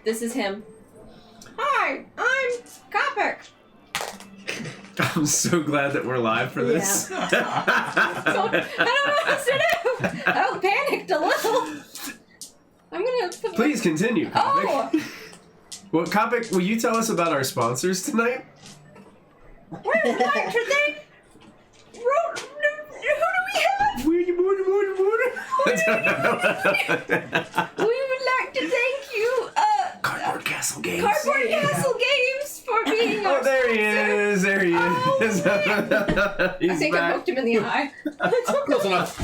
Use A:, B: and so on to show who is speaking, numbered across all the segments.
A: This is him. Hi, I'm Kopic.
B: I'm so glad that we're live for this.
A: I don't know what to do. I panicked a little. I'm gonna put
B: Please continue, Kopic.
A: Oh!
B: Well, Kopic, will you tell us about our sponsors tonight?
A: We'd like to thank... Who do we have? We would like to thank you,
B: Cardboard Castle Games.
A: Cardboard Castle Games for being our
B: there he
A: sponsor.
B: is. There he is. He's
A: I think
B: back.
A: I poked him in the eye.
C: Close enough.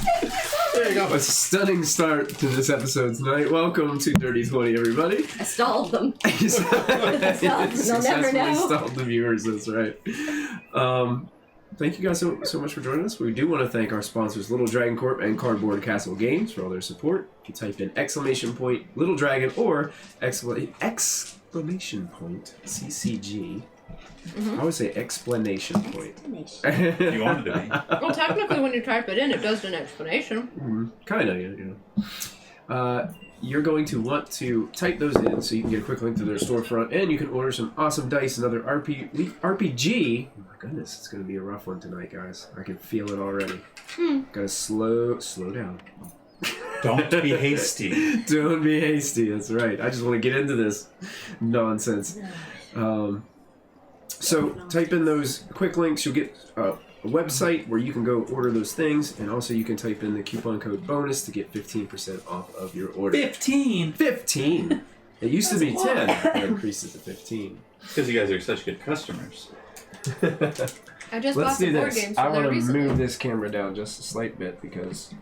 C: There you go.
B: A stunning start to this episode tonight. Welcome to Dirty 20, everybody.
A: I stalled them.
B: They'll
A: never know.
B: Stalled the viewers, that's right. Thank you guys so much for joining us. We do want to thank our sponsors, Little Dragon Corp and Cardboard Castle Games, for all their support. You type in _ Little Dragon or exclamation point CCG. I would say explanation point.
D: If you wanted to be.
A: Well, technically, when you type it in, it does an explanation.
B: Kind of, yeah. You're going to want to type those in so you can get a quick link to their storefront, and you can order some awesome dice and other RPG. Oh my goodness, it's going to be a rough one tonight, guys. I can feel it already. Gotta slow down.
D: Don't be hasty.
B: Don't be hasty, that's right. I just want to get into this nonsense. So type in those quick links. You'll get a website where you can go order those things, and also you can type in the coupon code bonus to get 15% off of your order.
D: 15!
B: It used to be 10. It increases to 15.
D: Because you guys are such good customers.
A: I just
B: Let's
A: bought some
B: do
A: board
B: this.
A: games
B: I
A: from there
B: want to
A: recently.
B: move this camera down just a slight bit because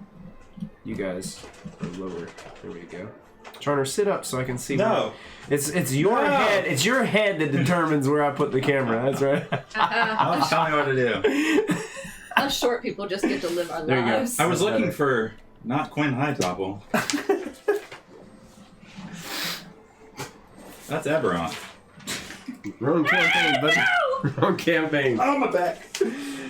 B: you guys are lower. There we go. Charner, sit up so I can see.
D: No.
B: It's your head. It's your head that determines where I put the camera. That's right.
D: Don't tell me what to do.
A: Us short people just get to live our
B: There you go.
A: lives.
D: I was looking for not Quinn Hightopple. That's Eberron.
B: Wrong campaign, buddy. Wrong campaign.
D: Oh, my back.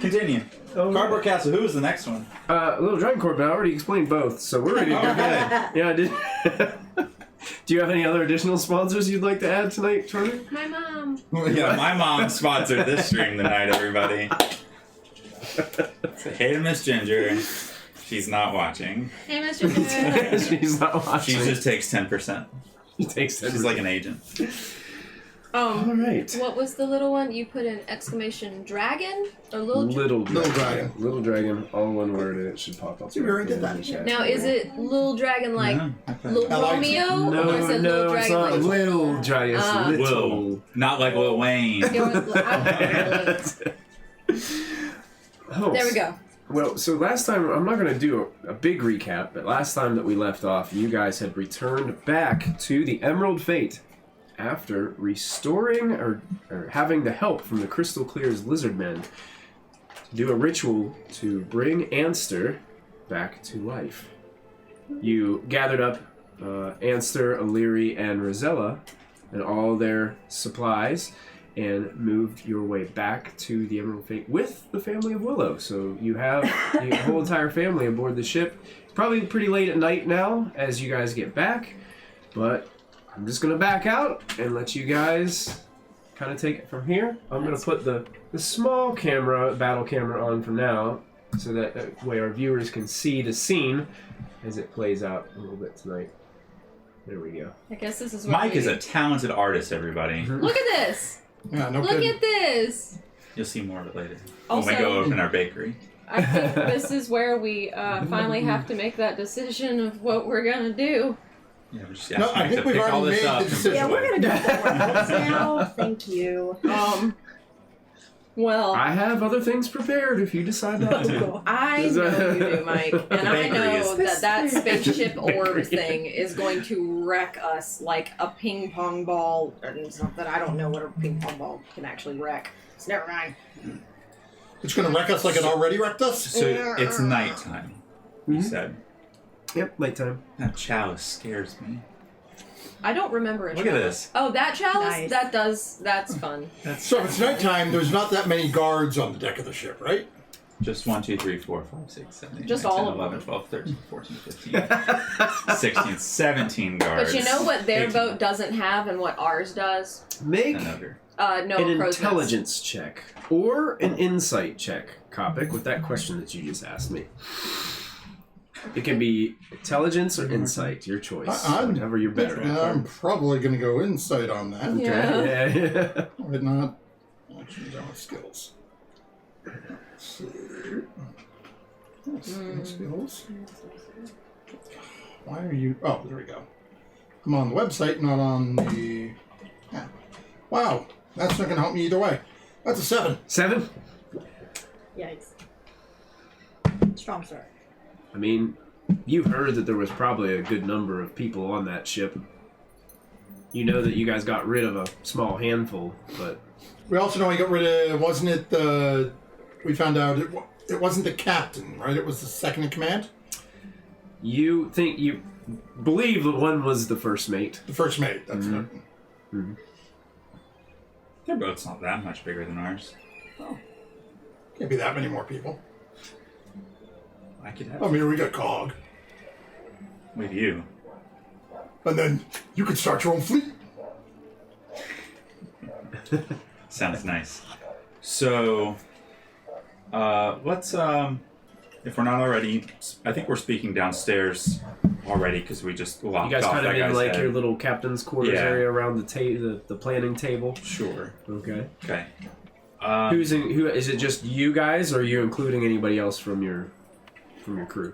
D: Continue. Cardboard Castle, who was the next one?
B: Little Dragon Corp, but I already explained both, so we're ready to go.
D: Okay.
B: Yeah, I did. Do you have any other additional sponsors you'd like to add tonight, Charlie?
A: My mom.
D: Yeah, my mom sponsored this stream tonight, everybody. Say hey to Miss Ginger. She's not watching.
A: Hey, Mr. Ginger.
B: She's not watching.
D: She just takes 10%.
B: She takes 10%.
D: She's like an agent.
B: All right.
A: What was the little one? You put in exclamation dragon or little
C: Dragon.
B: Little Dragon, all one word, and it should pop up.
C: See, we already did that.
A: Now, is it little dragon like Little
C: Alexa.
A: Romeo? or is it little
B: it's
A: dragon
B: not
A: like
B: Little Dragon. It's Little.
D: Will. Not like Lil Wayne.
A: It was- I don't know. There we go.
B: Well, so last time, I'm not going to do a big recap, but last time that we left off, you guys had returned back to the Emerald Fate after restoring or having the help from the Crystal Clear's lizard men to do a ritual to bring Anster back to life. You gathered up Anster, Illyri, and Rosella and all their supplies and moved your way back to the Emerald Fate with the family of Willow. So you have the whole entire family aboard the ship. It's probably pretty late at night now as you guys get back, but I'm just going to back out and let you guys kind of take it from here. I'm going to put the small camera, battle camera on for now, so that way our viewers can see the scene as it plays out a little bit tonight. There we go.
A: I guess this is what
D: Mike is a talented artist, everybody.
A: Look at this.
C: Yeah, no
A: Look
C: kidding.
A: at this.
D: You'll see more of it later.
A: Also-
D: when we go open our bakery.
A: I think this is where we finally have to make that decision of what we're going to do.
D: Yeah, we just
C: No,
D: asked
C: I
D: Mike
C: think
D: to
C: we've
D: pick all
C: already
D: this
C: made
D: up
C: the
D: and
C: decision.
D: put it
E: Yeah, we're
D: away.
E: gonna do it for house now. Thank you.
A: Well,
B: I have other things prepared if you decide not to.
A: I know you do, Mike, and I
D: bakery
A: know
D: is-
A: that spaceship orb thing is going to wreck us like a ping pong ball. It's not that I don't know what a ping pong ball can actually wreck. So never mind.
C: It's going to wreck us like it already wrecked us?
D: So it's nighttime, you said.
B: Yep, nighttime.
D: That chalice scares me.
A: I don't remember it.
D: Look at this.
A: Oh, that chalice?
E: Nice.
A: That's fun.
D: That's
C: So if it's nighttime, there's not that many guards on the deck of the ship, right?
D: Just 1, 2, 3, 4, 5, 6, 7, 8,
A: Just
D: 9, 10,
A: all of
D: 11,
A: them.
D: 12, 13, 14, 15, 16, 17 guards.
A: But you know what their
D: 18.
A: boat doesn't have and what ours does?
B: Make
D: Another.
A: No,
B: an
A: crow's nest.
B: intelligence check or an insight check, Kopic, with that question that you just asked me. It can be intelligence or insight, your choice. Whatever you're better at.
C: I'm probably going to go insight on that.
A: Yeah.
B: Yeah.
C: But not actions on skills. Skills. Why are you? Oh, there we go. I'm on the website, not on the app. Wow, that's not going to help me either way. That's a 7.
B: 7?
E: Yikes. Strong start.
B: I mean, you heard that there was probably a good number of people on that ship. You know that you guys got rid of a small handful, but...
C: We also know we got rid of. Wasn't it the? We found out it wasn't the captain, right? It was the second in command.
B: You believe that one was the first mate.
C: The first mate. That's it.
B: Mm-hmm.
D: Their boat's not that much bigger than ours.
C: Oh, can't be that many more people.
D: I could have
C: I mean, we got Cog,
D: with you.
C: and then you could start your own fleet.
D: Sounds nice. So, let's, if we're not already, I think we're speaking downstairs already because we just locked
B: You guys
D: off
B: kind of
D: that
B: in
D: guy's
B: like
D: head.
B: your little captain's quarters
D: Yeah.
B: area around the planning table.
D: Sure.
B: Okay.
D: Okay.
B: Who is it? Just you guys, or are you including anybody else from your crew?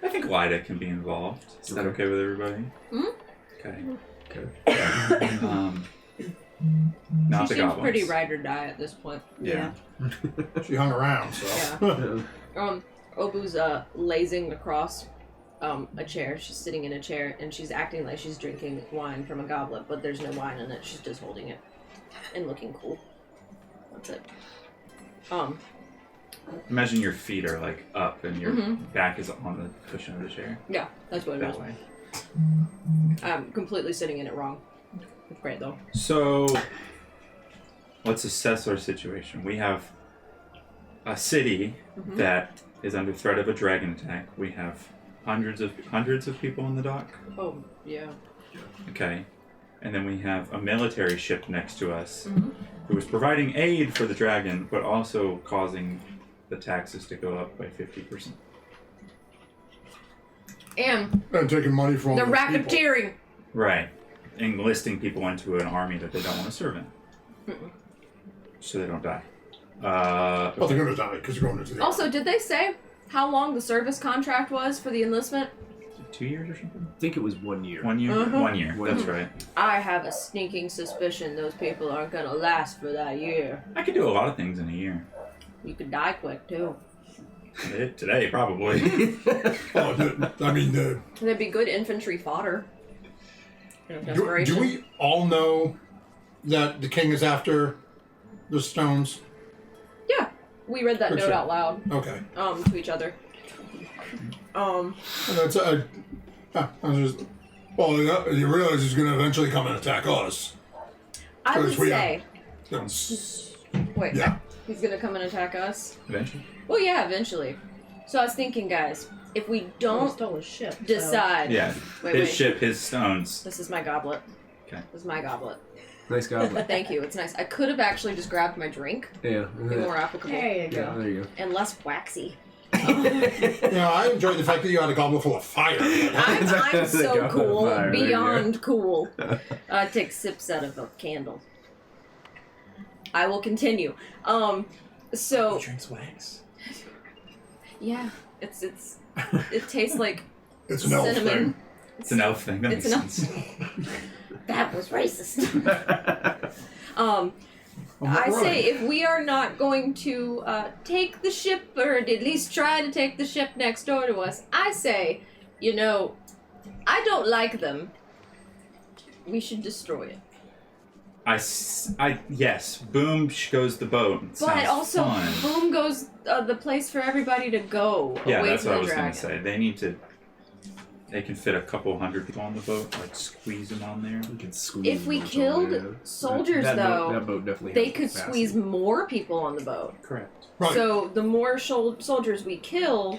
D: I think Lyda can be involved. Is that okay with everybody? Okay. Not
A: She
D: the
A: seems
D: goblins.
A: pretty ride or die at this point.
D: Yeah.
C: She hung around, so.
A: Yeah. Obu's lazing across a chair. She's sitting in a chair and she's acting like she's drinking wine from a goblet, but there's no wine in it. She's just holding it and looking cool. That's it.
D: Imagine your feet are like up and your back is on the cushion of the chair.
A: Yeah, that's what it is.
D: That way.
A: I'm completely sitting in it wrong. It's great though.
D: So, let's assess our situation. We have a city that is under threat of a dragon attack. We have hundreds of people on the dock.
A: Oh yeah.
D: Okay. And then we have a military ship next to us who is providing aid for the dragon, but also causing the taxes to go up by 50%.
A: And
C: And taking money from all
A: the
C: those people.
A: racketeering.
D: Right. Enlisting people into an army that they don't want to serve in. So they don't die.
C: Well, they're going to die because they're going into the
A: Also, did they say how long the service contract was for the enlistment?
D: 2 years or something?
B: I think it was 1 year.
D: 1 year? 1 year.
B: One
D: That's
B: year.
D: right.
A: I have a sneaking suspicion those people aren't gonna last for that year.
D: I could do a lot of things in a year.
A: You could die quick too.
D: Today, probably.
A: They'd be good infantry fodder.
C: Do we all know that the king is after the stones?
A: Yeah, we read that
C: For
A: note
C: sure.
A: out loud.
C: Okay.
A: To each other.
C: And that's I was just. Well, you realize he's going to eventually come and attack us.
A: I would
C: Because we
A: say.
C: That's-
A: Wait.
C: Yeah.
A: He's gonna come and attack us.
D: Eventually.
A: Well, yeah, eventually. So I was thinking, guys, if we
E: We
A: don't
E: stole his ship. so-
A: decide.
D: Yeah.
A: Wait,
D: his
A: wait.
D: ship, his stones.
A: This is my goblet.
D: Okay.
A: This is my goblet.
B: Nice goblet.
A: Thank you. It's nice. I could have actually just grabbed my drink.
B: Yeah.
A: Be more applicable.
E: There you
B: Yeah,
E: go.
B: there you
A: And less waxy.
C: I enjoyed the fact that you had a goblet full of fire.
A: I'm so
B: Goblet
A: cool.
B: fire, there you go.
A: Beyond cool. Take sips out of a candle. I will continue. So
D: drinks wax.
A: yeah, it tastes like
C: It's an elf
A: cinnamon.
C: thing.
D: It's an elf thing. That
A: It's
D: makes
A: an elf.
D: sense.
A: That was racist.
C: I'm not
A: I
C: right.
A: say if we are not going to take the ship, or at least try to take the ship next door to us, I say, I don't like them. We should destroy it.
D: Yes. Boom goes the boat.
A: But
D: Sounds
A: also,
D: fun.
A: boom goes the place for everybody to go
D: Yeah,
A: away
D: that's
A: from
D: what I
A: the
D: was
A: dragon.
D: gonna say. They need to they can fit a couple hundred people on the boat, like squeeze them on there.
B: We could squeeze.
A: If we
B: a bunch
A: killed
B: on there.
A: soldiers,
B: that
A: though,
B: boat, that boat definitely
A: they
B: has
A: could
B: capacity.
A: squeeze more people on the boat.
D: Correct.
C: Right.
A: So the more soldiers we kill,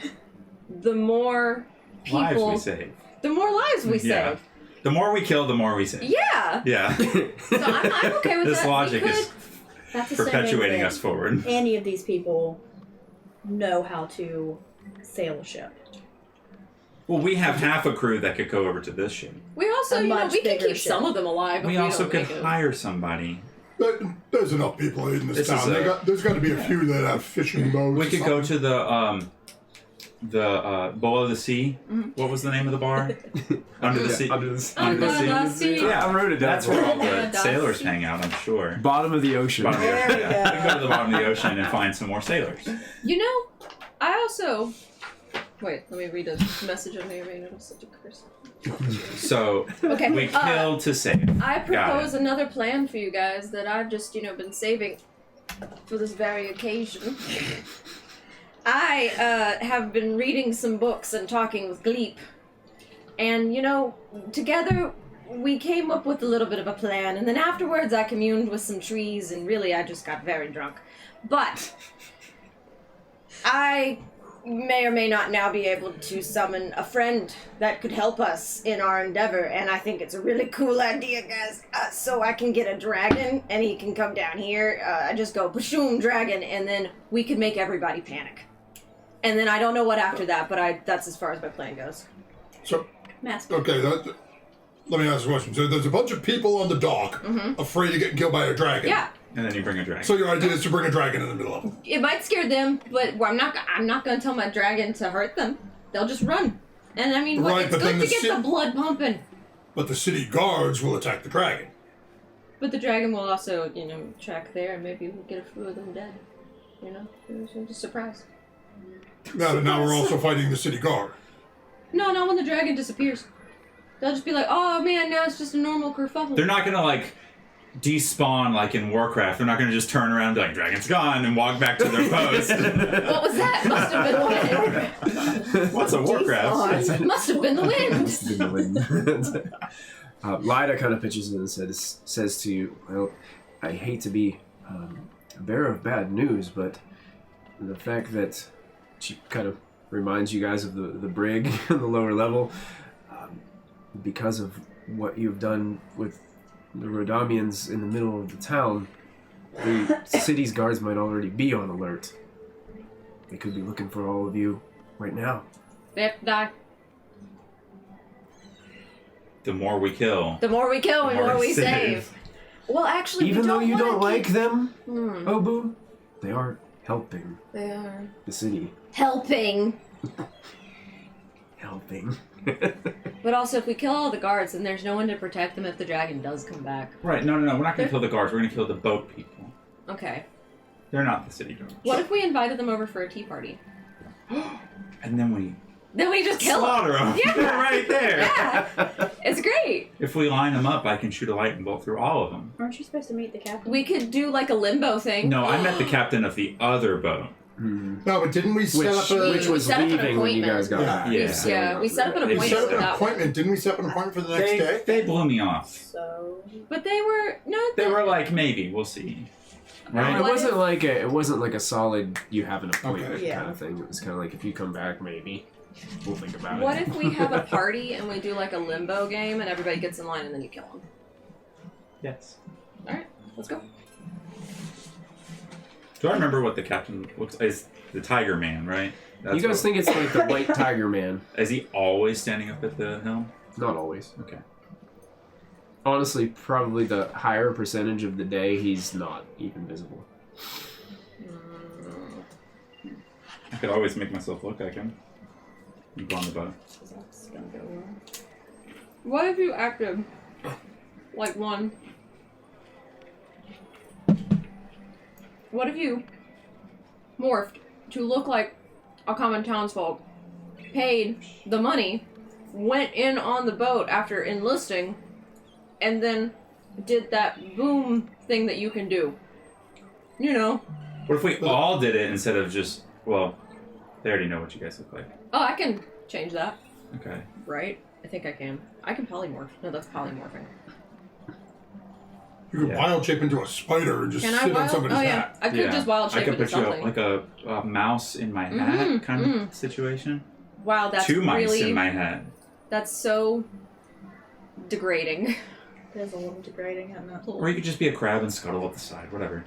A: the more people,
D: Lives we save.
A: the more lives we
D: Yeah.
A: save.
D: The more we kill, the more we save.
A: Yeah.
D: Yeah.
A: So I'm okay with
D: This
A: that.
D: logic
A: We could-
D: is
E: That's assuming
D: perpetuating
E: that
D: us forward.
E: any of these people know how to sail a ship.
D: Well, we have half a crew that could go over to this ship.
A: We also,
E: A much
A: we can
E: bigger
A: keep
E: ship.
A: some of them alive.
D: We
A: if
D: also
A: don't
D: could
A: make it.
D: hire somebody.
C: There's enough people in this
D: This is
C: town. There's got to be a few that have fishing boats.
D: We
C: or
D: could go
C: something.
D: to the Bowl of the Sea. What was the name of the bar? Under the Sea.
B: Under the sea.
A: Under the sea.
D: Yeah,
B: I wrote it down.
D: That's where all
A: Yeah,
D: the
A: that's-
D: sailors hang out, I'm sure.
B: Bottom of the ocean.
D: Bottom of the
E: There
D: ocean.
E: we
D: Yeah.
E: go.
D: We can go to the bottom of the ocean and find some more sailors.
A: You know, I also. Wait, let me read a message I may or may not have sent to Chris.
D: So
A: Okay.
D: we kill to save.
A: I
D: Got
A: propose
D: it.
A: another plan for you guys that I've just, been saving for this very occasion. I have been reading some books and talking with Gleep. And, together we came up with a little bit of a plan. And then afterwards I communed with some trees and really I just got very drunk. But I may or may not now be able to summon a friend that could help us in our endeavor, and I think it's a really cool idea, guys. So I can get a dragon, and he can come down here. I just go, bashoom, dragon, and then we could make everybody panic. And then I don't know what after that, but that's as far as my plan goes.
C: So,
E: Master.
C: okay, let me ask a question. So there's a bunch of people on the dock afraid of getting killed by a dragon.
A: Yeah,
D: And then you bring a dragon.
C: So your idea is to bring a dragon in the middle of them.
A: it might scare them, but I'm not going to tell my dragon to hurt them. They'll just run. And I mean,
C: Right,
A: it's
C: but
A: good
C: then
A: to
C: the
A: get
C: ship-
A: the blood pumping.
C: But the city guards will attack the dragon.
A: But the dragon will also, track there, and maybe we'll get a few of them dead. It's just a surprise.
C: Now we're also fighting the city guard.
A: No, not when the dragon disappears. They'll just be like, oh man, now it's just a normal kerfuffle.
D: They're not gonna despawn like in Warcraft. They're not gonna just turn around and be like, dragon's gone, and walk back to their post.
A: What was that? Must have been the wind.
D: What's a Warcraft?
A: Must have been the wind.
B: Lyda kind of pitches in and says to you, well, I hate to be a bearer of bad news, but the fact that she kind of reminds you guys of the brig in the lower level, because of what you've done with the Rodaamians in the middle of the town, the city's guards might already be on alert. They could be looking for all of you right now.
A: They have to die.
D: The more we kill,
A: The more we kill, the more we save. Well, actually,
B: Even though you don't
A: wanna
B: like them,
A: Hmm.
B: Obu, they are helping
A: They are
B: the city.
A: helping.
B: Helping.
A: But also, if we kill all the guards, then there's no one to protect them if the dragon does come back.
D: right? No. We're not gonna kill the guards. We're gonna kill the boat people.
A: Okay.
D: They're not the city guards.
A: What if we invited them over for a tea party?
D: And then we
A: Then we just kill them.
D: slaughter them.
A: Yeah.
D: They're right there.
A: Yeah, it's great.
D: If we line them up, I can shoot a lightning bolt through all of them.
E: Aren't you supposed to meet the captain?
A: We could do like a limbo thing.
D: No, I met the captain of the other boat.
C: No, but didn't we set up a...
B: Which was
A: set up an
B: leaving when you guys got
C: appointment.
B: back.
D: Yeah.
A: We set up an
D: They
C: We
A: appointment
C: set up
A: for
C: an
A: that one.
C: appointment. Didn't we set up an appointment for the next day?
D: They blew me off.
E: So
A: But they were
D: They were like, maybe we'll see. Right?
B: It
A: What
B: wasn't like a solid you have an appointment
C: Okay.
E: Yeah.
B: kind of thing. It was kind of like if you come back, maybe we'll think about
A: What
B: it.
A: if we have a party and we do like a limbo game and everybody gets in line and then you kill them?
D: Yes.
A: Alright, let's go.
D: Do I remember what the captain looks like? Is the Tiger Man, right? That's
B: You guys
D: what-
B: think it's like the White Tiger Man?
D: Is he always standing up at the helm?
B: Not always.
D: Okay.
B: Honestly, probably the higher percentage of the day he's not even visible.
D: I could always make myself look like him. You go on the boat.
E: that's gonna go well.
A: What if you acted like one? What if you morphed to look like a common townsfolk, paid the money, went in on the boat after enlisting, and then did that boom thing that you can do?
D: What if we all did it instead of just, well, they already know what you guys look like.
A: Oh, I can change that.
D: Okay.
A: Right? I think I can. I can polymorph. No, that's polymorphing.
C: You could wild shape into a spider and just
A: Can I
C: sit on
A: wild?
C: somebody's
A: Oh yeah,
C: hat.
A: I could just wild
D: I
A: shape
D: could
A: into
D: put you
A: something.
D: like a mouse in my hat kind of situation.
A: Wow, that's
D: Two mice
A: really
D: in my head.
A: that's so degrading.
E: It is a little degrading, isn't it?
D: Or you could just be a crab and scuttle up the side, whatever.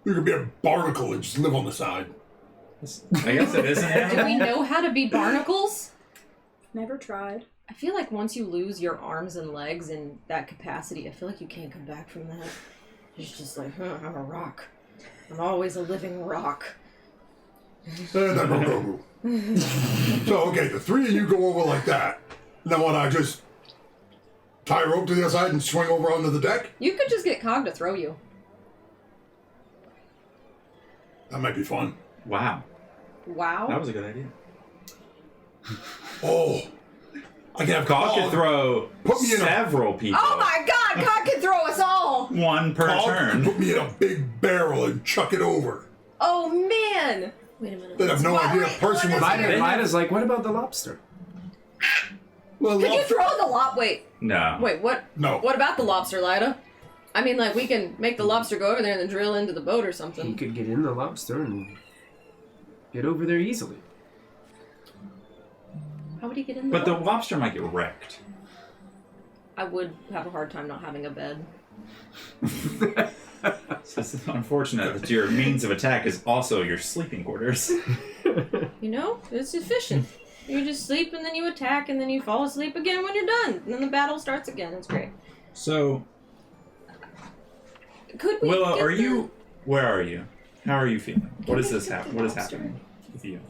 C: You could be a barnacle and just live on the side.
D: I guess it is an animal.
A: Do we know how to be barnacles?
E: Never tried.
A: I feel like once you lose your arms and legs in that capacity, I feel like you can't come back from that. It's just like, I'm a rock. I'm always a living rock.
C: So, okay, the three of you go over like that. Now what, I just tie a rope to the other side and swing over onto the deck?
A: You could just get Cog to throw you.
C: That might be fun.
D: Wow.
A: Wow.
D: That was a good idea.
C: Oh, I can have
D: Cog could throw
C: Put me in
D: several people.
A: Oh my god, Cog can throw us all!
D: One per turn.
C: Put me in a big barrel and chuck it over.
A: Oh man! Wait a minute.
C: They'd have no idea a person was there.
B: Mida's like, what about the lobster?
C: Well,
A: Could you throw the Wait,
D: No.
A: wait, what?
C: No.
A: What about the lobster, Lida? I mean, like, we can make the lobster go over there and then drill into the boat or
B: He
A: something.
B: could get in the lobster and get over there easily.
A: How would he get in the
D: But the
A: boat?
D: lobster might get wrecked.
A: I would have a hard time not having a bed.
D: So it's unfortunate that your means of attack is also your sleeping quarters.
A: You know? It's efficient. You just sleep and then you attack and then you fall asleep again when you're done. And then the battle starts again. It's great.
D: So,
A: Could we
D: Willow,
A: get
D: are
A: the-
D: you... Where are you? How are you feeling? What is
E: we
D: this
E: get the
D: What is
E: lobster?
D: happening with you?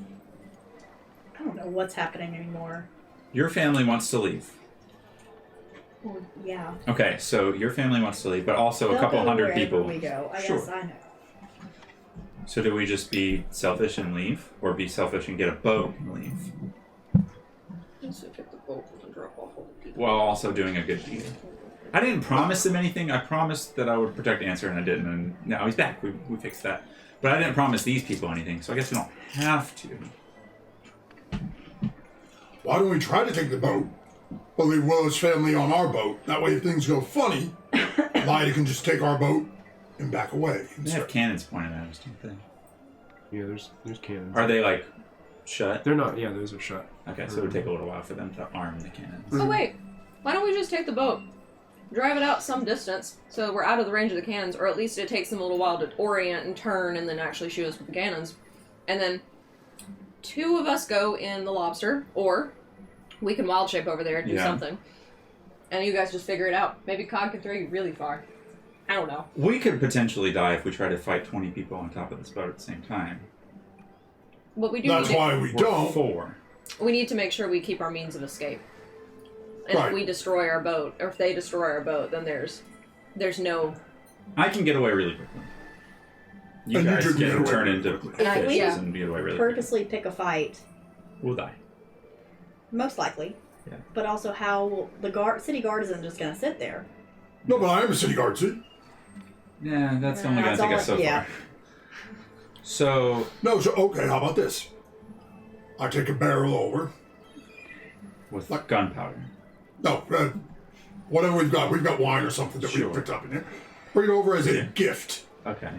E: I don't know what's happening anymore.
D: Your family wants to leave.
E: Well, yeah.
D: Okay, so your family wants to leave, but also a
E: They'll
D: couple
E: go
D: hundred
E: wherever
D: people.
E: we go. I
D: Sure.
E: guess I know.
D: So do we just be selfish and leave, or be selfish and get a boat and leave,
A: So get the boat and drop off all the people.
D: while also doing a good deed? I didn't promise him anything. I promised that I would protect Answer, and I didn't. And now he's back. We fixed that. But I didn't promise these people anything, so I guess we don't have to.
C: Why don't we try to take the boat? We'll leave Willow's family on our boat. That way, if things go funny, Lyda can just take our boat and back away.
D: They have cannons pointed at us, don't they?
B: Yeah, there's cannons.
D: Are they like shut?
B: They're not. Yeah, those are shut.
D: Okay, so it would take a little while for them to arm the cannons.
A: Oh wait, why don't we just take the boat, drive it out some distance, so we're out of the range of the cannons, or at least it takes them a little while to orient and turn, and then actually shoot us with the cannons, and then two of us go in the lobster, or we can wild shape over there and do
D: Yeah.
A: something, and you guys just figure it out. Maybe Cog can throw you really far. I don't know.
D: We could potentially die if we try to fight 20 people on top of this boat at the same time.
A: But we do.
C: That's
A: need to,
C: why we
D: We're
C: don't.
D: 4.
A: we need to make sure we keep our means of escape. And
C: Right.
A: if we destroy our boat, or if they destroy our boat, then there's no.
D: I can get away really quickly. You
C: And you
D: guys
C: can get
D: can
C: away
D: turn
C: really
D: into
C: quickly.
E: Yeah,
D: fishes
A: yeah.
D: and get away really quickly.
E: Purposely pick a fight,
D: We'll die.
E: most likely.
D: Yeah.
E: But also, how will the city guard isn't just going to sit there.
C: No, but I am a city guard, see?
D: Yeah, that's only
E: That's
D: going to take us so
E: all- yeah.
D: far. So,
C: No, so, okay, how about this? I take a barrel over.
D: with
C: Like-
D: gunpowder.
C: No, whatever we've got wine or something that
D: Sure.
C: we picked up in here. Bring it over as a
D: Yeah.
C: gift.
D: Okay.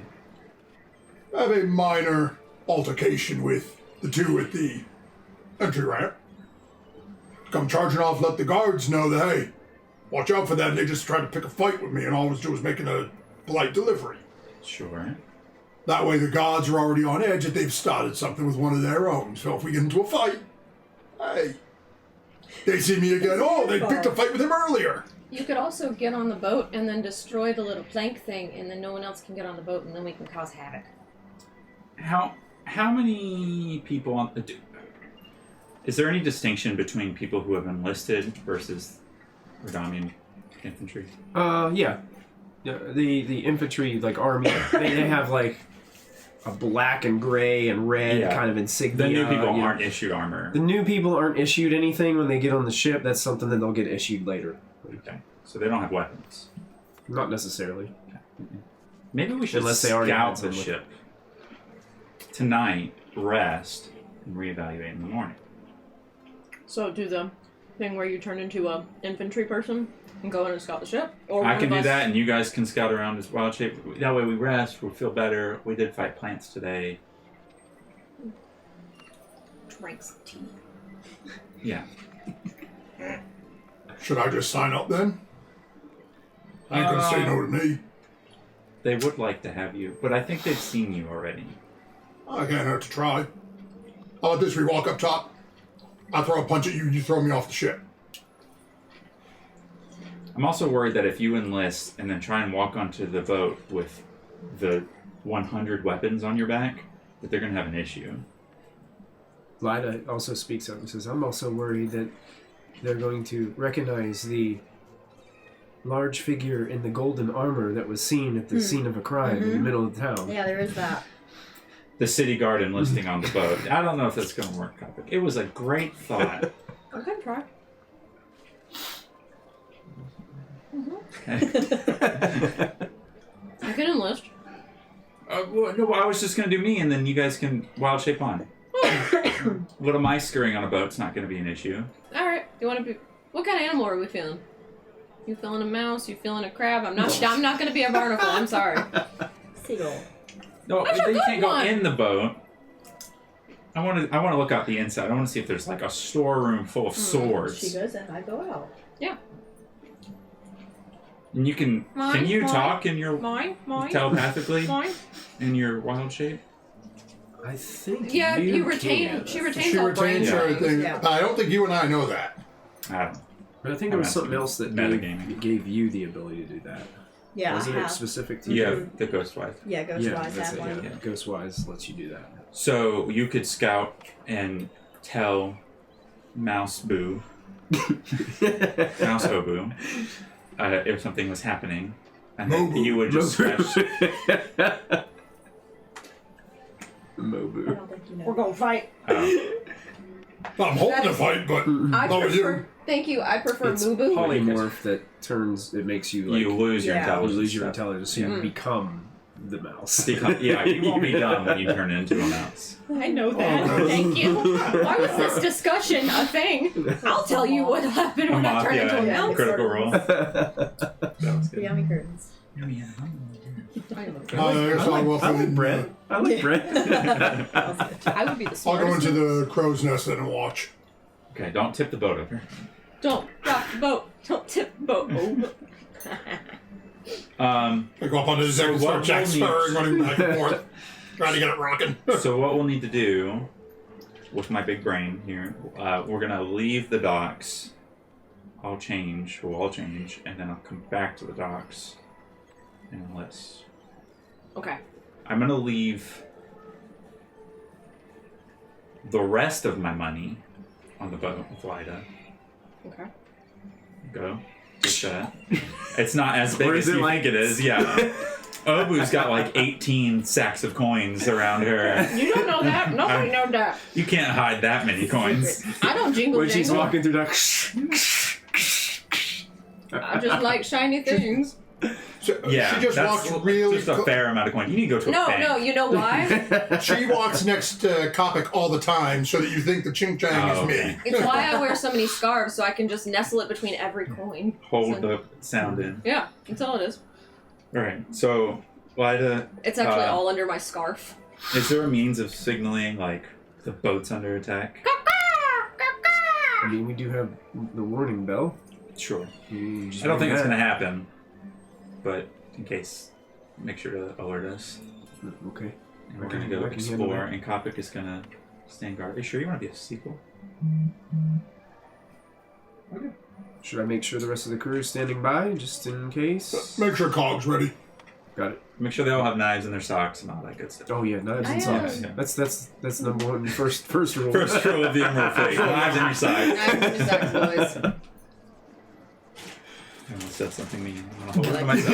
C: Have a minor altercation with the two at the entry ramp. Come charging off, let the guards know that, hey, watch out for that. And they just try to pick a fight with me, and all I was doing was making a polite delivery.
D: Sure.
C: That way the gods are already on edge that they've started something with one of their own. So if we get into a fight, hey, they see me again. Oh, they picked a fight with him earlier.
A: You could also get on the boat and then destroy the little plank thing, and then no one else can get on the boat, and then we can cause havoc.
D: How many people on the... Is there any distinction between people who have enlisted versus Rodaamian infantry?
B: Yeah. Yeah, the infantry, like, army, they have, like, a black and gray and red
D: Yeah.
B: kind of insignia.
D: The new people
B: you know.
D: aren't issued armor.
B: The new people aren't issued anything when they get on the ship. That's something that they'll get issued later.
D: Okay. So they don't have weapons.
B: Not necessarily.
D: Maybe we should
B: Unless they already
D: scout
B: had
D: the
B: some with-
D: ship tonight, rest, and reevaluate in the morning.
A: So do the thing where you turn into a infantry person and go in and scout the ship? Or
D: I can do that, and you guys can scout around as wild shape. That way we rest, we feel better. We did fight plants today.
E: Drank some tea.
D: Yeah.
C: Should I just sign up then? I ain't gonna say no to me.
D: They would like to have you, but I think they've seen you already.
C: I can't hurt to try. How about this? We walk up top. I throw a punch at you, you throw me off the ship.
D: I'm also worried that if you enlist and then try and walk onto the boat with the 100 weapons on your back, that they're going to have an issue.
B: Lida also speaks up and says, I'm also worried that they're going to recognize the large figure in the golden armor that was seen at the scene of a crime in the middle of town.
E: Yeah, there is that.
D: The city guard enlisting on the boat. I don't know if that's going to work, Copic. It was a great thought.
A: I can try.
D: Okay.
A: I can enlist.
D: Well, no, I was just going to do me, and then you guys can wild shape on. Little mice scurrying on a boat's not going to be an issue.
A: Alright, you want to be... What kind of animal are we feeling? You feeling a mouse? You feeling a crab? I'm not going to be a barnacle. I'm sorry.
E: Seagull.
D: No,
A: That's a
D: then you
A: good
D: can't go
A: one.
D: in the boat. I want to look out the inside. I want to see if there's like a storeroom full of swords.
E: She goes in, I go out.
A: Yeah.
D: And you can
A: Mine,
D: you
A: mine,
D: talk in your
A: Mine?
D: telepathically
A: Mine?
D: in your wild shape?
B: I think
A: Yeah, you
B: can.
A: retain... She retains
C: She
A: all brain
C: retains
A: things.
C: everything.
E: Yeah.
C: I don't think you and I know that.
D: I don't know.
B: But I think there was something else that
D: Metagaming.
B: gave you the ability to do that.
E: Yeah,
B: Wasn't
E: I
B: it
E: have.
B: specific to
D: You
B: you?
D: have the Ghostwise.
E: Yeah, Ghost
B: Yeah,
E: Wise
B: that's
E: have
B: it.
E: one.
B: Yeah. Ghostwise lets you do that.
D: So you could scout and tell Mouse Boo, Mouse Obu, if something was happening, and then
C: Mobu.
D: you would just scratch.
B: Mobu.
E: I don't think you know.
A: We're going to fight.
C: I'm holding a fight, but
A: I
C: not with
A: prefer...
C: you.
A: Thank you. I prefer
B: It's
A: Mubu.
B: polymorph that turns. It makes you like
D: You lose your
E: Yeah.
B: you
D: intelligence.
B: lose your
D: stuff.
B: intelligence, so you become the mouse.
D: Yeah, you won't be dumb when you turn into a mouse.
A: I know that.
C: Oh,
A: Thank you. Why was this discussion a thing? I'll tell you what happened when I turned into a
E: yeah.
A: mouse.
D: Critical roll.
E: The yummy curtains.
A: I know.
B: I like bread. I like bread.
A: I would be the
C: I'll
A: smartest.
C: go into
A: one.
C: the crow's nest then and watch.
D: Okay, don't tip the boat over.
A: Don't rock the boat. Don't tip the boat.
C: I go up onto the deck and
D: So
C: start
D: what
C: Jack
D: we'll need-
C: Sparrow running back and forth, trying to get it rocking.
D: So what we'll need to do, with my big brain here, we're gonna leave the docks. We'll all change, and then I'll come back to the docks and enlist.
A: Okay.
D: I'm gonna leave the rest of my money on the boat with Lida.
A: Okay.
D: Go. Get that. It's not as big
B: Or
D: as
B: is it
D: you
B: like-
D: think it is, yeah. Obu's got like 18 sacks of coins around her.
A: You don't know that. Nobody knows that.
D: You can't hide that many coins.
A: I don't jingle
B: When she's
A: jangle.
B: walking through that.
A: I just like shiny things.
C: So,
D: Yeah,
C: she just
D: that's
C: walks really
D: just a fair amount of coins. You need to go to a
A: No,
D: bank.
A: no. You know why?
C: She walks next to Kopic all the time so that you think the Ching Chang is
D: okay.
C: me.
A: It's why I wear so many scarves, so I can just nestle it between every coin.
D: Hold
A: So-
D: the sound in.
A: Yeah, that's all it is.
D: Alright, so, Lida,
A: It's actually
D: Uh,
A: all under my scarf.
D: is there a means of signaling, like, the boat's under attack?
B: I mean, we do have the warning bell.
D: Sure.
B: You just
D: I don't think it's
B: ring
D: going to
B: that.
D: happen, but in case, make sure to alert us.
B: Okay.
D: And we're
B: I
D: going
B: can-
D: to go
B: I can handle
D: explore,
B: that.
D: and Kopic is going to stand guard. Are you sure you want to be a sequel?
B: Should I make sure the rest of the crew is standing by, just in case?
C: Make sure Cog's ready.
B: Got it.
D: Make sure they all have knives in their socks and all that good stuff.
B: Oh yeah, knives and
E: I
B: socks.
D: am.
B: That's number one. First rule.
D: First rule of the Emerald Fleet. Knives in your socks.
A: I'm just sex boys.
D: I almost said something mean. I'm going to hold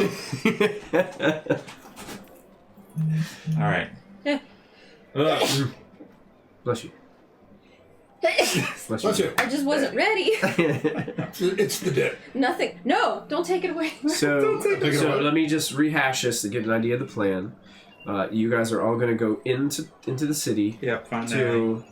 D: it to myself. Alright.
A: Yeah.
D: Ugh.
B: Bless you. Bless
C: That's
B: you.
C: it.
A: I just wasn't ready.
C: It's the dip.
A: Nothing. No, don't take it away.
B: So,
C: take it
B: so
C: away.
B: let me just rehash this to get an idea of the plan. You guys are all going to go into the city
D: Yep, fine.
B: to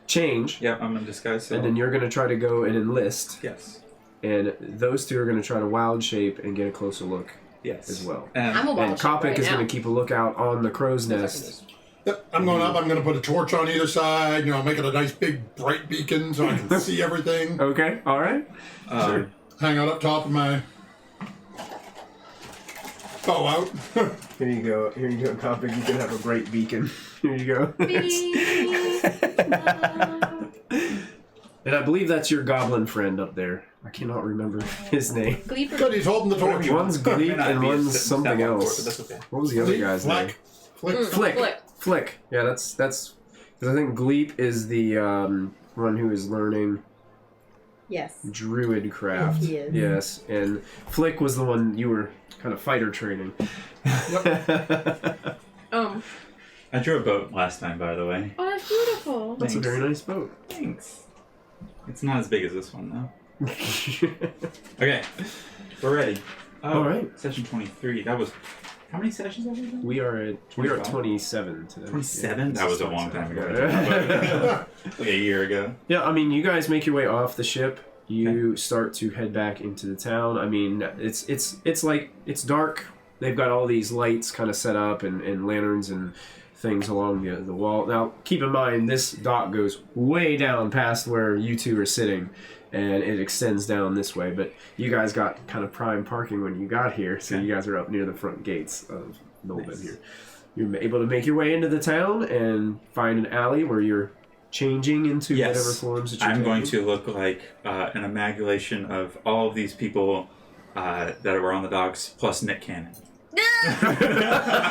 B: change.
D: Yeah, I'm in disguise. So.
B: And then you're going to try to go and enlist.
D: Yes.
B: And those two are going to try to wild shape and get a closer look
D: Yes.
B: as well.
A: I'm a wild
B: And
A: shape
B: Kopic
A: right
B: is
A: now.
B: going to keep a lookout on the crow's nest.
C: Yep, I'm going up. I'm going to put a torch on either side. Make it a nice big bright beacon so I can see everything.
B: Okay, all right.
D: Sure.
C: Hang out up top of my bow out.
B: Here you go, Kopic. You can have a bright beacon. Here you go. And I believe that's your goblin friend up there. I cannot remember his name.
C: Good, he's holding the torch.
B: One's Gleep and one's something else.
D: That's okay.
B: What was the other guy's name? Flick. Yeah, that's because I think Gleep is the one who is learning
E: Yes.
B: druid craft.
E: He is.
B: Yes, and Flick was the one you were kind of fighter training.
D: I drew a boat last time, by the way.
A: Oh, that's beautiful.
B: That's a very nice boat.
D: Thanks. It's not as big as this one, though. Okay, we're ready. Oh,
B: All right.
D: Session 23. That was... How many sessions have we done?
B: We are at
D: 25?
B: 27 today.
D: 27?
B: Yeah,
D: That was a long time ago. Like a year ago.
B: Yeah, I mean, you guys make your way off the ship. You start to head back into the town. I mean, it's like it's dark. They've got all these lights kind of set up and lanterns and things along the wall. Now, keep in mind, this dock goes way down past where you two are sitting, and it extends down this way. But you guys got kind of prime parking when you got here, so you guys are up near the front gates of Nolben here. You're able to make your way into the town and find an alley where you're changing into whatever forms that you're
D: I'm going
B: taking.
D: to look like an amalgamation of all of these people that were on the docks, plus Nick Cannon.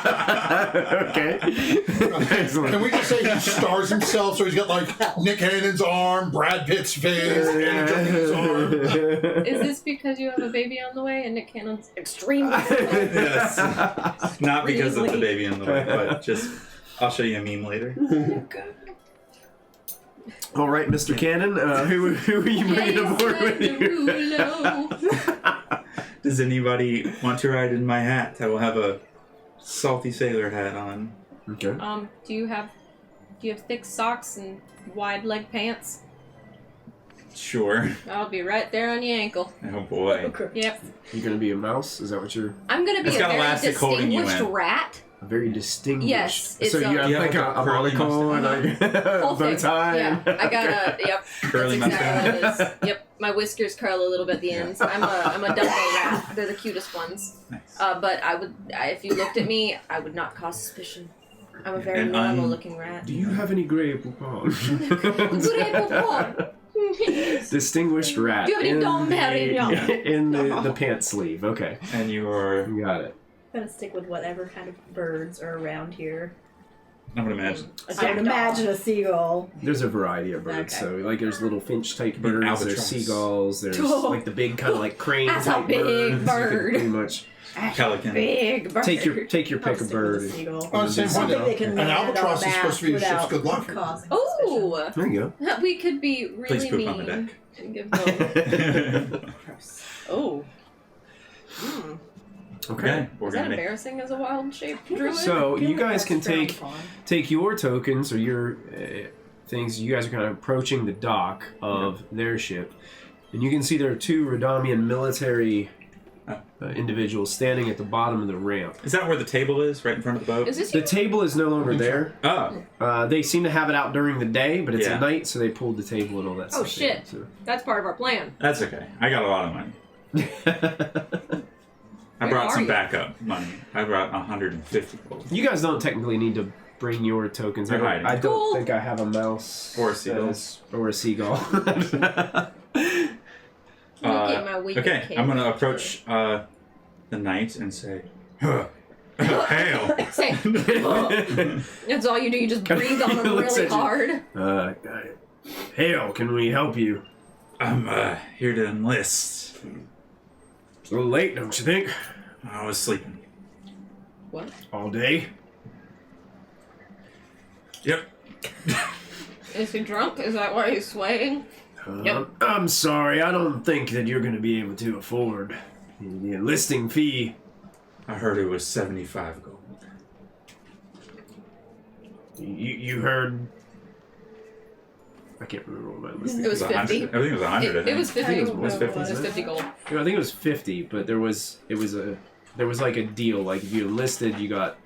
B: Okay. Excellent.
C: Can we just say he stars himself so he's got like Nick Cannon's arm, Brad Pitt's face, Anna Jolie's arm?
A: Is this because you have a baby on the way and Nick Cannon's extremely
D: Yes. Not because of the
E: Really?
D: baby in the way, but just... I'll show you a meme later.
B: All right, Mr. Cannon, who are you bringing aboard with you?
D: Does anybody want to ride in my hat? I will have a salty sailor hat on.
B: Okay.
A: Do you have thick socks and wide leg pants?
D: Sure.
A: I'll be right there on your ankle.
D: Oh boy.
A: Yep.
B: You gonna be a mouse? Is that what you're?
A: I'm gonna be
D: It's
A: a
D: got
A: very
D: elastic holding you
A: distinguished
D: in.
A: rat.
B: Very distinguished.
A: Yes, it's
B: so you have
D: You
B: like
D: have
B: a
D: curly
B: monocle and a
A: Whole
B: bow
A: thing.
B: tie.
A: Yeah, I got a yep.
D: Curly
A: That's exactly what it is. Yep, my whiskers curl a little bit at the ends. I'm a Dumbo rat. They're the cutest ones.
D: Nice.
A: But if you looked at me, I would not cause suspicion. I'm a very
D: And
A: normal-looking rat.
B: Do you have any gray poupon?
A: Grey poupon.
B: Distinguished rat.
A: Do you have any
B: in
A: Dom
B: the-
A: Perignon?
B: In the pants sleeve. Okay,
D: And you are...
B: you got it.
E: I'm gonna stick with whatever kind of birds are around here.
D: I would imagine.
E: I don't imagine a seagull.
B: There's a variety of birds.
E: Okay.
B: So like there's little finch type birds, there's
D: albatross.
B: seagulls, there's
E: Oh.
B: like the big kind of like crane
A: That's a
B: type
A: big
B: birds. You
A: bird.
B: can pretty much
D: Pelican.
A: Big bird.
B: take your
E: I'll
B: pick of
E: stick with
B: bird.
E: a seagull.
C: Oh, same
E: I don't
C: point.
E: think they can
C: An
E: land
C: albatross
E: on
C: is supposed to be a ship's
E: without
C: good luck.
E: causing
A: Ooh,
B: There you
A: we could be
D: Please
A: really
D: poop on the
A: mean
D: deck.
A: and give them.
B: go.
A: Oh.
D: Okay, we're
A: Is that
D: gonna make...
A: embarrassing as a wild shaped druid?
B: So
E: I feel
B: you
E: like
B: guys
E: that's
B: can
E: frowned
B: take
E: upon.
B: take your tokens or your things. You guys are kind of approaching the dock of their ship, and you can see there are two Rodaamian military individuals standing at the bottom of the ramp.
D: Is that where the table is? Right in front of the boat?
A: Is this
B: The
A: you?
B: table is no longer there.
D: Oh.
B: They seem to have it out during the day, but it's
D: Yeah.
B: at night, so they pulled the table and all that
A: Oh,
B: stuff.
A: shit.
B: So.
A: That's part of our plan.
D: That's okay. I got a lot of money. I
A: Where
D: brought
A: are
D: some
A: you?
D: backup money. I brought 150 gold.
B: You guys don't technically need to bring your tokens.
D: They're hiding.
B: I don't
A: Cool.
B: think I have a mouse.
D: Or a seagull.
B: Or a seagull.
A: Look at my weak
D: Okay,
A: kid.
D: I'm gonna approach the knight and say, Hail!
A: Say, that's all you do. You just breathe on them
B: Looks
A: really
B: at you.
A: hard.
B: Hail, can we help you?
D: I'm here to enlist.
B: It's a little late, don't you think?
D: I was sleeping.
A: What?
B: All day?
D: Yep.
A: Is he drunk? Is that why he's swaying? Yep.
B: I'm sorry, I don't think that you're going to be able to afford the enlisting fee.
D: I heard it was 75 gold.
B: You heard I can't remember what my list
A: It was 50.
D: 100. I think it was 100. I think.
A: It was 50.
B: I think
A: It
B: it was 50.
A: was 50 gold.
B: I think it was 50, but there was like a deal. Like if you enlisted, you got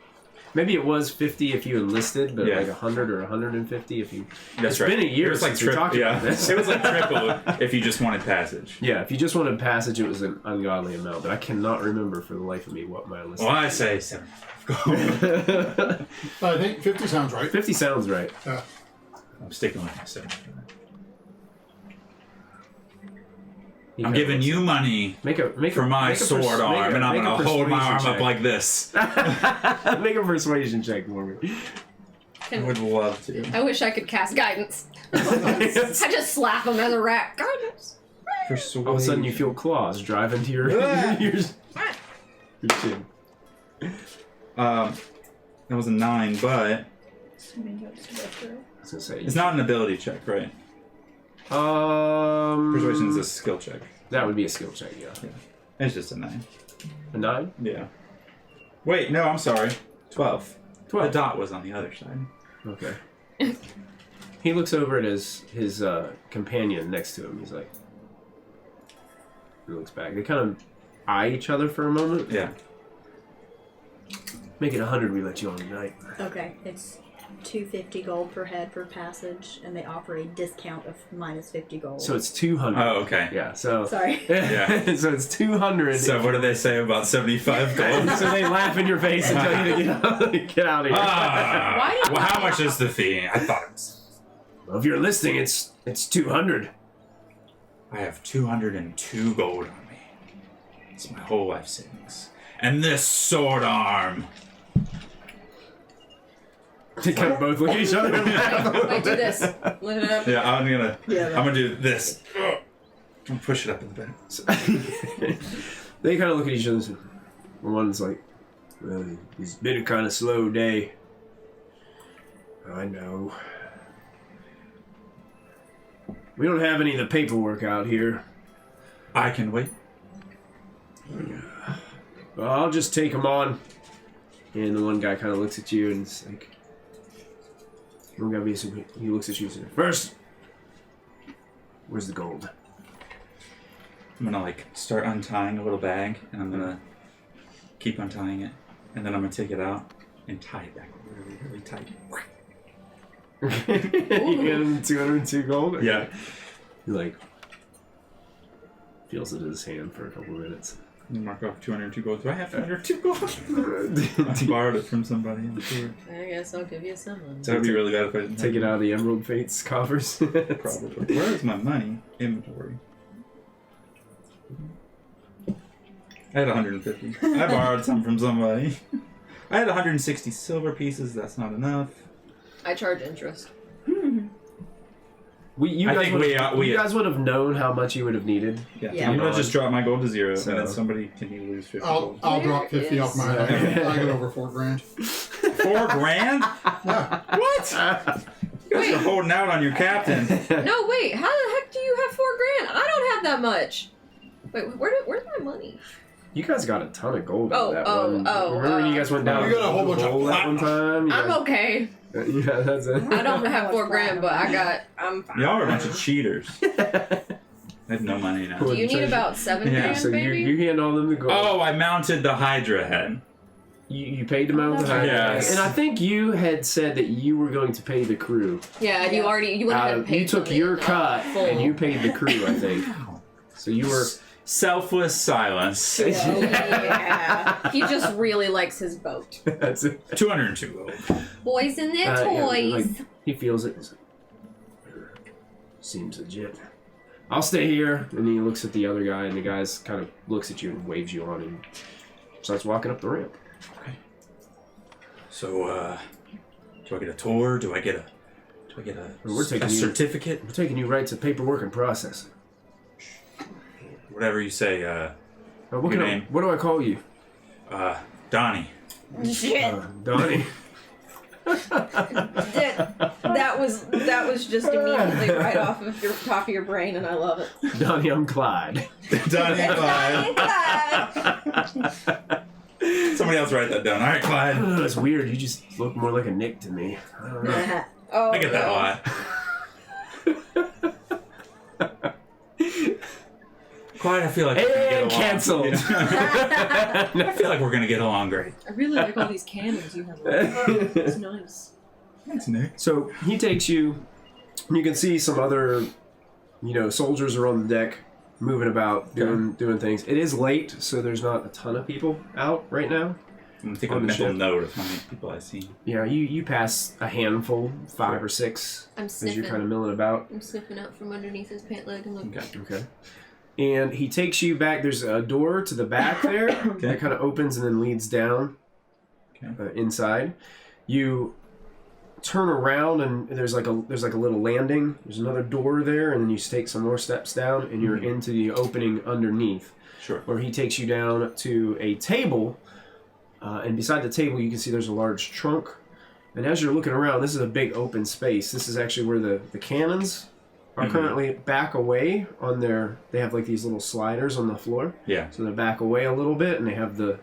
B: maybe it was 50 if you enlisted, but
D: Yeah.
B: like 100 or 150 if you.
D: That's
B: It's
D: right.
B: been a year
D: It was like
B: since we talked about this.
D: It was like triple if you just wanted passage.
B: Yeah, if you just wanted passage, it was an ungodly amount, but I cannot remember for the life of me what my list.
D: Well, I say 7.
C: I think 50 sounds right.
B: 50 sounds right.
C: Yeah.
D: I'm sticking with my 7.
B: He
D: I'm
B: kinda
D: giving
B: looks-
D: you money for my sword arm, and I'm going to hold my arm up like this.
B: Make a persuasion check for me.
D: I would love to.
A: I wish I could cast guidance. I just slap him as a rat. Guidance.
D: Persuasion.
B: All of a sudden, you feel claws drive into your your chin.
D: That was a 9, but
E: So many notes to go through.
B: I was gonna say
D: it's not an ability check, right? Persuasion is a skill check.
B: That would be a skill check, yeah.
D: It's just a 9.
B: A 9?
D: Yeah. Wait, no, I'm sorry. 12.
B: 12.
D: The dot was on the other side.
B: Okay. He looks over at his companion next to him. He's like, he looks back. They kind of eye each other for a moment.
D: Yeah.
B: Make it 100. We let you on tonight.
E: Okay, it's 250 gold per head for passage, and they offer a discount of minus 50 gold.
B: So it's 200.
D: Oh, okay.
B: Yeah. So.
E: Sorry.
D: Yeah.
B: So it's 200.
D: So what do they say about 75 gold?
B: So they laugh in your face and tell you to get out of here.
A: Why did
D: well, how much is the fee? I thought it was...
B: Well, if you're listing, it's 200.
D: I have 202 gold on me. It's my whole life savings. And this sword arm.
B: They kind of both look at each other.
A: Wait, do this. Lift it up.
D: Yeah, I'm
E: Yeah,
D: gonna do this. And push it up in the back.
B: They kind of look at each other. And one's like, "Well, it's been a kind of slow day." I know. We don't have any of the paperwork out here.
D: I can wait.
B: Well, I'll just take them on. And the one guy kind of looks at you and it's like, one guy basically, he looks at you and says, "First, where's the gold?"
D: I'm gonna like start untying a little bag, and I'm gonna keep untying it, and then I'm gonna take it out and tie it back really, really tight.
B: You get him 202 gold?
D: Yeah.
B: He like feels it in his hand for a couple of minutes.
D: Mark off 202 gold. Do I have 202 gold? I borrowed it from somebody. I'm sure.
A: I guess I'll give you some.
D: So it'd be really bad if I didn't
B: Take it out of the Emerald Fates coffers.
D: Probably. Where is my money? Inventory. I had 150. I borrowed some from somebody. I had 160 silver pieces. That's not enough.
A: I charge interest.
B: You
D: I
B: guys
D: think
B: would
D: we
B: guys would have known how much you would have needed.
E: Yeah.
D: I'm gonna just drop my gold to 0,
B: So-
D: and then somebody can you lose 50
C: I'll
D: gold.
C: drop 50 off my head. I got over 4 grand.
D: 4 grand?
C: Yeah.
D: What? You guys are holding out on your captain.
A: No, wait. How the heck do you have 4 grand? I don't have that much. Wait, where's my money?
B: You guys got a ton of gold.
A: Oh,
B: on that
A: oh,
B: one.
A: oh,
B: Remember when you guys went down?
C: You got a whole bunch of
B: hole that one time. You
A: I'm
B: guys-
A: okay.
B: Yeah, that's it.
A: I don't have 4 grand, but I'm fine.
D: Y'all are a bunch of cheaters. I have no money now.
A: Do you need about 7
D: Yeah,
A: grand,
B: So
A: baby?
B: you hand all them the gold.
D: Oh, I mounted the Hydra head.
B: You paid them out of the high.
D: Yes.
B: And I think you had said that you were going to pay the crew.
A: Yeah, you went ahead and paid
B: You took
A: for
B: your
A: the,
B: cut
A: full.
B: and you paid the crew, I think. So you were.
D: Selfless silence.
A: Oh, yeah. He just really likes his boat.
B: That's it.
D: 202 gold.
A: Boys and their
B: Yeah,
A: toys.
B: like, he feels it. He's like, seems legit. I'll stay here. And he looks at the other guy, and the guy kind of looks at you and waves you on and starts walking up the ramp.
D: Okay. So, do I get a tour? Do I get a
B: We're taking
D: a
B: you-
D: certificate?
B: We're taking you right to paperwork and processing.
D: Whatever you say,
B: What
D: Your name?
B: What do I call you?
D: Donnie.
A: Shit.
B: Donnie.
A: That was just immediately right off of your top of your brain, and I love it.
B: Donnie, I'm Clyde.
D: Donnie and Clyde. Somebody else write that down. All right, Clyde.
B: Oh, that's weird. You just look more like a Nick to me. I don't know.
A: Oh,
D: I get that a
A: no.
D: lot. Quiet, I feel like we're gonna get along.
B: Canceled.
D: You know? I feel like we're gonna get along great.
A: I really like all these cannons you have. It's nice.
D: Thanks, Nick.
B: So he takes you. You can see some other, soldiers are on the deck, moving about, doing things. It is late, so there's not a ton of people out right now.
D: I'm gonna take a
B: On the
D: mental
B: ship.
D: note of how many people I see.
B: Yeah, you pass a handful, 5 or 6,
A: I'm
B: as you're
A: sniffing.
B: kind of milling about.
A: I'm sniffing out from underneath his pant leg and like,
B: Okay. And he takes you back. There's a door to the back there that kind of opens and then leads down inside. You turn around and there's like a little landing. There's another door there, and then you take some more steps down, and you're into the opening underneath.
D: Sure.
B: Where he takes you down to a table, and beside the table you can see there's a large trunk. And as you're looking around, this is a big open space. This is actually where the cannons are currently back away on their. They have like these little sliders on the floor.
D: Yeah.
B: So they're back away a little bit, and they have the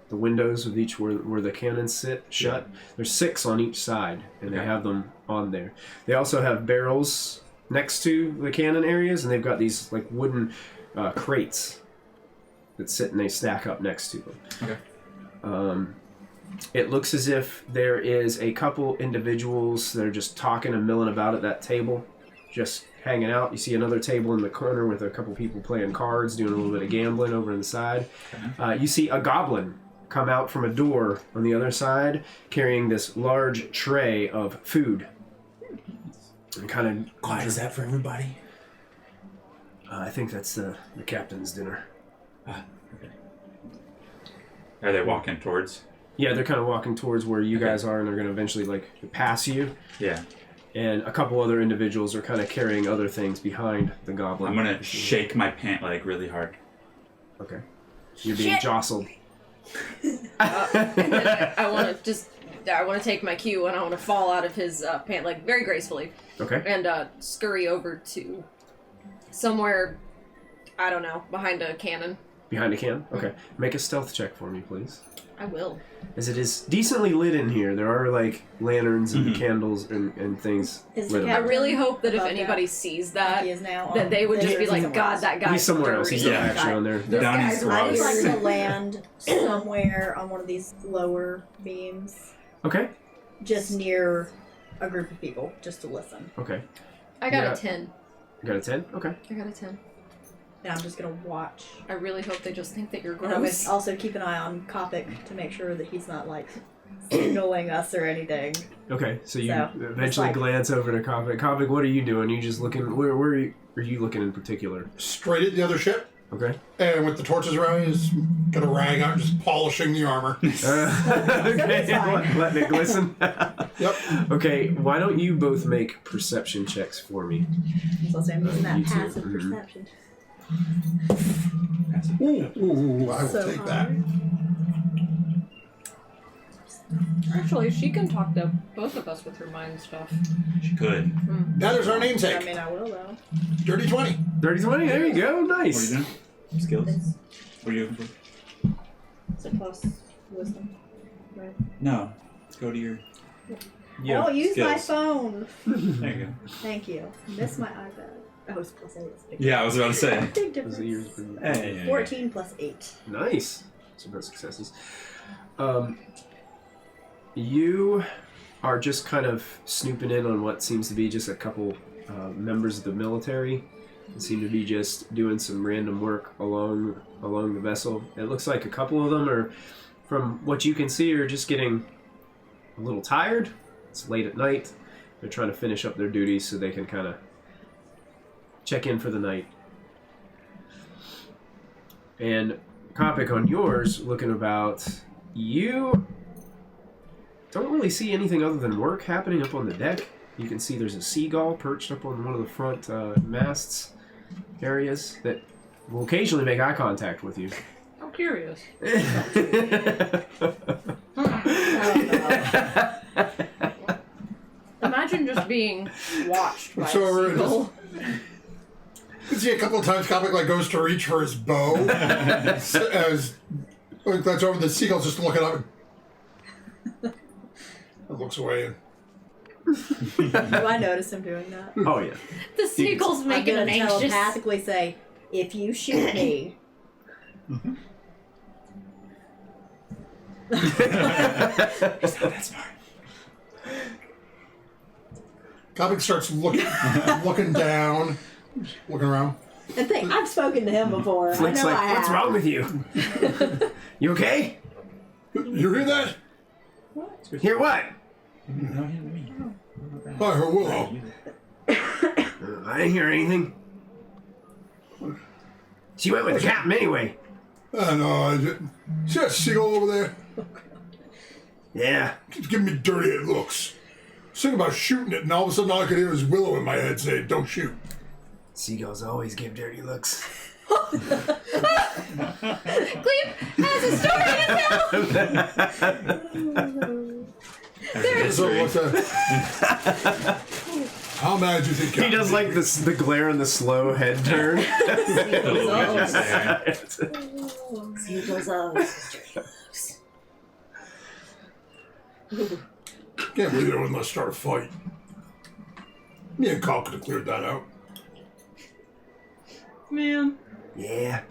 B: windows with each where the cannons sit shut. There's 6 on each side, and they have them on there. They also have barrels next to the cannon areas, and they've got these like wooden crates that sit and they stack up next to them.
D: Okay.
B: It looks as if there is a couple individuals that are just talking and milling about at that table, just hanging out. You see another table in the corner with a couple people playing cards, doing a little bit of gambling over on the side. You see a goblin come out from a door on the other side, carrying this large tray of food. And kind of
D: Quiet, is that for everybody?
B: I think that's the captain's dinner.
D: Okay. Are they walking towards?
B: Yeah, they're kind of walking towards where you guys are, and they're going to eventually like pass you.
D: Yeah.
B: And a couple other individuals are kind of carrying other things behind the goblin.
D: I'm gonna shake my pant leg really hard.
B: Okay. You're being jostled.
A: and then I want to take my cue and I want to fall out of his pant leg very gracefully.
B: Okay.
A: And scurry over to somewhere, I don't know, behind a cannon.
B: Behind a can? Okay. Make a stealth check for me, please.
A: I will.
B: As it is decently lit in here. There are like lanterns and candles and things
E: Is
B: lit
E: the
A: I
B: up.
E: captain
A: really hope that if
E: above
A: anybody
E: that?
A: sees
E: He
A: that,
E: is now
A: that
E: on
A: they would just
E: there
A: be
E: is
A: like,
E: somewhere
A: God,
E: else.
A: that guy's
B: He's somewhere else. He's not
A: dirty."
B: actually on there.
D: Down his
E: I just
D: throat.
E: like to land somewhere on one of these lower beams,
B: Okay.
E: just near a group of people, just to listen.
B: Okay.
A: I got
B: Yeah.
A: a 10.
B: You got a 10? Okay.
A: I got a 10.
E: And I'm just gonna watch.
A: I really hope they just think that you're
E: And I'm gonna
A: gross.
E: also keep an eye on Kopic to make sure that he's not like signaling us or anything.
B: Okay. So you
E: So,
B: eventually
E: it's like-
B: glance over to Kopic. Kopic, what are you doing? You just looking. Where are you looking in particular?
C: Straight at the other ship,
B: Okay.
C: and with the torches around, he's got a rag out, just polishing the armor.
B: Okay.
E: That's fine.
B: Letting it glisten.
C: Yep.
B: Okay. Why don't you both make perception checks for me?
E: So I'm using that
B: you too.
E: passive
B: Mhm.
E: perception.
C: Ooh, I will
E: So
C: take that.
A: Actually, she can talk to both of us with her mind stuff.
D: She could.
C: Now there's our
E: I
C: namesake.
E: mean, I will though.
C: Dirty 20.
B: Dirty 20. There you go.
D: What are
B: Nice.
D: you doing? Skills?
E: It's,
D: What are you looking for?
E: it's a plus wisdom. Right.
D: No. Go to your.
B: Yeah.
E: Oh, use my
D: skills.
E: phone.
D: There you go.
E: Thank you. Miss my iPad. Oh, it's plus 8. It's a big
D: Yeah, I was about to say.
E: Big
B: Those are yours.
E: difference.
D: Hey.
E: 14 plus 8.
B: Nice. Some good successes. You are just kind of snooping in on what seems to be just a couple members of the military. They seem to be just doing some random work along the vessel. It looks like a couple of them are, from what you can see, are just getting a little tired. It's late at night. They're trying to finish up their duties so they can kind of check in for the night. And Kopic, on yours, looking about, you don't really see anything other than work happening up on the deck. You can see there's a seagull perched up on one of the front masts areas that will occasionally make eye contact with you.
A: I'm curious. Imagine just being watched by
C: So
A: a
C: we're
A: seagull.
C: You see a couple of times Kopic like goes to reach for his bow as like, that's over the seagull's just looking up and looks away and
E: Do I notice him doing that?
B: Oh yeah.
A: The seagull's
E: I'm
A: making
E: gonna
A: an anxious.
E: telepathically say, If you shoot me,
D: It's not that smart.
C: Goblin starts looking down, looking around.
E: and think I've spoken to him before.
B: Flick's
E: I know
B: like,
E: I have.
B: what's wrong with you? You okay?
C: You hear that?
B: Hear what?
D: No, me.
C: I heard Willow.
B: I didn't hear anything. She went with the captain anyway.
C: I didn't. See that seagull over there?
B: Yeah.
C: Keeps giving me dirty looks. Thinking about shooting it, and all of a sudden all I could hear was Willow in my head saying, "Don't shoot."
B: Seagulls always give dirty looks.
A: Cleve has a story to tell!
C: So what's that? How mad do you think?
B: He does like this, the glare and the slow head turn.
A: Seagulls always
C: Can't believe they wouldn't let us start a fight. Me and Kyle could have cleared that out.
A: Man.
B: Yeah.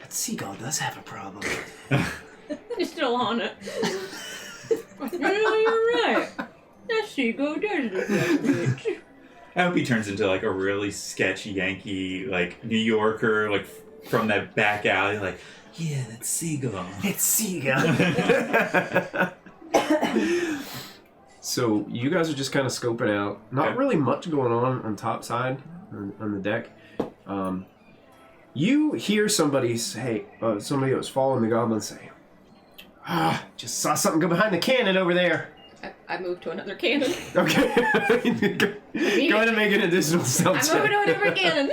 B: That seagull does have a problem.
A: You're still on it. No, you're right. That seagull does look like a bitch.
D: I hope he turns into like a really sketchy Yankee, like New Yorker, like from that back alley, like, yeah, that's Seagull.
B: It's seagull. So you guys are just kind of scoping out. Not really much going on top side on the deck. You hear somebody say, somebody that was following the goblin say, just saw something go behind the cannon over there.
A: I moved to another cannon.
B: Okay. Go ahead and make an additional stealth
A: I'm
B: check.
A: moving to another cannon.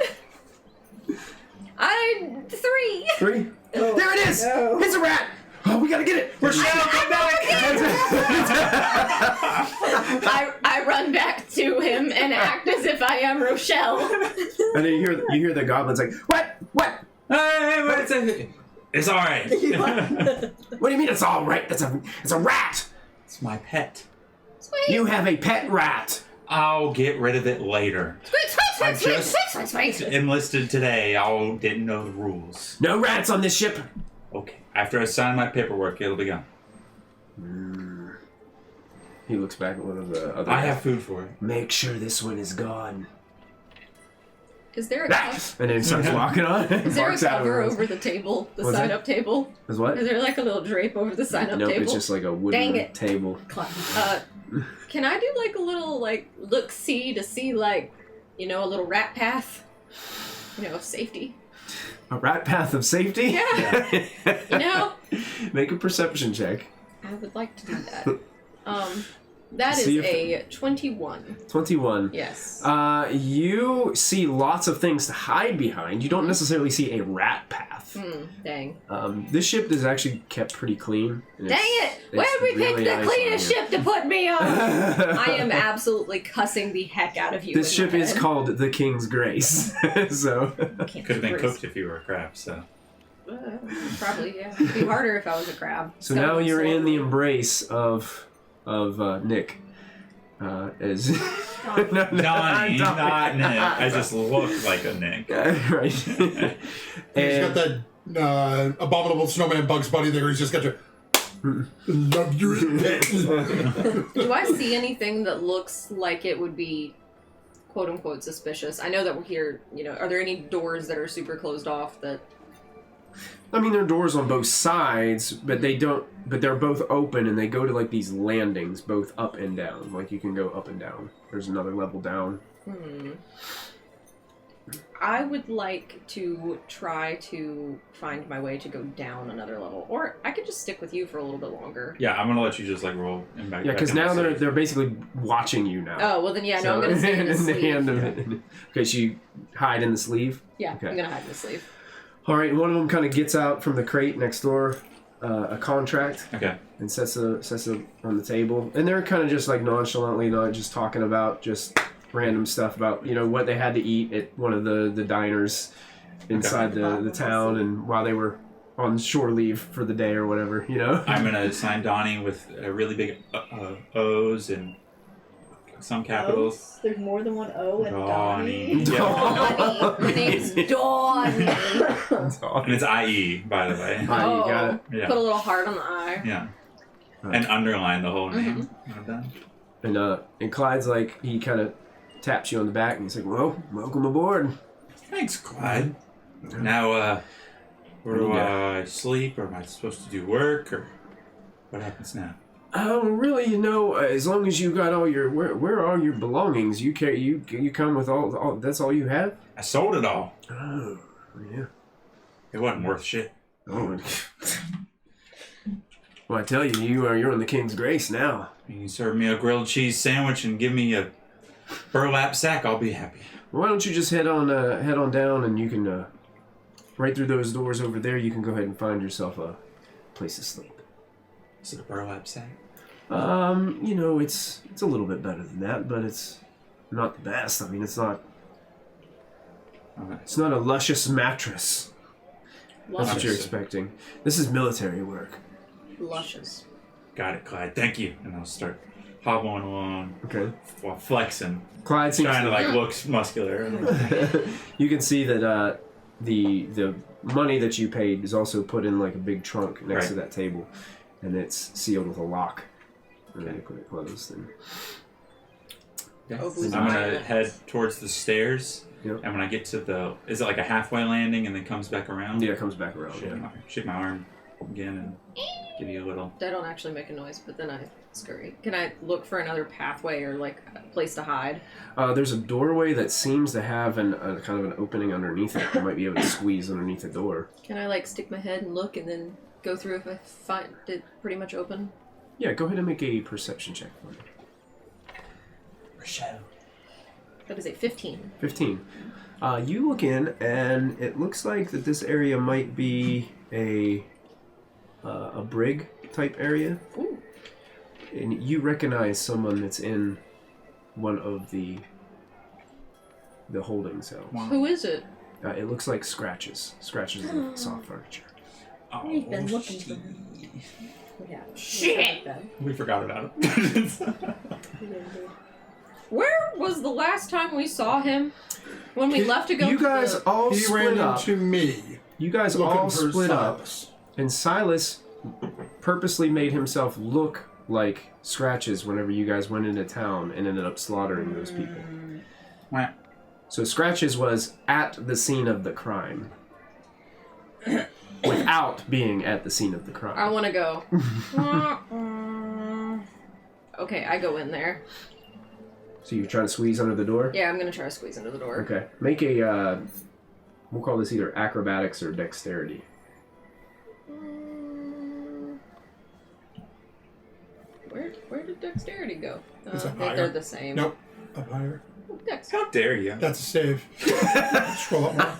A: 3.
B: 3.
E: Oh,
B: There it is!
E: no.
B: It's a rat! Oh, we gotta get it! Rochelle, come back!
A: I run back to him and act as if I am Rochelle.
B: And then you hear the goblins like, what? What?
D: Hey, wait, it's all right.
B: What do you mean it's all right? It's a rat!
D: It's my pet.
A: Sweet.
B: You have a pet rat!
D: I'll get rid of it later. I just enlisted today. I didn't know the rules.
B: No rats on this ship!
D: Okay. After I sign my paperwork, it'll be gone.
B: He looks back at one of the other
D: I
B: guys.
D: have food for it.
B: Make sure this one is gone.
A: Is there a
B: Ah! And then he starts walking on.
A: Is there a
B: Barks out
A: cover
B: of
A: over the table, the
B: What's that?
A: sign-up table?
B: Is what?
A: Is there like a little drape over the sign-up
B: Nope,
A: table?
B: it's just like a wooden
A: Dang it.
B: table.
A: Can I do like a little like look-see to see like, you know, a little rat path? You know, of safety.
B: A rat path of safety?
A: Yeah. You know?
B: Make a perception check.
A: I would like to do that. That is
B: See if-
A: a 21.
B: 21.
A: Yes.
B: You see lots of things to hide behind. You don't necessarily see a rat path.
A: Dang.
B: This ship is actually kept pretty clean. and
A: Dang
B: it's-
A: it! Where
B: it's
A: did we
B: really
A: pick the
B: nice
A: cleanest
B: on here.
A: ship to put me on? I am absolutely cussing the heck out of you.
B: This
A: in
B: ship
A: my
B: is
A: head.
B: called the King's Grace. So
A: Can't
D: Could have been
A: breathe.
D: cooked if you were a crab, so.
A: Probably, yeah. It'd be harder if I was a crab.
B: so now
A: Skeleton
B: you're in the
A: slowly.
B: embrace of Nick. As
D: Donnie, not Nick. I just look like a Nick.
B: Right.
C: He's
B: And
C: got that abominable snowman Bugs Bunny there. He's just got your love you.
A: Do I see anything that looks like it would be quote unquote suspicious? I know that we're here, you know, are there any doors that are super closed off that
B: I mean, there are doors on both sides, but they're both open and they go to like these landings, both up and down. Like you can go up and down. There's another level down.
A: I would like to try to find my way to go down another level. Or I could just stick with you for a little bit longer.
D: Yeah, I'm gonna let you just like roll and back.
B: Yeah,
D: back
B: because
D: in my
B: now
D: sleeve.
B: they're basically watching you now.
A: Oh, well then yeah, no, I'm gonna stay in the
B: the
A: sleeve.
B: hand of it. Okay, so you hide in the sleeve.
A: Yeah,
B: Okay.
A: I'm gonna hide in the sleeve.
B: All right, one of them kind of gets out from the crate next door, a contract,
D: Okay.
B: and sets it on the table. And they're kind of just like nonchalantly, not just talking about just random stuff about, you know, what they had to eat at one of the diners inside the town, and while they were on shore leave for the day or whatever, you know.
D: I'm gonna sign Donnie with a really big O's and some capitals.
E: There's more than one O in
D: Donnie.
E: Donnie.
A: Donnie. Her name's Dawn.
D: And it's IE, by the way.
B: You got it.
D: Yeah.
A: Put a little heart on the I.
D: Yeah. And underline the whole name. I'm done.
B: And Clyde's like, he kind of taps you on the back and he's like, well, welcome aboard.
D: Thanks, Clyde. Now, where do I sleep, or am I supposed to do work, or what happens now?
B: Really, as long as you got all your, where are all your belongings? You come with all, that's all you have?
D: I sold it all.
B: Oh, yeah.
D: It wasn't worth shit.
B: Oh, well, I tell you, you're in the King's grace now.
D: You serve me a grilled cheese sandwich and give me a burlap sack, I'll be happy.
B: Why don't you just head on down, and you can right through those doors over there. You can go ahead and find yourself a place to sleep.
D: Is it a burlap sack?
B: It's a little bit better than that, but it's not the best. I mean, it's not a luscious mattress. That's what you're expecting. This is military work.
A: Luscious.
D: Got it, Clyde. Thank you. And I'll start hobbling along.
B: Okay.
D: While flexing.
B: Clyde seems
D: trying to look muscular.
B: You can see that the money that you paid is also put in like a big trunk next to that table, and it's sealed with a lock. And then you put it closed. And
A: Obu's
D: I'm
A: eyeing
D: gonna
A: it.
D: head towards the stairs.
B: Yep.
D: And when I get to is it like a halfway landing and then comes back around?
B: Yeah, it comes back around.
D: Shake my arm again and give you a little.
A: I don't actually make a noise, but then I scurry. Can I look for another pathway or like a place to hide?
B: There's a doorway that seems to have a kind of an opening underneath it. You might be able to squeeze underneath the door.
A: Can I like stick my head and look and then go through if I find it pretty much open?
B: Yeah, go ahead and make a perception check for me.
D: Rochelle.
A: That is a 15.
B: 15. You look in, and it looks like that this area might be a brig type area.
A: Ooh.
B: And you recognize someone that's in one of the holding cells.
D: Wow.
A: Who is it?
B: It looks like Scratches. Scratches of soft furniture.
D: Oh,
E: We've been looking for him. Yeah.
A: Shit!
D: We forgot about it.
A: Where was the last time we saw him? When we left to go
B: You
A: to
B: guys
A: the...
B: all
C: He
B: split
C: ran
B: up.
C: into me.
B: You guys
C: looking
B: all
C: for
B: split up.
C: Silas.
B: And Silas purposely made himself look like Scratches whenever you guys went into town and ended up slaughtering those people.
D: Wow.
B: So Scratches was at the scene of the crime. Without being at the scene of the crime.
A: I want to go. Okay, I go in there.
B: So you're trying to squeeze under the door?
A: Yeah, I'm going to try to squeeze under the door.
B: Okay. Make a, we'll call this either acrobatics or dexterity.
A: Where did dexterity go?
C: It's
A: I
C: up
A: think
C: higher.
A: they're the same.
C: Nope. Up higher.
A: Dex.
D: How dare you?
C: That's a save. Scroll up more.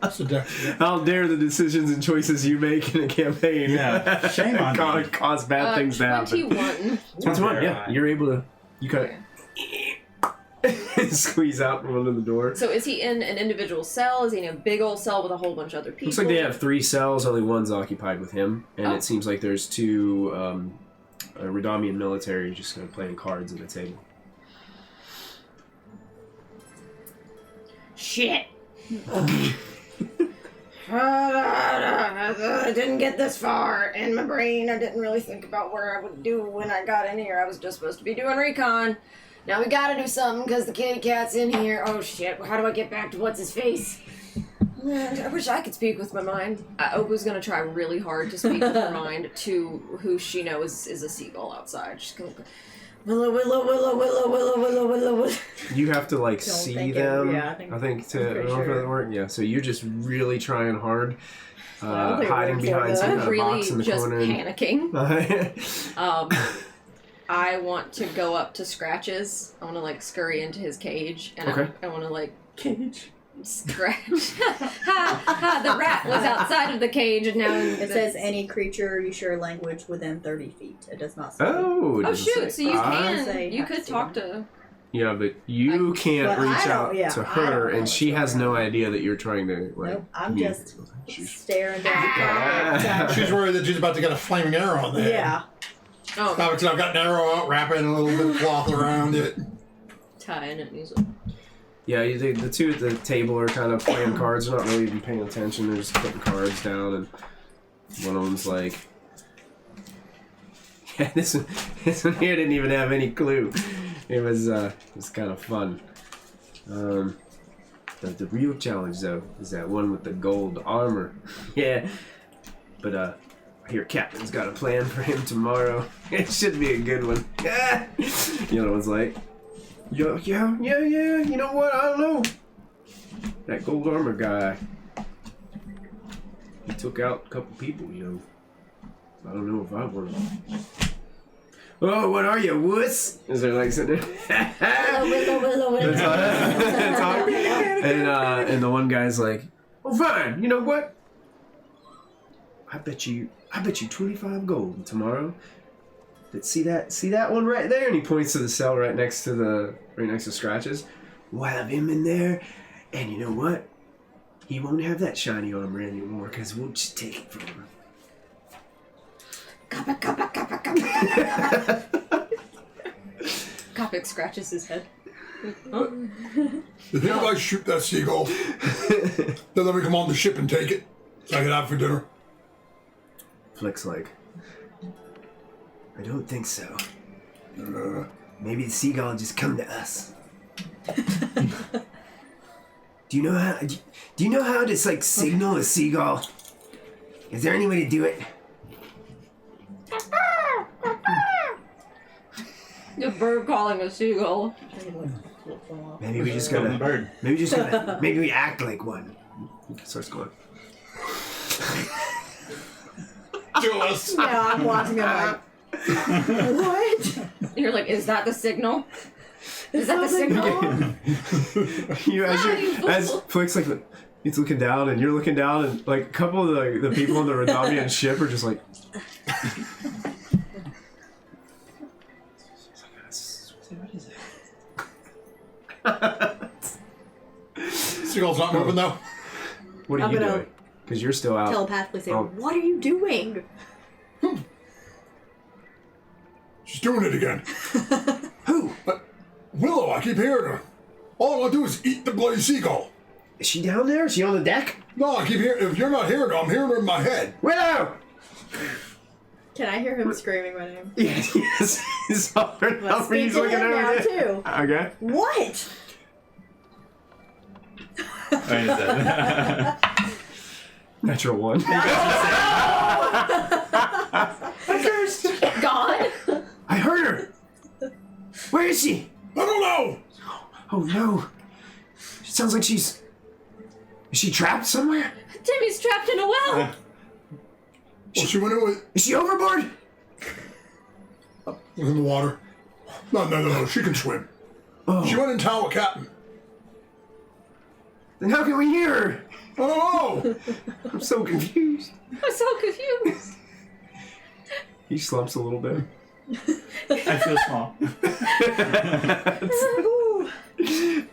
C: That's a dex. Yeah.
B: How dare the decisions and choices you make in a campaign.
D: Yeah. Shame on you.
B: Cause bad things to happen.
A: 21.
B: 21, yeah. You're able to, you kind of squeeze out from under the door.
A: So is he in an individual cell? Is he in a big old cell with a whole bunch of other people?
B: Looks like they have 3 cells, only one's occupied with him. And it seems like there's 2 Rodaamian military just kind of playing cards at the table.
A: Shit! I didn't get this far in my brain. I didn't really think about where I would do when I got in here. I was just supposed to be doing recon. Now we gotta do something because the kitty cat's in here. Oh shit, how do I get back to what's his face? I wish I could speak with my mind. Obu's gonna try really hard to speak with her mind to who she knows is a seagull outside. She's gonna go, Willow, Willow, Willow, Willow, Willow, Willow, Willow, Willow.
B: You have to like
E: Don't
B: see
E: think
B: them.
E: I think
B: to
E: pretty
B: in order for
E: sure.
B: that to work. Yeah, so you're just really trying hard,
E: I don't think it
B: hiding
E: works
B: behind
E: like
B: some
E: that.
B: kind
A: I'm
B: of
A: really
B: box in the
A: just
B: corner.
A: panicking. I want to go up to Scratches. I want to like scurry into his cage, and
B: Okay.
A: I want to like
D: Cage.
A: scratch. The rat was outside of the cage, and now
E: It says any creature you share language within 30 feet. It does not say.
B: Oh, it
A: Oh
B: doesn't
A: shoot!
B: say.
A: So you
E: Say
A: can, you
E: have
A: could
E: to.
A: talk to.
B: Yeah, but you can't
E: But I
B: reach
E: don't-
B: out
E: yeah,
B: to
E: I
B: her,
E: don't know
B: and she
E: what's
B: has
E: going
B: no
E: on.
B: idea that you're trying to like.
E: Nope, I'm
B: communicate
E: just
B: with her. She's-
E: staring down.
C: She's worried that she's about to get a flaming arrow on there.
E: Yeah.
A: Oh,
C: Because I've got an arrow out, wrapping a little bit of cloth around it.
A: tying it. And he's like,
B: Yeah, the two at the table are kind of playing cards. They're not really even paying attention. They're just putting cards down, and one of them's like, "Yeah, this one here didn't even have any clue." It was kind of fun. The real challenge though is that one with the gold armor. Yeah, but I hear Captain's got a plan for him tomorrow. It should be a good one. The other one's like, yeah. You know what? I don't know. That gold armor guy. He took out a couple people. I don't know if I want to. Oh, what are you, wuss? Is there like sitting there?
E: Willow.
B: And the one guy's like, "Oh, fine. You know what? I bet you 25 gold tomorrow. See that one right there?" And he points to the cell right next to Scratches. We'll have him in there, and you know what? He won't have that shiny armor anymore because we'll just take it from him.
A: Kopik scratches his head.
C: You think if I shoot that seagull, they'll let me come on the ship and take it so I can have it for dinner?
B: Flick's like, I don't think so. Maybe the seagull will just come to us. Do you know how to like signal a seagull? Is there any way to do it?
A: The bird calling a seagull.
B: Maybe we just gotta. Maybe we act like one. He starts going.
C: Jealous.
E: Yeah, I'm watching it like, what?
A: You're like, is that the signal? Is that the signal?
B: As Flick's like, he's looking down, and you're looking down, and like a couple of the people on the Rodaamian ship are just like.
C: Seagull's not moving though.
B: What are
E: I'm
B: you
E: gonna
B: doing? Because you're still out.
E: Telepathically say,
B: Oh.
E: what are you doing?
C: She's doing it again.
B: Who?
C: Willow, I keep hearing her. All I want to do is eat the bloody seagull.
B: Is she down there? Is she on the deck?
C: No, I keep hearing. If you're not hearing her, I'm hearing her in my head.
B: Willow!
E: Can I hear him screaming my name?
B: Yes. He's looking
E: Let's speak to
B: over
E: him now,
B: there.
E: too.
B: Okay.
E: What?
B: Natural one.
A: Gone?
B: I heard her. Where is she?
C: I don't know.
B: Oh no. It sounds like she's. Is she trapped somewhere?
A: Timmy's trapped in a well.
C: Well, she went in with
B: Is she overboard?
C: in the water. No. She can swim.
B: Oh.
C: She went in town with Captain.
B: Then how can we hear her?
C: I don't know.
B: I'm so confused.
A: I'm so confused.
B: He slumps a little bit.
D: I feel small.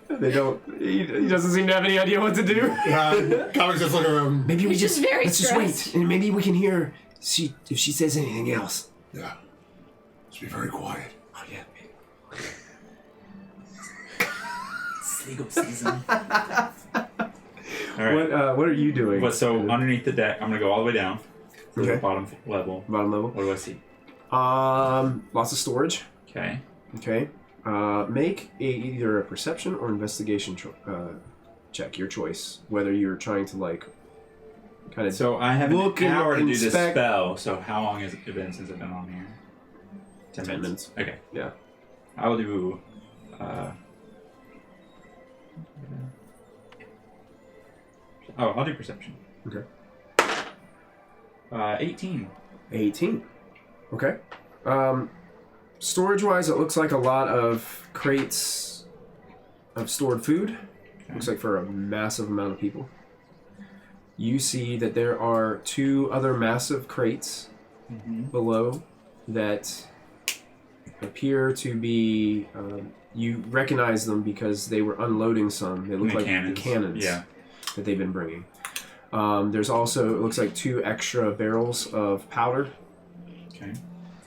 B: They don't. He doesn't seem to have any idea what to do.
C: Yeah, Comics just look around.
B: Maybe we
A: He's just very
B: let's
A: stressed.
B: just wait, and maybe we can hear if she says anything else.
C: Yeah. Just be very quiet.
B: Oh yeah.
F: Seagull season.
D: All right.
B: What are you doing?
D: So underneath the deck, I'm gonna go all the way down to
B: Okay.
D: the bottom level.
B: Bottom level?
D: What do I see?
B: Lots of storage.
D: Okay.
B: Okay. Make either a perception or investigation check, your choice. Whether you're trying to like kind of.
D: So I have
B: Look
D: an
B: and
D: hour to do this
B: inspect-
D: spell. So how long has it been since I've been on here?
B: 10 minutes.
D: Okay.
B: Yeah.
D: I will do. I'll do perception.
B: Okay.
D: 18.
B: 18. Okay. Storage-wise, it looks like a lot of crates of stored food.
D: Okay.
B: Looks like for a massive amount of people. You see that there are 2 other massive crates below that appear to be. You recognize them because they were unloading some. They look like the cannons that they've been bringing. There's also, it looks like 2 extra barrels of powder.
D: Okay.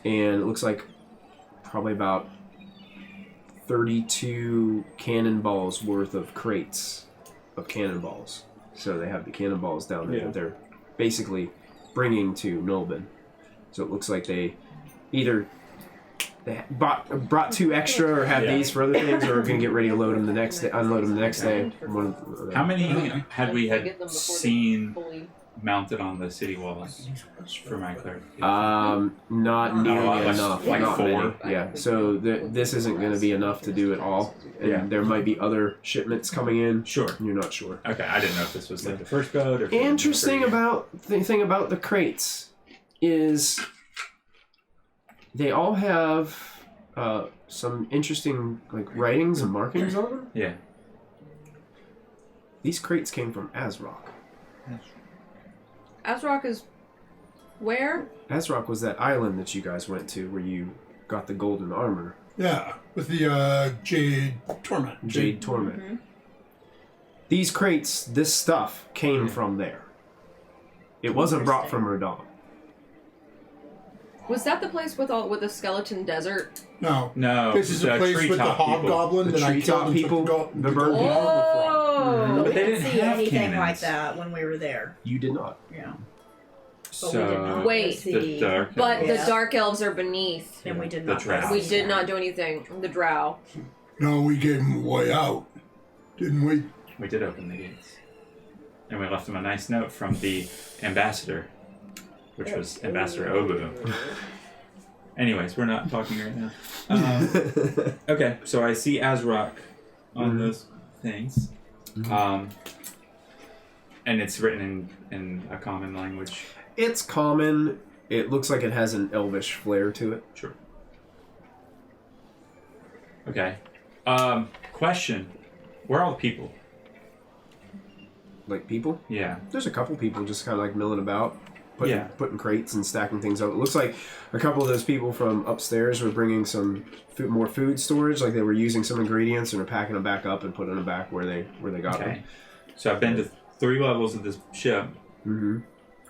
B: And it looks like probably about 32 cannonballs worth of crates of cannonballs. So they have the cannonballs down there that they're basically bringing to Nulbin. So it looks like they either brought 2 extra or have these for other things, or are going to get ready to load them the next day, unload them the next day.
D: How many had we seen mounted on the city walls for my clarification?
B: Not nearly
D: like-
B: enough.
D: like
B: not
D: 4.
B: many. Yeah. So this isn't going to be enough to do it all. And there might be other shipments coming in.
D: Sure.
B: You're not sure.
D: Okay, I didn't know if this was like the first boat or...
B: Interesting thing about the crates is they all have some interesting like writings and markings on them.
D: Yeah.
B: These crates came from Azrock.
A: Azrock is where?
B: Azrock was that island that you guys went to where you got the golden armor.
C: Yeah, with the Jade Torment.
B: Jade Torment. These crates, this stuff came from there. It wasn't brought from Rodaam.
A: Was that the place with the skeleton desert?
C: No.
D: No.
C: This is a place with the
D: treetop people.
C: hobgoblin
B: The
C: that I
B: treetop
C: killed and
B: people,
C: took
B: the bird people.
A: Oh!
D: But
E: we
D: they
E: didn't
D: didn't
E: see
D: have
E: anything
D: cannons.
E: like that when we were there.
B: You did not.
E: Yeah.
D: So,
E: we did not
A: Wait.
E: see,
D: the dark...
A: But the
E: Yeah.
A: dark elves are beneath.
E: and we did
D: The
E: not.
D: drow.
A: We did not do anything. The drow.
C: No, we gave him a way out, didn't we?
D: We did open the gates. And we left him a nice note from the ambassador, which was Ambassador Obu. Anyways, we're not talking right now. Okay, so I see Azrock on those things. And it's written in a common language.
B: It's common. It looks like it has an elvish flair to it.
D: Sure. Okay. Question. Where are all the people?
B: Like people?
D: Yeah.
B: There's a couple people just kind of like milling about,
D: Yeah.
B: putting crates and stacking things up. It looks like a couple of those people from upstairs were bringing some more food storage, like they were using some ingredients and are packing them back up and putting them back where they got
D: Okay.
B: them.
D: So I've been to 3 levels of this ship.
B: Mm-hmm.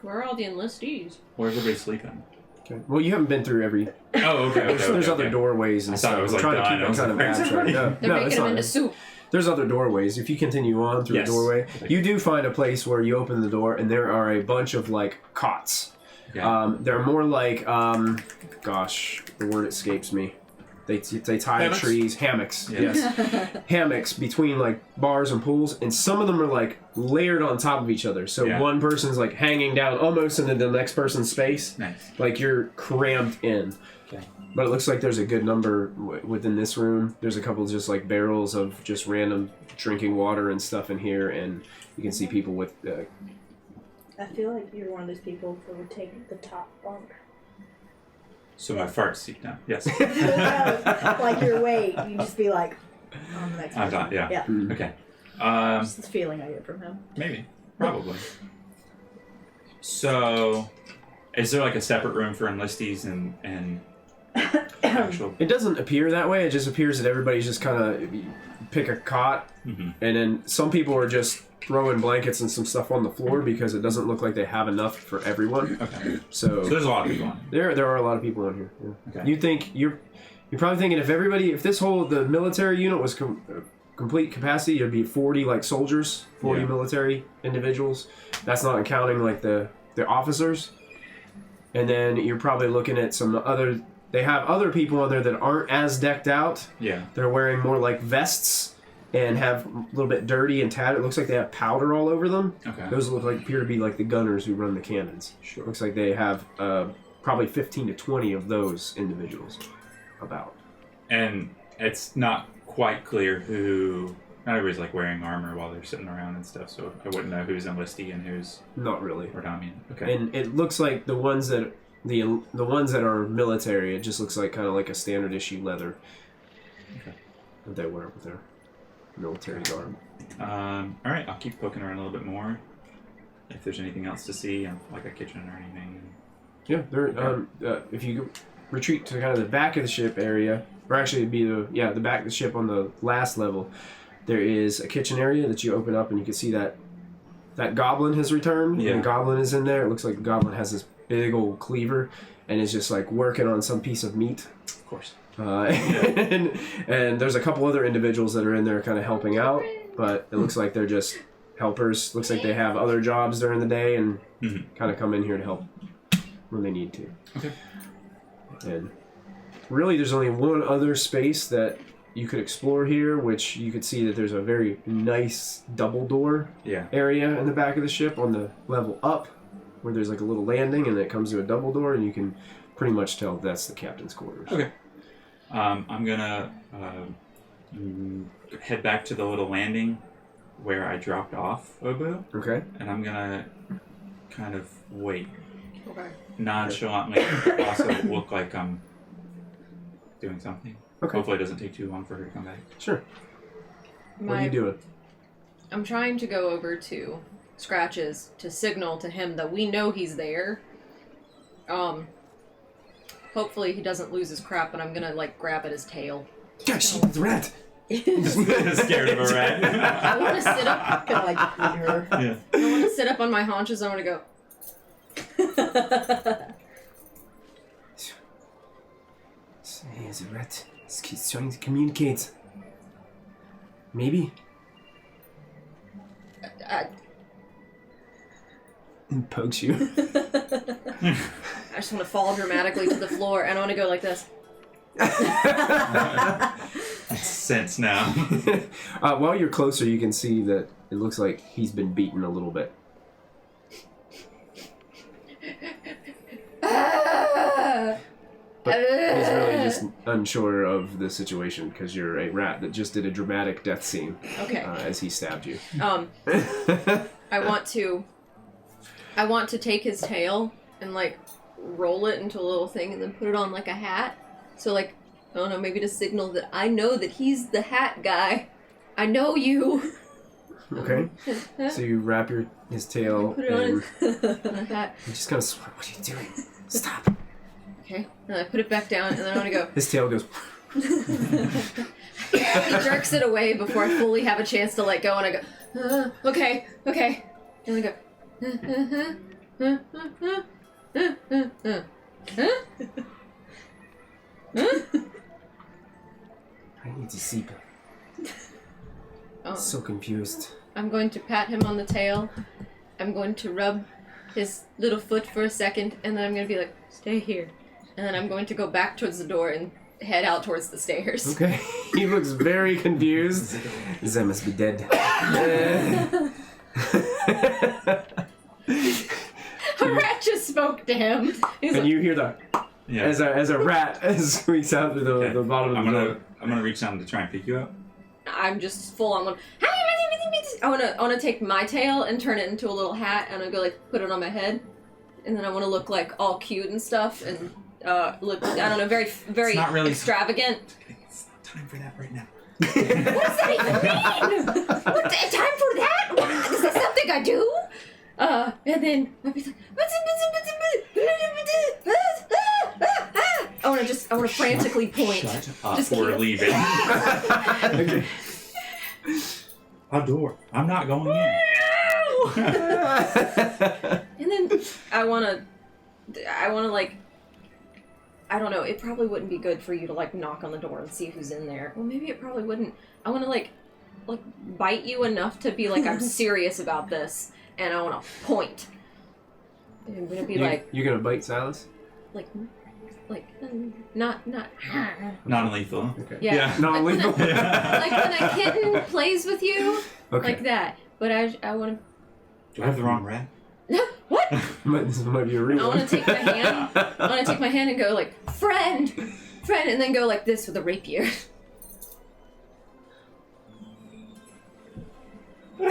A: Where are all the enlistees?
D: Where's everybody sleeping?
B: Okay. Well, you haven't been through every.
D: Oh, okay.
B: There's other doorways and
D: I
B: stuff.
D: thought it was
B: I'm
D: like
B: trying to
D: done.
B: keep
D: I was
B: it kind of
D: like, where's
B: abstract.
D: everybody?
A: They're
B: No,
A: making
B: it's
A: them
B: not.
A: into soup.
B: There's other doorways. If you continue on through
D: Yes.
B: the doorway, you do find a place where you open the door and there are a bunch of like cots.
D: Yeah.
B: They're more like, gosh, the word escapes me. They tie
C: Hammocks?
B: trees, hammocks. Yes, hammocks between like bars and pools, and some of them are like layered on top of each other. So
D: Yeah.
B: one person's like hanging down almost into the next person's space.
D: Nice.
B: Like you're crammed in.
D: Okay.
B: But it looks like there's a good number within this room. There's a couple just like barrels of just random drinking water and stuff in here, and you can see people with.
E: I feel like you're one of those people who would take the top bunk.
D: So my fart seat now. Yes.
E: Like your weight, you just be like on the next
D: I'm
E: person.
D: done, yeah.
E: Yeah.
D: Okay.
E: That's the feeling I get from him.
D: Maybe. Probably. So, is there like a separate room for enlistees and actual...
B: It doesn't appear that way. It just appears that everybody's just kind of pick a cot, and then some people are just throwing blankets and some stuff on the floor because it doesn't look like they have enough for everyone.
D: Okay.
B: So
D: there's a lot of people on.
B: there are a lot of people on here. Yeah.
D: Okay.
B: You think you're probably thinking if the military unit was complete capacity, it'd be 40 like soldiers, 40 military individuals. That's not counting like the officers. And then you're probably looking at some other. They have other people on there that aren't as decked out.
D: Yeah.
B: They're wearing more like vests and have a little bit dirty and tattered. It looks like they have powder all over them.
D: Okay.
B: Those appear to be like the gunners who run the cannons. Sure. Looks like they have probably 15 to 20 of those individuals about.
D: And it's not quite clear who... Not everybody's like wearing armor while they're sitting around and stuff, so I wouldn't know who's enlistee and who's
B: Not really.
D: Rodaamian. Okay.
B: And it looks like the ones that are military, it just looks like kind of like a standard issue leather.
D: Okay.
B: That they wear with their military garb.
D: All right, I'll keep poking around a little bit more. If there's anything else to see, like a kitchen or anything.
B: Yeah, if you retreat to kind of the back of the ship area, or actually it'd be the back of the ship on the last level, there is a kitchen area that you open up and you can see that goblin has returned.
D: Yeah.
B: And the goblin is in there. It looks like the goblin has this big old cleaver and is just like working on some piece of meat.
D: Of course.
B: and there's a couple other individuals that are in there kind of helping out, but it looks like they're just helpers. Looks like they have other jobs during the day and kind of come in here to help when they need to.
D: Okay.
B: And really, there's only one other space that you could explore here, which you could see that there's a very nice double door area in the back of the ship on the level up, where there's like a little landing and it comes to a double door, and you can pretty much tell that's the captain's quarters.
D: Okay. I'm gonna head back to the little landing where I dropped off Obu.
B: Okay.
D: And I'm gonna kind of wait.
A: Okay.
D: Nonchalantly, also look like I'm doing something.
B: Okay.
D: Hopefully it doesn't take too long for her to come back.
B: Sure. What are you doing?
A: I'm trying to go over to Scratches to signal to him that we know he's there. Hopefully he doesn't lose his crap, but I'm gonna like grab at his tail.
B: Gosh, the rat!
D: Scared of a rat.
A: I want to sit up.
E: I feel like her.
D: Yeah.
A: I want to sit up on my haunches. I want to go.
B: Hey, it's a rat. He's trying to communicate. Maybe? And pokes you.
A: I just want to fall dramatically to the floor, and I want to go like this.
D: Makes sense now.
B: While you're closer, you can see that it looks like he's been beaten a little bit. But he's really just unsure of the situation because you're a rat that just did a dramatic death scene.
A: Okay.
B: As he stabbed you.
A: I want to take his tail and like roll it into a little thing and then put it on like a hat. So like, I don't know, maybe to signal that I know that he's the hat guy. I know you.
B: Okay. So you wrap his tail
A: Put it on a hat.
B: you just kind of swear, what are you doing? Stop.
A: Okay. And I put it back down and then I want to go.
B: His tail goes.
A: He jerks it away before I fully have a chance to let go, and I go, okay. And I go,
B: I need to sleep. So confused.
A: I'm going to pat him on the tail. I'm going to rub his little foot for a second, and then I'm going to be like, stay here. And then I'm going to go back towards the door and head out towards the stairs.
B: Okay. He looks very confused. Zem must be dead.
A: A rat just spoke to him. He's
B: And
A: like,
B: you hear the as a rat squeaks out through the bottom of the door.
D: I'm gonna reach down to try and pick you up.
A: I'm just full on. I want to take my tail and turn it into a little hat, and I go like put it on my head, and then I want to look like all cute and stuff, and look, I don't know, very
D: It's not really
A: extravagant.
F: It's not time for that right now.
A: What does that even mean? What time for that? What? Is that something I do? And then I'd be like, I want to frantically point.
D: Shut up.
A: Just
D: We're
A: keep-
D: leaving.
B: Okay.
D: Our door. I'm not going in.
A: And then I wanna like, I don't know, it probably wouldn't be good for you to like knock on the door and see who's in there. Well, maybe it probably wouldn't. I wanna like bite you enough to be like, I'm serious about this, and I wanna point. And I'm gonna be
B: You gonna bite Silas?
A: not
D: Non-lethal.
B: Okay.
A: yeah.
B: Non-lethal.
A: Like when a kitten plays with you,
B: Okay.
A: like that. But I wanna.
D: Do I have the wrong rat?
A: What?
B: This might be a real
A: I
B: one.
A: want to take my hand. I want to take my hand and go like, friend, and then go like this with a rapier. And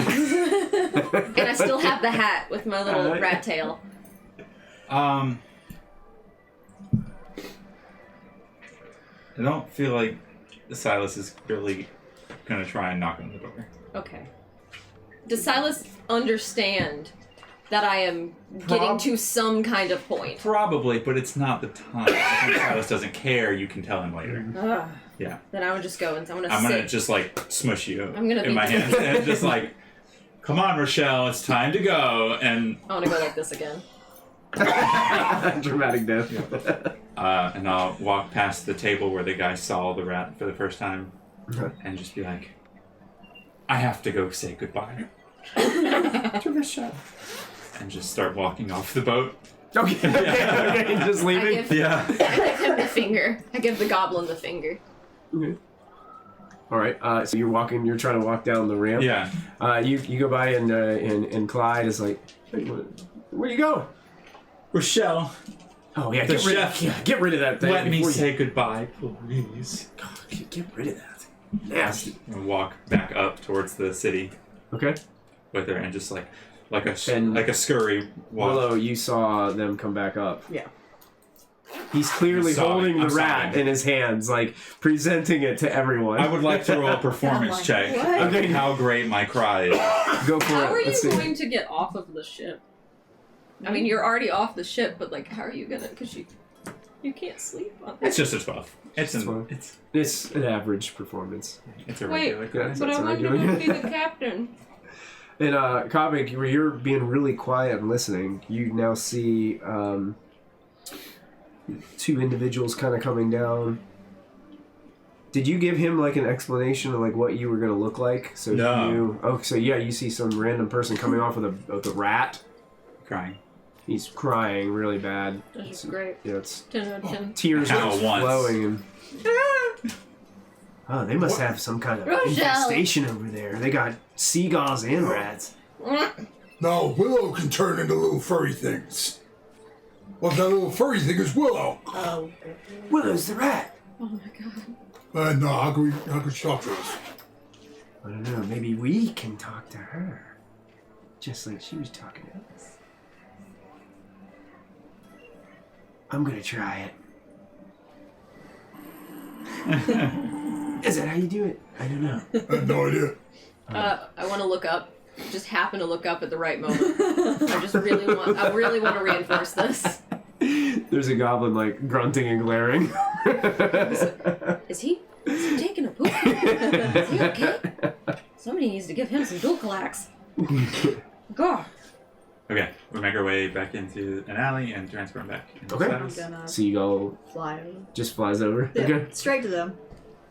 A: I still have the hat with my little rat tail.
D: I don't feel like Silas is really gonna try and knock on the door.
A: Okay. Does Silas understand that I am getting to some kind of point?
D: Probably, but it's not the time. I think Silas doesn't care. You can tell him later.
A: Ugh.
D: Yeah.
A: Then I would just go and I'm
D: I'm
A: gonna
D: gonna
A: sit.
D: just like smush you
A: I'm gonna
D: in
A: be-
D: my hands and just like, come on, Rochelle, it's time to go. And
A: I want to go like this again.
B: Dramatic death.
D: And I'll walk past the table where the guy saw the rat for the first time, and just be like, "I have to go say goodbye to the chef," and just start walking off the boat.
B: Okay. Okay. Just leaving.
A: I give him the finger. I give the goblin the finger.
B: Okay. All right. So you're trying to walk down the ramp.
D: Yeah.
B: You go by and Clyde is like, hey, where you going?
D: Rochelle,
B: Oh yeah,
D: The
B: get rid of that thing.
D: let me
B: before you-
D: say goodbye, please.
B: God, get rid of that. Nasty.
D: And walk back up towards the city
B: Okay.
D: with her, and just like a
B: And
D: scurry walk.
B: Willow, you saw them come back up.
E: Yeah.
B: He's clearly
D: I'm sorry,
B: holding the
D: I'm
B: rat
D: sorry.
B: in his hands, like presenting it to everyone.
D: I would like to roll a performance
E: like,
D: check.
E: what?
B: Okay.
D: How great my cry is.
B: Go for
A: How
B: it.
A: are you
B: Let's see.
A: going to get off of the ship? I mean, you're already off the ship, but like, how are you gonna? Because you can't sleep on
D: It's
A: it.
D: just a 12. It's
B: It's an average performance.
D: it's a
A: Wait,
D: regular
B: Yeah,
D: cry.
A: But I wanted to go be the captain.
B: And Kavik, where you're being really quiet and listening, you now see two individuals kind of coming down. Did you give him like an explanation of like what you were gonna look like? So
D: No.
B: he knew. Oh, so yeah, you see some random person coming off with a rat.
D: Crying.
B: He's crying really bad.
A: That's great.
B: Yeah, it's
A: 10 out of 10.
B: tears
D: How
B: are
D: once.
B: flowing and. Oh, they must have some kind of
A: Rochelle.
B: infestation over there. They got seagulls and rats.
C: No, Willow can turn into little furry things. Well, that little furry thing is Willow.
E: Oh.
B: Willow's the rat.
A: Oh my god.
C: No, how can she talk to us?
B: I don't know. Maybe we can talk to her, just like she was talking to us. I'm gonna try it. Is that how you do it? I don't know.
C: I have no idea.
A: I want to look up. Just happen to look up at the right moment. I really want to reinforce this.
B: There's a goblin like grunting and glaring.
A: Is he taking a poop? Is he okay? Somebody needs to give him some Dulcolax. God.
D: Okay, we make our way back into an alley and transfer back into
B: Okay.
E: I'm
D: status.
E: gonna
B: Seagull
E: fly over.
B: just flies over.
E: Yeah,
B: Okay.
E: straight to them.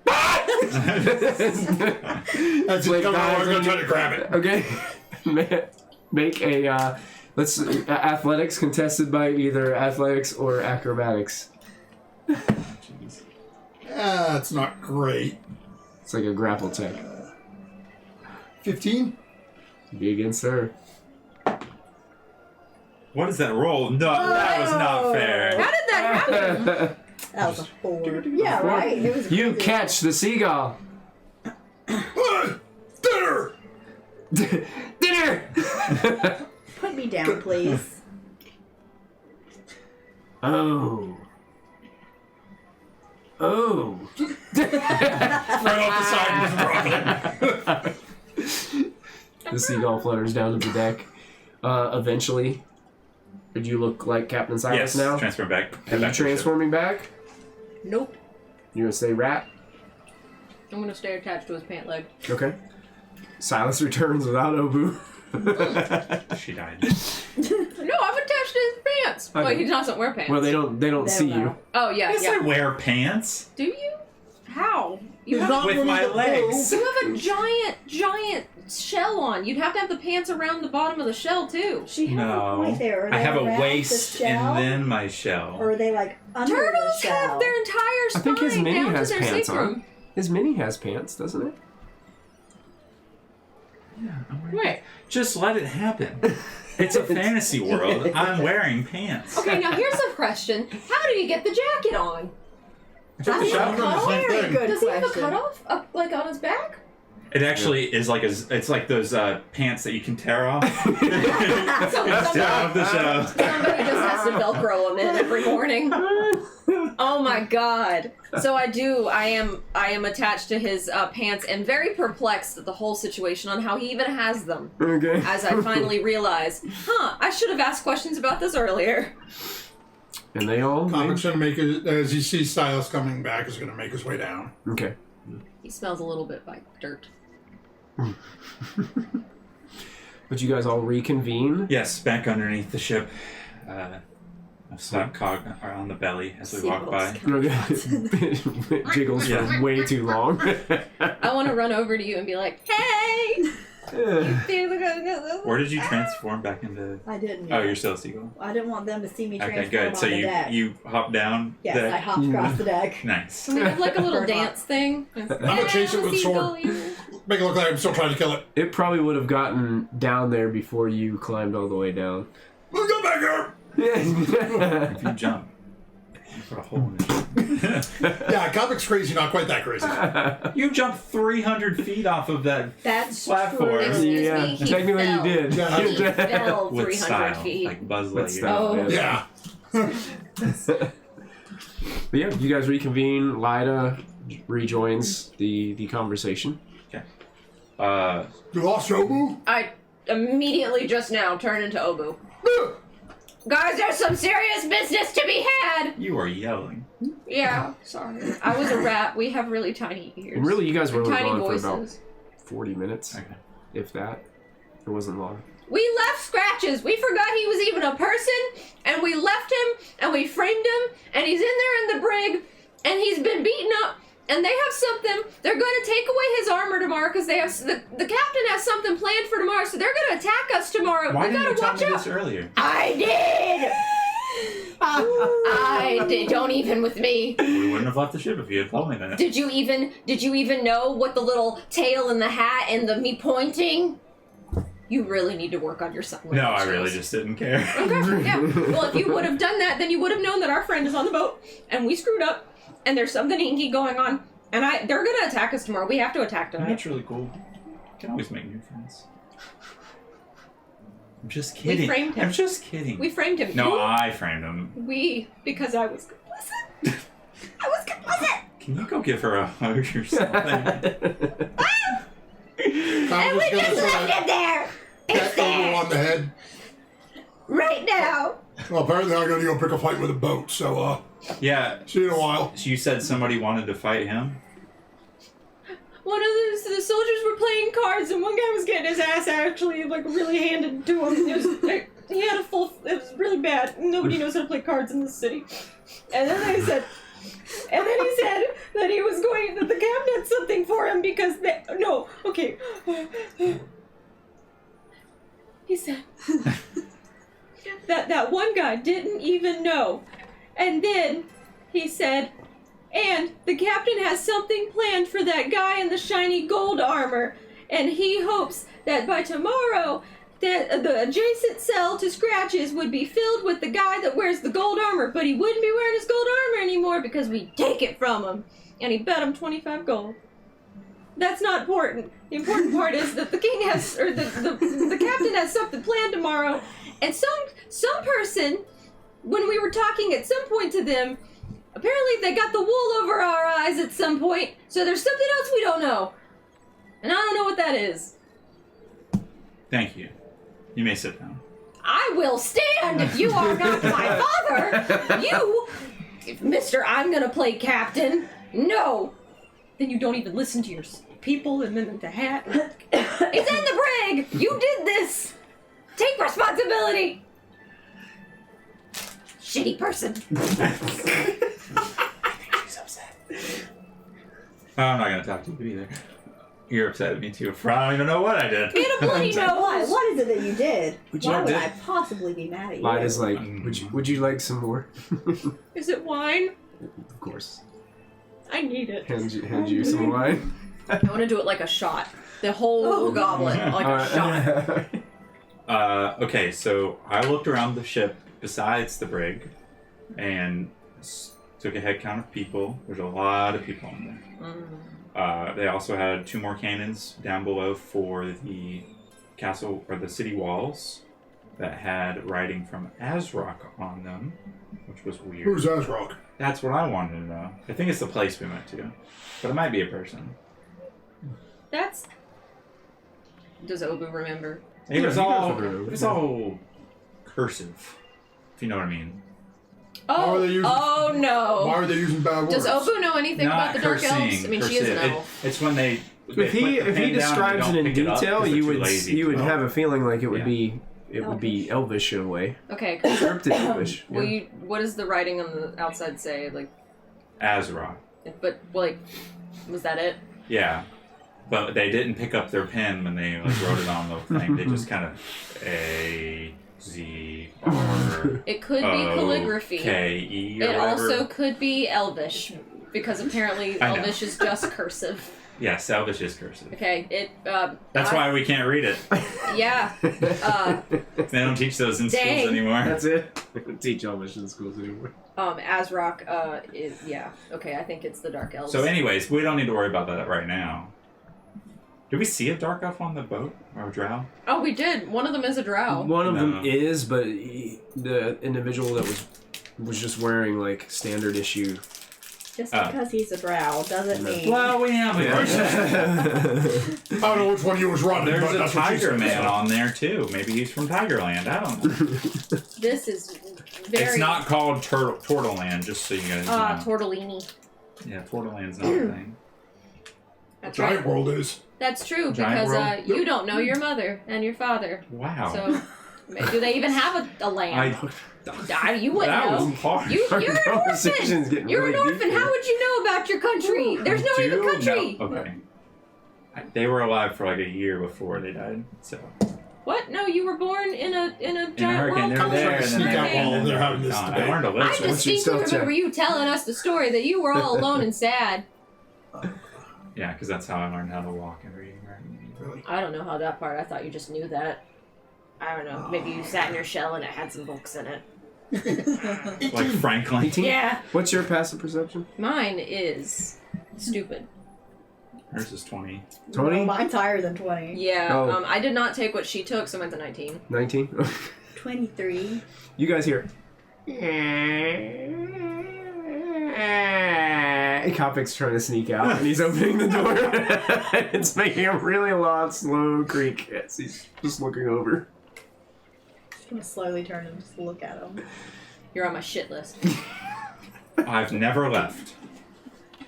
C: That's
B: Like,
C: it. Come on,
B: guys,
C: we're gonna try to grab it.
B: Okay. Make a athletics contested by either athletics or acrobatics.
D: Jeez.
C: That's not great.
B: It's like a grapple check.
C: 15?
B: Be against her.
D: What is that roll? No, that was not fair.
A: How did that happen?
E: That was a 4. Yeah, right. It was
B: You
E: crazy.
B: catch the seagull.
C: Dinner!
B: Dinner!
E: Put me down, please.
B: Oh. Oh.
C: Right off the side, just drop it.
B: The seagull flutters down to the deck. Eventually, did you look like Captain Silas
D: Yes,
B: now?
D: transfer back.
B: Are you transforming back?
A: Nope.
B: You're gonna stay rat?
A: I'm gonna stay attached to his pant leg.
B: Okay. Silas returns without Obu.
D: She died.
A: No, I'm attached to his pants.
B: Okay.
A: Well, he doesn't wear pants.
B: Well, they don't see you.
E: know.
A: Oh yeah,
D: Yes,
A: yeah.
D: I wear pants
A: Do you? How? You
C: He's
A: have,
C: not
D: with
C: really
D: my
C: the
D: legs.
A: you have a giant shell on. You'd have to have the pants around the bottom of the shell too.
E: She has a
D: No,
E: point there. Are
D: I
E: they
D: have a
E: around
D: waist
E: the shell,
D: and then my shell.
E: or are they like under
A: Turtles
E: the shell?
A: have their entire spine
B: I think his mini
A: down
B: has
A: to their
B: pants
A: sacrum.
B: on. His mini has pants, doesn't it?
D: Yeah, I'm wearing
A: Right.
D: Just let it happen. It's a fantasy world. I'm wearing pants.
A: Okay, now here's a question. How do you get the jacket on?
C: That's
E: That's a
C: the same
E: very
C: thing.
E: good
A: Does he have a
E: question.
A: cutoff up, like on his back?
D: It actually is like it's like those pants that you can tear off.
A: Somebody
D: Off the show.
A: just has to Velcro them in every morning. Oh my god. So I am attached to his pants and very perplexed at the whole situation on how he even has them.
B: Okay.
A: As I finally realize, I should have asked questions about this earlier.
B: And they all.
C: Comic's gonna make it, as he sees Silas coming back, is gonna make his way down.
B: Okay.
A: He smells a little bit like dirt.
B: But you guys all reconvene.
D: Yes, back underneath the ship. I'll slap Cog on the belly as we walk by.
B: Jiggles for way too long.
A: I want to run over to you and be like, "Hey!"
D: Where did you transform back into?
E: I didn't.
D: Oh,
E: yet.
D: you're still a seagull.
E: I didn't want them to see me transform
D: Okay, good.
E: on
D: So
E: the deck.
D: you hop down.
E: Yes,
D: deck.
E: I hopped across the deck.
D: Nice.
A: Can we have like a little
E: Bird
A: dance thing?
C: I'm gonna chase it with a sword. Make it look like I'm still trying to kill it.
B: It probably would have gotten down there before you climbed all the way down.
C: Let's go back here.
D: If you jump, you put a hole in it.
C: Yeah, comic's crazy, not quite that crazy.
D: You jumped 300 feet off of that
E: That's
D: platform.
E: true.
A: Excuse
B: Yeah,
A: me, he
B: technically
A: fell.
B: you did.
C: Yeah.
A: He fell
D: with
A: 300
D: style,
A: feet.
D: like Buzz
B: With
D: Lightyear.
B: style,
A: Oh.
C: Yeah.
B: But yeah, you guys reconvene. Lyda rejoins the conversation.
C: You lost Obu?
A: I immediately just now turn into Obu. Guys, there's some serious business to be had.
D: You are yelling.
A: Yeah, sorry. I was a rat. We have really tiny ears.
B: Really, you guys were only
A: tiny
B: gone
A: voices.
B: for about 40 minutes,
D: Okay.
B: if that. It wasn't long.
A: We left Scratches. We forgot he was even a person, and we left him, and we framed him, and he's in there in the brig, and he's been beaten up, and they have something. They're going to take away his armor tomorrow because they have the captain has something planned for tomorrow, so they're going to attack us tomorrow.
D: Why
A: We
D: didn't
A: gotta
D: you tell
A: watch
D: me
A: out.
D: this earlier?
A: I did. I did. Don't even with me.
D: We wouldn't have left the ship if you had told me that.
A: Did you even know what the little tail in the hat and the me pointing? You really need to work on your sign language
D: No, I
A: skills.
D: really just didn't care.
A: Okay, yeah. Well, if you would have done that, then you would have known that our friend is on the boat, and we screwed up, and there's something inky going on, and they're gonna attack us tomorrow. We have to attack tonight.
D: That's really cool. You can always make new friends. I'm just kidding.
A: framed him.
D: I'm just kidding.
A: We framed him.
D: No, I framed him.
A: Because I was complicit. I was complicit.
D: Can you go give her a hug or something?
A: And we just left him there. It's
C: Pat Obu
A: there
C: on the head.
A: right now.
C: Well, apparently I'm gonna go pick a fight with a boat, so
D: Yeah.
C: see you in a while.
D: So you said somebody wanted to fight him?
A: One of the soldiers were playing cards, and one guy was getting his ass actually like really handed to him. It was like, he had a full. It was really bad. Nobody knows how to play cards in this city. And then he said that he was going. That the captain had something for him because they. No, okay. He said that one guy didn't even know, and then he said. And the captain has something planned for that guy in the shiny gold armor, and he hopes that by tomorrow that the adjacent cell to Scratches would be filled with the guy that wears the gold armor, but he wouldn't be wearing his gold armor anymore because we'd take it from him. And he bet him 25 gold. That's not important. The important part is that the king has, or the captain has something planned tomorrow, and some person, when we were talking at some point to them, apparently they got the wool over our eyes at some point, so there's something else we don't know. And I don't know what that is.
D: Thank you. You may sit down.
A: I will stand if you are not my father. You, Mr. I'm gonna play captain. No. Then you don't even listen to your people, and then the hat. It's in the brig. You did this. Take responsibility. Shitty person.
D: She's upset. I'm not gonna talk to you either. You're upset at me too. I don't even know what I did.
A: Get a bloody
E: Why?
A: nose.
E: What is it that you did?
B: Would you
E: Why
B: like
E: would
B: to-
E: I possibly be mad at you?
B: Lyda's like, would you like some more?
A: Is it wine?
B: Of course.
A: I need it.
B: Hand you some wine.
A: I want to do it like a shot. The whole goblet, like a shot.
D: Okay, so I looked around the ship besides the brig and took a head count of people. There's a lot of people in there. They also had 2 more cannons down below for the castle or the city walls that had writing from Azrock on them, which was weird.
C: Who's Azrock?
D: That's what I wanted to know. I think it's the place we went to, but it might be a person.
A: That's. Does Obu remember?
D: It was
B: he
D: all
B: does remember.
D: it was all cursive, if you know what I mean.
C: Why are
A: Oh,
C: they using-
A: oh no.
C: Why are they using bad words?
A: Does Obu know anything about
D: Not
A: the Dark
D: cursing,
A: Elves? I mean, she is an
D: cursive.
A: elf.
D: It's when they
B: If he
D: put the
B: if he
D: pen down and
B: describes it
D: don't
B: in
D: pick up
B: detail,
D: 'cause they're
B: you
D: too
B: would
D: lazy.
B: you would have a feeling like it would
D: Yeah.
B: be it would be Elvish in a way.
A: Okay.
B: Scripted Elvish.
A: Will
B: Yeah.
A: you? What does the writing on the outside say? Like,
D: Azra.
A: but like, was that it?
D: Yeah. But they didn't pick up their pen when they like wrote it on the thing. They just kind of A-Z-R.
A: It could be calligraphy.
D: K-E or
A: It
D: whatever.
A: also could be Elvish, because apparently
D: I know.
A: Elvish is just cursive.
D: Yes, Elvish is cursive.
A: Okay,
D: That's why we can't read it.
A: Yeah.
D: They don't teach those in
A: Dang.
D: schools anymore.
B: That's it. We don't teach Elvish in schools anymore.
A: Azrock, is, yeah. Okay, I think it's the Dark Elves.
D: So anyways, we don't need to worry about that right now. Did we see a dark elf on the boat? Or a drow?
A: Oh, we did. One of them is a drow.
B: One of
D: No.
B: them is, but the individual that was just wearing like standard issue.
E: Just because he's a drow doesn't mean.
D: Well, we have a
C: I don't know which one you was running,
D: There's
C: but
D: a
C: that's what she
D: tiger
C: said.
D: man on there too. Maybe he's from Tigerland. I don't know.
A: This is very...
D: It's not called Turtleland, just so you guys know.
A: Tortellini.
D: Yeah, Turtleland's not a thing.
A: That's
C: Giant
A: right.
C: World is.
A: That's true,
D: Giant
A: because
D: world?
A: you don't know your mother and your father.
D: Wow.
A: So, do they even have a land? You wouldn't
D: that
A: know.
D: was hard.
A: You're an
B: Conversation's
A: orphan.
B: getting
A: You're
B: really
A: an orphan.
B: deep
A: How
B: here.
A: would you know about your country? There's no even country.
D: No. Okay. They were alive for like a year before they died. So.
A: What? No, you were born in a giant
D: hurricane,
A: world
D: they were there,
A: country.
D: and
C: Sneak
D: then
C: out
A: Okay.
C: while they're having this
D: I
C: debate.
D: learned a
A: I
D: lesson.
B: What's your
A: distinctly
B: stealth check?
A: remember you telling us the story that you were all alone and sad.
D: Yeah, because that's how I learned how to walk and read.
C: Really?
A: I don't know how that part. I thought you just knew that. I don't know. Maybe you sat in your shell and it had some books in it.
D: Like Franklin.
B: 18?
A: Yeah.
B: What's your passive perception?
A: Mine is stupid.
D: Hers is 20.
B: 20?
E: No, mine's higher than 20.
A: Yeah.
B: Oh.
A: I did not take what she took, so I went to 19.
B: 19?
E: 23.
B: You guys hear. Kopic's trying to sneak out, and he's opening the door. It's making a really loud, slow creak as he's just looking over.
E: Just gonna slowly turn and just look at him.
A: You're on my shit list.
D: I've never left.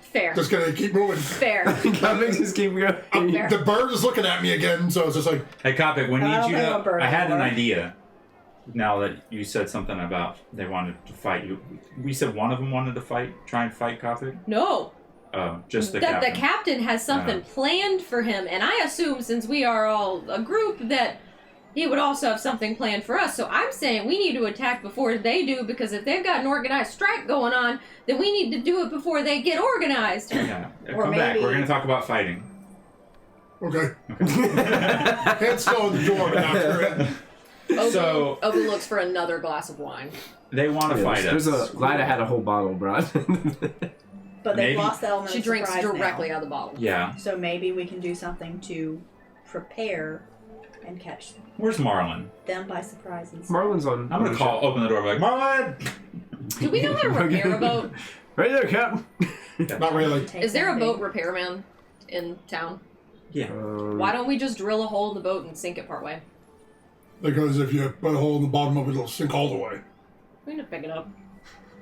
A: Fair.
C: Just gonna keep moving.
A: Fair.
B: Kopic's just keep going.
A: Fair.
C: The bird is looking at me again, so it's just like,
D: Hey, Kopic, we
E: I
D: need
E: don't
D: you
E: think I'm a
D: to.
E: bird
D: I had an
E: anymore.
D: idea. Now that you said something about they wanted to fight you, we said one of them wanted to try and fight Kopic.
A: No.
D: Oh, just the
A: That
D: captain.
A: the captain has something planned for him, and I assume since we are all a group that he would also have something planned for us. So I'm saying we need to attack before they do, because if they've got an organized strike going on, then we need to do it before they get organized.
D: Yeah,
E: Or
D: come back.
E: maybe-
D: We're gonna talk about fighting.
C: okay. Head still in the door, but not in.
D: So-
A: Obu looks for another glass of wine.
D: They want to fight
B: There's
D: us.
B: glad I had a whole bottle brought.
E: But they've
D: Maybe-
E: lost the element
A: She
E: of
A: drinks
E: surprise
A: directly
E: now.
A: out of the bottle.
D: Yeah.
E: So maybe we can do something to prepare and catch
D: Where's Marlin?
E: them by surprise instead.
B: Marlin's on.
D: I'm gonna open the door, and be like, Marlin.
A: Do we know how to repair a boat?
B: Right there, Captain.
C: Not really.
E: Take
A: Is there a
E: something.
A: boat repairman in town?
D: Yeah.
A: Why don't we just drill a hole in the boat and sink it partway?
C: Because if you put a hole in the bottom of it, it'll sink all the way.
A: We need to pick it up.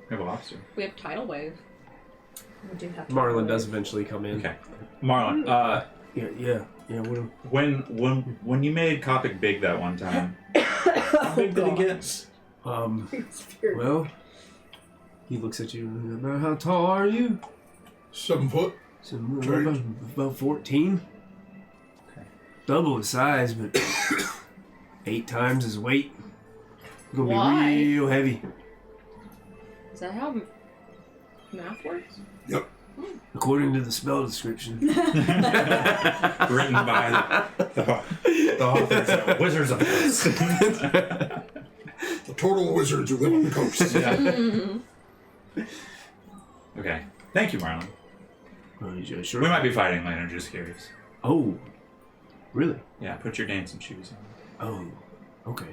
D: We have a lobster.
A: We have tidal wave.
E: We do have to
B: Marlin
E: roll.
B: does eventually come in.
D: Okay. Marlin,
B: Yeah. What?
D: when you made Kopic big that one time, how big did he get?
B: Well, he looks at you. About how tall are you?
C: 7 foot.
B: So, about 14.
D: Okay.
B: Double his size, but 8 times his weight. Gonna
A: Why?
B: be real heavy.
A: Is that how math works?
C: Yep.
B: According to the spell description.
D: Written by the authors of Wizards of Oz.
C: The total wizards who live on the coast.
D: Yeah. Okay. Thank you, Marlon.
B: Sure.
D: We might be fighting later, just curious.
B: Oh, really?
D: Yeah, put your dancing shoes on.
B: Oh, okay.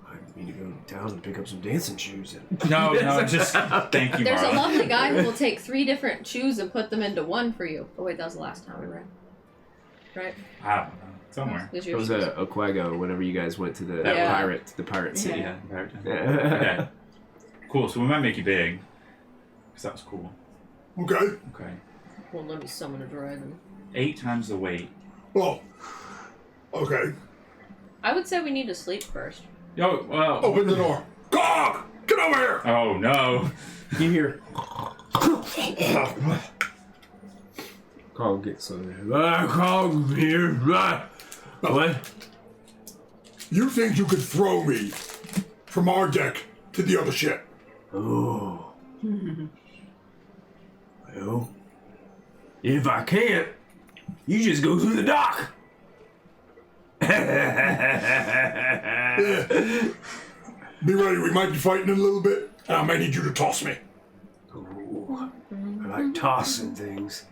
B: I need to go to town and pick up some dancing shoes.
D: No, just thank you,
A: There's a
D: Marlon.
A: lovely guy who will take 3 different shoes and put them into one for you. Oh wait, that was the last time we read. Right?
D: I don't know. Somewhere.
A: These are
B: It
A: your
B: was
A: shoes.
B: a Quago whenever you guys went to the
A: Yeah.
B: pirate city.
D: Yeah. Okay. Cool. So we might make you big. Because that was cool.
C: Okay.
D: Okay.
A: Won't let me summon a dragon.
D: 8 times the weight.
C: Well, okay.
A: I would say we need to sleep first.
D: Yo, well.
C: Open the door. Gog! Get over here!
D: Oh no.
B: You hear? Cog gets over there. Cog here. What?
C: You think you could throw me from our deck to the other ship?
B: Oh. Well, if I can't, you just go through the dock.
C: Yeah. Be ready, we might be fighting in a little bit, and I may need you to toss me.
B: Ooh, I like tossing things.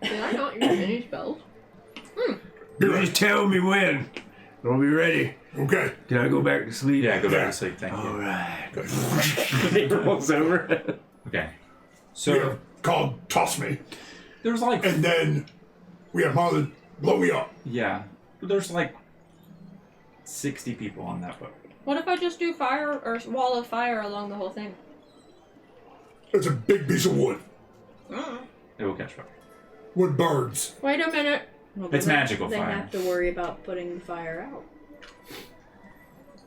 A: Did I not use any spells?
C: Be
B: You
C: ready.
B: just tell me when. I'll be ready.
C: Okay.
B: Can I go back to sleep?
D: Yeah, go back to sleep. Thank you.
B: All right. It rolls over.
D: Okay.
C: We
D: So
C: have called toss me,
D: there's like
C: and then we have Marlon blow me up.
D: yeah, there's like 60 people on that boat.
A: What if I just do fire or wall of fire along the whole thing?
C: It's a big piece of wood.
D: It will catch fire.
C: Wood burns.
A: Wait a minute.
E: Well,
D: It's
E: then
D: magical
E: they
D: fire.
E: have to worry about putting the fire out.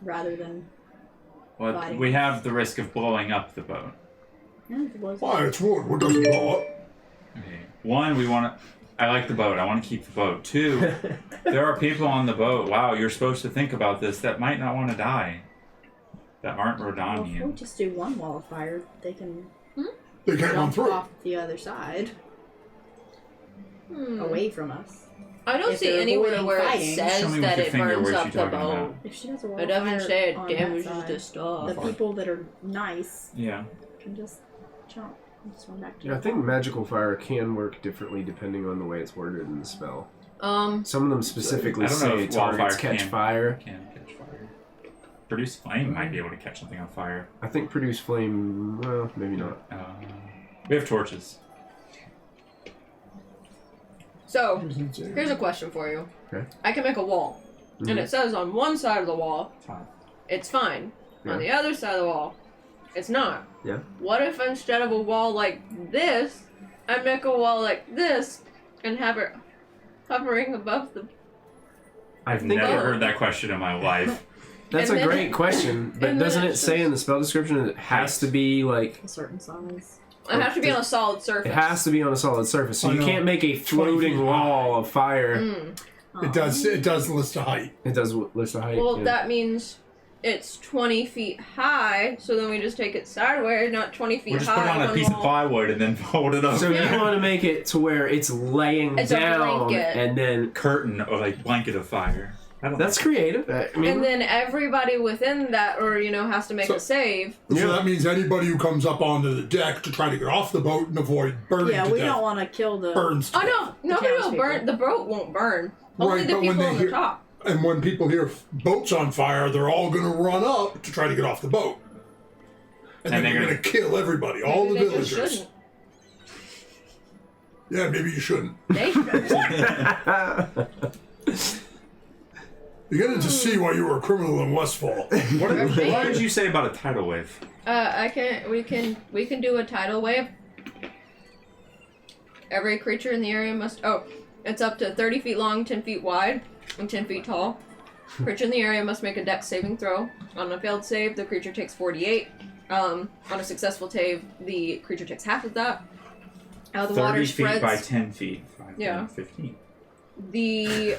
E: Rather than...
D: Well,
E: Fighting.
D: we have the risk of blowing up the boat.
C: Why, it's wood. Wood doesn't blow up.
D: Okay. One, we want to. I like the boat. I want to keep the boat. Two, there are people on the boat. Wow, you're supposed to think about this that might not want to die. That aren't
E: Well, if we
D: Rodaamian.
E: just do one wall of fire, they can
C: They can't run
E: jump
C: through.
E: off the other side, away from us.
A: I don't
E: If
A: see
E: they're
A: anywhere
E: avoiding
A: where it
E: fighting-
D: Show
A: says
D: me with
A: that
D: your
A: it
D: finger
A: burns
D: where
A: up
D: she's
A: the
D: talking
A: boat.
D: about.
E: If she does a wall
A: It
E: of
A: doesn't
E: fire
A: say it
E: on that
A: damages
E: side,
A: the stuff.
E: the people that are nice
D: Yeah.
E: can just jump and swim back to
B: Yeah, I
E: the
B: think
E: wall.
B: magical fire can work differently depending on the way it's worded in the spell.
A: Um,
B: Some of them specifically
D: I don't know
B: say
D: if wildfire
B: targets catch
D: can-
B: fire.
D: Can catch fire. Produce flame might be able to catch something on fire.
B: I think produce flame, well, maybe not.
D: We have torches.
A: so here's a question for you.
B: Okay.
A: I can make a wall, and it says on one side of the wall,
D: Fine.
A: it's fine.
B: Yeah.
A: On the other side of the wall, it's not.
B: Yeah.
A: What if instead of a wall like this, I make a wall like this, and have it hovering above the...
D: I've
B: think
D: never
A: it-
D: heard that question in my life.
B: That's
A: And
B: a
A: then-
B: great question, but
A: and then
B: doesn't
A: it
B: it say
A: says-
B: in the spell description that it has to be like
E: A certain size.
A: I have to be on a solid surface.
B: it has to be on a solid surface, so
C: I
B: you
C: know.
B: can't make a
C: 20
B: floating
C: feet
B: wall of fire.
C: It does list a height.
B: It does list the height.
A: Well,
B: yeah.
A: that means it's 20 feet high, so then we just take it sideways, not 20 feet
D: We'll just
A: high.
D: put it on a
A: one
D: piece of
A: wall.
D: plywood and then fold it up.
B: So
A: Yeah.
B: you want to make it to where it's laying
A: It's a
B: down,
A: blanket.
B: and then
D: Curtain or like blanket of fire. I don't
B: that's creative. I mean,
A: And then everybody within that, or, has to make
C: So-
A: a save.
B: Yeah.
C: So that means anybody who comes up onto the deck to try to get off the boat and avoid burning
E: Yeah,
C: to
E: we
C: death
E: don't want to kill the...
C: burns to
A: Oh,
C: death.
A: no, nobody will
E: townspeople.
A: burn. The boat won't burn. Only
C: Right,
A: the
C: but when
A: people
C: they
A: on the
C: hear-
A: top.
C: And when people hear boats on fire, they're all going to run up to try to get off the boat. And then
D: And
C: they're
D: they're
C: going to kill everybody, all the
A: Maybe they just
C: villagers.
A: shouldn't.
C: Yeah, maybe you shouldn't.
A: They should.
C: You're getting to see why you were a criminal in Westfall.
D: What did you say about a tidal wave?
A: We can do a tidal wave. Every creature in the area must. Oh, it's up to 30 feet long, 10 feet wide, and 10 feet tall. Creature in the area must make a dex saving throw. On a failed save, the creature takes 48. On a successful save, the creature takes half of that. The
D: 30
A: water
D: feet
A: spreads.
D: by 10 feet. 5,
A: Yeah.
D: 10, 15.
A: The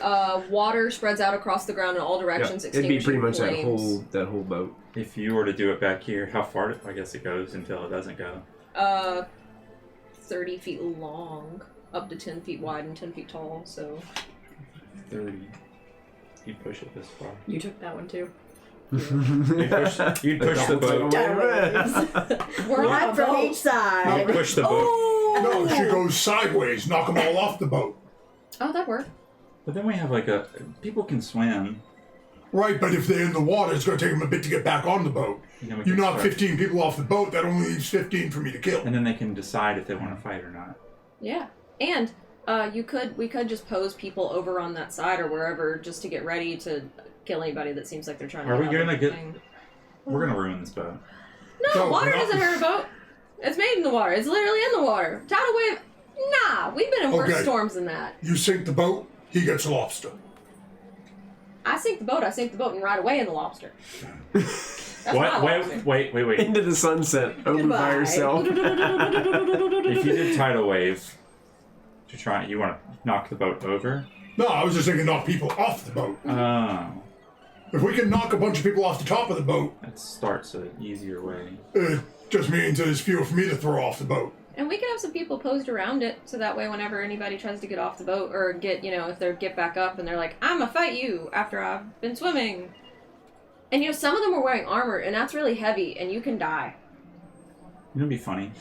A: water spreads out across the ground in all
B: yeah,
A: directions.
B: it'd be pretty much
A: extinguishing
B: that whole boat.
D: If you were to do it back here, how far? I guess it goes until it doesn't go.
A: flames. 30 feet long, up to 10 feet wide and 10 feet tall. So
D: 30. You'd push it this far.
E: You took that one too.
D: You'd push the boat.
A: we're on
E: One
A: a
E: from
A: boat.
E: each side.
D: You'd push the boat.
E: Oh!
C: No, she goes sideways, knock them all off the boat.
A: Oh, that worked.
D: But then we have like a. People can swim.
C: Right, but if they're in the water, it's going to take them a bit to get back on the boat.
D: And then we
C: You
D: can
C: knock
D: start.
C: 15 people off the boat, that only leaves 15 for me to kill.
D: And then they can decide if they want to fight or not.
A: Yeah, and we could just pose people over on that side or wherever just to get ready to kill anybody that seems like they're trying to.
D: Are we
A: get out
D: gonna
A: of the
D: get-
A: thing.
D: We're gonna ruin this boat.
A: No,
C: No,
A: water
C: we're not.
A: doesn't hurt a boat. It's made in the water. It's literally in the water. Tidal wave. Nah, we've been in worse
C: Okay.
A: storms than that.
C: You sink the boat, he gets a lobster.
A: I sink the boat, and ride away in the lobster. That's my lobster.
D: Wait.
B: Into the sunset, over by herself.
D: If you did tidal wave to try, you want to knock the boat over?
C: No, I was just thinking knock people off the boat.
D: Oh.
C: If we can knock a bunch of people off the top of the boat,
D: That starts an easier way.
C: it just means there's fuel for me to throw off the boat.
A: And we can have some people posed around it, so that way whenever anybody tries to get off the boat, or if they get back up and they're like, I'm gonna fight you after I've been swimming. And some of them are wearing armor, and that's really heavy, and you can die.
D: It'd be funny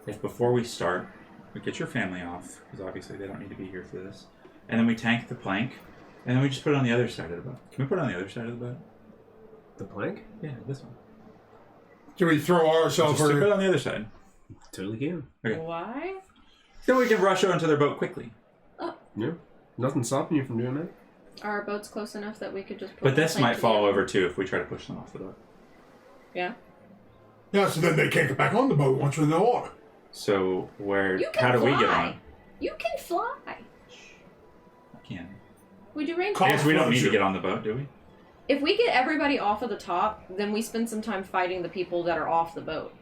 D: if before we start, we get your family off, because obviously they don't need to be here for this, and then we tank the plank, and then we just put it on the other side of the boat. Can we put it on the other side of the boat?
B: The plank?
D: Yeah, this one.
C: Do we throw ourselves
D: Just put it on the other side.
B: Totally can.
D: Okay.
A: Why?
D: Then we can rush onto their boat quickly.
B: Yeah. Nothing stopping you from doing that.
A: Are our boats close enough that we could just put
D: But this
A: the plank
D: might fall
A: together?
D: over too if we try to push them off the boat.
A: Yeah.
C: Yeah, so then they can't get back on the boat once we're in the water.
D: So
A: You can
D: how do
A: fly.
D: we get on?
A: You can fly.
D: I can.
A: We do range.
C: Call-
D: I guess we don't need to
C: Sure.
D: get on the boat, do we?
A: If we get everybody off of the top, then we spend some time fighting the people that are off the boat.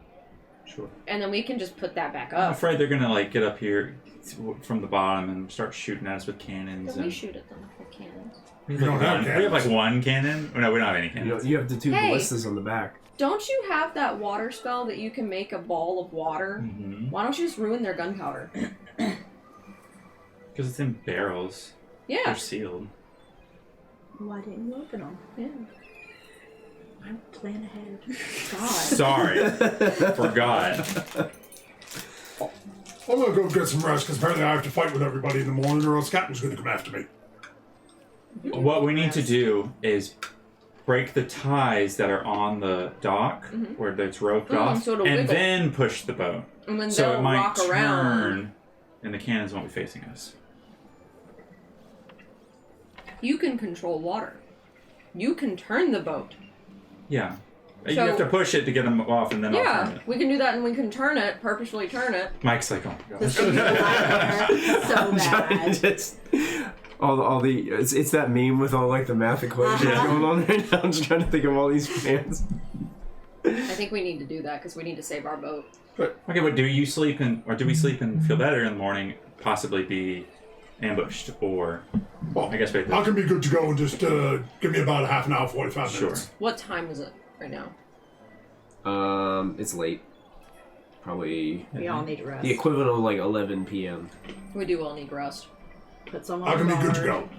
D: Sure.
A: And then we can just put that back
D: I'm
A: up.
D: afraid they're gonna get up here from the bottom and start shooting at us with cannons.
A: Then we
D: and
A: shoot at them with cannons.
D: we
C: We don't have
D: we have like
C: cannons.
D: one cannon. Oh, no, we don't have any cannons.
B: You have the two
A: Hey.
B: ballistas on the back.
A: Don't you have that water spell that you can make a ball of water?
D: Mm-hmm.
A: Why don't you just ruin their gunpowder?
D: Because it's in barrels.
A: Yeah.
D: They're sealed.
E: Why didn't you open them?
A: Yeah.
E: I'm planning ahead. God.
D: Sorry, forgot.
C: I'm gonna go get some rest because apparently I have to fight with everybody in the morning or else Captain's gonna come after me.
D: What we need to do is break the ties that are on the dock where it's roped off,
A: so it'll
D: and
A: wiggle.
D: then push the boat.
A: And then
D: So
A: they'll
D: it might
A: rock around.
D: turn, and the cannons won't be facing us.
A: You can control water. You can turn the boat.
D: Yeah. You
A: So-
D: have to push it to get them off, and then I'll turn
A: Yeah,
D: it.
A: we can do that, and we can turn it, purposefully turn it.
D: Mike's like, oh my god.
E: This is so bad.
B: Just, all the it's that meme with all like the math equations going on right now. I'm just trying to think of all these plans.
A: I think we need to do that because we need to save our boat.
D: Okay, but do you sleep or do we sleep and feel better in the morning? Possibly be ambushed, or
C: Well,
D: I guess wait.
C: I can be good to go and just give me about a half an hour, 45
D: Sure.
C: minutes.
A: What time is it right now?
B: It's late. Probably
E: We all need to rest.
B: the equivalent of like 11 p.m.
A: We do all need rest.
E: Put some on
C: I can be good to
E: guard.
C: go.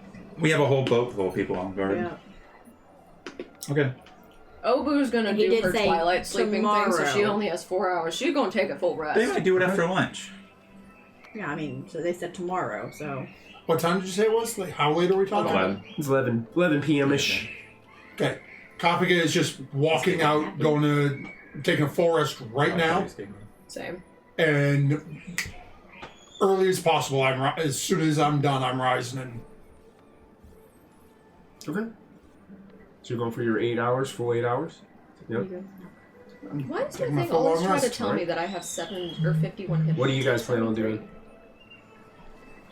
D: We have a whole boat full of people on guard.
E: Yeah.
D: Okay.
A: Obu's gonna
E: And he
A: do
E: did
A: her
E: say
A: twilight sleeping thing, so she
E: tomorrow.
A: only has 4 hours. She's gonna take a full rest.
D: They might do it after lunch.
E: Yeah, I mean, so they said tomorrow, so.
C: What time did you say it was? Like, how late are we talking?
D: 11.
B: It's 11 p.m.ish.
C: Okay. Copy is just walking out, going to taking a full rest right now,
A: Same.
C: and early as possible. As soon as I'm done, I'm rising and
B: Okay. So you're going for your 8 hours, full 8 hours? Yep.
A: Why does
C: Take
A: my
C: my
A: thing
C: full
A: always
C: long
A: try to
C: rest,
A: tell me
B: right?
A: that I have 7 or 51 hit
B: What do you
A: points?
B: guys plan on doing?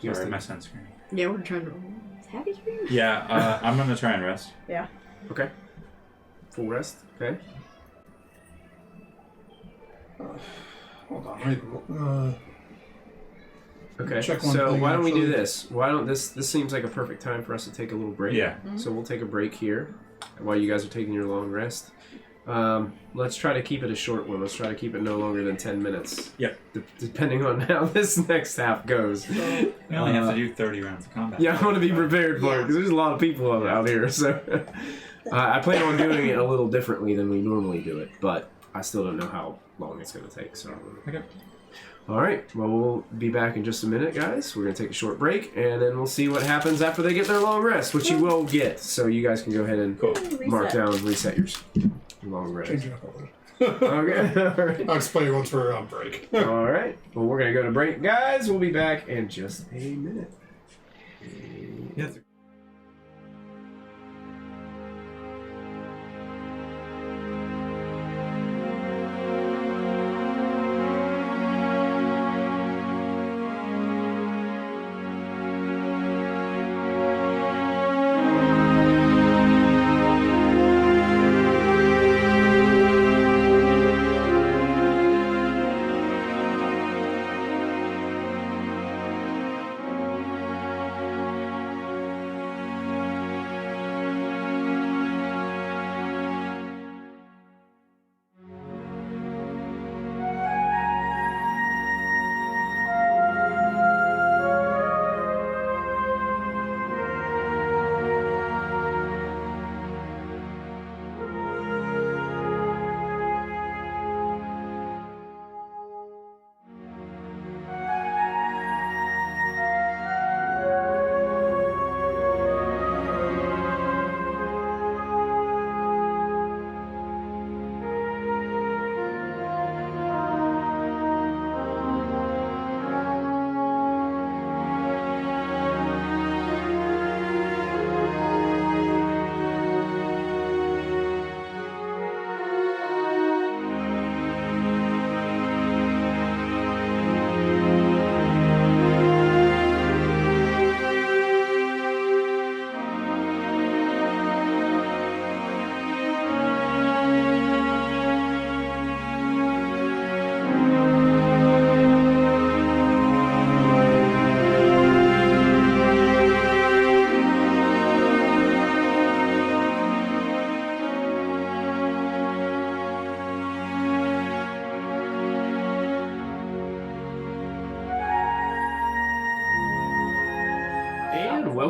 B: You guys
D: Sorry,
B: think-
D: my sunscreen.
E: Yeah, we're trying to. Is happy screen?
D: Yeah, I'm gonna try and rest.
E: Yeah.
B: Okay. Full rest. Okay.
C: hold on.
B: Okay.
C: Check one
B: So
C: thing,
B: why don't we do
C: actually.
B: this? Why don't this seems like a perfect time for us to take a little break.
D: Yeah.
B: So we'll take a break here while you guys are taking your long rest. Let's try to keep it a short one. Let's try to keep it no longer than 10 minutes.
D: Yep.
B: Depending on how this next half goes.
D: We only have to do 30 rounds of combat.
B: Yeah, I want to be prepared for it because there's a lot of people out here. So I plan on doing it a little differently than we normally do it, but I still don't know how long it's going to take. So.
D: Okay.
B: All right. Well, we'll be back in just a minute, guys. We're going to take a short break, and then we'll see what happens after they get their long rest, which you will get. So you guys can go ahead and mark down, reset your long rest.
C: Change it up a little.
B: Okay. All right.
C: I'll explain once we're on break.
B: All right. Well, we're going to go to break, guys. We'll be back in just a minute.
D: Yes.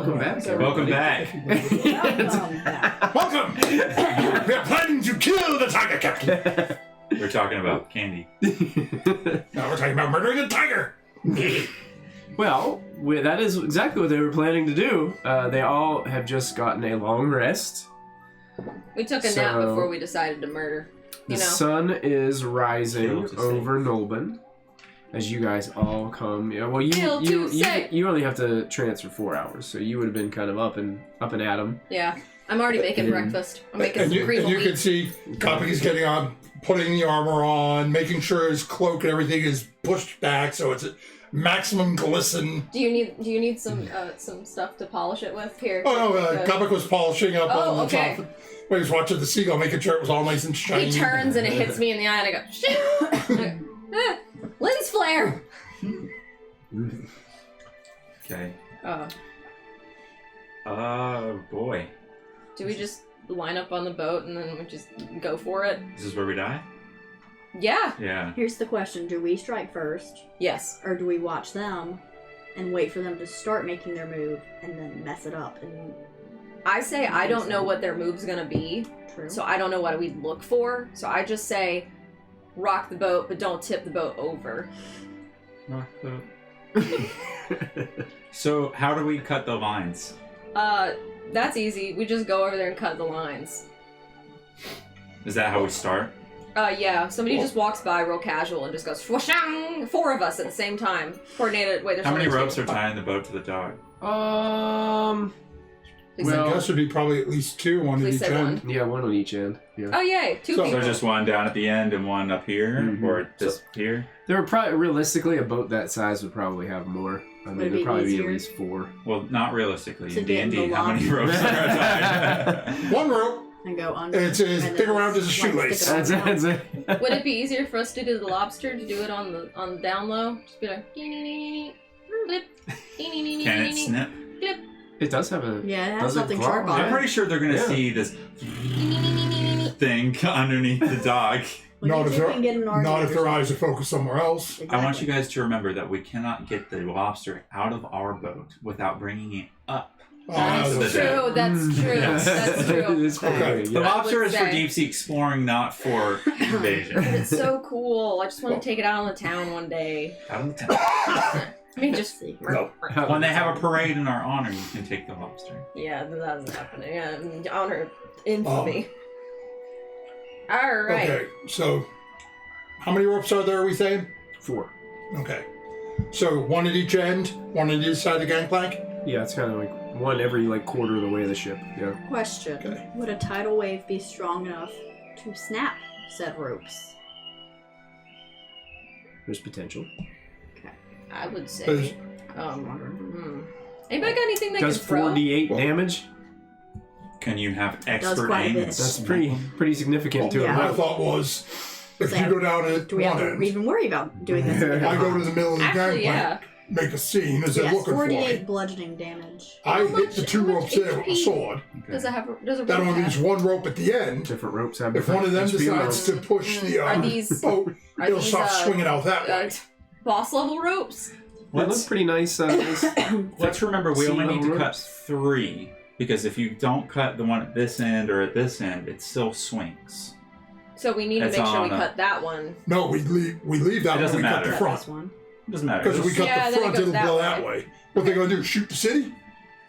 B: Welcome back.
D: Welcome back.
E: Welcome back.
C: Welcome! We are planning to kill the tiger, Captain.
D: We're talking about candy.
C: Now we're talking about murdering a tiger.
B: Well, that is exactly what they were planning to do. They all have just gotten a long rest.
A: We took a nap before we decided to murder.
B: The sun is rising over Nolban as you guys all come. Yeah, well, you only have to transfer 4 hours, so you would have been kind of up and at 'em.
A: Yeah, I'm already making breakfast. I'm making
C: And
A: some
C: you,
A: cream
C: and you can see Kopic's getting on, putting the armor on, making sure his cloak and everything is pushed back so it's at maximum glisten.
A: Do you need some stuff to polish it with here?
C: Oh no, Kopic was polishing up on the
A: okay.
C: top. He was watching the seagull, making sure it was all nice and shiny.
A: He turns and it hits me in the eye, and I go, shit! Lens flare!
D: Okay.
A: Oh.
D: Boy.
A: Do we just line up on the boat and then we just go for it?
D: This is where we die?
A: Yeah.
D: Yeah.
E: Here's the question: do we strike first,
A: Yes.
E: or do we watch them and wait for them to start making their move and then mess it up? And
A: I say I don't know what their move's gonna be,
E: true.
A: so I don't know what we'd look for. So I just say, rock the boat, but don't tip the boat over.
D: Rock the... So, how do we cut the lines?
A: That's easy. We just go over there and cut the lines.
D: Is that how we start?
A: Yeah. Somebody just walks by real casual and just goes, swashang! 4 of us at the same time. Coordinated. Wait, there's
D: How many
A: only 2.
D: ropes are tying the boat to the dock?
A: Please
C: I
B: well-
C: guess it'd be probably at least 2 on
A: Please
C: each
A: say
C: end.
A: one.
B: Yeah, one on each end. Yeah.
A: Oh, yay. 2
C: So
A: people.
D: So just one down at the end and one up here,
B: Mhm.
D: or just here?
B: There would probably, realistically, a boat that size would probably have more. I
E: Would
B: mean,
E: it
B: there'd
E: be
B: probably be
E: easier?
B: at least 4.
D: Well, not realistically.
E: To
D: In
E: get in
D: D&D,
E: the
D: how many
E: line.
D: ropes are tied?
C: One rope.
E: and go under.
C: It's as
E: and
C: big
E: then
C: around as a
E: stick
C: shoelace.
E: it on
B: That's
E: down.
B: it.
A: Would it be easier for us to do the lobster, to do it on the down low? Just be like, flip,
D: Can it snip?
A: flip.
B: It does have a...
E: Yeah, it has
B: Does it
E: something
B: claw?
E: sharp on
D: I'm
E: it.
D: pretty sure they're gonna
B: Yeah.
D: see this thing underneath the dock.
E: We
C: Not
E: need
C: if
E: to see if we can get an
C: Not
E: argument
C: if
E: or
C: their
E: something.
C: eyes are focused somewhere else.
D: I want you
E: Exactly.
D: guys to remember that we cannot get the lobster out of our boat without bringing it up.
A: That's
D: the
A: true. That's true.
D: Yes.
A: That's true.
B: It's probably-
C: Okay.
D: The
B: yeah.
D: lobster
A: would
D: is for
A: say.
D: deep sea exploring, not for invasion.
A: It's so cool. I just want to take it out on the town one day.
D: Out of the town.
A: I mean, just
C: No.
D: When they have a parade in our honor, you can take the lobster.
A: yeah, that's happening. Yeah, honor infamy. All right.
C: Okay, so how many ropes are there, are we saying?
B: 4.
C: Okay. So 1 at each end, 1 on each side of the gangplank?
B: Yeah, it's kind of like one every quarter of the way of the ship. Yeah.
E: Question:
C: Okay.
E: would a tidal wave be strong enough to snap said ropes?
B: There's potential.
A: I would
C: Does-
A: say. Anybody got anything they
B: Does
A: can throw?
B: 4d8 damage?
D: Can you have expert
E: quite a
D: aim?
E: bit.
D: and
B: That's
D: snap
B: pretty
D: them?
B: significant to
E: Yeah.
C: My
B: it.
C: thought was, if you go down at
E: Do we have
C: one
E: to
C: end,
E: even worry about doing this?
C: I go to the middle of the
A: Actually,
C: gangplank,
A: yeah.
C: make a scene as they're
E: Yes,
C: looking for
E: 48
C: me.
E: bludgeoning damage.
C: I
A: How
C: hit
A: much-
C: the 2
A: how much
C: ropes there with my
A: HP?
C: sword.
A: Does it have? Does it
C: That
A: have?
C: only leaves 1 rope at the end.
B: Different ropes have
C: If
B: different
C: one of them
B: HP
C: decides
B: levels.
C: to push the
A: Are these
C: boat,
A: are
C: it'll
A: these,
C: start swinging out that way.
A: boss level ropes?
B: They look
D: Let's,
B: pretty nice.
D: let's remember we only need to
B: Sea-level
D: cut
B: ropes.
D: 3. Because if you don't cut the one at this end or at this end, it still swings.
A: So we need to
D: It's
A: make sure we
D: on a-
A: cut that one.
C: No, we leave that
D: It
C: when
D: doesn't
C: we cut
D: matter.
C: the
E: Cut
C: front.
E: this one.
D: It doesn't matter.
C: Because if we cut
A: Yeah,
C: the
A: then it
C: front,
A: goes
C: it'll
A: that
C: go
A: way.
C: that way. What they gonna do? Shoot the city?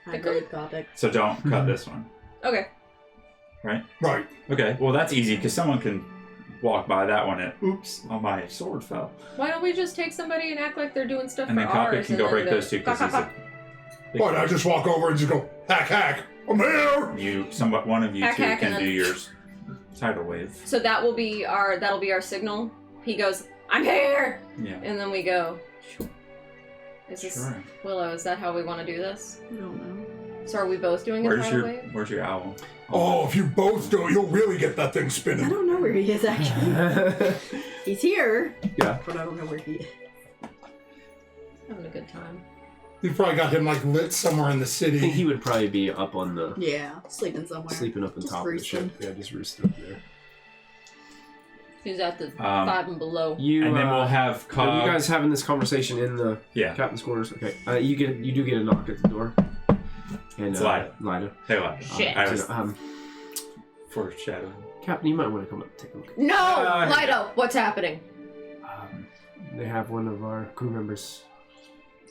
E: I agree, Gothic.
D: So don't cut this one.
A: Okay.
D: Right?
C: Right.
D: Okay, well that's easy because someone can walk by that one and oops, oh my sword fell.
A: Why don't we just take somebody and act like they're doing stuff
D: And
A: for
D: then Cockpit
A: ours?
D: can
A: and
D: go
A: then
D: break
A: go,
D: those two because
A: "Cock,
D: he's
A: cock,
D: a...
C: What? I just walk over and just go, hack, hack. I'm here!
D: One of you
A: Hack,
D: two
A: hack,
D: can
A: and
D: do
A: then-
D: your tidal wave.
A: cock." So that'll be our signal. He goes, "I'm here,"
D: Yeah.
A: and then we go. Is this
D: Sure.
A: Willow? Is that how we want to do this?
E: I don't know.
A: So are we both doing a tidal wave?
D: Where's your owl?
C: Oh, if you both do it, you'll really get that thing
E: I
C: spinning.
E: don't know where he is actually. He's here.
B: Yeah.
E: But I don't know where he is.
A: Having a good time.
C: You probably got him lit somewhere in the
B: I think he
C: city.
B: would probably be up on the...
E: Yeah, sleeping somewhere.
B: Sleeping up on
E: Just
B: top of the
E: roosting.
B: ship. Yeah, just roosting up there.
A: He's at the 5 and below.
B: You,
D: And then we'll have
B: are
D: Cog.
B: you guys having this conversation in the
D: Yeah.
B: captain's quarters? Okay. You do get a knock at the door. And
D: It's Lida.
B: Lida.
D: Hey, Lida.
A: Shit.
D: I was
B: So,
D: foreshadowing.
B: Captain, you might want to come up and take a look.
A: No,
D: here we
A: Lido, what's happening?
B: They have one of our crew members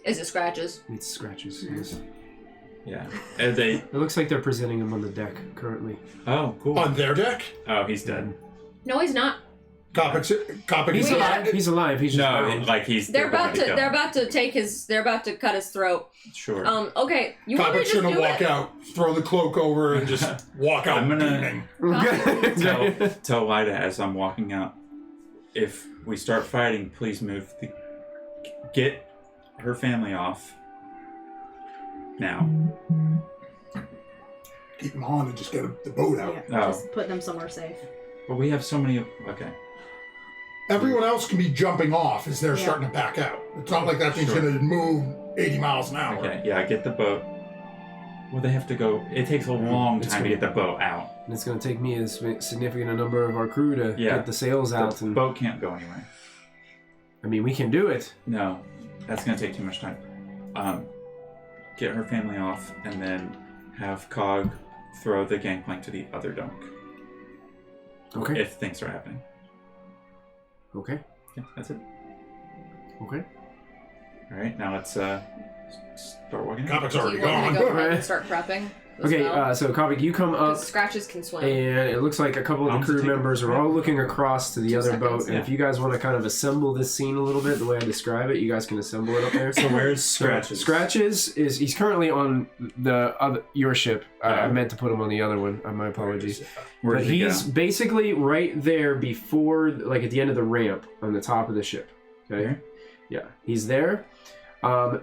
A: Is it scratches?
B: needs scratches. Yes.
D: Yeah. And they.
B: It looks like they're presenting him on the deck currently.
D: Oh, cool.
C: On their deck?
D: Oh, he's dead.
A: No, he's not.
C: Coppic
B: He's
C: is
B: alive. He's alive. He's just
D: No,
B: bound.
D: like he's.
A: They're about to.
D: kill him.
A: They're about to take his. They're about to cut his throat.
D: Sure.
A: Okay. You want me to
C: Coppic's
A: just
C: gonna
A: do
C: walk
A: it?
C: out, throw the cloak over, and just walk out
D: I'm gonna-
C: beaming.
D: Tell Lida as I'm walking out. If we start fighting, please move. Get her family off. Now.
C: Keep them on and just get the boat out.
E: Yeah,
D: Oh.
E: just put them somewhere safe.
D: But we have so many. Okay.
C: Everyone else can be jumping off as they're
E: Yeah.
C: starting to back out. It's not like that thing's
D: Sure.
C: gonna move 80 miles an hour.
D: Okay. Yeah, I get the boat. Well, they have to go. It takes a long
B: It's
D: time to
B: gonna-
D: get the boat out.
B: And it's going to take me a significant number of our crew to
D: Yeah.
B: get the sails out.
D: The
B: And
D: boat can't go anywhere.
B: I mean, we can do it.
D: No, that's gonna take too much time. Get her family off, and then have Cog throw the gangplank to the other dock.
B: Okay.
D: If things are happening.
B: Okay.
D: Yeah, that's it.
B: Okay.
D: All right, now let's start walking.
C: Coppic's
A: Do
C: already
A: you want me
C: gone.
A: to go ahead and start prepping? as
B: Okay.
A: well?
B: So, Copic, you come up.
A: 'Cause scratches can swim.
B: And it looks like a couple of
D: I'm
B: the
D: to
B: crew
D: take a-
B: members are all looking across to the
A: 2
B: other
A: seconds,
B: boat. And
D: yeah.
B: if you guys want to kind of assemble this scene a little bit, the way I describe it, you guys can assemble it up there.
D: So where's
B: So,
D: Scratches?
B: Scratches is he's currently on the other your ship. I
D: Oh.
B: meant to put him on the other one. My apologies.
D: Where
B: But
D: did he
B: he's
D: go?
B: basically right there before, like at the end of the ramp on the top of the ship. Okay.
D: Here?
B: Yeah, he's there.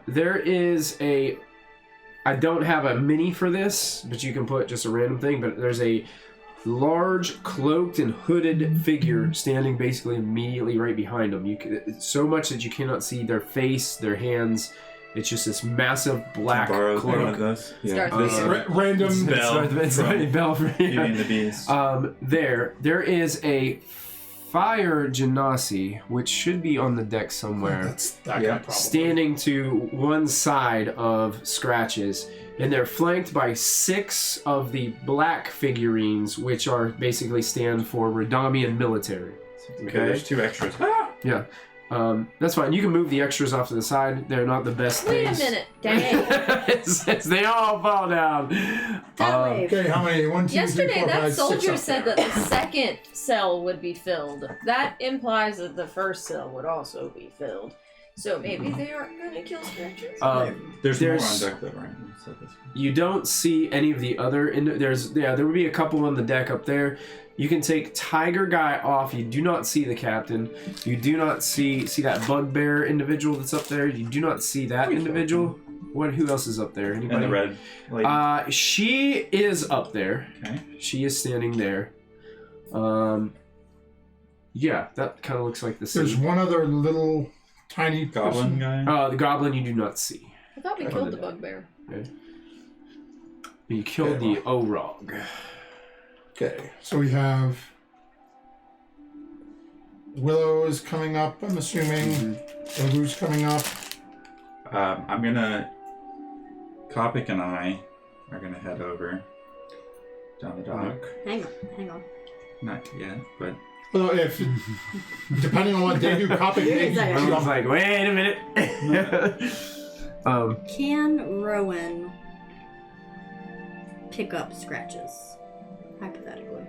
B: There is a. I don't have a mini for this, but you can put just a random thing. But there's a large, cloaked and hooded figure standing basically immediately right behind him. It's so much that you cannot see their face, their hands. It's just this massive black
D: Borrow one of
B: cloak.
D: those.
A: Start
D: This
A: there.
C: Random
D: Bell
B: It's
D: from
B: Bell for
D: Beauty and the Beast.
B: there is a fire genasi, which should be on the deck somewhere,
C: That's that
D: Yeah.
C: guy probably.
B: standing to one side of Scratches, and they're flanked by 6 of the black figurines, which are basically stand for Rodaamian military.
D: Okay, there's 2 extras.
B: Yeah, that's fine. You can move the extras off to the side. They're not the best
A: Wait a
B: things.
A: minute. Dang.
B: They all fall down.
E: That way.
C: Okay, how many? 1, 2, 3,
A: Yesterday,
C: 4,
A: that
C: 5, 6
A: soldier
C: up
A: said
C: there.
A: that the second cell would be filled. That implies that the first cell would also be filled. So maybe they aren't going to kill scratches?
D: There's more on
B: There's-
D: deck though, right? So that's-
B: You don't see any of the other. There would be a couple on the deck up there. You can take Tiger Guy off. You do not see the captain. You do not see that bugbear individual that's up there. You do not see that individual. Who else is up there? Anybody?
D: And the red lady.
B: She is up there.
D: Okay.
B: She is standing there. Yeah, that kind of looks like the
C: There's
B: scene.
C: one other little tiny
D: Goblin
C: person.
D: guy.
B: The goblin you do not see.
A: I thought we
B: on
A: killed
B: the
A: the
B: deck.
A: bugbear.
B: You killed the Orog.
C: Okay, so we have Willow is coming up, I'm assuming. Ogu's coming up.
D: I'm gonna. Kopic and I are gonna head over down the dock.
E: Hang on.
D: Not yet, but
C: Well, if depending on what they do, Copping may
E: Exactly.
B: I was like, wait a minute.
E: Can Rowan pick up scratches? Hypothetically.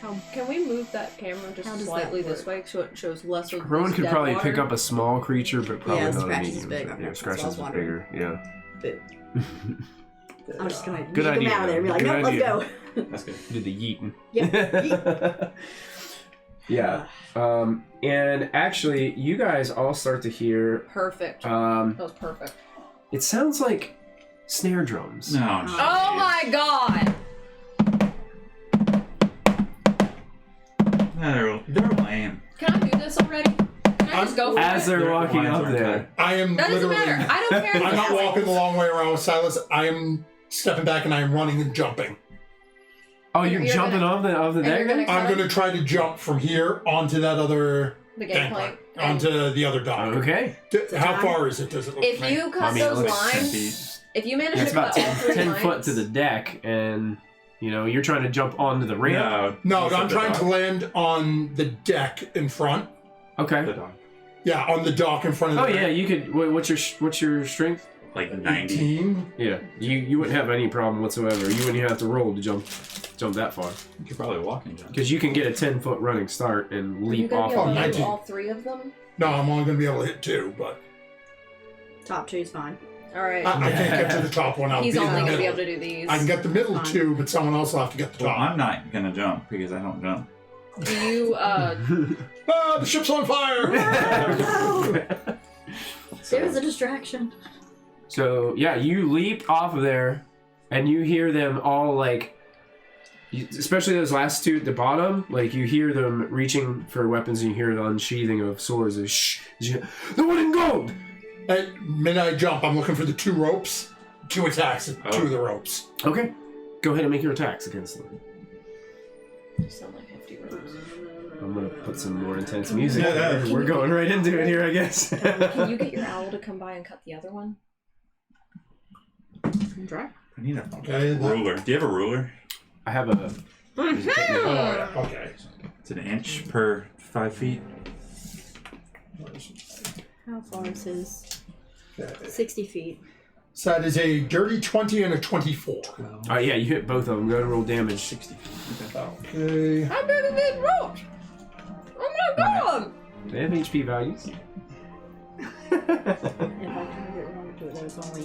E: How
A: Can we move that camera just
E: How does
A: slightly
E: that
A: this
E: work?
A: way so it shows less of
B: Rowan
A: this
B: could
A: dead
B: probably
A: water?
B: pick up a small creature, but probably
E: Yeah,
B: not a
E: Scratches
B: medium.
E: is big.
B: Yeah,
E: Okay, that's
B: Scratches
E: what I
B: is
E: was
B: bigger. Yeah.
E: boo? I'm just gonna
B: Good
E: yank
B: idea,
E: him out of there and be like,
B: good
E: nope,
B: idea.
E: let's go.
D: that's good.
B: Did the yeeting.
E: Yep.
B: Yeah. And actually, you guys all start to hear.
A: Perfect. That was perfect.
B: It sounds like snare drums.
D: No.
A: Oh my god!
D: They're lame.
A: Can I do this already? Can I just go for
B: As
A: it?
B: they're
D: Their
B: walking
D: lines
B: up
D: aren't
B: there.
D: cut.
C: I am
A: That doesn't
C: literally.
A: matter. I don't care. if
C: I'm
A: it
C: not
A: happens.
C: walking the long way around with Silas. I am stepping back and I am running and jumping.
B: Oh, you're
A: You're
B: jumping
A: gonna-
B: off the
A: and you're
B: deck?
A: gonna-
C: I'm going to try to jump from here onto that other
A: The
C: gangplank,
A: gangplank.
C: onto the other dock.
B: Okay.
C: How far is it? Does it look?
A: If
C: to me?
A: you cut
B: I mean, it
A: those
B: looks
D: 10
A: lines,
D: feet.
A: If you manage
B: That's
A: to
B: about
A: cut all 3
B: 10
A: lines,
B: foot to the deck, and you're trying to jump onto the ramp.
C: No, I'm trying to land on the deck in front.
B: Okay.
D: The dog.
C: Yeah, on the dock in front of the
B: Oh
C: deck.
B: yeah, you could. What's your strength?
D: Like 90.
C: 18.
B: Yeah, you wouldn't have any problem whatsoever. You wouldn't even have to roll to jump that far,
D: You could probably walk and jump.
B: because you can get a 10-foot running start and
A: Are you
B: leap
A: gonna
B: off.
A: be able
B: of
A: to
B: it.
A: do
C: 19.
A: all 3 of them?
C: No, I'm only going to be able to hit 2, but
E: Top 2's fine.
A: All right.
C: I can't get to the top one. I'll
A: He's
C: be in
A: only
C: the
A: gonna be
C: middle.
A: able to do these.
C: I can get the middle
E: Fine.
C: 2, but someone else will have to get the
D: Well,
C: top.
D: I'm not gonna jump because I don't jump.
A: Do you?
C: Ah, the ship's on fire!
E: There's a distraction.
B: So yeah, you leap off of there, and you hear them all like, especially those last 2 at the bottom. Like you hear them reaching for weapons, and you hear the unsheathing of swords. Shh, the one in gold.
C: At minute I jump, I'm looking for the 2 ropes. 2 attacks at 2 of the ropes.
B: Okay, go ahead and make your attacks against them.
A: sound like 50 ropes.
B: I'm gonna put some more intense music. We're going right into it here, I guess.
A: Can you get your owl to come by and cut the other one?
E: Try.
D: I need a
C: Okay,
D: ruler. Do you have a ruler?
B: I have a.
C: Oh, yeah, okay.
D: It's an inch per 5 feet.
E: How far is his?
C: Okay.
E: 60 feet.
C: So that is a dirty 20 and a 24.
B: Oh yeah, you hit both of them. Go to roll damage.
D: 60 feet.
C: Okay.
A: I'm better than ropes. Oh my god!
B: They have HP values.
E: If I can remember to it, there's only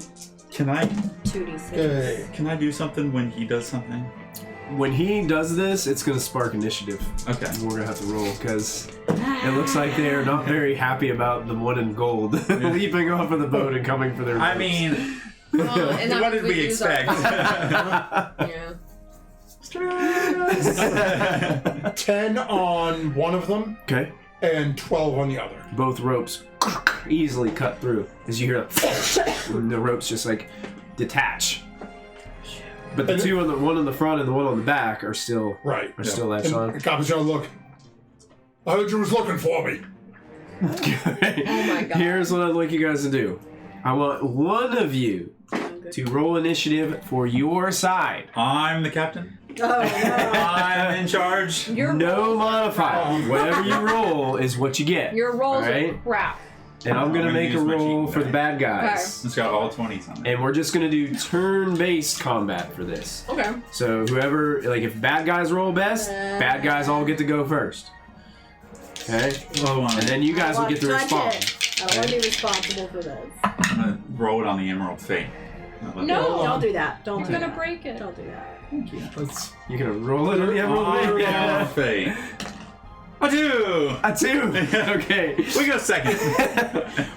D: Can I
E: 2d6.
C: Okay.
D: can I do something when he does something?
B: When he does this, it's gonna spark initiative.
D: Okay.
B: And we're gonna have to roll because it looks like they're not very happy about the one in gold leaping off of the boat and coming for their.
D: I
B: ropes.
D: mean,
A: And that
D: what
A: means
D: did we
A: use our-
D: expect?
A: Yeah.
C: 10 on one of them
B: Okay.
C: and 12 on the other.
B: Both ropes easily cut through as you hear and the ropes just like detach. But the
C: And-
B: 2 on the one on the front and the one on the back are still
C: Right.
B: still latched on.
C: And the cop is going to look. I heard you was looking for me.
A: Oh my god.
B: Here's what I'd like you guys to do. I want one of you to roll initiative for your side.
D: I'm the captain.
E: Oh, no.
D: I'm in charge.
A: Your
B: No modifier. Whatever you roll is what you get.
A: Your rolls
B: Alright?
A: are crap.
B: And I'm
D: I'm
B: gonna
D: gonna
B: make a
D: use my
B: roll
D: cheat
B: for the bad guys.
D: It's got all 20s on it.
B: And we're just gonna do turn-based combat for this.
A: Okay.
B: So whoever, like if bad guys roll best, bad guys all get to go first. Okay?
D: Oh,
B: And then you guys will get to respond.
E: I don't want to be responsible for this.
D: I'm gonna roll it on the Emerald Fate.
A: No.
E: Don't do that. Don't
A: You're
E: do
A: gonna
E: that.
A: break it.
E: Don't do that.
C: Let's,
B: You're gonna roll it on the Emerald
D: Emerald
B: Fate? Yeah.
D: Fate. I do.
B: A 2. Okay.
D: We go second.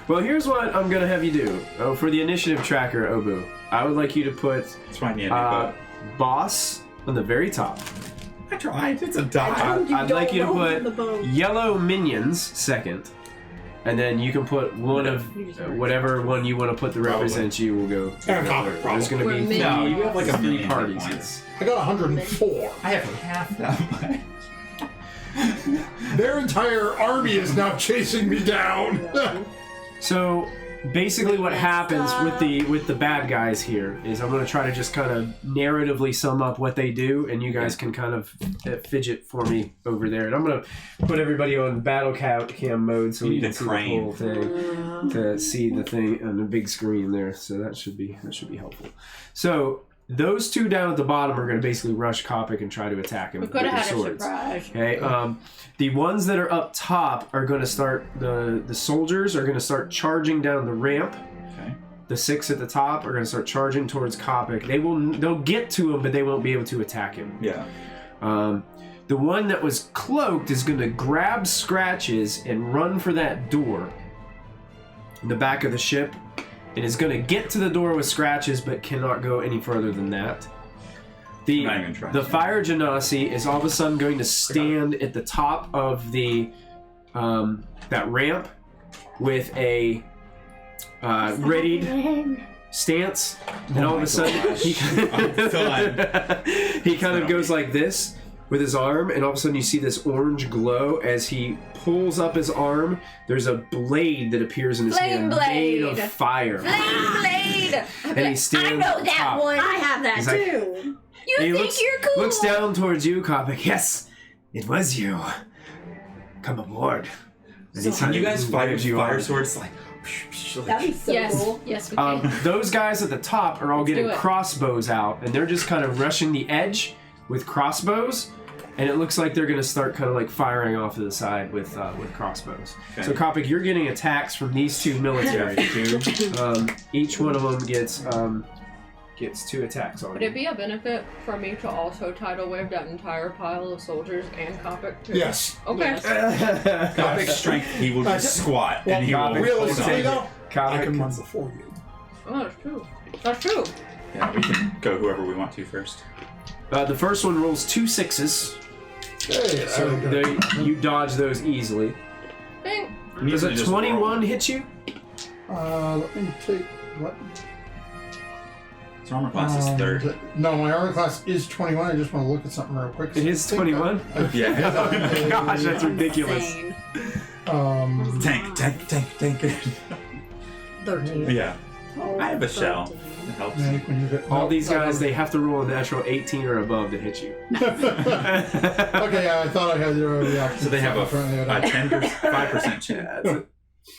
B: Well, here's what I'm gonna have you do. Oh, for the initiative tracker, Obu, I would like you to put
D: That's why I need a
B: boss on the very top.
D: I tried. It's a
E: I
D: die.
E: told you
B: I'd
E: don't
B: like you to
E: roll
B: put
E: from the boat.
B: yellow minions second, and then you can put one of whatever one you want to put to represent you will go.
C: And copy,
B: There's gonna
A: We're
B: be
A: minions.
D: No, you have like a
B: three
D: million
B: parties here.
D: points.
C: I got 104.
D: I have half that much.
C: Their entire army is now chasing me down.
B: So basically, what happens with the bad guys here is I'm going to try to just kind of narratively sum up what they do, and you guys can kind of fidget for me over there. And I'm going to put everybody on battle cam mode so
D: You
B: we
D: need
B: can
D: a
B: see the
D: crane.
B: whole thing to see the thing on the big screen there. So that should be helpful. So those 2 down at the bottom are going to basically rush Kopic and try to attack him
A: We
B: with
A: could
B: their
A: have had a
B: swords.
A: surprise.
B: Okay. The ones that are up top are going to start. The soldiers are going to start charging down the ramp.
D: Okay.
B: The 6 at the top are going to start charging towards Kopic. They'll get to him, but they won't be able to attack him.
D: Yeah.
B: The one that was cloaked is going to grab Scratches and run for that door in the back of the ship, and is going to get to the door with Scratches, but cannot go any further than that.
D: I'm not even trying.
B: The fire genasi is all of a sudden going to stand at the top of the that ramp with a readied stance, and all of a sudden he
D: I'm done.
B: he kind of goes like this, with his arm, and all of a sudden you see this orange glow as he pulls up his arm. There's a blade that appears in his
A: Flame
B: hand made of fire.
A: Flame blade!
B: And he stands
A: I know that
B: top.
A: one!
E: I have that
B: He's like-
E: too.
A: You
B: And he
A: think you're cool?
B: looks down towards you, Kopic. Yes, it was you. Come aboard. And he
D: Can
B: kind
D: you
B: of
D: guys fight
B: waves
D: with
B: you
D: fire
B: on.
D: swords? Like,
E: That'd be so
A: Yes.
E: cool.
A: Yes, we can.
B: Those guys at the top are all
A: Let's
B: getting
A: do it.
B: crossbows out, and they're just kind of rushing the edge with crossbows, and it looks like they're going to start kind of like firing off to the side with crossbows.
D: Okay.
B: So, Kopic, you're getting attacks from these two military. Each one of them gets 2 attacks on
A: Would
B: you.
A: it be a benefit for me to also tidal wave that entire pile of soldiers and Copic too?
C: Yes.
A: Okay.
D: Kopic's strength, he will just squat and he will hold
C: Realistically,
D: on.
C: though, I can
B: Kopic,
C: run before you.
A: Oh, that's true. That's true.
D: Yeah, we can go whoever we want to first.
B: the first one rolls 2 6s,
C: Hey,
B: so you dodge those easily.
A: Bing.
B: Does a
D: Just
B: 21
D: roll.
B: hit you?
C: let me take what?
D: His armor class is 30.
C: No, my armor class is 21. I just want to look at something real quick.
B: It is 21?
D: Yeah.
B: Oh, gosh, that's ridiculous.
E: Insane.
D: Tank.
E: 13.
D: Yeah. I have a shell. It helps.
C: Nick, when you get,
B: All
C: no,
B: these
C: no,
B: guys,
C: no.
B: they have to roll a natural 18 or above to hit you.
C: Okay, I thought I had the already option.
D: So they have
C: Apparently I
D: a
C: don't.
D: 5% chance.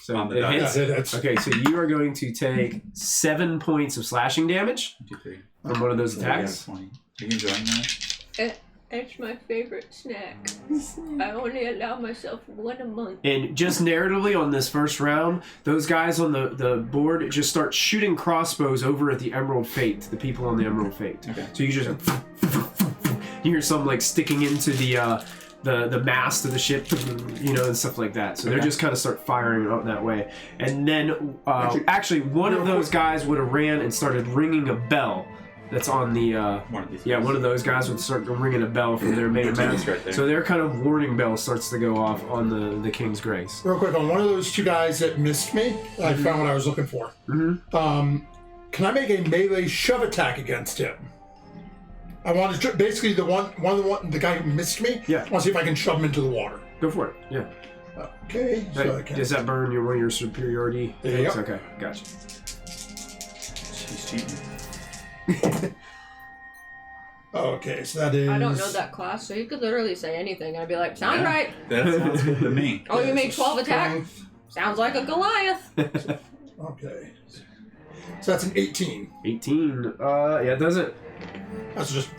B: So
D: On the
B: it
D: die.
B: hits.
C: Yeah, it's
B: Okay, so you are going to take 7 points of slashing damage
D: 1, 2, 3.
B: from one of those
D: So we have
B: attacks.
D: 20. Are you enjoying that?
A: It's my favorite snack. I only allow myself one a month.
B: And just narratively on this first round, those guys on the board just start shooting crossbows over at the Emerald Fate, the people on the Emerald Fate.
D: Okay.
B: So you just you hear some like sticking into the mast of the ship, and stuff like that. So they're
D: Okay.
B: just kind of start firing out that way. And then actually one of those guys would have ran and started ringing a bell. That's on the
D: One of these.
B: yeah,
D: guys.
B: one of those guys would start ringing a bell from their main
D: Their
B: mast.
D: team's right there.
B: So their kind of warning bell starts to go off on the King's Grace.
C: real quick on one of those 2 guys that missed me. I found what I was looking for.
B: Mm-hmm.
C: Can I make a melee shove attack against him? I want to basically the guy who missed me.
B: Yeah.
C: I want to see if I can shove him into the water.
B: Go for it. Yeah.
C: Okay. So I
B: Hey,
C: can.
B: does that burn one of your superiority
C: Yep.
B: things? Okay, gotcha.
D: She's cheating.
C: Okay, so that is.
A: I don't know that class, so you could literally say anything, and I'd be like, sounds right.
D: That sounds good to me.
A: Oh, you made 12 attack?
C: Strength.
A: Sounds like a Goliath.
C: Okay. So that's an 18.
B: 18. Yeah, it doesn't.
C: That's just.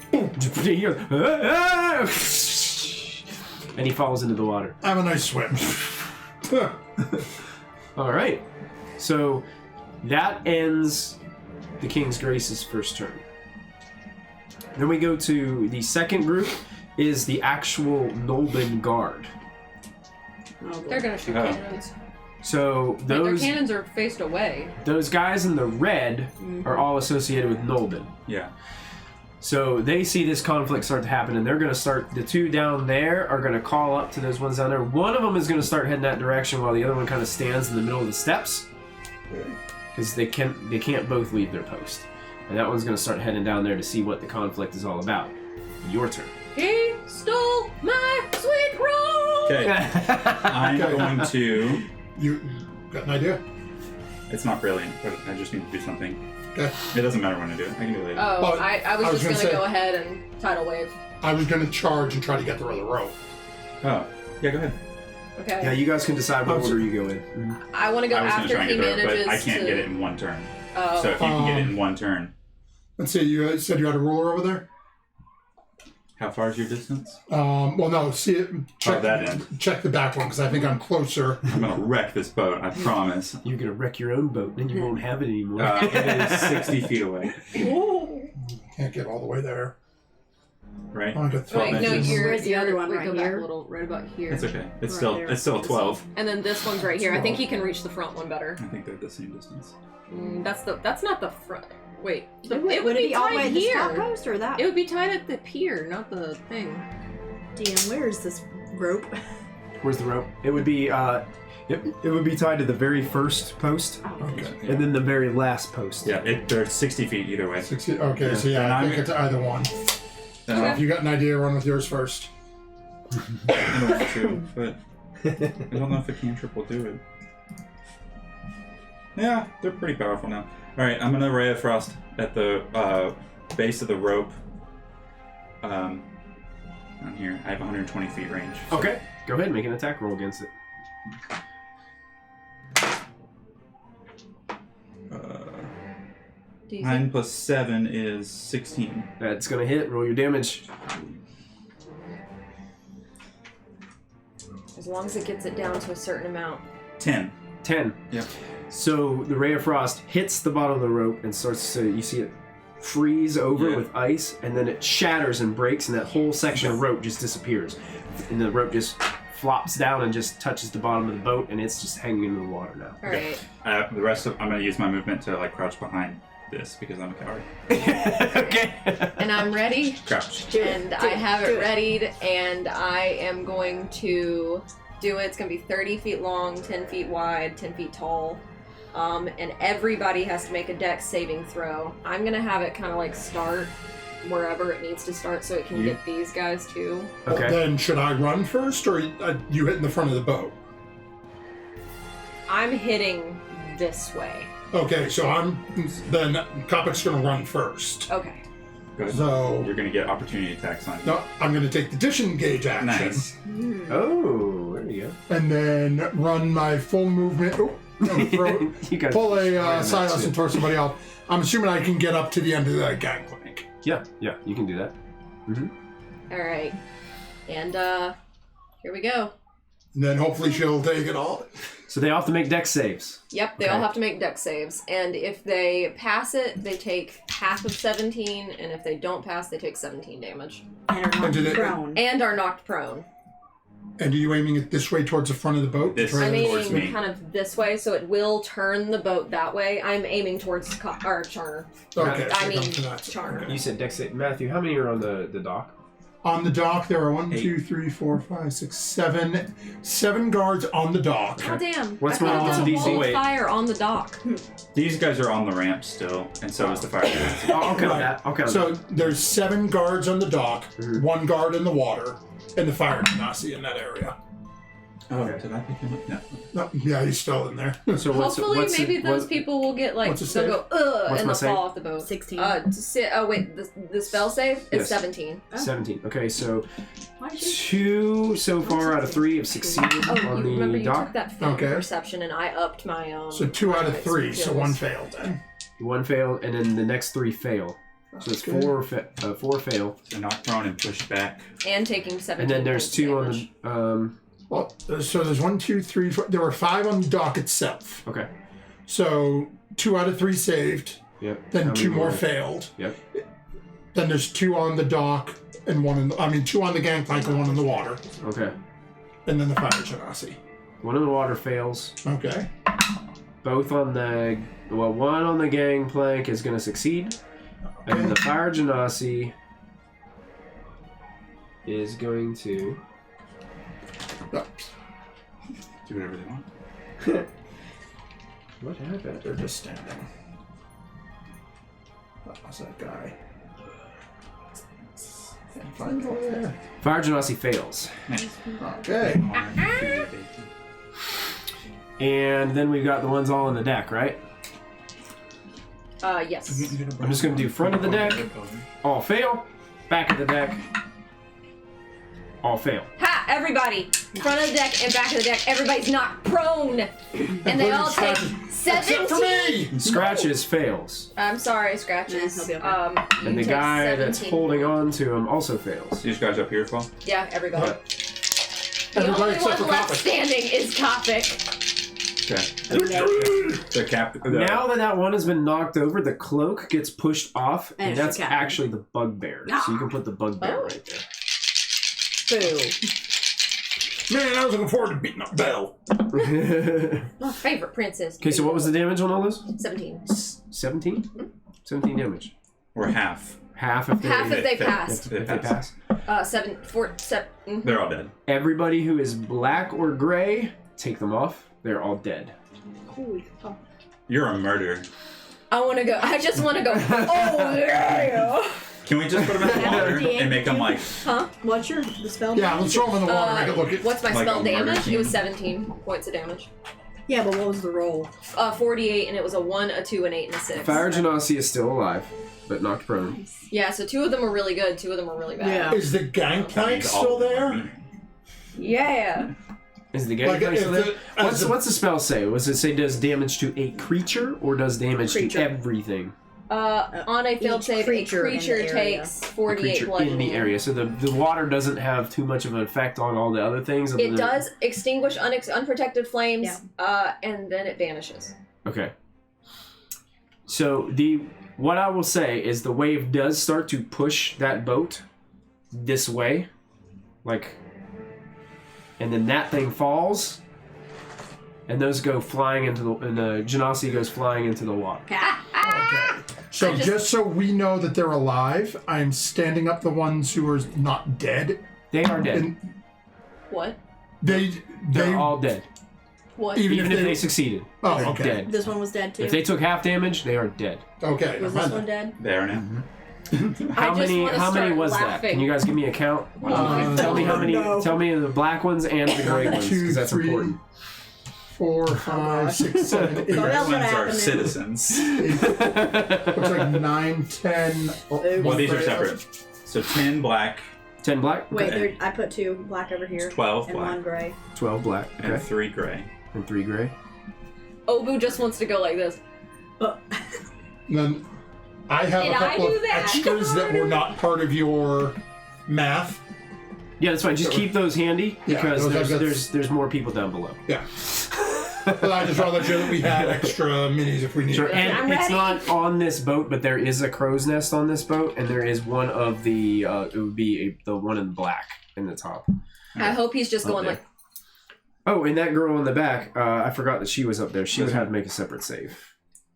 B: He goes, "Ah!" and he falls into the water.
C: I'm a nice swim.
B: All right. So that ends the King's Grace's first turn. Then we go to the second group is the actual Nolden Guard.
A: They're gonna shoot
D: Oh.
A: cannons.
B: So
A: Like, their
B: those
A: cannons are faced away.
B: those guys in the red are all associated with Nolden.
D: Yeah.
B: So they see this conflict start to happen, and they're going to start. The 2 down there are going to call up to those ones down there. One of them is going to start heading that direction, while the other one kind of stands in the middle of the steps, because they can't both leave their post. And that one's going to start heading down there to see what the conflict is all about. Your turn.
A: He stole my sweet roll!
D: Okay. I'm going to.
C: You got an idea?
D: It's not brilliant, but I just need to do something.
C: Okay.
D: It doesn't matter when I do it. I can do it later.
A: Oh,
C: Oh,
A: I was
C: I was
A: just
C: gonna
A: gonna
C: say-
A: go ahead and tidal wave.
C: I was going to charge and try to get the other rope.
D: Oh. Yeah, go ahead.
A: Okay.
B: Yeah, you guys can decide what
C: Oh, so-
B: order you go in.
A: I want to go
D: I was going to
A: after
D: try and
A: he
D: get there,
A: manages
D: but I can't
A: to...
D: get it in one turn.
A: Oh.
D: So if you can get it in one turn,
C: Let's see, you said you had a ruler over there?
D: how far is your distance?
C: Well, no, see it. Check,
D: that end.
C: check the back one, because I think I'm closer.
D: I'm going to wreck this boat, I promise.
B: You're going to wreck your own boat, then you won't have it anymore.
D: It is 60 feet away,
C: Can't get all the way there.
D: right?
C: I got 12
A: Wait, no,
C: inches.
E: Where's the other one,
A: we
E: right
A: go back
E: here?
A: a little, right about here.
D: It's okay. It's
E: Right
D: still
E: there.
D: it's still a 12.
A: And then this one's right here. I think he can reach the front one better.
D: I think they're the same distance.
A: That's not the front. Wait,
E: It would
A: be
E: be all the way
A: tied
E: at the top
A: here.
E: post or that?
A: It would be tied at the pier, not the thing.
E: DM, where is this rope?
B: Where's the rope? It would be it would be tied to the very first post,
C: Okay.
B: and then the very last post.
D: Yeah, they're 60 feet either way.
C: 60, okay, so
D: And
C: yeah, I
D: I'm-
C: think it's either one. If you got an idea, run with yours first.
D: I don't know if it's true, but I don't know if a cantrip will do it. Yeah, they're pretty powerful now. Alright, I'm gonna Ray of Frost at the base of the rope. Down here. I have 120 feet range.
B: Okay, go ahead and make an attack roll against it.
A: Do you
D: 9
A: think?
D: plus 7 is 16.
B: That's gonna hit. Roll your damage.
A: As long as it gets it down to a certain amount.
D: 10.
B: 10.
D: Yep.
B: So the ray of frost hits the bottom of the rope and starts to, you see it freeze over with ice, and then it shatters and breaks, and that whole section of rope just disappears. And the rope just flops down and just touches the bottom of the boat, and it's just hanging in the water now.
A: Alright.
D: The rest of I'm gonna use my movement to like crouch behind this because I'm a coward.
B: Okay.
A: And I'm ready.
D: Crouch.
A: And I have it readied, and I am going to do it. It's going to be 30 feet long, 10 feet wide, 10 feet tall. And everybody has to make a dex saving throw. I'm going to have it kind of like start wherever it needs to start so it can get these guys too.
B: Okay.
C: Well, then should I run first, or you hit in the front of the boat?
A: I'm hitting this way.
C: Okay, so then Kopic's gonna run first.
A: Okay.
D: Good.
C: So
D: You're gonna get opportunity attacks on you.
C: no, I'm gonna take the disengage action.
D: Nice.
B: Oh, there you
C: And then run my full movement. Oh, no,
B: go. You guys
C: pull
B: right
C: a
B: in
C: Silas
B: that
C: and
B: shit.
C: torch somebody else. I'm assuming I can get up to the end of that gangplank.
B: Yeah, you can do that.
A: Alright. And, here we go.
C: And then hopefully she'll take it all.
B: So they all have to make dex saves.
A: Yep, they all have to make dex saves. And if they pass it, they take half of 17, and if they don't pass, they take 17 damage.
E: And are
C: And do
E: not
C: they-
E: prone.
A: And are knocked prone.
C: And are you aiming it this way towards the front of the boat?
D: This-
C: Try
A: I'm
C: to-
D: towards
A: aiming
D: me.
A: kind of this way, so it will turn the boat that way. I'm aiming towards Charner.
C: Okay,
A: I
C: so
A: mean,
C: come to that.
A: Charner.
B: You said dex save. Matthew, how many are on the dock?
C: On the dock, there are 1,
B: 8.
C: 2, 3, 4, 5, 6, 7. 7 guards on the dock.
A: God damn.
B: What's
A: I thought
B: my
A: there was a
B: DC?
A: wall
B: Wait.
A: of fire on the dock.
D: These guys are on the ramp still, and so is the fire.
B: I'll count that. I'll count
C: So there's 7 guards on the dock,
B: Mhm.
C: 1 guard in the water, and the fire genasi in that area.
D: Oh, did I pick him up? No.
C: No, yeah, he's still in there.
B: that. So
A: Hopefully, maybe those people will get like
C: what's the
A: they'll
C: save?
A: go
B: What's
A: and
B: my
A: they'll
B: save?
A: fall off the boat.
E: 16.
A: The spell save is
B: Yes.
A: 17.
B: 17. Okay, so
E: Why did you?
B: 2 so far out of 3 have succeeded
A: Oh,
B: on
A: you
B: the
A: remember you
B: dock.
A: took that feat
C: Okay.
A: perception, and I upped my
C: So 2 out of
A: my
C: 3, so
A: skills.
C: 1 failed then.
B: 1 failed, and then the next 3 fail. So it's
C: Okay.
B: 4 fail,
D: They're knocked prone and pushed back.
A: and taking 17.
B: and then there's
A: points
B: 2 on
A: damage.
B: the.
C: Well, so there's 1, 2, 3, 4. There were 5 on the dock itself.
B: Okay.
C: So 2 out of 3 saved.
B: Yep.
C: Then
B: How many
C: 2 more failed.
B: Yep.
C: Then there's 2 on the dock and 1 in the, 2 on the gangplank and 1 in the water.
B: Okay.
C: And then the fire genasi.
B: 1 in the water fails.
C: Okay.
B: Both on the. Well, 1 on the gangplank is going to succeed. And then the fire genasi is going to.
C: Oops.
D: Do whatever they want.
B: What happened?
C: They're just standing. That was that guy. Can't find him over there.
B: Fire genasi fails.
C: Okay.
B: And then we've got the ones all on the deck, right?
A: Yes.
B: I'm just going to do front of the deck. All fail. Back of the deck. All fail.
A: Ha! Everybody! Front of the deck and back of the deck. Everybody's not prone! And they all take
C: Except for
A: 17!
C: me!
B: Scratches fails.
A: I'm sorry, Scratches.
E: He'll be okay.
A: You
B: And the
A: take
B: guy that's
A: 17
B: holding
A: points.
B: on to him also fails.
D: These guys up here fall?
A: Yeah, everybody.
B: Yep.
A: The
C: Everybody
A: only
C: except
A: one
C: for
A: left
C: Kopic.
A: standing is Kopic.
D: Okay. The captain.
B: Now that one has been knocked over, the cloak gets pushed off, and
E: Extra
B: that's
E: captain.
B: actually the bugbear. So you can put the bugbear
A: Oh.
B: right there.
A: Boo.
C: Man, I was looking forward to beating up Belle.
A: My favorite princess.
B: Okay, so what was the damage on all those?
A: 17.
B: 17? 17 damage.
D: Or half.
B: Half if they,
A: Half if they
D: If they-
A: passed.
B: if they pass.
A: 7, 4, 7. mhm.
D: They're all dead.
B: Everybody who is black or gray, take them off. They're all dead.
E: Holy fuck.
D: You're a murderer.
A: I want to go. I just want to go. Oh, yeah.
D: Can we just put them in the water and make them like?
A: Huh?
E: What's the spell?
C: Yeah, let's throw them in the water. Make it look.
A: What's my
D: Like
A: spell
D: a murder
A: damage?
D: scene.
A: It was 17 points of damage.
E: Yeah, but what was the roll?
A: 48, and it was a 1, a 2, an 8, and a 6.
B: Fire Genasi is still alive, but knocked prone.
A: Yeah, so 2 of them are really good, 2 of them are really bad.
E: Yeah.
C: Is the gangplank still there?
A: Yeah.
B: Is the
C: Like,
B: game
C: if
B: still there?
C: the-
B: What's the spell say? Was it say does damage to a creature or does damage
E: Creature.
B: to everything?
A: On a failed
E: Each
A: save, a
E: creature in the
A: creature
E: area.
A: takes
B: A
A: 48
B: creature
A: bludgeoning.
B: in the area. So the water doesn't have too much of an effect on all the other things. other
A: It
B: than-
A: does extinguish unprotected flames, and then it vanishes.
B: Okay. So what I will say is the wave does start to push that boat this way, like, and then that thing falls, and those go flying into and the Genasi goes flying into the water.
C: Okay. So just so we know that they're alive, I'm standing up the ones who are not dead.
B: They are dead.
C: And
A: What?
C: they
B: They're all dead.
A: What?
B: Even if they succeeded,
C: Oh,
B: they're
C: okay.
B: dead.
E: This one was dead too.
B: If they took half damage, they are dead.
C: Okay.
E: Was
C: never
E: this
C: mind
E: one dead?
D: There now.
B: How
A: just
B: many?
A: wanna
B: How many
A: start
B: was that?
A: laughing.
B: Can you guys give me a count? Tell me how many.
E: no.
B: Tell me the black ones and the gray ones,
C: 2,
B: because that's
C: 3,
B: important.
C: 4, 5, 6, 7, 8.
E: So
D: Red
E: that's
D: ones
E: what
D: are
E: happened.
D: citizens.
C: Looks like 9, 10.
D: Well, these are separate. So 10 black
B: 10 black.
E: Wait,
B: Okay.
E: I put 2 black over here.
D: 12
E: and
D: black.
E: 1 gray.
B: 12 black.
D: and
B: Okay.
D: 3 gray.
B: And 3 gray.
A: Obu just wants to go like this.
E: Oh.
C: And then I have
A: Did
C: a
A: I
C: couple
A: do
C: of
A: that?
C: extras that were not part of your math.
B: Yeah, that's fine. Just keep those handy
C: Yeah,
B: because
C: those I've got-
B: there's more people down below.
C: Yeah. But I just want to let you know that we had extra minis if we needed.
B: Sure, and
A: I'm
B: it's
A: ready.
B: not on this boat, but there is a crow's nest on this boat, and there is one of the. It would be the one in black in the top.
A: I hope he's just going
B: Okay.
A: like.
B: Oh, and that girl in the back, I forgot that she was up there. She would have to make a separate save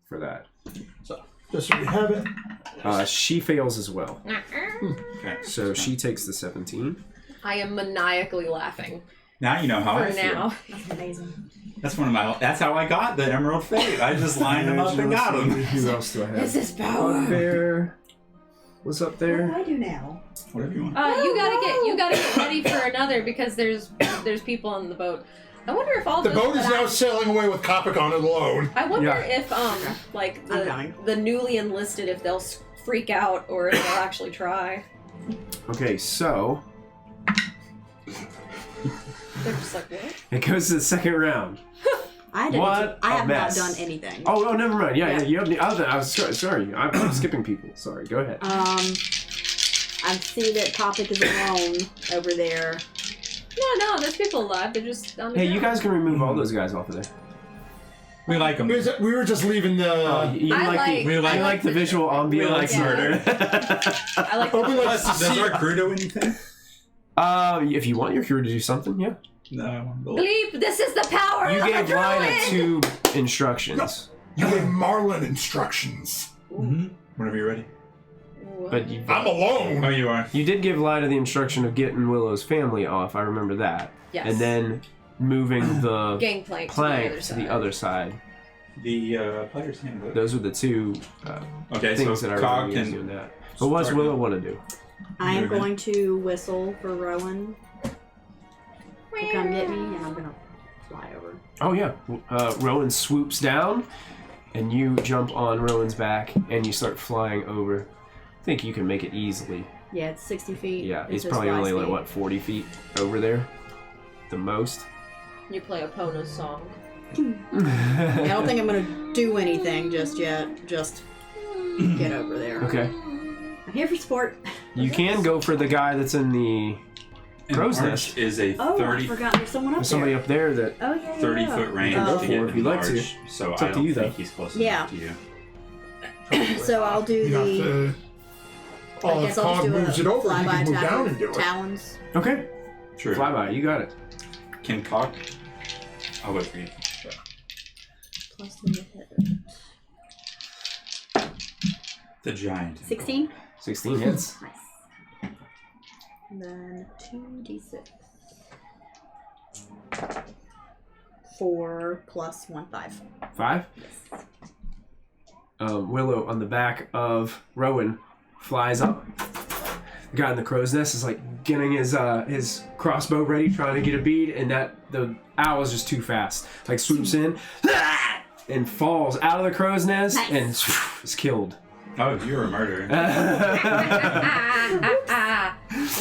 B: for that.
C: So, just so we have it.
B: She fails as well,
D: Okay.
B: so she takes the 17.
A: I am maniacally laughing
D: Now you know how
A: for
D: I feel.
A: now.
E: That's amazing.
D: That's one of my. That's how I got the Emerald Fate. I just lined them up and got them.
B: Who else do I have?
A: This is power.
B: Bugbear. What's up
E: What do
B: there?
E: I do now?
D: Whatever you want.
A: You gotta get ready for another because there's people on the boat. I wonder if all
C: The
A: those
C: boat is
A: that
C: now sailing away with Kopic on it alone.
A: I wonder
B: Yeah.
A: if like
E: I'm coming.
A: the newly enlisted if they'll freak out or if they'll actually try.
B: Okay, so
A: They're just like what?
B: it goes to the second round.
E: I didn't.
B: What
E: I
B: a
E: have
B: mess.
E: not done anything.
B: Oh, never mind. Yeah,
E: Yeah.
B: you have the other. I was sorry. I'm skipping people. Sorry. Go ahead.
E: I see that Kopic is alone over there.
A: No, there's people alive. They're just on the
B: Hey, you
A: ground.
B: guys can remove all those guys off of there.
D: We like them.
C: We were just leaving the.
B: You
A: I like-
B: the,
A: I
B: you
A: like
B: like the
A: the-
B: visual ambiance.
D: we like murder.
A: I like
C: Open
D: Plus,
C: like
D: does our crew do anything?
B: If you want your crew to do something, yeah.
D: No, I want to go.
A: Bleep, this is the power
B: You
A: of
B: gave
A: a
B: Lina
A: druid!
B: 2 instructions,
C: You gave Marlin instructions.
D: Mm-hmm. Whenever you're ready.
B: but you
C: I'm alone.
D: Oh, you are.
B: you did give Lina the instruction of getting Willow's family off. I remember that.
A: Yes.
B: And then moving the
A: Gangplank
B: plank
A: to
B: to the other side.
D: The player's handbook.
B: Those were the 2
D: Okay,
B: things
D: so
B: that I
D: Cog
B: remember
D: can.
B: doing that. But what does
D: start
B: Willow
D: now.
B: want to do?
E: I am
D: Moving.
E: going to whistle for Rowan to come get me, and I'm gonna fly over.
B: Oh yeah, Rowan swoops down, and you jump on Rowan's back, and you start flying over. I think you can make it easily.
E: Yeah, it's 60 feet.
B: Yeah,
E: It
B: he's
E: says
B: probably
E: fly
B: only like
E: speed.
B: what 40 feet over there, the most.
A: You play a Pono song.
E: I don't think I'm gonna do anything just yet. Just get over there.
B: Okay,
E: I'm here for support.
B: you can go for the guy that's in the.
D: An
B: Crow's
D: arch
B: nest.
D: is a
E: Oh, I
D: 30,
E: forgot there's someone up
B: There's somebody
E: there.
B: up there that.
E: Oh yeah, yeah.
D: 30
E: yeah.
D: foot range
E: Oh.
D: to get
B: If you'd like to.
D: large, so
B: It's
D: I
B: up to
D: don't
B: you,
D: think
B: though.
D: he's close
E: Yeah.
D: enough to you.
E: So I'll do
C: You have
E: the.
C: to.
E: I
C: Oh, if
E: guess I'll
C: Cog
E: just do
C: moves
E: a
C: it over, he
E: flyby
C: can move down and do it.
E: Talons.
B: Okay,
D: True.
B: flyby, you got it.
D: Can Cog? I'll wait for you.
E: Plus the hit.
D: The giant.
E: 16.
B: 16 hits.
E: Nice. And then 2d6. 4 plus 1, 5.
B: 5. Willow on the back of Rowan flies up. The guy in the crow's nest is like getting his crossbow ready, trying to get a bead, and the owl is just too fast. Like swoops in and falls out of the crow's nest and is killed.
D: Oh, you're a murderer.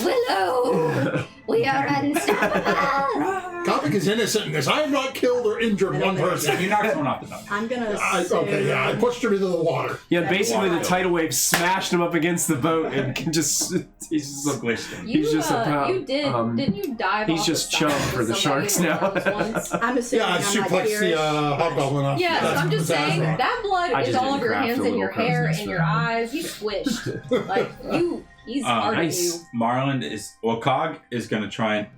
A: Willow, we are unstoppable.
C: Comic is innocent in this. I have not killed or injured one person.
D: You knocked one off the dog.
E: I'm gonna
C: I pushed him into the water.
B: Yeah, basically the tidal wave smashed him up against the boat and he's just
D: Squished him.
B: He's just
A: You didn't you dive
B: he's
A: off
B: just
A: the
B: chum
A: side
B: for
A: with
B: the
A: somebody
B: sharks
A: in
B: now.
A: arms once?
E: I'm assuming
C: Yeah, I
E: I'm like
C: suplexed the hobgoblin off.
A: Yeah, so
C: That's
A: I'm just
C: the
A: saying
C: rock.
A: that blood
B: I
A: is
B: just
A: all
B: didn't
A: over your
B: craft
A: hands
B: a
A: and your
B: little
A: hair
B: crow's
A: and
B: nest
A: your
B: for him.
A: eyes. He's squished. Like he's hard
B: nice.
A: at you.
D: Marlin is Cog is going to try and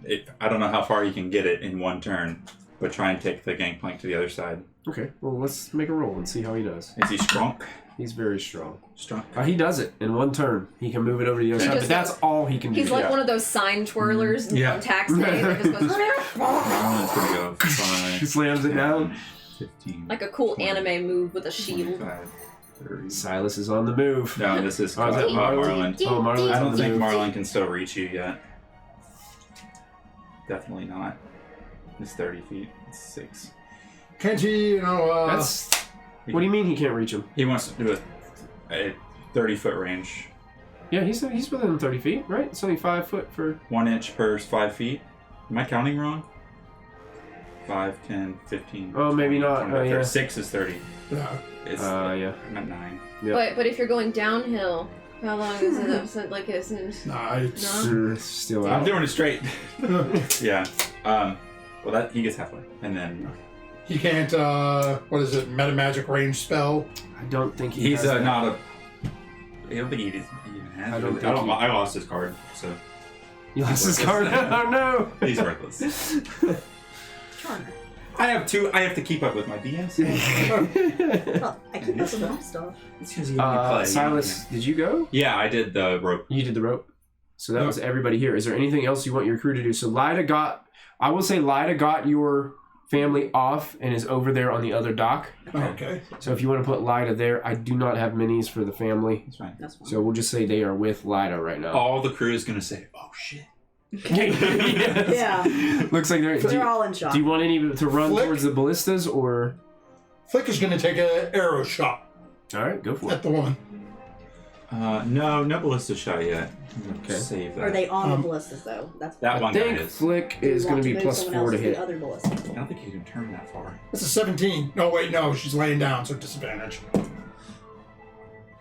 D: I don't know how far you can get it in one turn, but try and take the gangplank to the other side.
B: Okay, well let's make a roll and see how he does.
D: Is he strong?
B: He's very strong.
D: Strong.
B: He does it in one turn. He can move it over to the other side,
A: just
B: but that's all he can do.
A: He's like one of those sign twirlers
D: Yeah.
A: on tax day that just goes
D: Marlin's going to go 5,
B: He slams it down.
D: 15.
A: like a cool anime move with a shield.
D: 25, 30.
B: Silas is on the move.
D: No, this is
B: Oh, is that
D: Marlin.
B: Oh, Marlin's
D: I
B: on
D: don't
B: the
D: think
B: move.
D: Marlin can still reach you yet. Definitely not. It's 30 feet. It's 6.
C: Can't he,
B: That's. What do you mean he can't reach him?
D: He wants to do a 30-foot range.
B: Yeah, he's within 30 feet, right? It's only 5 foot for.
D: 1 inch per 5 feet. Am I counting wrong? 5, 10, 15.
B: Oh, maybe
D: 20,
B: not.
D: 25,
B: Yeah.
D: 6 is 30.
C: Yeah.
D: It's
B: Yeah.
D: I'm at 9.
B: Yep.
A: But if you're going downhill, how long is it up? So, like it's
C: Nah, it's...
B: Still
D: I'm
B: out.
D: doing it straight. Yeah. Well, that he gets halfway, and then
C: He can't, what is it, meta magic range spell?
B: I don't think he
D: he's
B: has that.
D: not a. I don't think he even has.
B: I don't
D: it.
B: think he-
D: I lost his card, so
B: He lost his card. Oh no!
D: he's worthless.
E: Charmer.
D: I have to keep up with my DMs.
E: Well, I keep up with my stuff.
D: It's 'cause you play.
B: Silas, did you go?
D: Yeah, I did the rope.
B: You did the rope. So that was everybody here. Is there anything else you want your crew to do? So Lida got your family off and is over there on the other dock.
C: Okay.
B: So if you want to put Lida there, I do not have minis for the family.
D: That's fine.
E: That's fine.
B: So we'll just say they are with Lida right now.
D: All the crew is gonna say, "Oh shit."
B: Yes.
E: Yeah.
B: Looks like they're.
E: They're all in shock.
B: Do you want any to run
C: Flick?
B: towards the ballistas or?
C: Flick is going to take an arrow shot
B: All right, go for it.
C: at the woman.
D: No ballista shot yet.
B: Okay.
D: Save that.
E: Are they on the ballistas though? That's
D: That
B: I
D: one guy
B: think
D: is.
B: Flick
E: Do you
B: is going
E: want
B: to be
E: move
B: plus
E: someone
B: 4
E: else
B: to
E: the
B: hit.
E: other ballista?
D: I don't think he can turn that far.
C: That's a 17. No, wait, no, she's laying down, so disadvantage.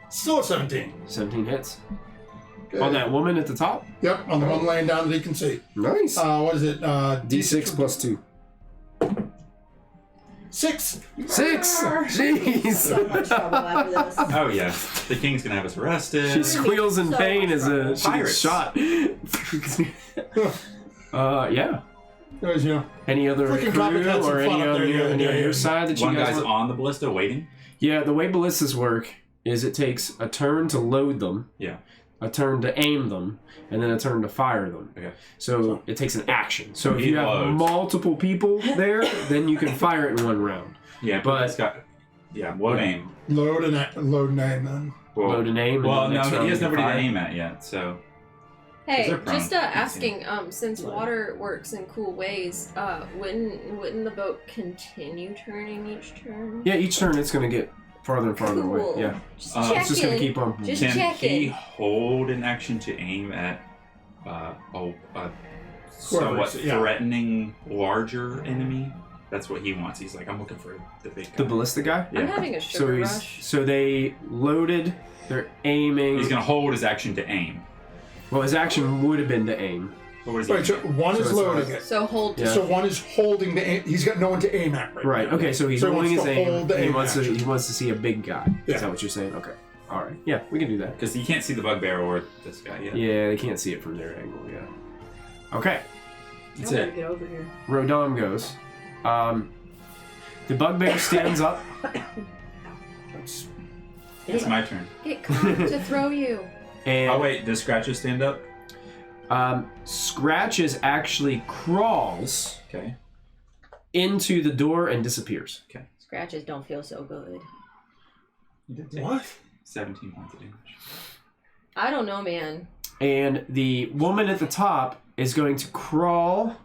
C: Still a 17.
B: 17 hits.
C: Good.
B: On that woman at the top?
C: Yep, on the one laying down that he can see.
B: Nice.
C: What is it?
B: D6 plus 2.
C: 6.
B: 6! Jeez!
E: So much trouble after this.
D: Oh yeah, the king's gonna have us arrested.
B: She squeals in
E: So
B: pain
E: much
B: as she
D: Pirates.
B: gets shot. Yeah.
C: There's,
B: Any other
C: Freaking
B: crew
C: Comic had some
B: or
C: fun
B: any
C: up
B: on
C: there the other day.
B: your side that you
D: One
B: guys
D: guy's
B: want?
D: on the ballista waiting.
B: Yeah, the way ballistas work is it takes a turn to load them,
D: Yeah.
B: a turn to aim them, and then a turn to fire them.
D: Okay.
B: So it takes an action. So if
D: He
B: you have
D: loads.
B: multiple people there, then you can fire it in one round.
D: Yeah,
B: But-
D: it's got. Yeah, load aim.
C: load name then.
D: Well,
B: Load and aim.
D: Well,
B: and then
D: no,
B: next round
D: he has
B: you can
D: nobody to
B: fire.
D: aim at yet, so.
A: Hey,
D: They're prone.
A: just asking, since water works in cool ways, wouldn't the boat continue turning each turn?
B: Yeah, each turn it's going to get farther and farther away.
A: Cool.
B: Yeah.
A: Just
D: It's
B: It's just going to
A: checking.
B: keep on.
A: Just
D: Can
A: checking.
D: he hold an action to aim at a somewhat
C: yeah.
D: threatening larger enemy? That's what he wants. He's like, I'm looking for the big guy.
B: The ballista guy?
A: I'm
D: Yeah.
A: having a sugar rush.
B: So they loaded, they're aiming.
D: He's gonna hold his action to aim.
B: Well, his action would have been to aim.
D: But what is he?
C: Right, so one
B: So
C: is
B: it's
C: loading
B: like-
C: it.
A: So hold.
B: Yeah.
C: So one is holding the aim. He's got no one to aim at
B: Right.
C: now.
B: Okay. So he's
C: So he
B: holding
C: wants
B: his
C: to
B: aim.
C: hold the
B: He
C: aim
B: wants to.
C: action.
B: He wants to see a big guy.
C: Yeah.
B: Is that what you're saying? Okay. All right. Yeah, we can do that.
D: Because you can't see the bugbear or this guy yet.
B: Yeah, they can't see it from their angle. Yeah. Okay.
D: That's
E: I gotta
D: it.
E: get over here.
B: Rodam goes. The bugbear stands up.
D: It's my turn.
A: Get caught to throw you.
B: And
D: Oh wait, does Scratches stand up?
B: Scratches actually crawls
D: Okay.
B: into the door and disappears.
A: Scratches don't feel so good.
D: You did take
C: What?
D: 17 points of damage.
A: I don't know, man.
B: And the woman at the top is going to crawl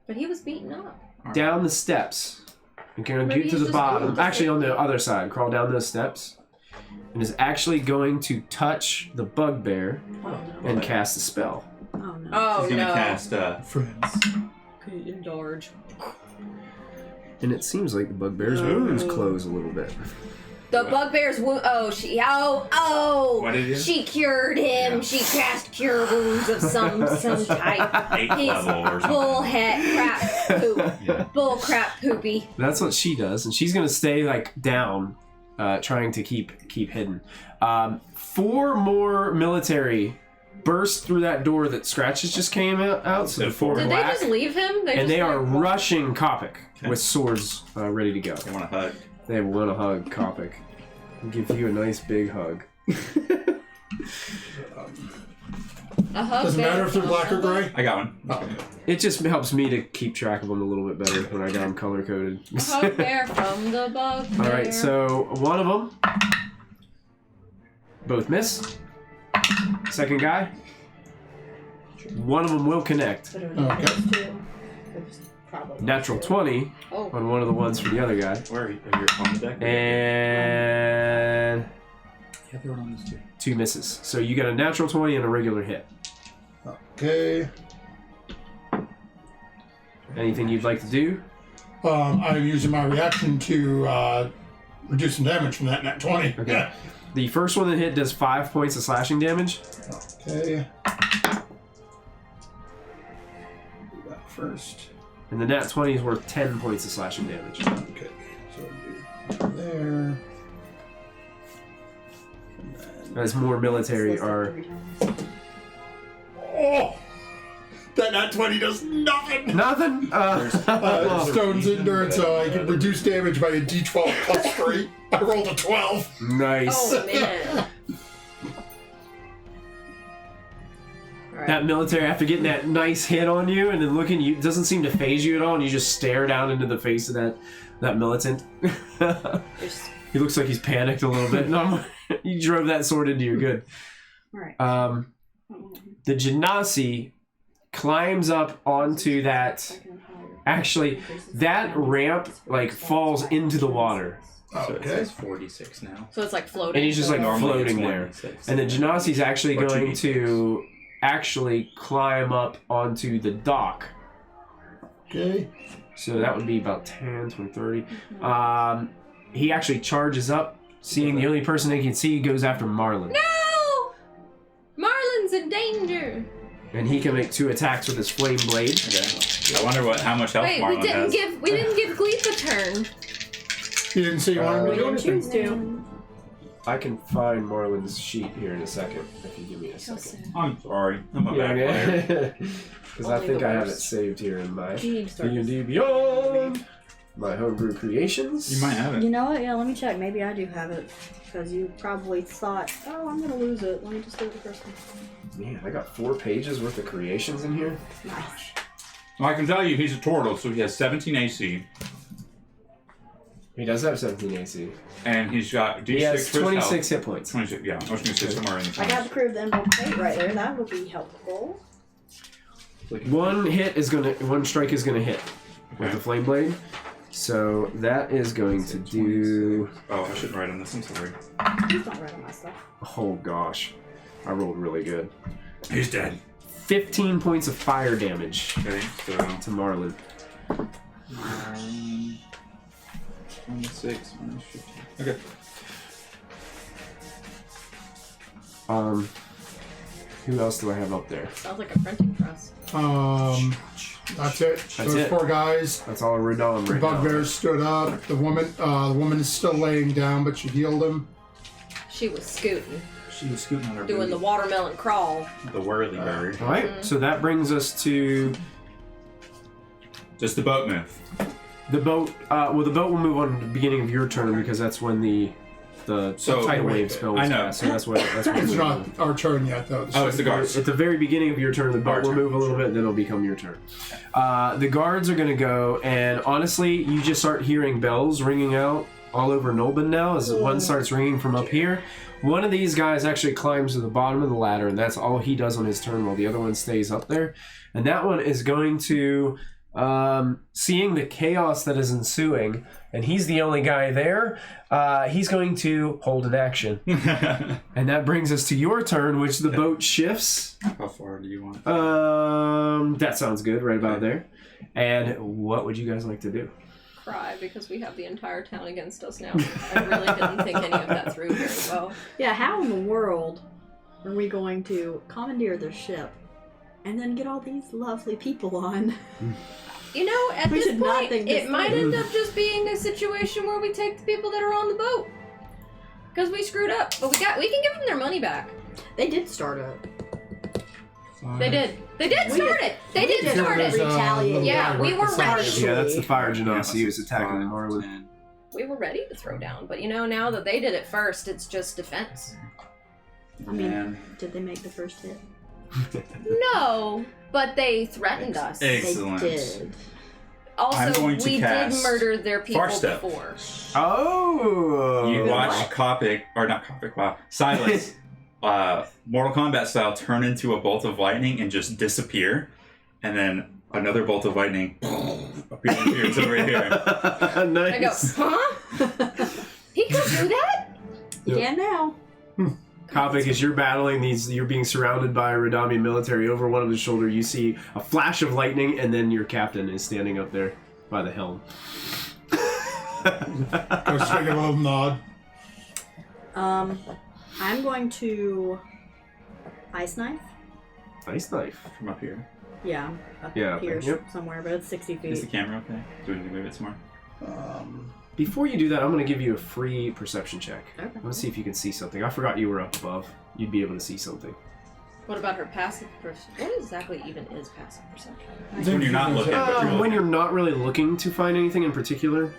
A: But he was beaten up.
B: down the steps. And going to
A: Maybe
B: get to
A: he's
B: the
A: just
B: bottom.
A: old.
B: Actually, on the other side. Crawl down those steps. And is actually going to touch the bugbear and cast a spell.
E: Oh no.
A: Oh,
D: He's gonna
A: no.
D: cast
F: Friends.
A: Indulge.
B: And it seems like the bugbear's wounds close a little bit.
A: The bugbear's wound. Oh,
D: What did you?
A: she cured him.
D: Yeah.
A: She cast cure wounds of some type.
D: 8th
A: His
D: level or something.
A: bullhead crap poop.
D: Yeah.
A: Bull crap poopy.
B: That's what she does, and she's gonna stay like down, trying to keep hidden. 4 more military burst through that door that Scratches just came out. So the 4
A: Did they
B: black,
A: just leave him?
B: and they are
A: walked-
B: rushing Kopic
D: Okay.
B: with swords ready to go.
D: They want a hug.
B: They want to hug Kopic. I'll give you a nice big hug.
A: A hug
C: Doesn't
A: there.
C: matter if they're black or gray.
D: I got one.
C: Oh.
B: It just helps me to keep track of them a little bit better when I got them color coded.
A: A hug there from the bugbear.
B: All right, so one of them, both miss. Second guy, one of them will connect.
C: Okay.
B: Natural 20
A: Oh.
B: on one of the ones for the other guy,
D: Where are you on the deck?
B: and
D: Yeah, they were on this too.
B: 2 misses. So you got a natural 20 and a regular hit.
C: Okay.
B: Anything you'd like to do?
C: I'm using my reaction to reduce some damage from that nat 20.
B: Okay. The first one that hit does 5 points of slashing damage.
C: Okay. Do that first.
B: And the nat 20 is worth 10 points of slashing damage.
C: Okay. So do there. And then.
B: As more military are...
C: Oh! That nat 20 does nothing!
B: Nothing?
C: Stone's endurance, so I can reduce damage by a d12 plus 3. I rolled a 12.
B: Nice.
A: Oh, man. Alright.
B: That military, after getting that nice hit on you and then looking, you doesn't seem to phase you at all, and you just stare down into the face of that militant.
A: There's-
B: He looks like he's panicked a little bit. No, you drove that sword into your good.
E: Alright.
B: The Genasi climbs up onto that. Actually, that ramp like falls into the water,
D: So it
C: Okay.
D: says 46 now.
A: So it's like floating.
B: and he's just like
D: Normally
B: floating
D: it's
B: there.
D: 26.
B: And the Genasi's actually
D: What you
B: going
D: need.
B: to actually climb up onto the dock.
C: Okay.
B: So that would be about 10, 20, 30. He actually charges up, seeing the only person they can see, goes after Marlin.
A: No! Marlin's in danger.
B: And he can make 2 attacks with his flame blade.
D: Okay. I wonder how much health
A: Wait,
D: Marlon
A: we didn't
D: has.
A: give Gleep a turn.
C: You didn't say you wanted me to do
E: didn't
C: anything?
E: choose to.
B: I can find Marlin's sheet here in a second, if you give me a second.
D: I'm sorry. I'm a bad player.
B: Because I
A: Only
B: think
A: the
B: I have it
A: worst.
B: saved here in my
E: You need to start
B: D&D Beyond. My homebrew creations.
D: You might have
E: You
D: it.
E: know what? Yeah, let me check. Maybe I do have it. Because you probably thought, oh, I'm going to lose it. Let me just do it the first one.
B: Man, I got 4 pages worth of creations in here.
E: Nice.
D: Well, I can tell you he's a turtle, so he has 17 AC,
B: He does have 17 AC.
D: and he's got D6
B: He has
D: for his
B: 26
D: health.
B: hit points.
D: 26, yeah. I was going to say somewhere in the
E: I got
D: 20s.
E: the crew of the Emerald Plate right there. That would be helpful.
B: One strike is gonna hit with the flame blade. So that is going to do.
D: Oh, I shouldn't write on this. I'm sorry.
E: Please don't write on my stuff.
B: Oh gosh, I rolled really good.
D: He's dead.
B: 15 points of fire damage
D: Okay, so
B: to Marlin.
D: 26 minus 15. Okay.
B: Who else do I have up there?
A: Sounds like a printing press.
C: That's it.
B: That's
C: Those
B: it.
C: 4 guys.
B: That's all Rodam
C: The
B: right now.
C: bugbear stood up. The woman is still laying down, but she healed him.
A: She was scooting,
D: She was scooting on her
A: doing the
D: booty.
A: watermelon crawl.
D: The whirly bird.
B: All right, so that brings us to
D: Just the boat move.
B: the boat. The boat will move on at the beginning of your turn because that's when the
D: So-
B: tidal
C: wait,
B: wave spell was
D: I know.
B: cast, so that's what
C: It's
B: we're
C: not
B: doing.
C: our turn yet, though.
D: Oh, it's the guards.
B: At the very beginning of your turn, the boat
D: Our
B: will
D: turn.
B: move a little bit, then it'll become your turn. The guards are going to go, and honestly, you just start hearing bells ringing out all over Nolban now as one starts ringing from up here. One of these guys actually climbs to the bottom of the ladder, and that's all he does on his turn while the other one stays up there. And that one is going to, seeing the chaos that is ensuing, and he's the only guy there, he's going to hold an action. And that brings us to your turn, which the boat shifts.
D: How far do you want?
B: That sounds good, right about there. And what would you guys like to do?
A: Cry because we have the entire town against us now. I really didn't think any of that through very well.
E: Yeah, how in the world are we going to commandeer the ship and then get all these lovely people on?
A: You know, at
E: We
A: this
E: should not
A: point,
E: think
A: it
E: this
A: might
E: through.
A: end up just being a situation where we take the people that are on the boat. Because we screwed up. But we can give them their money back.
E: They did start it.
A: They did. They did
E: We
A: start
E: did-
A: it. They did
E: did
A: start it.
E: retaliate.
A: Yeah, we were ready.
B: Yeah, that's the fire
D: Yeah,
B: genasi who's
D: it's
B: attacking
D: 5,
B: Marlin.
D: 10.
A: We were ready to throw down. But you know, now that they did it first, it's just defense.
E: I mean,
D: And
E: did they make the first hit?
A: No, but they threatened us.
D: Excellent.
E: They did.
A: Also,
D: I'm going to
A: we did
D: cast
A: murder their people
D: Far Step.
A: before.
B: Oh!
D: You watch
E: What?
D: Silas, Mortal Kombat style, turn into a bolt of lightning and just disappear, and then another bolt of lightning appears over here.
B: Nice.
A: I go, huh? He could do that?
E: You can now.
B: Kopik, as you're battling these, you're being surrounded by Rodaamian military. Over one of his shoulder, you see a flash of lightning, and then your captain is standing up there by the helm.
C: Go swing a little nod.
E: I'm going to ice knife.
B: Nice knife.
D: From up here.
E: Yeah, up
B: Yeah,
E: here
B: okay, yep.
E: somewhere, but it's 60
D: Is the
E: feet.
D: camera okay? Do we need to move it some more?
B: Before you do that, I'm going to give you a free perception check.
E: Okay.
B: I want to see if you can see something. I forgot you were up above. You'd be able to see something.
A: What about her passive perception? What exactly even is passive perception?
D: It's when you're not looking, but you're
B: When
D: looking.
B: you're not really looking to find anything in particular,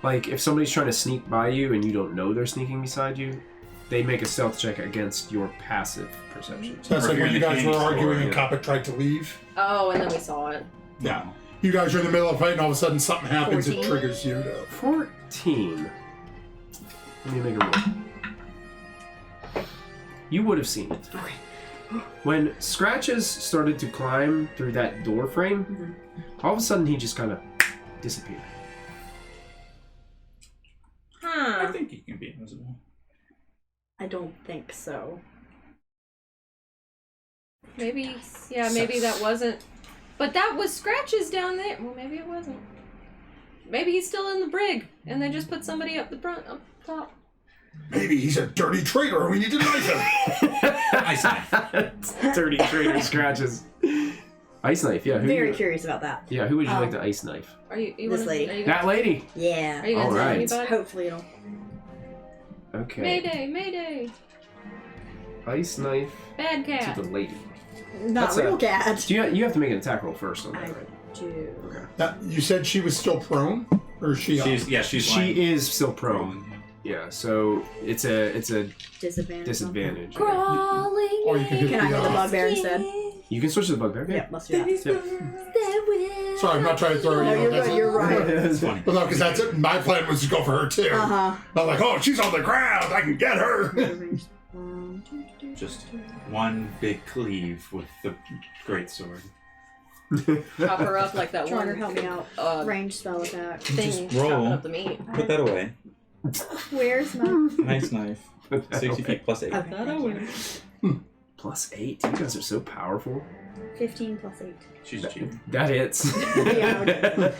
B: like if somebody's trying to sneak by you and you don't know they're sneaking beside you, they make a stealth check against your passive perception.
C: So that's
D: Or
C: like
D: if you're
C: when you
D: in the
C: guys were
D: candy store,
C: arguing and
B: yeah.
C: Kopik tried to leave.
A: Oh, and then we saw it.
D: No.
C: You guys are in the middle of a fight and all of a sudden something happens that
A: 14.
C: triggers you to...
B: 14. Let me make a roll. You would have seen it. When Scratches started to climb through that door frame, all of a sudden he just kind of disappeared.
D: I
A: Huh.
D: think he can be invisible.
E: I don't think so.
A: Maybe, yeah, maybe that wasn't. But that was Scratches down there. Well, maybe it wasn't. Maybe he's still in the brig, and they just put somebody up the front, up top.
C: Maybe he's a dirty traitor and we need to knife him.
D: Ice knife.
B: Dirty traitor Scratches. Ice knife, yeah. Who
E: Very
B: you,
E: curious about that.
B: yeah, who would you like to ice knife?
A: Are you
E: This
A: wanna,
E: lady.
A: Are you
B: That lady.
E: Yeah.
A: Are you gonna
B: All
A: tell
B: right.
A: anybody?
E: Hopefully it'll.
B: Okay.
A: Mayday, Mayday.
B: Ice knife
A: Bad
B: to
A: cat.
B: the lady.
E: Not
B: That's
E: real
B: a-
E: cat.
B: Do you have to make an attack roll first on that,
E: I
B: right?
E: do.
B: Okay.
C: Now, you said she was still prone? Or is she up?
D: She's lying.
B: She is still prone. Yeah, so it's a
E: Disadvantage.
B: disadvantage.
A: Crawling.
C: Or you can hit
E: Can I hit the bugbear instead?
B: You can switch to the bugbear.
E: Yep, let's do that.
C: Sorry, I'm not trying to throw
E: No,
C: you.
E: you're
C: That's-
E: good. You're right.
D: It's funny.
C: Well, no, because that's it. My plan was to go for her too.
E: Uh
C: I'm like, oh, she's on the ground. I can get her.
E: huh.
D: Just one big cleave with the great sword.
A: Chop her up like that
E: Trying
A: one.
E: to help me out.
A: Range
E: Range spell attack.
A: thing.
D: Just roll.
A: Chopping up the meat.
D: Put that away.
E: Where's my?
D: Nice knife. 60 feet plus 8.
E: Okay, thank you.
B: Plus 8. You guys are so powerful.
E: 15 plus 8.
D: She's cheating.
B: That hits.
E: Yeah, okay.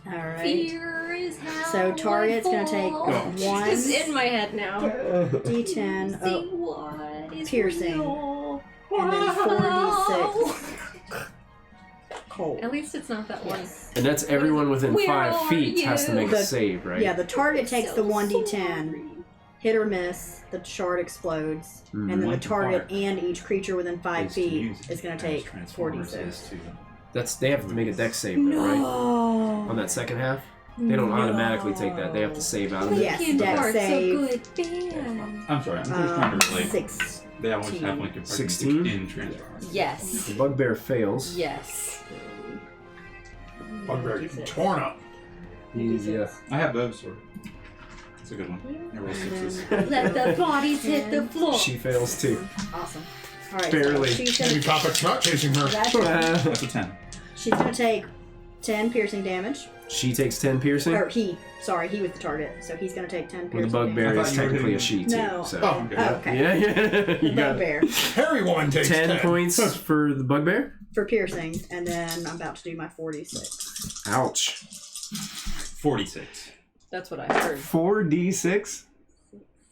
E: All right.
A: Fear is how
E: So target's gonna take
A: I fall.
E: one
A: It's in my head now.
E: D10
A: See
E: of
A: what is
E: piercing.
A: real.
E: and then 4d6 cold.
A: At least it's not that one.
B: And that's everyone within
A: Where
B: 5
A: are
B: feet has to make
E: you?
B: a save, right?
E: Yeah, the target takes the
A: So
E: 1d10,
A: sorry.
E: hit or miss, the shard explodes, and then the
D: One
E: target
D: part
E: and each creature within 5
D: Is to
E: feet
D: use it
E: is going
D: as
E: to take
D: Transformers
E: 4d6.
D: is to-
B: That's they have to make a dex save, though, right? On that second half, they don't automatically take that. They have to save out of it.
E: Yes,
A: Linkin
E: dex
A: Park's
E: save.
A: a good band.
D: I'm sorry, I'm just trying to relate.
E: 6.
D: They always have Linkin Park
B: 16?
D: music in Transformers.
A: Yes.
B: The bugbear fails.
A: Yes.
C: Bugbear getting torn up.
B: Yeah.
D: I have those. It's a good one. I roll sixes.
A: Let the bodies hit the floor.
B: She fails too.
E: Awesome. All right.
B: Barely.
E: So she's
C: Maybe
E: gonna,
C: Topic's not chasing her.
D: That's a 10.
E: she's gonna take 10 piercing damage.
B: She takes 10 piercing.
E: Or he. Sorry, he was the target, so he's gonna take 10
B: Well,
E: piercing
B: the bugbear
E: damage.
B: is
D: I thought you were
B: technically a
D: doing-
B: she too.
E: No.
B: So.
C: Oh,
D: Okay.
E: Oh, okay.
B: Yeah, yeah.
E: The
B: You got
E: bugbear
C: Hairy woman takes
B: 10 points for the bugbear.
E: for piercing, and then I'm about to do my 46.
B: Ouch.
D: 46.
A: That's what I heard.
B: 4d6.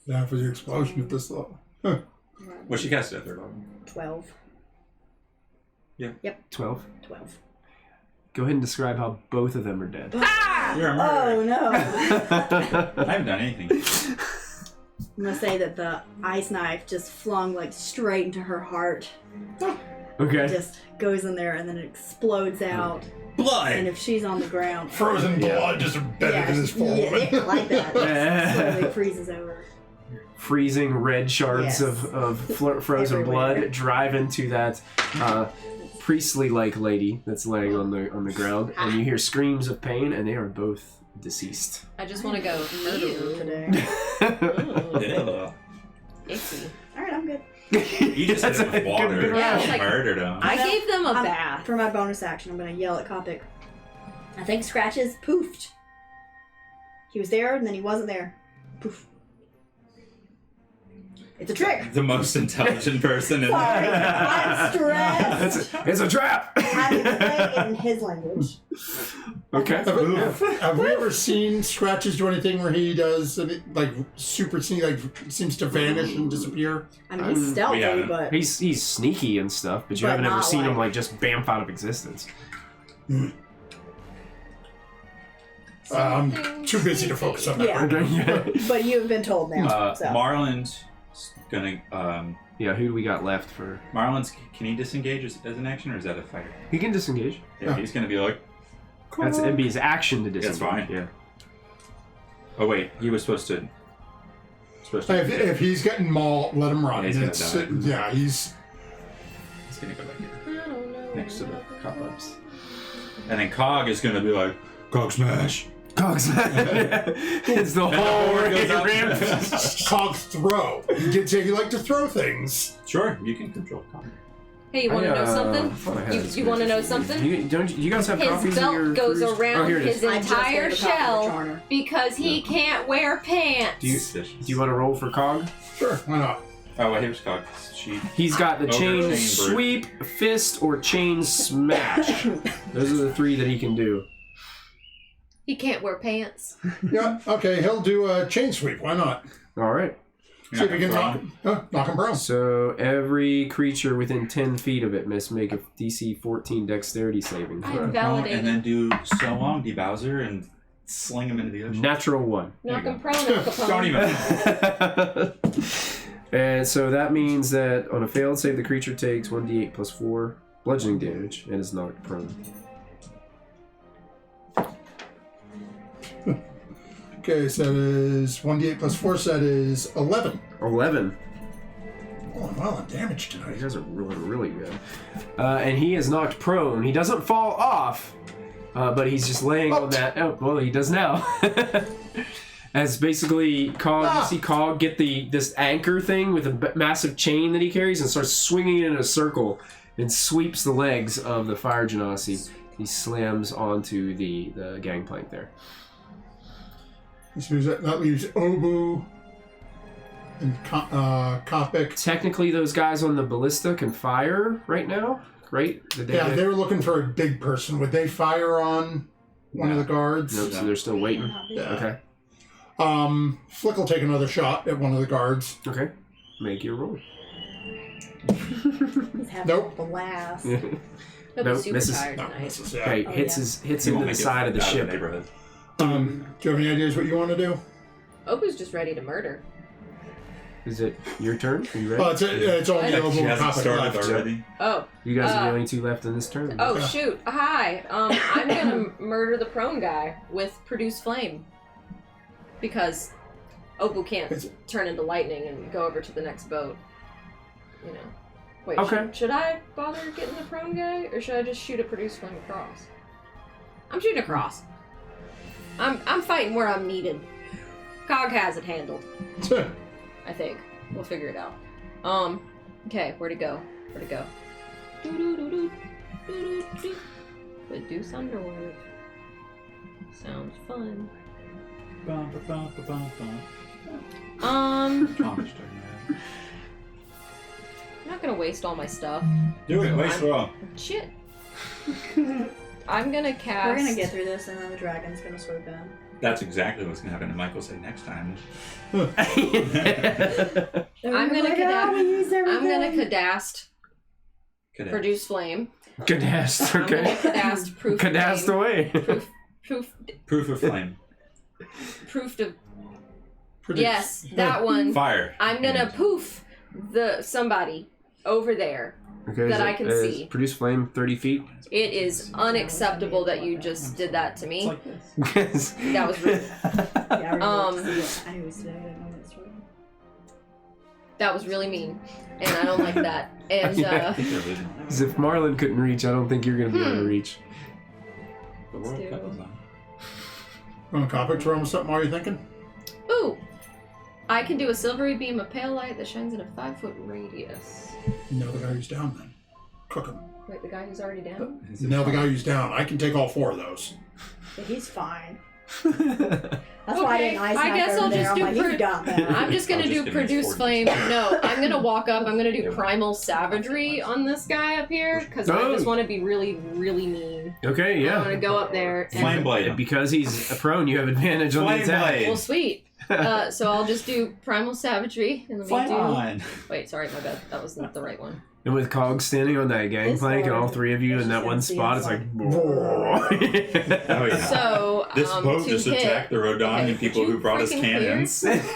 C: Yeah, for the explosion at this level. Huh.
D: Well, she cast it at 3rd level.
E: 12.
B: 12.
E: 12.
B: Go ahead and describe how both of them are dead.
D: You're a
E: Oh
D: murderer.
E: no!
D: I haven't done anything.
E: I'm gonna say that the ice knife just flung like straight into her heart.
B: Okay.
E: Just goes in there and then it explodes out. And
D: Blood!
E: if she's on the ground,
C: Frozen blood just embedded in his forehead.
E: yeah, like that.
B: Yeah.
E: Slowly freezes over.
B: Freezing red shards
E: Yes.
B: of frozen
E: Everywhere.
B: blood drive into that priestly-like lady that's laying on the ground, and you hear screams of pain, and they are both deceased.
A: I just want to go.
E: Murderer
A: Ew.
E: today.
D: Ew.
A: Icky.
E: All right, I'm good.
D: You just
B: That's
D: hit him with
B: a
D: water.
B: good
A: Yeah,
B: round.
A: it's like-
D: Murdered him.
A: I gave them a
E: I'm-
A: bath.
E: For my bonus action, I'm gonna yell at Kopic. I think Scratches poofed. He was there, and then he wasn't there. Poof. It's a trick.
D: The most intelligent person in
E: Sorry,
D: there.
E: I'm stressed.
B: It's a trap!
E: I'm explaining in his language.
B: Okay.
C: Have we ever seen Scratches do anything where he does like super seems to vanish and disappear?
E: I mean, he's stealthy,
D: haven't.
E: but
B: He's sneaky and stuff, but you
E: But
B: haven't ever
E: not
B: seen him
E: like-
B: like just bamf out of existence.
C: I'm too busy to focus on that.
E: Yeah.
C: right now.
E: but you've been told now. So
D: Marlon's gonna.
B: Yeah, who do we got left for?
D: Marlon's. Can he disengage as an action, or is that a fighter?
B: He can disengage.
D: Yeah, he's gonna be like.
B: It'd be his action to disengage.
D: That's fine.
B: Yeah.
D: Oh wait, he was supposed to.
C: If he's getting mauled, let him run.
D: Yeah, he's gonna
C: It's-
D: die.
C: yeah,
D: He's gonna go back here
A: I don't know.
D: next to the cobwebs, and then Cog is gonna be like, Cog smash.
B: Cogs. It's the
D: And the
B: whole
D: board goes up.
B: ramp.
C: Cog throw. You did say you like to throw things.
D: Sure, you can control Cog.
A: Hey, you want to know something?
B: thought I had this
A: You want to know
B: version.
A: something?
B: You guys have copies
A: His
B: of your
A: belt goes
B: cruise?
A: around
B: Oh, here it
A: his
B: is.
E: I just
A: entire
E: gave a copy to
A: shell
E: Charner.
A: because he can't wear pants.
B: Do you want to roll for Cog?
C: Sure, why not?
D: Oh, well, here's Cog. She.
B: He's got the
D: Over
B: chain
D: chain
B: sweep, fist, or chain smash. Those are the three that he can do.
A: He can't wear pants.
C: Yeah, okay, he'll do a chain sweep. Why not?
B: All right.
C: See if he can knock him prone.
B: So every creature within 10 feet of it must make a DC 14 Dexterity saving
A: I
B: throw.
A: am validated.
D: And then do so long, Bowser, and sling him into the ocean.
B: Natural 1.
A: Knock
D: There
A: him
D: you
A: prone, Al Capone.
D: Don't even.
B: And so that means that on a failed save, the creature takes 1d8 plus 4 bludgeoning damage and is knocked prone.
C: Okay, so that is 1d8 plus 4, so that is 11.
B: 11.
C: Oh, well, on damage
B: You
C: tonight.
B: guys are really, really good. And he is knocked prone. He doesn't fall off, but he's just laying on that. Oh, well, he does now. As basically, Cog, you see Cog get this anchor thing with a massive chain that he carries and starts swinging it in a circle and sweeps the legs of the fire genasi. He slams onto the gangplank there.
C: So that leaves Obu and Kopic.
B: Technically, those guys on the ballista can fire right now, right?
C: Yeah, they were looking for a big person. Would they fire on one of the guards?
B: Nope, so they're still waiting.
C: Yeah.
B: Okay.
C: Flick will take another shot at one of the guards.
B: Okay. Make your roll.
E: He's having
C: Nope.
E: a blast.
A: He'll be
B: Nope,
A: super
B: misses.
A: tired
C: No,
A: tonight.
C: this is, yeah.
B: Okay,
E: Oh,
B: hits
E: yeah.
B: hits
D: He
B: into
D: won't
B: the
D: make it
B: side of the
D: out
B: ship.
D: neighborhood.
C: Do you have any ideas what you want to do?
A: Obu's just ready to murder.
B: Is it your turn? Are you ready?
C: It's only
A: She
C: Obu
D: She
C: and
D: hasn't
C: Kopic
D: started
C: left.
D: already.
A: Oh,
B: You guys are the
A: Uh,
B: only two left in this turn.
A: oh
C: Yeah.
A: shoot! Hi, I'm gonna murder the prone guy with produce flame because Obu can't turn into lightning and go over to the next boat. You know. Wait.
B: Okay.
A: Should I bother getting the prone guy, or should I just shoot a produce flame across? I'm shooting across. I'm fighting where I'm needed. Cog has it handled. I think. We'll figure it out. Okay, where to go? Reduce underworld. Sounds fun. I'm not gonna waste all my stuff.
D: Do it. Waste it all.
A: Shit. I'm gonna cast.
E: We're gonna get through this, and then the dragon's gonna swoop in.
D: That's exactly what's gonna happen. And Michael said next time.
A: I'm gonna cadast. Produce flame.
B: Cadast,
A: I'm gonna
B: okay.
A: cadast proof.
B: Cadast
A: flame.
B: away.
D: Proof of flame.
A: Proof to.
C: Produce.
A: Yes, that one.
D: Fire.
A: I'm gonna poof somebody over there.
B: Okay,
A: That I can see.
B: Produce flame 30 feet.
A: It is unacceptable that you just did that to me.
B: Yes.
A: That was rude.
E: Yeah, I always say I didn't know this word.
A: That was really mean, and I don't like that. And
B: Yeah. As if Marlon couldn't reach, I don't think you're gonna be able to reach.
D: The World Cup is on.
C: On topic, Jerome, something are you thinking?
A: ooh, I can do a silvery beam of pale light that shines in a 5-foot radius.
C: Nail the guy who's down then. Cook him.
A: Wait, the guy who's already down?
C: Nail the guy who's down. I can take all 4 of those.
E: But he's fine. That's why I didn't ice
A: I guess I'll just do
E: you got that.
A: I'm just gonna do produce flame. No, I'm gonna walk up. I'm gonna do primal savagery on this guy up here because I just want to be really, really mean.
B: Okay, yeah.
A: I'm gonna go up there. And
D: Flame blade.
B: Because he's a prone, you have advantage on the
D: Flame
B: attack.
D: blade.
A: well, sweet. So I'll just do primal savagery and let me
D: Flame
A: do.
D: on.
A: Wait, sorry, my bad. That was not the right one.
B: And with Cog standing on that gangplank and all 3 of you in that one spot, it's like...
D: Oh yeah.
A: So
D: This boat
A: to
D: just
A: hit,
D: attacked the Rodaamian
A: okay,
D: people
A: could you
D: who brought us
A: freaking
D: cannons.
E: Yes.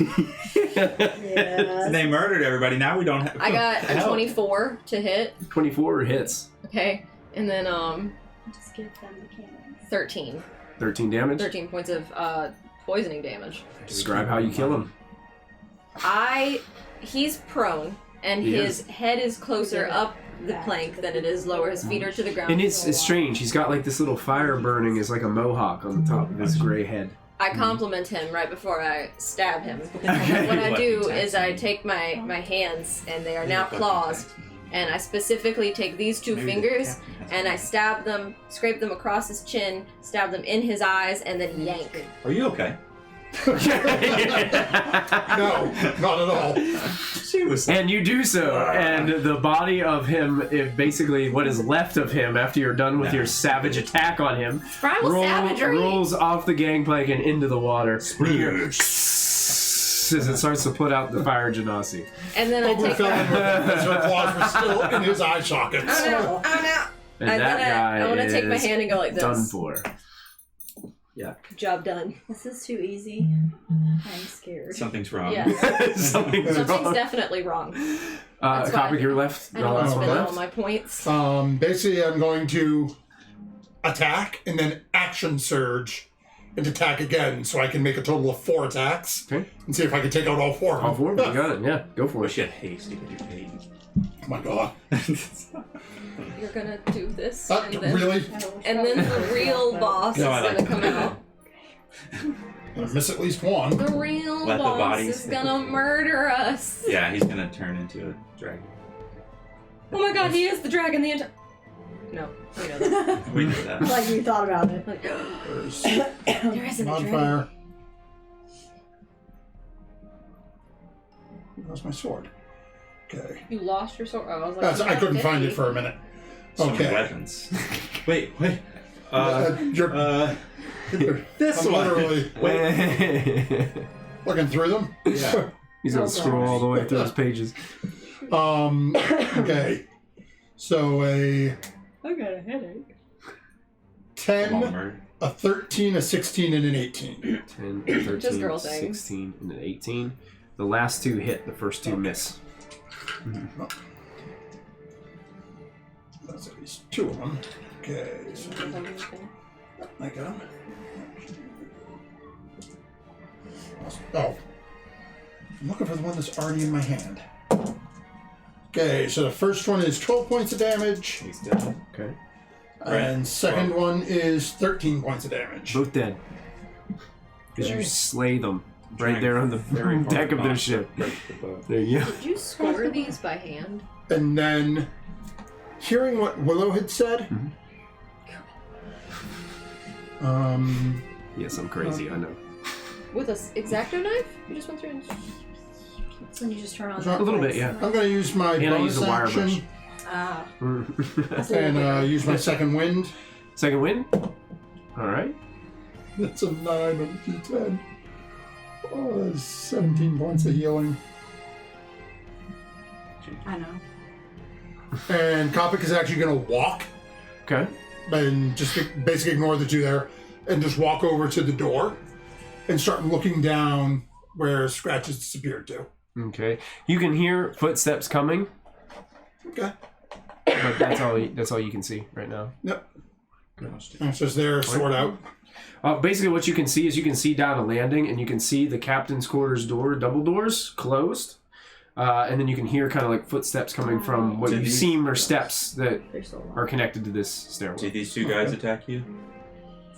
D: They murdered everybody. Now we don't have.
A: I got a
D: Help.
A: 24 to hit.
B: 24 hits.
A: Okay, and then
E: Just give them the cannons.
A: 13.
B: 13 damage.
A: 13 points of poisoning damage.
B: Describe how you kill him.
A: He's prone, and
B: He
A: his head is closer up the plank than it is lower. His feet are to the ground.
B: And it's strange. He's got like this little fire burning as like a mohawk on the top of his gray head.
A: I compliment him right before I stab him. And what I do is I take my hands, and they are now claws, and I specifically take these 2 fingers, and I stab them, scrape them across his chin, stab them in his eyes, and then yank.
D: Are you okay?
C: No, not at all.
D: She was.
B: And you do so, and the body of him, if basically what is left of him after you're done with your savage attack on him,
A: Primal savagery!
B: rolls off the gangplank and into the water. As it starts to put out the fire genasi.
A: And then I
C: Open
A: take
C: fell
A: my...
C: in with her claws were still in his eye sockets.
A: Oh no! Oh no!
B: And
A: And
B: that
A: then
B: guy
A: I want to take my
B: is
A: hand and go like this.
B: done for.
A: Job done.
E: This is too easy. I'm scared.
D: Something's wrong.
A: Yes.
B: Something's
A: Something's
B: wrong.
A: definitely wrong. That's why
B: Copy your left.
A: I don't want to spend
B: left.
A: all my points.
C: Basically, I'm going to attack and then action surge and attack again, so I can make a total of 4 attacks.
B: Okay.
C: And see if I can take out all 4 of them.
B: All 4 of them. You got it. Yeah, go for
D: Wish
B: it.
D: you had haste. You could do haste.
C: Oh my god.
A: You're gonna do this, and then
C: Really?
A: and then the real boss
D: No, I
A: is
D: like
A: gonna come
D: that.
A: out.
C: I miss at least one.
A: The real
D: Let the
A: boss
D: bodies
A: is gonna murder us.
D: Yeah, he's gonna turn into a dragon.
A: Oh my god, he is the dragon. The entire. No, we know that.
D: We did that.
E: Like you thought about it.
A: Like,
C: There's
A: there isn't a dragon.
C: modifier. Where's my sword? Okay.
A: You lost your sword. Oh, I was like,
C: I couldn't find it for a minute.
D: So many
C: Okay.
D: weapons. Wait.
C: You're
D: This
C: I'm
D: one.
C: literally looking through them.
D: Yeah.
B: He's gonna
E: Oh,
B: scroll all the way through his pages.
C: Okay. So a
E: I got a headache.
C: 10, a 13, a 16, and an 18.
B: 10, 13,
A: Just girl things.
B: 16, and an 18. The last 2 hit, the first 2 miss.
C: That's at least 2 of them. Okay. So I got them. Oh. I'm looking for the one that's already in my hand. Okay, so the first one is 12 points of damage.
D: He's dead.
B: Okay.
C: And second one is 13 points of damage.
B: Both dead. as you slay them right
D: Trying
B: there on the
D: very hard
B: deck of
D: not
B: their
D: to
B: ship.
D: break the boat.
B: There you go.
A: Did you score these by hand?
C: And then, hearing what Willow had said,
B: Yes, I'm crazy. I know.
A: With an X-Acto knife? You just went through and...
E: So you just turn on
C: A
B: little bit, yeah.
C: I'm going to use my
B: And I
C: bonus
B: use a wire
C: action
E: Ah.
C: and use my second wind.
B: Second win. All right.
C: That's a 9 on the D10. Oh, that's 17 points of healing.
E: I know.
C: And Kopik is actually going to walk
B: Okay.
C: and just basically ignore the two there and just walk over to the door and start looking down where Scratch has disappeared to.
B: Okay. You can hear footsteps coming,
C: Okay.
B: but that's all. That's all you can see right now.
C: Yep. And it's just there, sort out.
B: Basically, what you can see is you can see down a landing, and you can see the captain's quarters door, double doors, closed. And then you can hear kind of like footsteps coming from what
D: Did
B: you
D: these-
B: seem are steps that
E: They're so long.
B: are connected to this stairwell.
D: Did these two guys attack you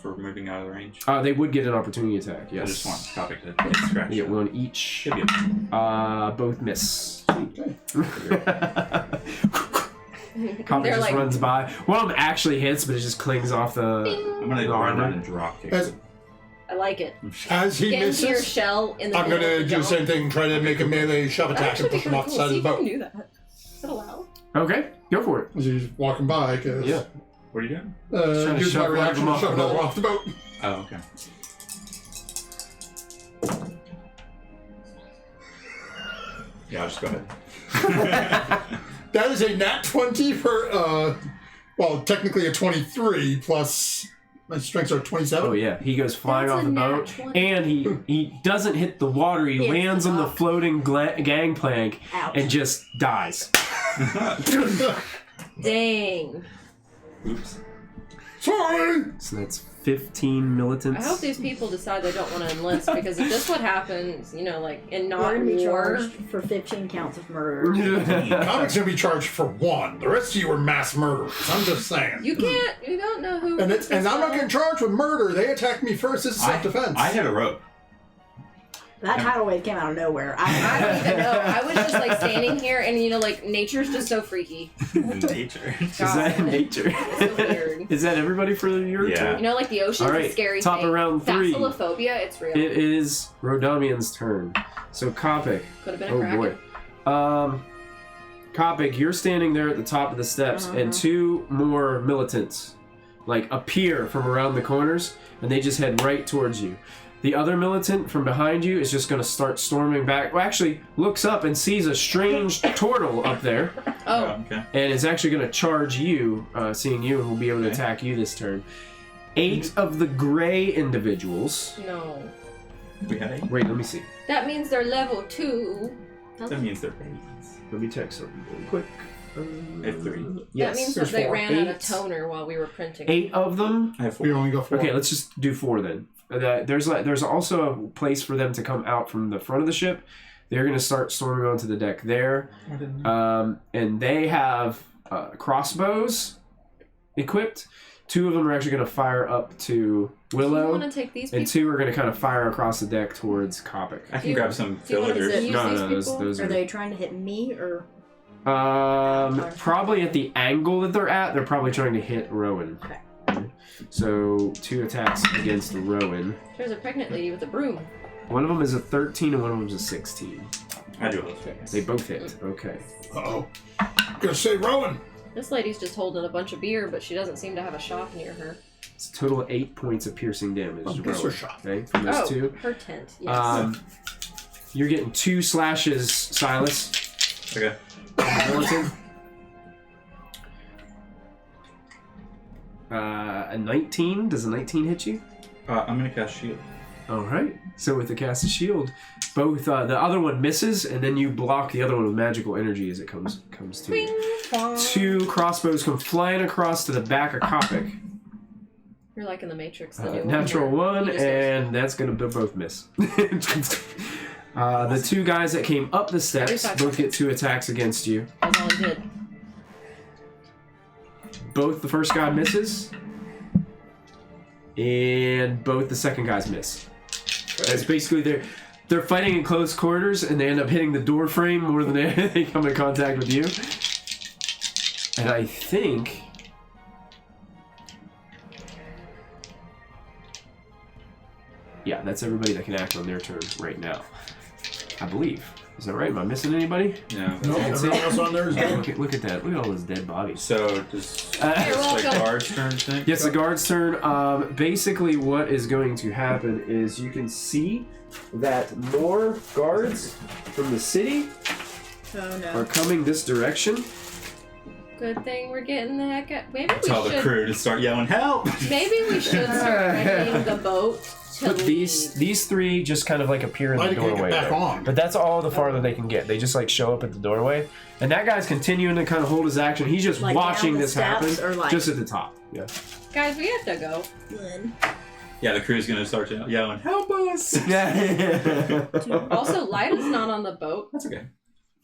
D: for moving out of the range?
B: They would get an opportunity attack, yes.
D: I just want Kopik to get scratched.
B: You get one each.
D: Should be okay.
B: Both miss.
C: Okay.
B: Copper
A: They're
B: just
A: like-
B: runs by. One of them actually hits, but it just clings off the.
D: I'm gonna go
B: armor.
D: around and drop kick.
C: As,
A: I like it.
C: as he
A: Get into your
C: misses,
A: shell in the
C: I'm
A: middle
C: going to
A: of
C: do the
A: jump.
C: same thing, try to make a melee shove
A: That'd
C: attack and
A: actually
C: push
A: be
C: him
A: pretty
C: off the
A: cool.
C: side
A: See
C: of the
A: if you can
C: boat.
A: do that. Is that allowed?
B: Okay, go for it.
C: As he's walking by, because
B: Yeah.
D: What are you doing?
B: Trying to
C: use my
B: shove one of
C: reaction
B: them
C: to
B: off
C: shove
B: the
C: another
B: boat.
C: off the boat.
D: Oh, okay. Yeah, I'll just go ahead.
C: That is a nat 20 for, well, technically a 23 plus my strengths are 27.
B: Oh yeah, he goes flying
A: That's
B: off
A: a
B: the
A: nat
B: boat,
A: 20.
B: and he doesn't hit the water. He
E: Hits the
B: lands on the
E: dock.
B: floating gangplank
E: Ouch.
B: and just dies.
A: Dang.
D: Oops.
C: Sorry!
B: So that's 15 militants.
A: I hope these people decide they don't want to enlist, because if this what happens, you know, like, in
E: We're
A: not
E: gonna be
A: war...
E: charged for 15 counts of murder.
C: Comic's gonna be charged for 1. The rest of you are mass murderers. I'm just saying.
A: You can't, you don't know who...
C: And I'm not getting charged with murder. They attacked me first. It's self-defense.
D: I had a rope.
E: That tidal wave came out of nowhere.
A: I don't even know. I was just, like, standing here, and, you know, like, nature's just so freaky.
D: Nature.
B: Is that nature?
A: It's so weird.
B: Is that everybody for your
D: Yeah.
B: turn?
A: You know, like, the ocean's
B: All right,
A: a scary
B: top
A: thing.
B: of round 3.
A: Thalassophobia, it's real.
B: It is Rodaamian's turn. So Kopik.
A: Could have been a
B: Oh
A: kraken.
B: boy. Kopik, you're standing there at the top of the steps, and 2 more militants like appear from around the corners, and they just head right towards you. The other militant from behind you is just going to start storming back. Well, actually, looks up and sees a strange turtle up there,
A: Oh,
D: Okay.
B: and is actually going to charge you, seeing you, and will be able to
D: Okay.
B: attack you this turn. 8 of the gray individuals.
A: no.
D: We had 8.
B: Wait, let me see.
A: That means they're level 2.
D: That means they're babies.
B: Let me check something really quick.
D: I have 3.
B: Yes.
A: That means
C: there's
A: that they
C: 4.
A: ran out of
B: 8.
A: toner while we were printing.
B: 8 of them.
D: I have 4.
C: We only go for
B: Okay,
C: 1.
B: let's just do 4 then. There's also a place for them to come out from the front of the ship. They're going to start storming onto the deck there.
D: I didn't know.
B: And they have crossbows equipped. 2 of them are actually going to fire up to
A: Do you
B: Willow,
A: want to take these people?
B: and 2 are going to kind of fire across the deck towards Kopik.
D: I
A: do
D: can
A: you-
D: grab some
A: do you want to
D: villagers.
A: use
B: No,
A: these
B: no,
A: people?
B: those
E: Are
B: are.
E: they trying to hit me or?
B: Probably at the angle that they're at, they're probably trying to hit Rowan.
E: Okay.
B: So 2 attacks against Rowan.
A: There's a pregnant lady with a broom.
B: One of them is a 13 and one of them is a 16.
D: I do have things.
B: They both hit. Okay.
C: Uh-oh. Gonna say Rowan.
A: This lady's just holding a bunch of beer, but she doesn't seem to have a shock near her.
B: It's a total of 8 points of piercing damage.
C: Oh,
B: to
C: guess
B: Rowan,
C: we're shot.
B: okay, from those 2.
A: Her tent. Yes.
B: You're getting 2 slashes, Silas.
D: Okay.
B: Militant. A 19. Does a 19 hit you?
D: I'm gonna cast shield.
B: All right. So with the cast of shield, both the other one misses, and then you block the other one with magical energy as it comes to you. 2 crossbows come flying across to the back of Kopik.
A: You're like in the Matrix. The new
B: Natural
A: one.
B: 1,
A: You just
B: and that's gonna both miss. The 2 guys that came up the steps both get 2 attacks against you.
A: That's all he did.
B: Both the first guy misses, and both the second guys miss. That's basically they're fighting in close quarters, and they end up hitting the door frame more than they come in contact with you. And I think... Yeah, that's everybody that can act on their turn right now. I believe. Is that right? Am I missing anybody?
D: No.
C: No, everyone else on there is dead.
B: Look at that. Look at all those dead bodies.
D: So does
A: You're
D: the
A: welcome.
D: guard's turn thing?
B: Yes, the guard's turn. Basically, what is going to happen is you can see that more guards from the city
E: Oh
B: are
E: no.
B: coming this direction.
A: Good thing we're getting the heck out. Maybe we
D: Tell the
A: should.
D: crew to start yelling, help!
A: Maybe we should start renting the boat.
B: But these three just kind of like appear in
C: Why
B: the
C: did you
B: doorway.
C: get back
B: there.
C: on?
B: But that's all the farther they can get. They just like show up at the doorway, and that guy's continuing to kind of hold his action. He's just
E: Like
B: watching
E: down the
B: this happen,
E: steps or like-
B: just at the top. Yeah.
A: Guys, we have to go.
D: Yeah, the crew's gonna start yelling, help us!
B: Yeah.
A: Also, Lida's not on the boat.
D: That's okay.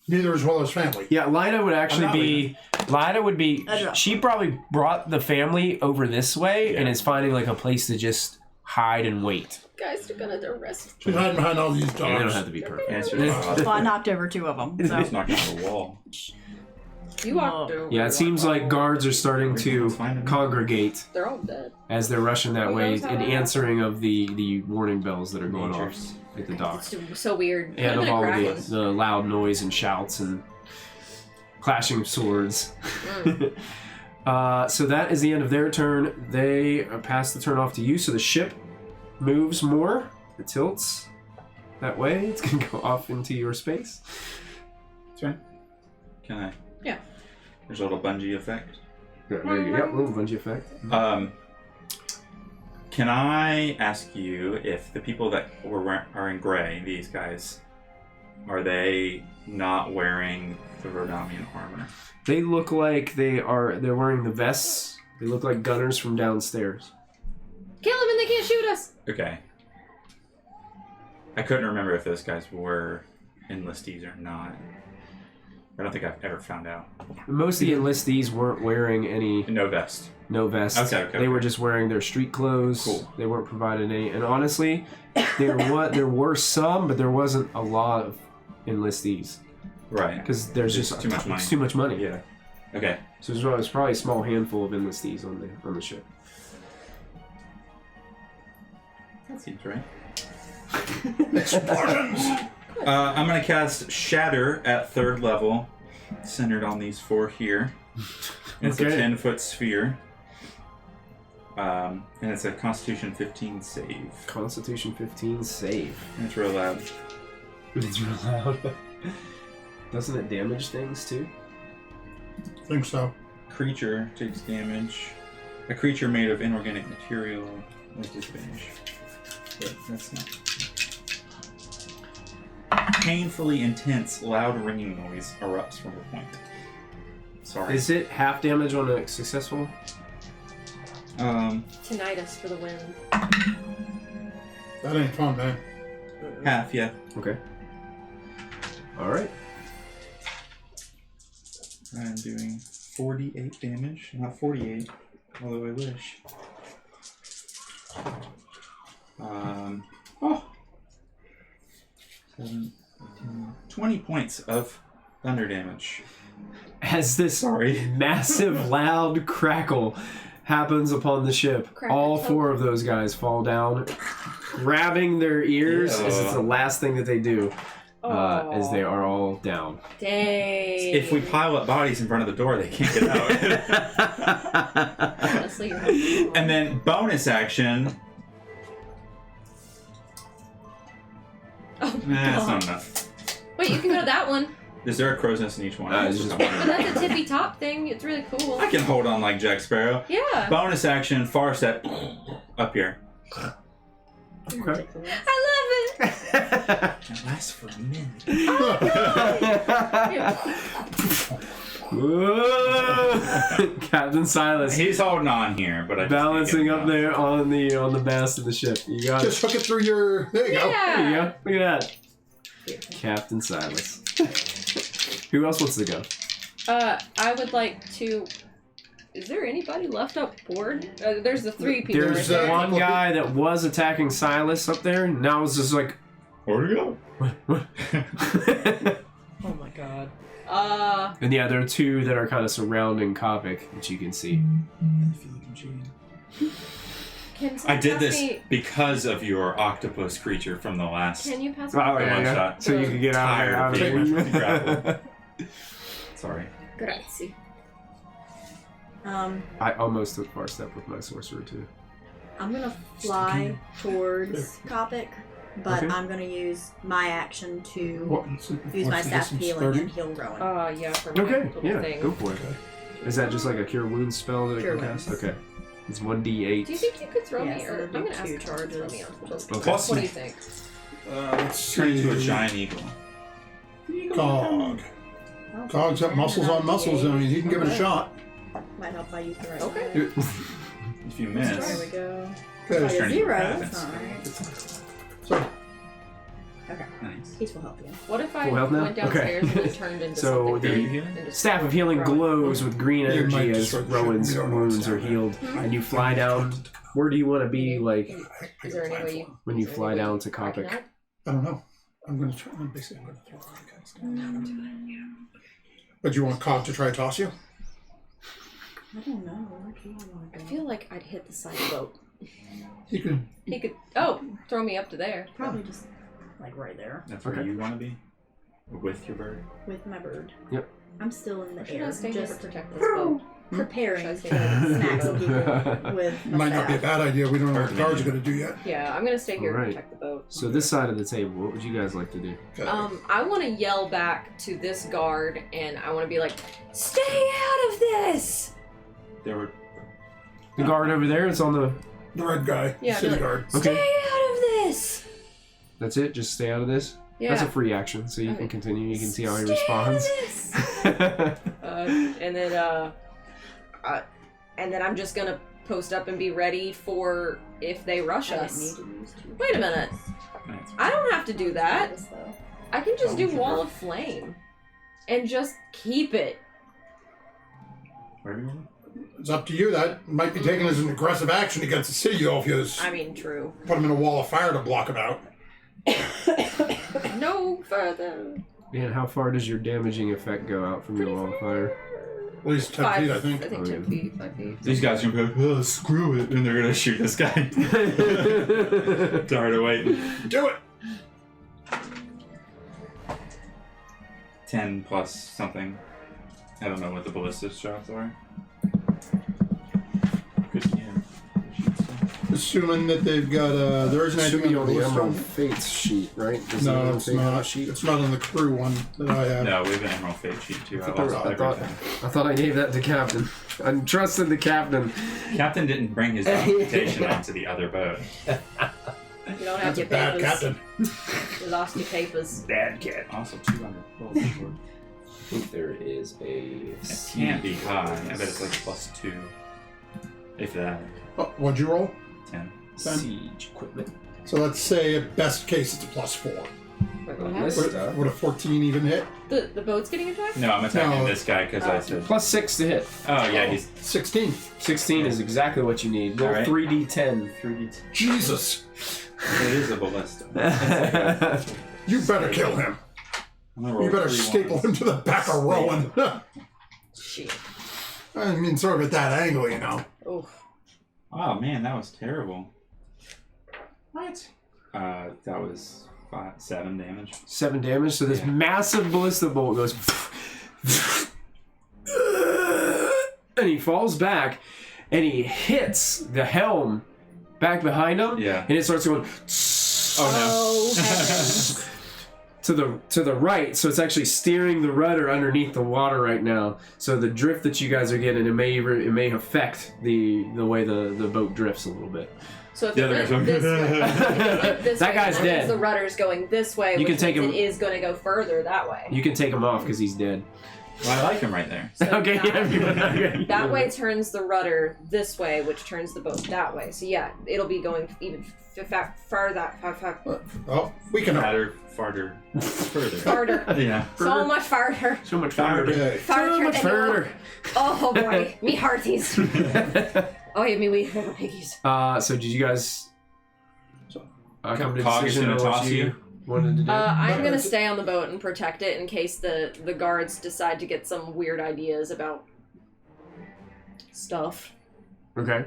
C: Neither is Willow's family.
B: Yeah, Lida would actually
C: I'm not
B: be. Lida would be.
E: I don't-
B: She probably brought the family over this way and is finding like a place to just hide and wait.
A: Guys are gonna arrest.
C: She's hiding behind all these
B: And they don't
C: dogs.
B: have to be perfect.
D: Answer
E: Well, I knocked over 2 of them. So.
D: He's knocking on the wall.
A: You walked over.
B: Yeah, it seems like guards are starting to congregate
A: They're all dead.
B: as they're rushing that
A: Who
B: way
A: knows how
B: in
A: that
B: answering of the warning bells that are going off
D: Majors.
B: at the dock.
A: It's so weird.
B: And of
A: Look
B: all
A: at
B: the,
A: Kraken.
B: the loud noise and shouts and clashing of swords. So that is the end of their turn. They pass the turn off to you, so the ship moves more. It tilts that way. It's going to go off into your space.
D: That's right. Can I?
A: Yeah.
D: There's a little bungee effect.
B: There you go. Yep, little bungee effect.
D: Can I ask you if the people that are in gray, these guys, are they not wearing the Rodaamian armor?
B: They look like they're wearing the vests. They look like gunners from downstairs.
A: Kill them and they can't shoot us.
D: Okay. I couldn't remember if those guys were enlistees or not. I don't think I've ever found out.
B: Most of the enlistees weren't wearing any
D: No vest.
B: no vests.
D: Okay.
B: They were just wearing their street clothes.
D: Cool.
B: They weren't provided any. And honestly, there were some, but there wasn't a lot of enlistees
D: Right.
B: because there's just
D: too much money.
B: It's too much money.
D: Yeah. Okay.
B: So there's probably a small handful of enlistees on the ship.
D: That seems right.
C: Spartans!
D: I'm going to cast Shatter at 3rd level, centered on these 4 here. It's
B: Okay.
D: a 10-foot sphere. And it's a Constitution 15 save.
B: Constitution 15 save.
D: And it's real loud.
B: It's real loud. Doesn't it damage things too?
C: think so.
D: Creature takes damage. A creature made of inorganic material with disadvantage. But that's not. Painfully intense, loud ringing noise erupts from the point. Sorry.
B: Is it half damage on a successful?
A: Tinnitus for the win.
C: That ain't fun, man.
D: Half, yeah.
B: Okay. All right.
D: I'm doing 48 damage, not 48, although I wish. Oh! 7, 18, 20 points of thunder damage.
B: As this
D: Sorry.
B: massive, loud crackle happens upon the ship,
A: Crack
B: all
A: it.
B: 4 of those guys fall down, grabbing their ears as it's the
D: Yeah.
B: last thing that they do, as
A: Aw.
B: they are all down.
A: Dang.
D: If we pile up bodies in front of the door, they can't get out.
A: Honestly, you're having
D: And then bonus action.
A: Oh,
D: Nah, it's
A: God.
D: not enough.
A: Wait, you can go to that one.
D: Is there a crow's nest in each one?
B: It's just
A: But that's a tippy top thing. It's really cool.
D: I can hold on like Jack Sparrow.
A: Yeah.
D: Bonus action, far step, up here.
B: Okay.
A: I love it.
D: It lasts for a minute.
B: Whoa! Captain Silas
D: He's holding on here, but I just
B: balancing
D: can't
B: up
D: get him
B: there on the mast of the ship. You got
C: Just
B: it.
C: hook it through your. There you go.
B: There you
A: Yeah.
B: go. Look at that. Captain Silas. Who else wants to go?
A: I would like to Is there anybody left up board? There's the 3 people
B: There's
A: right there.
B: one guy that was attacking Silas up there, and now it's just like,
D: Where'd he go?
B: what?
A: Oh my god.
B: And yeah, there are 2 that are kind of surrounding Kopic, which you can see.
F: I feel like I'm cheating.
A: Can
D: I
A: someone
D: did
A: pass
D: this
A: me-
D: because of your octopus creature from the last.
A: Can you pass me?
B: Oh,
D: One
B: yeah.
D: shot.
B: So you can get out of
D: Tired
B: there.
D: of being grappled. Sorry.
E: Grazie.
B: I almost took far step with my sorcerer, too.
E: I'm gonna fly towards Kopic, but
B: Okay.
E: I'm gonna use my action to
C: What's
E: use my
C: the
E: staff
C: distance,
E: healing
C: 30?
E: and heal Rowan.
A: Yeah, for my
B: Okay,
A: little
B: yeah,
A: thing.
B: go for it. Is that just like a cure wounds spell that
E: Cure
B: it can cast?
E: wounds.
B: Okay. It's 1d8.
A: Do you think you could throw
E: Yeah,
A: me?
E: so
A: Or
E: it'd
A: I'm
E: be
A: gonna ask
E: 2
A: you to throw
E: charges.
A: me onto this.
B: Okay.
D: Plus
A: What do
D: me.
A: you think?
C: Let's
D: Turn into a
C: see.
D: giant eagle.
C: Cog.
E: Oh,
C: Cog's got muscles on muscles. I mean, he can give it a
A: Okay.
C: shot.
E: Might help I use the right
A: Okay.
E: one.
D: If you
E: There
D: miss,
E: we go.
C: Okay.
E: Oh,
D: turn into a
E: 0.
D: rabbit.
E: Alright.
C: So,
D: nice.
E: Peace will help you.
A: What if I
B: Full health now?
A: went downstairs
B: Okay.
A: and it turned into
B: So
A: something
B: the
A: big?
D: healing?
A: and just
B: Staff of Healing
A: throw it?
B: glows with green
C: You
B: energy
C: might
B: as
C: destroy the ship.
B: Rowan's
C: We don't know what's
B: wounds are
C: down
B: healed.
E: there.
B: And you fly down. Where do you want to be, like,
A: Is there any way you?
B: when you
A: is there
B: fly
A: any way
B: down to
A: I can
B: Kopic?
A: help?
C: I don't know. I'm going to try. Basically, I'm going to throw all you guys down. But you want Cog to try to toss you?
E: I don't know. Where do you want
A: I
E: to go?
A: feel like I'd hit the side of the boat.
C: He can.
A: He could. Throw me up to there.
E: Probably just like right there
D: That's where
B: Okay.
D: you want to be? With your bird?
E: with my bird.
B: Yep.
E: I'm still in the
A: Should
E: air,
A: I stay here to
E: just
A: protect this boat?
E: preparing
A: Should I
E: to
A: stay here?
E: smack some people with my
C: Might not be a
E: staff.
C: bad idea. We don't know what the guards are going to do yet.
A: Yeah, I'm gonna stay here
B: Alright.
A: to protect the boat.
B: So this side of the table, what would you guys like to do?
C: Okay.
A: I want to yell back to this guard, and I want to be like, "Stay out of this!"
D: There were.
B: The guard over there is on the...
C: The red guy.
A: Yeah,
C: City
A: like-
C: guard.
B: Okay.
A: Stay out of this!
B: That's it? Just stay out of this?
A: Yeah.
B: That's a free action, so you can
A: Okay.
B: continue. You can see how he
A: Stay out of
B: responds.
A: this! And then I'm just gonna post up and be ready for if they rush
E: I didn't
A: us.
E: need to use 2
A: Wait a minute.
D: Nice.
A: I don't have to do that.
E: charges, though.
A: I can just
D: Oh,
A: do
D: sure.
A: Wall of Flame. And just keep it.
D: Where are you going?
C: It's up to you. That might be taken as an aggressive action against the city, though, if you just
A: I mean, true.
C: put them in a wall of fire to block them out.
A: No further.
B: And how far does your damaging effect go out from your wall of fire?
C: At least 10 feet, I think.
A: I think 10 feet, 5 feet.
D: These guys are going to be like, oh, screw it. And they're going to shoot this guy. Dart away.
C: Do it!
D: 10 plus something. I don't know what the ballistics shots are. Good game.
C: Assuming that they've got, there isn't
B: It should
C: anything
B: be
C: on
B: on
C: the
B: the
C: list.
B: Emerald Fates sheet, right? Does the
C: No,
B: Emerald
C: it's
B: Fate have a
C: not.
B: sheet?
C: It's not on the crew one that I have.
D: No, we have an Emerald Fate sheet too. I
B: I
D: lost
B: thought,
D: everything.
B: I thought I gave that to Captain. I trusted the Captain.
D: Captain didn't bring his documentation onto the other boat.
A: You don't have
C: That's a
A: your
C: bad
A: papers.
C: captain.
A: You lost your papers.
B: Bad cat.
D: Also 200. Oh, Lord.
B: I think there is a...
D: It can't be high. I bet it's like +2. If that.
C: Oh, what'd you roll?
D: 10.
B: Siege equipment.
C: So let's say at best case it's a +4.
A: Wait, what
B: On
A: happened?
B: this stuff.
C: Would a 14 even hit?
A: The boat's getting attacked?
D: No, I'm attacking
C: No.
D: this guy because I said.
B: +6 to hit.
D: Oh, yeah, he's.
C: 16.
B: 16 is exactly what you need. Roll
D: Alright.
B: 3d10.
D: 3d10.
C: Jesus!
D: It is a ballista.
C: You better kill him.
D: I'm gonna roll
C: You better
D: 3
C: staple
D: ones.
C: him to the back of Rowan.
A: Shit.
C: I mean, sort of at that angle, you know.
A: Oof.
D: Oh man, that was terrible. What? That was 7 damage.
B: 7 damage, so this
D: Yeah.
B: massive ballista bolt goes... and he falls back, and he hits the helm back behind him,
D: Yeah.
B: and it starts going...
D: Oh no.
E: heavens.
B: to the right, so it's actually steering the rudder underneath the water right now. So the drift that you guys are getting, it may affect the way the boat drifts a little bit.
A: So if
D: The
A: it
D: other
A: went
D: guy's
A: this
D: going-
A: way, if it went this
B: That
A: way,
B: guy's
A: that means
B: dead.
A: The rudder's going this way,
B: You
A: which
B: can take
A: means
B: him-
A: it is going to go further that way.
B: You can take him off because he's dead.
D: Well, I like him right there.
A: So
B: Okay,
A: that, that way turns the rudder this way, which turns the boat that way. So yeah, it'll be going even farther.
C: Oh, we can.
D: Farther. Farther. Yeah.
A: So much farther.
B: So much farther.
C: Okay.
B: So much farther.
A: Oh boy, me hearties. Oh yeah, me we piggies.
B: So did you guys come to a
D: Cog is
B: decision
D: gonna
B: on what
D: toss
B: you wanted to do?
A: I'm gonna stay on the boat and protect it in case the guards decide to get some weird ideas about stuff.
B: Okay.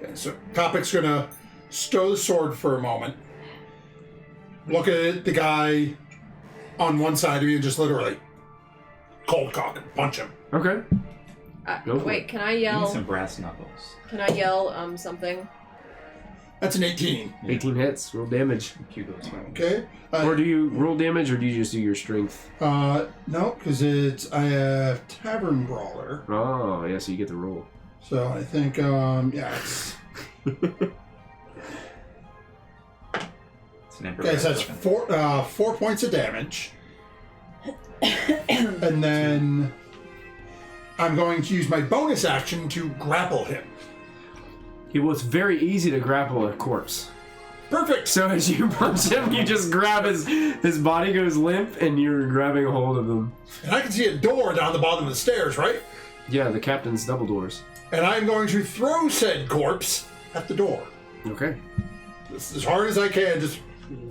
C: Okay, so Kopic's gonna stow the sword for a moment. Look at the guy on one side of you and just literally cold cock and punch him.
B: Okay. Go for
A: Wait,
B: it.
A: can I
D: Need
A: yell?
D: some brass knuckles.
A: Can I yell something?
C: That's an 18.
B: 18 hits. Roll damage.
D: Hugo's weapon.
C: Okay.
B: Or do you roll damage, or do you just do your strength?
C: No, because it's a tavern brawler.
B: Oh, yeah. So you get the roll.
C: So I think, yeah, it's.
D: It's an
C: Okay, so that's
D: weapon.
C: 4 points of damage. And then I'm going to use my bonus action to grapple him.
B: Well, it's very easy to grapple a corpse.
C: Perfect!
B: So as you punch him, you just grab his body goes limp, and you're grabbing a hold of him.
C: And I can see a door down the bottom of the stairs, right?
B: Yeah, the captain's double doors.
C: And I'm going to throw said corpse at the door.
B: Okay.
C: As hard as I can, just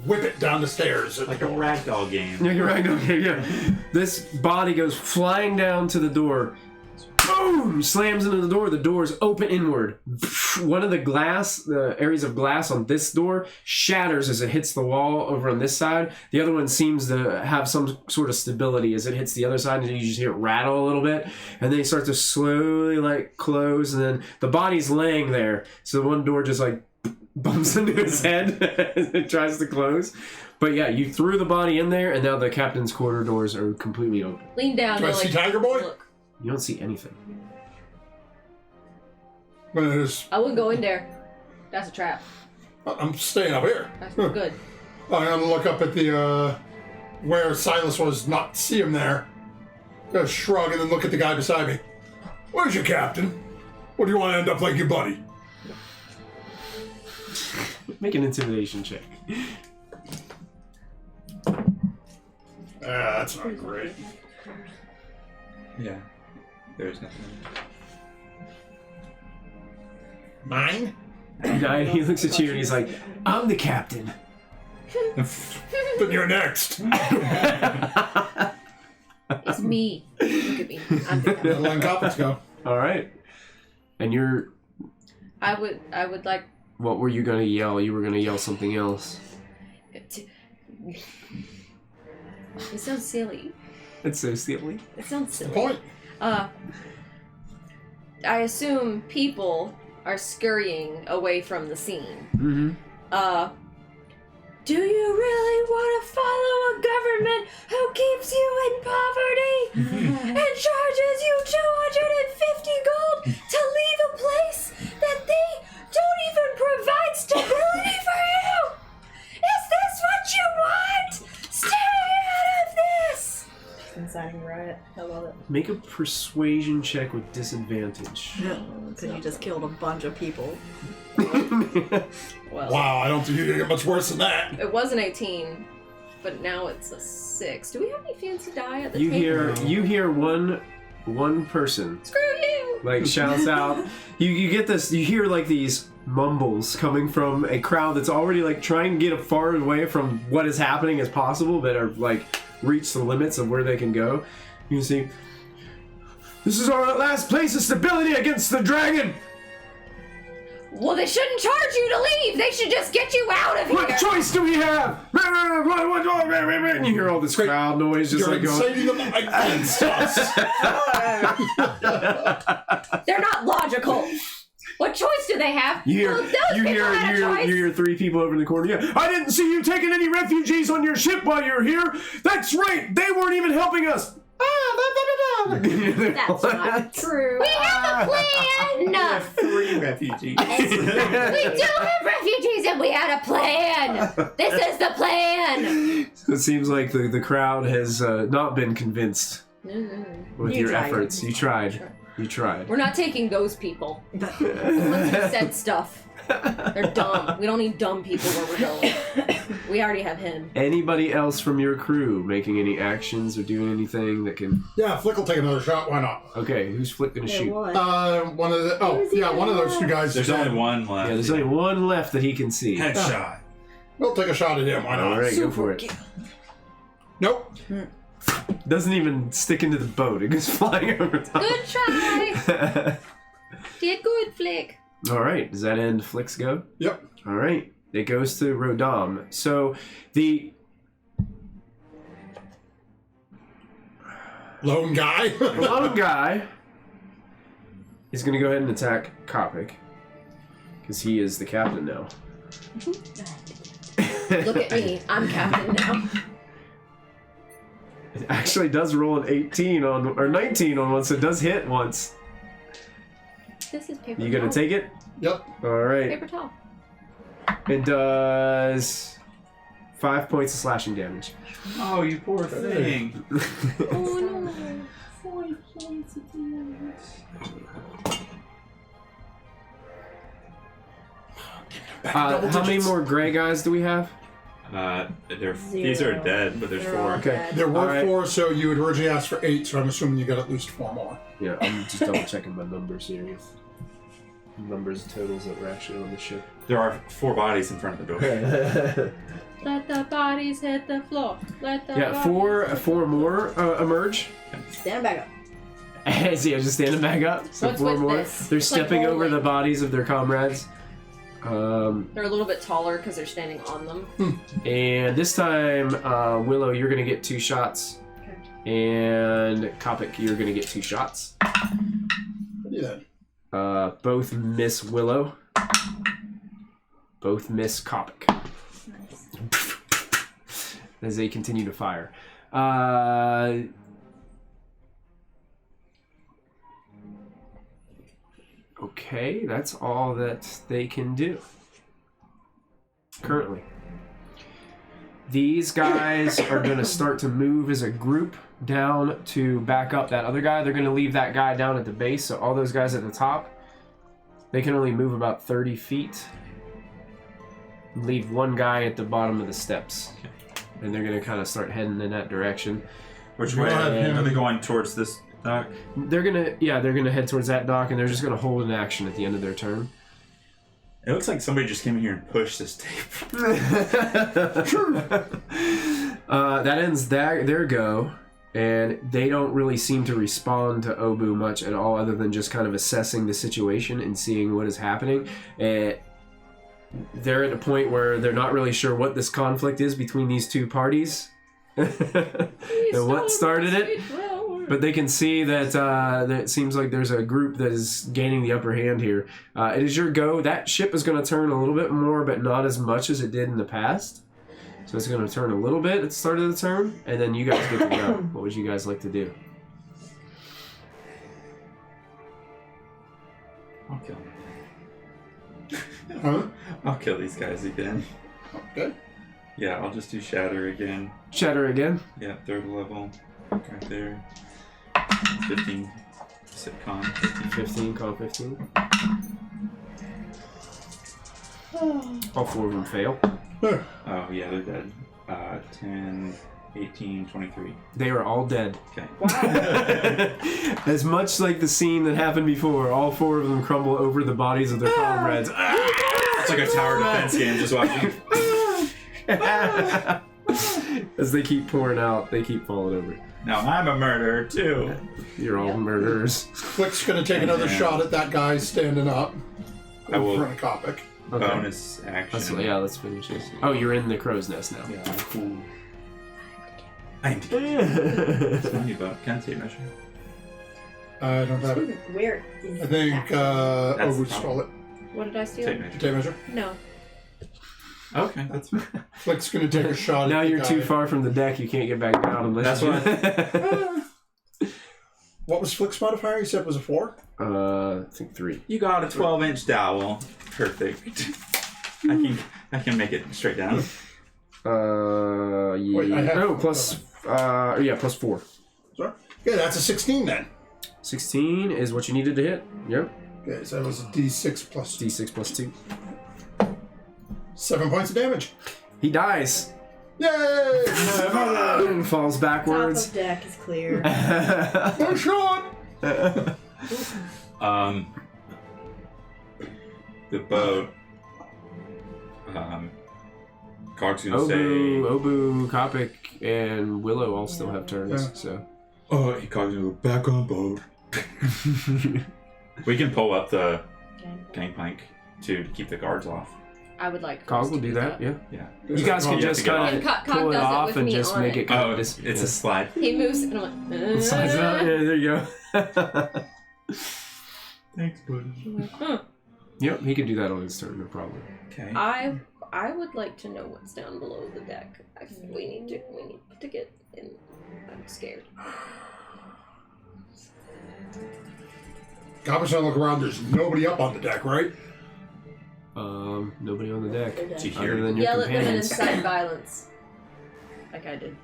C: whip it down the stairs. At
D: Like
C: the
D: a
C: door.
D: ragdoll game.
B: Yeah, you're right. Okay, yeah. This body goes flying down to the door. Boom! Slams into the door. The doors open inward. One of the areas of glass on this door shatters as it hits the wall over on this side. The other one seems to have some sort of stability as it hits the other side, and you just hear it rattle a little bit. And then they start to slowly close, and then the body's laying there. So the one door just bumps into his head as it tries to close. But yeah, you threw the body in there, and now the captain's quarter doors are completely open.
A: Lean down.
C: Do I
A: and
C: see Tiger Boy?
A: Look.
B: You don't see anything.
C: But it is,
A: I wouldn't go in there. That's a trap.
C: I'm staying up here.
A: That's good.
C: I'm gonna look up at the where Silas was, not see him there. Gonna shrug and then look at the guy beside me. Where's your captain? What do you want to end up like your buddy?
B: Make an intimidation check.
C: That's not great.
D: Yeah. There's nothing.
C: 9?
B: He looks at you and he's like, I'm the captain.
C: Then you're next.
A: It's me. Look at me. I'm the
C: Let Len Coppins go.
B: All right. And you're...
A: I would like.
B: What were you going to yell? You were going to yell something else.
A: It sounds silly.
B: It's so silly.
A: It sounds
C: The
A: silly.
C: point.
A: I assume people are scurrying away from the scene.
B: Mm-hmm.
A: Do you really want to follow a government who keeps you in poverty and charges you 250 gold to leave a place that they don't even provide stability for you? Is this what you want? Stay out of this!
E: Inciting riot. I love it.
B: Make a persuasion check with disadvantage.
E: Because you just killed a bunch of people.
A: Well,
C: Wow, I don't think you're gonna get much worse than that.
A: it was an 18, but now it's a 6. Do we have any fancy die at the
B: You
A: table?
B: hear one person
A: Screw you!
B: shouts out. You get this. You hear these mumbles coming from a crowd that's already trying to get as far away from what is happening as possible, but are reach the limits of where they can go. You can see, this is our last place of stability against the dragon.
A: Well, they shouldn't charge you to leave. They should just get you out of here.
B: What choice do we have? And you hear all this crowd noise just
C: You're
B: going.
C: inciting them against us.
A: They're not logical. What choice do they have?
B: You hear,
A: Well, those
B: you
A: people had a
B: hear,
A: choice.
B: you hear 3 people over in the corner. Yeah, I didn't see you taking any refugees on your ship while you were here. That's right. They weren't even helping us.
E: That's not true.
A: We have a plan.
D: 3 refugees.
A: We do have refugees, and we had a plan. This is the plan.
B: So it seems like the crowd has not been convinced With
E: You
B: your
E: tried.
B: efforts. You tried. You tried.
A: We're not taking those people. The ones who said stuff. They're dumb. We don't need dumb people where we're going. We already have him.
B: Anybody else from your crew making any actions or doing anything that can...
C: Yeah, Flick will take another shot. Why not?
B: Okay, who's Flick gonna shoot?
C: One of the... Oh, yeah, one of those two guys.
D: There's only one left.
B: Yeah, there's only one left that he can see.
D: Headshot.
C: We'll take a shot at him. Why not?
B: Alright, go for it.
C: Nope.
B: Doesn't even stick into the boat. It goes flying over top.
A: Good try. Did good, Flick.
B: Alright, does that end Flick's go?
C: Yep.
B: Alright, it goes to Rodam. So, the...
C: Lone guy.
B: lone guy is going to go ahead and attack Kopic. Because he is the captain now.
A: Look at me. I'm captain now.
B: It actually does roll an 18 on, or 19 on one, so it does hit once.
A: This is paper
B: You
A: towel.
B: gonna take it?
C: Yep.
B: Alright.
A: Paper towel.
B: It does 5 points of slashing damage.
D: Oh, you poor thing.
A: Oh no.
B: How many more gray guys do we have?
D: These are dead, but there's
E: They're
D: 4.
E: all
B: Okay.
E: dead.
C: There were
B: Alright.
C: 4, so you had originally asked for 8, so I'm assuming you got at least 4 more.
B: Yeah, I'm just double checking my numbers here. Numbers and totals that were actually on the ship.
D: There are 4 bodies in front of the door.
A: Let the bodies hit the floor. Let the
B: Yeah, four more emerge.
E: Stand back up.
B: See, I was just standing back up. So
A: What's
B: 4
A: with
B: more.
A: this?
B: They're
A: It's like
B: stepping over
A: rolling.
B: the bodies of their comrades.
A: They're a little bit taller because they're standing on them.
B: And this time, Willow, you're gonna get 2 shots. And Kopic, you're gonna get 2 shots.
C: What do you think?
B: Both miss Willow. Both miss Kopic. As they continue to fire. Okay, that's all that they can do. Currently. These guys are going to start to move as a group down to back up that other guy. They're going to leave that guy down at the base, so all those guys at the top, they can only move about 30 feet. Leave one guy at the bottom of the steps. And they're going to kind of start heading in that direction.
D: Which
C: We'll
D: way?
C: have him-
D: Are they going towards this dock?
B: They're going to head towards that dock, and they're just going to hold an action at the end of their turn.
D: It looks like somebody just came in here and pushed this tape.
B: That ends their go, and they don't really seem to respond to Obu much at all, other than just kind of assessing the situation and seeing what is happening. They're at a point where they're not really sure what this conflict is between these two parties and what started it. But they can see that it seems like there's a group that is gaining the upper hand here. It is your go. That ship is going to turn a little bit more, but not as much as it did in the past. So it's going to turn a little bit at the start of the turn, and then you guys get to go. What would you guys like to do?
D: I'll kill them.
C: Huh?
D: I'll kill these guys again.
C: Okay.
D: Yeah, I'll just do Shatter again.
B: Shatter again.
D: Yeah, 3rd level. Right there. 15. Sitcom.
B: 15, con 15. All 4 of them fail.
D: Oh, yeah, they're dead. 10, 18, 23.
B: They are all dead.
D: Okay.
B: As much like the scene that happened before, all 4 of them crumble over the bodies of their comrades.
D: It's like a tower defense game, just watching.
B: As they keep pouring out, they keep falling over.
D: Now I'm a murderer, too.
B: You're all murderers.
C: Flick's gonna take another shot at that guy standing up
D: I will-
C: in front of Kopic.
B: Okay.
D: Bonus action.
B: Let's finish this. Oh, you're in the crow's nest now.
D: Yeah, cool. I am It's funny about can't say measure.
C: I don't have it.
E: Where is
C: I think
E: that?
D: That's
C: Obu
D: the
C: stole it.
A: What did I steal?
D: Tape measure.
C: Tape measure.
A: No.
D: Okay, that's fine.
C: Flick's gonna take a shot
B: Now
C: at the
B: you're
C: guy.
B: too far from the deck. You can't get back down unless
D: That's
C: What was Flick's modifier? You said it was a 4?
B: I think 3.
D: You got a 12-inch dowel. Perfect. I can make it straight down.
B: Yeah.
C: Wait, I have-
B: plus 4.
C: Sorry? Yeah, that's a 16 then.
B: 16 is what you needed to hit. Yep.
C: Okay, so that was a D6 plus
B: D6 plus 2.
C: 7 points of damage.
B: He dies.
C: Yay!
B: And falls
E: Top
B: backwards.
E: of deck is clear.
C: No shot!
D: The boat. Cog's gonna say.
B: Obu, Kopik, and Willow all still have turns.
C: Yeah.
B: So.
D: Oh, Cog's gonna go back on boat. We can pull up the gangplank to keep the guards off.
A: I would like.
B: Cog
A: us to
B: will do that. Yeah.
D: Yeah.
B: You guys can
D: You have
B: just
D: to get
B: kind
A: And
B: of
A: Cog
B: pull it
A: does it
B: off
A: with
B: and
A: me
B: just
A: on
B: make
A: it.
B: it kind
D: Oh,
B: of
D: it's
B: just.
D: a slide.
A: He moves, and I'm like.
B: It slides out. Yeah, there you go.
D: Thanks, buddy.
B: Yep, he can do that on his turn, no problem.
D: Okay.
A: I would like to know what's down below the deck. We need to get in. I'm scared.
C: Copper's gonna look around. There's nobody up on the deck, right?
B: Nobody on the deck.
D: Do you
B: Other
D: hear?
B: than your
A: Yell at them and
B: companions.
A: incite violence, like I did.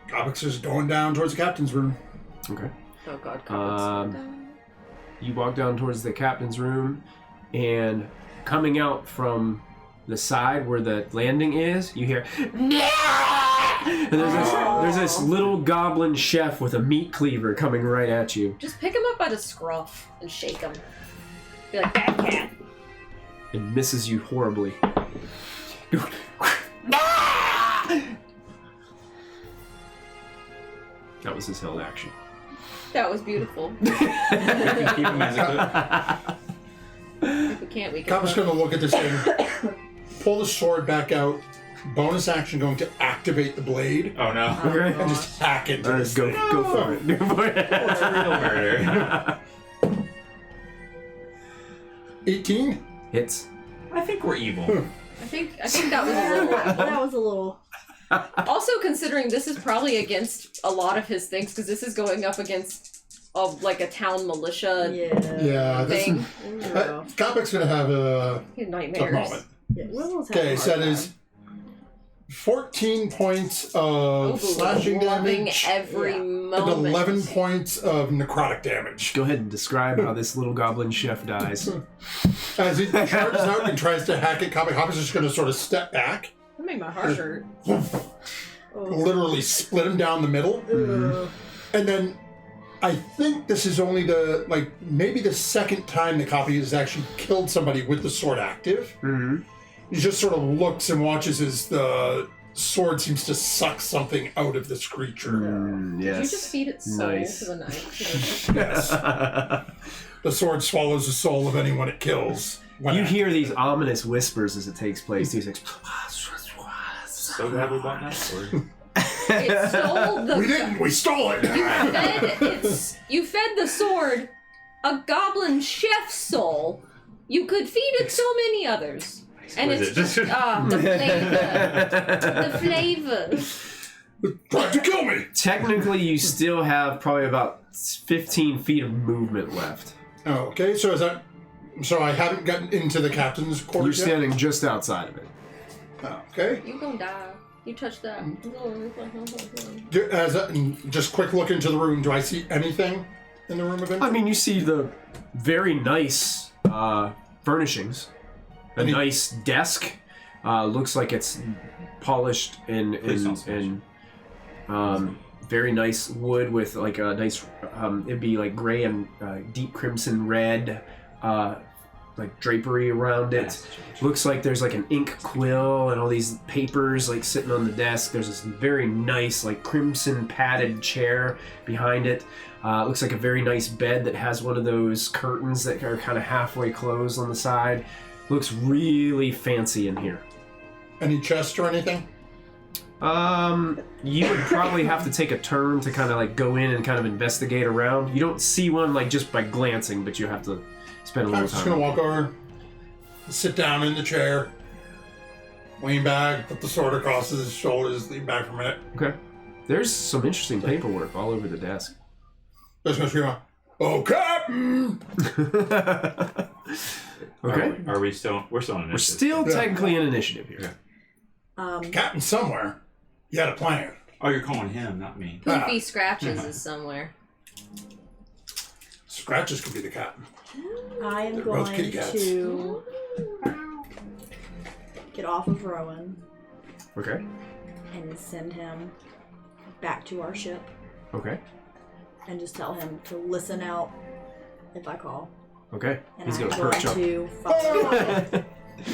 C: Copper's just going down towards the captain's room.
B: Okay.
A: Oh God,
B: You walk down towards the captain's room, and coming out from the side where the landing is, you hear, and there's this little goblin chef with a meat cleaver coming right at you.
A: Just pick him up by the scruff and shake him. Be like, bad cat.
B: It misses you horribly. That was his held action.
A: That was beautiful.
D: We can keep him as a
A: If we can't, we can.
C: Copper's gonna look at this thing, pull the sword back out, bonus action going to activate the blade,
D: Oh no.
B: Okay.
C: and just hack into this
B: Go
C: thing.
B: for it. Go for it.
D: Real murder.
C: 18?
B: Hits.
D: I think we're evil.
A: I think that was a little.
E: That was a little.
A: Also, considering this is probably against a lot of his things, because this is going up against like a town militia
E: Yeah.
C: Yeah, this
A: thing.
C: Copper's gonna have a
A: He had
C: tough
A: nightmares.
C: moment.
E: Yeah, Willow's having
C: Okay,
E: a
C: so
E: hard
C: that is
E: time.
C: 14 points of
A: Obu
C: slashing
A: loving
C: damage
A: every
E: Yeah.
C: and
A: moment.
C: 11 points of necrotic damage.
B: Go ahead and describe how this little goblin chef dies.
C: As he charges out and tries to hack it, Copper's just gonna sort of step back,
A: That made my heart hurt.
C: literally split him down the middle,
E: Ugh.
C: and then I think this is only maybe the second time the copy has actually killed somebody with the sword active.
B: Mm-hmm.
C: He just sort of looks and watches as the sword seems to suck something out of this creature.
A: Did you just feed its soul
B: Nice.
A: to the knife?
C: Yes. The sword swallows the soul of anyone it kills. when
B: You
C: active.
B: hear these ominous whispers as it takes place. He's like,
D: So glad we bought that sword.
A: It stole the.
C: We didn't. We stole it.
A: You fed the sword a goblin chef's soul. You could feed it so many others. And it's
D: Exquisite.
A: just the flavor. The flavor.
C: Tried to kill me.
B: Technically, you still have probably about 15 feet of movement left.
C: Oh, okay. So is that? So I haven't gotten into the captain's
B: You're
C: quarters yet.
B: standing just outside of it.
C: Oh, okay.
A: You gonna die. You touch that.
C: Just quick look into the room. Do I see anything in the room of
B: I
C: interest?
B: mean, you see the very nice furnishings. A
C: Any-
B: nice desk. Looks like it's polished
D: Please don't
B: in
D: smash
B: very nice wood with like a nice, it'd be like gray and deep crimson red, like drapery around it. Looks like there's like an ink quill and all these papers like sitting on the desk. There's this very nice like crimson padded chair behind it. Looks like a very nice bed that has one of those curtains that are kind of halfway closed on the side. Looks really fancy in here.
C: Any chest or anything?
B: You would probably have to take a turn to kind of like go in and kind of investigate around. You don't see one like just by glancing, but you have to spend a
C: I'm
B: little
C: just
B: time.
C: gonna walk over, sit down in the chair, lean back, put the sword across his shoulders, lean back for a minute.
B: Okay. There's some interesting paperwork all over the desk.
C: Just gonna scream out, "Oh, Captain!"
B: Okay.
D: Are we still? We're still on initiative.
B: We're still
C: Yeah.
B: technically in initiative here.
D: Yeah.
C: Captain somewhere. You had a plan.
D: Oh, you're calling him, not me.
A: Poofy Scratches is somewhere.
C: Scratches could be the captain.
E: I am
C: They're both
E: going
C: kitty cats.
E: to get off of Rowan
B: Okay.
E: and send him back to our ship
B: Okay.
E: and just tell him to listen out if I call.
B: Okay.
E: And
B: He's
E: I'm
B: gonna
E: going
B: perch up.
E: to follow Copic.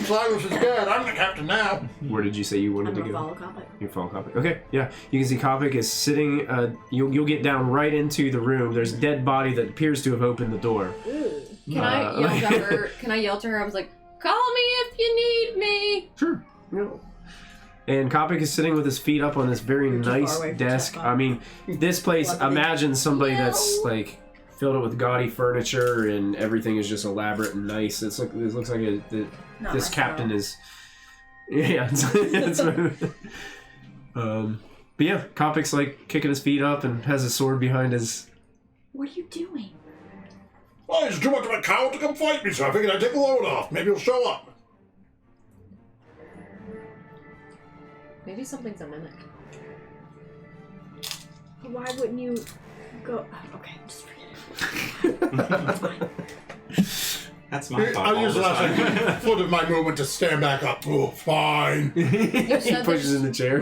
C: Silas is dead. I'm the captain now.
B: Where did you say you wanted
E: I'm
B: to
E: going to
B: go?
E: follow Copic.
B: You follow Copic. Okay, yeah. You can see Copic is sitting. You'll get down right into the room. There's a dead body that appears to have opened the door.
E: Ooh.
A: Can I yell to her? Can I yell to her? I was like, "Call me if you need me."
B: Sure. Yeah. And Copic is sitting with his feet up on this very
E: You're too far
B: nice
E: away from
B: desk.
E: chat,
B: I mean, this place.
E: Lovely.
B: Imagine somebody that's
A: No.
B: like filled it with gaudy furniture and everything is just elaborate and nice. It looks like
E: Not
B: this
E: my
B: captain
E: style.
B: is. Yeah. But yeah, Copic's like kicking his feet up and has his sword behind his.
E: What are you doing?
C: Well, he's too much of a coward to come fight me, so I figured I'd take the load off. Maybe he'll show up.
A: Maybe something's a mimic.
E: Why wouldn't you go? Okay, just forget it.
D: That's my fault.
C: I'll
D: all
C: use
D: the
C: the last
D: time.
C: foot of my movement to stand back up. Oh, fine.
B: He
A: said
B: pushes in the chair.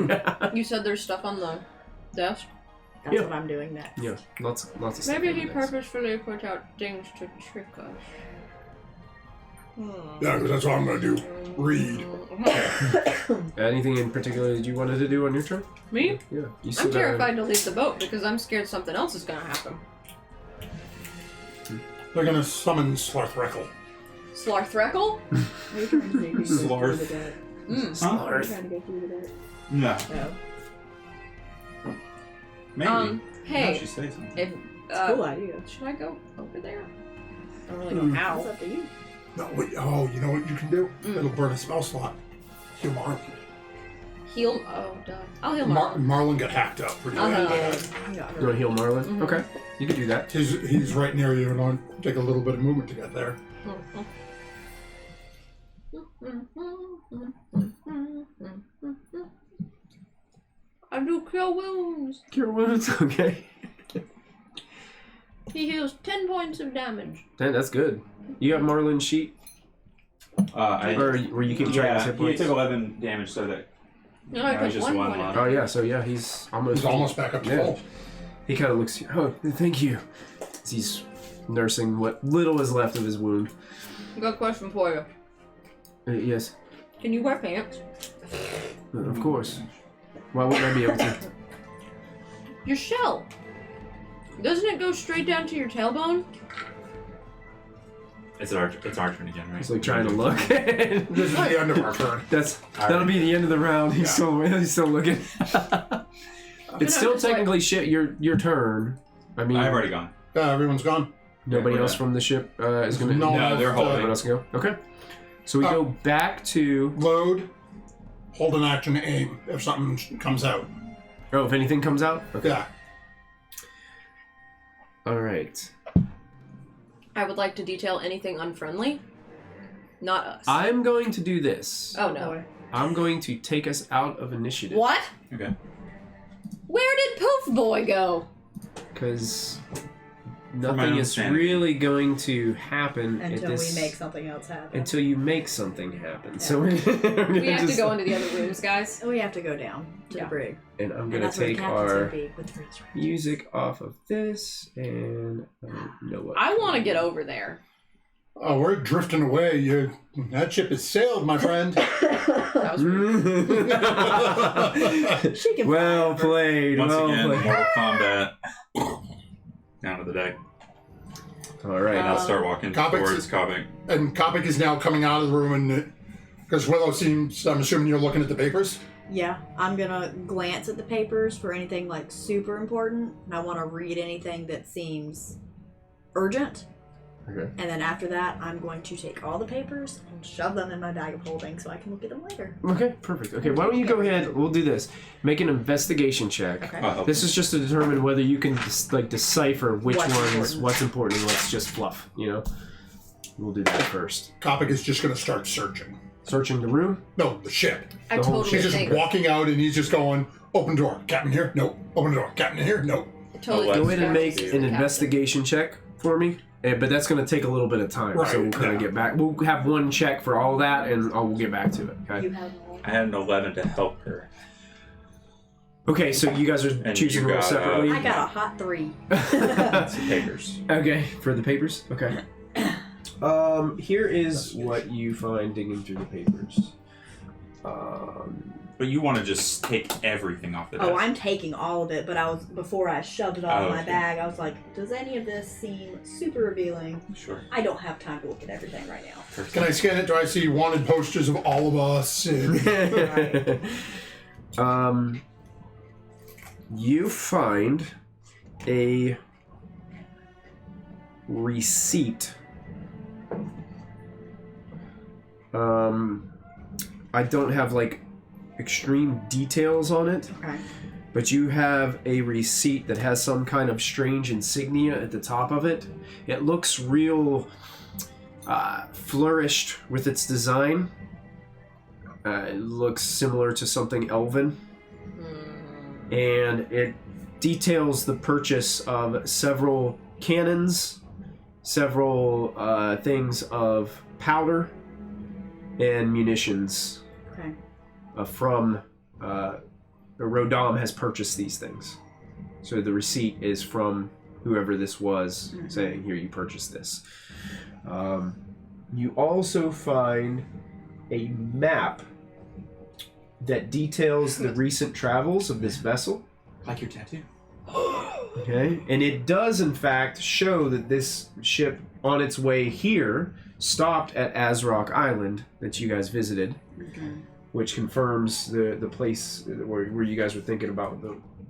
A: You said there's stuff on the desk.
E: That's
B: Yeah.
E: what I'm doing next.
B: Yeah, lots of stuff.
A: Maybe
B: on
A: he
B: the desk.
A: purposefully put out things to trick us.
C: Yeah, because that's what I'm going to do. Read.
B: Anything in particular that you wanted to do on your turn?
A: Me?
B: Yeah, you
A: I'm terrified to leave the boat because I'm scared something else is gonna happen.
C: They're going to summon Slarthreckle.
A: Slarthreckle?
E: Are you trying to make me go
D: Slurf.
E: through the deck?
D: Huh?
E: Are you trying to go through the deck?
D: No.
E: No.
D: Maybe. No,
A: Hey,
D: she says something.
A: if,
E: Cool idea.
A: should I go over there? I don't really know
C: Hmm.
A: how.
E: It's up to you.
C: No, wait, oh, you know what you can do? It'll burn a spell slot. Heal Marlin.
A: Heal. Oh, duh. I'll heal Marlon.
C: Marlin got hacked up pretty
A: Uh-huh.
C: bad.
E: I got
B: You want to heal Marlin?
A: Mhm.
B: Okay, you can do that.
C: He's right near you, and it'll take a little bit of movement to get there.
A: I do cure wounds.
B: Cure wounds. Okay,
A: He heals 10 points of damage.
B: that's good. You got Marlin's sheet, or where you keep track of hit
D: he
B: points?
D: took 11 damage, so that
A: No, I
D: That was
A: took
D: just
A: 1
D: one
A: point.
D: line.
B: Oh yeah, so yeah, he's almost.
C: He's almost back up to
B: Yeah.
C: full.
B: He kind of looks. Oh, thank you. As he's nursing what little is left of his wound.
A: I got a question for you.
B: Yes,
A: Can you wear pants?
B: of course. Why wouldn't I be able to?
A: Your shell. Doesn't it go straight down to your tailbone?
D: it's our turn again, right?
B: He's like trying to look.
C: This is the end of our turn.
B: That'll be the end of the round. He's still looking. It's still
A: just like-
B: technically your turn. I mean,
D: I've already gone.
C: Yeah, everyone's gone.
B: nobody
D: we're
B: else
D: done.
B: from the ship is gonna.
C: No,
D: No, they're
C: holding.
B: Everyone else can go. Okay. So we go back to.
C: Load, hold an action, aim if something comes out.
B: Oh, if anything comes out. Okay.
C: Yeah.
B: All right.
A: I would like to detail anything unfriendly. Not us.
B: I'm going to do this.
A: Oh no.
B: I'm going to take us out of initiative.
A: What?
D: Okay.
A: Where did Poof Boy go?
B: Because
D: my
B: nothing
D: own
B: is
D: sanity.
B: really going to happen at
E: Until
B: this,
E: we make something else happen.
B: until you make something happen. So we're
A: We
B: gonna
A: have to
B: just,
A: go into the other rooms, guys.
E: We have to go down to
A: Yeah.
E: the brig.
B: and I'm
E: And
B: gonna
E: that's where the
B: take
E: captain's
B: our
E: gonna be with Freeze Ray.
B: music off of this, and I don't know what.
A: I want to get over there.
C: Oh, we're drifting away. That ship has sailed, my friend.
A: That was rude.
E: She can
B: Well
E: fly over.
B: played.
D: Once
B: well
D: again,
B: played.
D: Mortal Kombat. Down to the deck.
B: All right.
D: And I'll start walking
C: Kopic's-
D: towards Copic.
C: And Copic is now coming out of the room, and because Willow seems, I'm assuming you're looking at the papers.
E: Yeah, I'm gonna glance at the papers for anything like super important, and I want to read anything that seems urgent.
B: Okay.
E: And then after that, I'm going to take all the papers and shove them in my bag of holding so I can look at them later.
B: Okay. Perfect. Okay. Why don't you go ahead? We'll do this. Make an investigation check.
E: Okay.
D: I'll help
B: This
D: him.
B: is just to determine whether you can decipher which
E: What's
B: ones,
E: important.
B: what's important, and what's just fluff. You know. We'll do that first.
C: Copic is just going to start searching.
B: Searching the room?
C: No, the ship.
A: I
B: The whole
A: totally
C: She's just
A: think.
C: walking out and he's just going, open door. Captain here? Nope. Open door. Captain here? Nope.
A: I totally
D: Oh,
A: think
B: Go ahead and
A: Scout
B: make
A: is the
B: an
A: captain.
B: investigation check for me. But that's going to take a little bit of time, so
C: Right,
B: we'll kind
C: yeah.
B: of get back. We'll have one check for all that, and we'll get back to it. Okay.
E: You have no.
D: I had an 11 to help her.
B: Okay, so you guys are
D: And
B: choosing
D: you
B: roles
D: got,
B: separately.
E: I got a hot 3.
D: That's the papers.
B: Okay, for the papers. Okay. Here is what you find digging through the papers.
D: But you want to just take everything off the desk.
E: Oh, I'm taking all of it, but before I shoved it all in my
D: okay.
E: bag, I was like, does any of this seem super revealing?
D: Sure.
E: I don't have time to look at everything right now.
C: Can I scan it? Do I see wanted posters of all of us? And
B: You find a receipt. I don't have like extreme details on it,
E: Okay.
B: but you have a receipt that has some kind of strange insignia at the top of it. It looks real flourished with its design. It looks similar to something elven. And it details the purchase of several cannons, several things of powder, and munitions
E: Okay.
B: from Rodam has purchased these things. So the receipt is from whoever this was, saying, here, you purchased this. You also find a map that details the recent travels of this vessel.
D: Like your tattoo.
B: Okay, and it does in fact show that this ship on its way here stopped at Azrock Island that you guys visited, which confirms the place where you guys were thinking about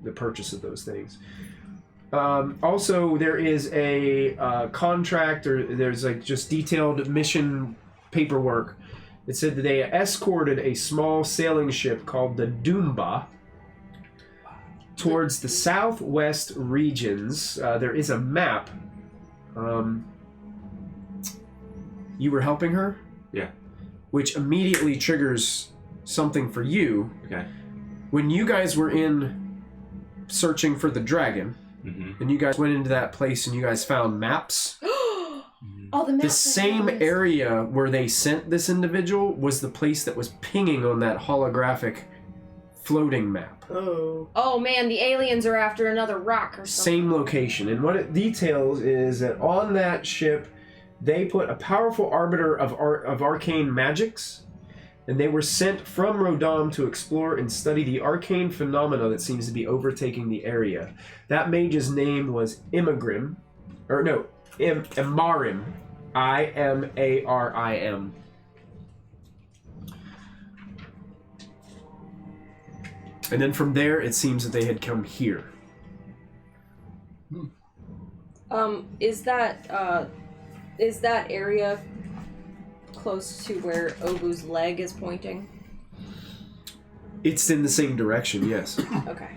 B: the purchase of those things. Also, there is a contract, or there's like just detailed mission paperwork. It said that they escorted a small sailing ship called the Doomba towards the southwest regions. There is a map. You were helping her?
D: Yeah.
B: Which immediately triggers something for you.
D: Okay.
B: When you guys were in searching for the dragon,
D: Mm-hmm.
B: and you guys went into that place and you guys found maps,
A: All the maps.
B: the same area where they sent this individual was the place that was pinging on that holographic floating map.
E: Oh.
A: Oh man, the aliens are after another rock or something.
B: Same location. And what it details is that on that ship, they put a powerful arbiter of arcane magics, and they were sent from Rodam to explore and study the arcane phenomena that seems to be overtaking the area. That mage's name was Imarim. I-M-A-R-I-M. And then from there, it seems that they had come here.
A: Is that area close to where Obu's leg is pointing?
B: It's in the same direction, yes.
A: Okay.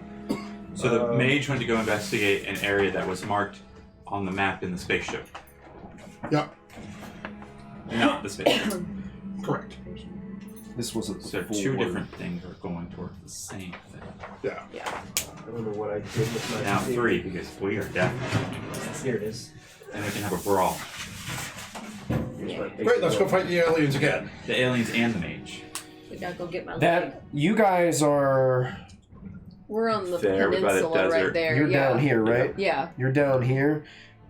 D: So the mage went to go investigate an area that was marked on the map in the spaceship.
C: Yep,
D: Not the spaceship.
C: correct.
B: This wasn't
D: So
B: before.
D: two different things are going toward the same thing.
C: Yeah.
B: I don't know what I did with my
D: Now
B: computer.
D: 3, because we are definitely.
F: Here it is.
D: And we can have a brawl.
C: Great, let's go fight the aliens again.
D: The aliens and the mage.
A: We gotta go get my leg.
B: That you guys are.
A: We're on the
D: There, by the
A: peninsula right
D: desert.
A: there.
B: You're
A: yeah.
B: down here, right?
A: Yeah.
B: You're down here.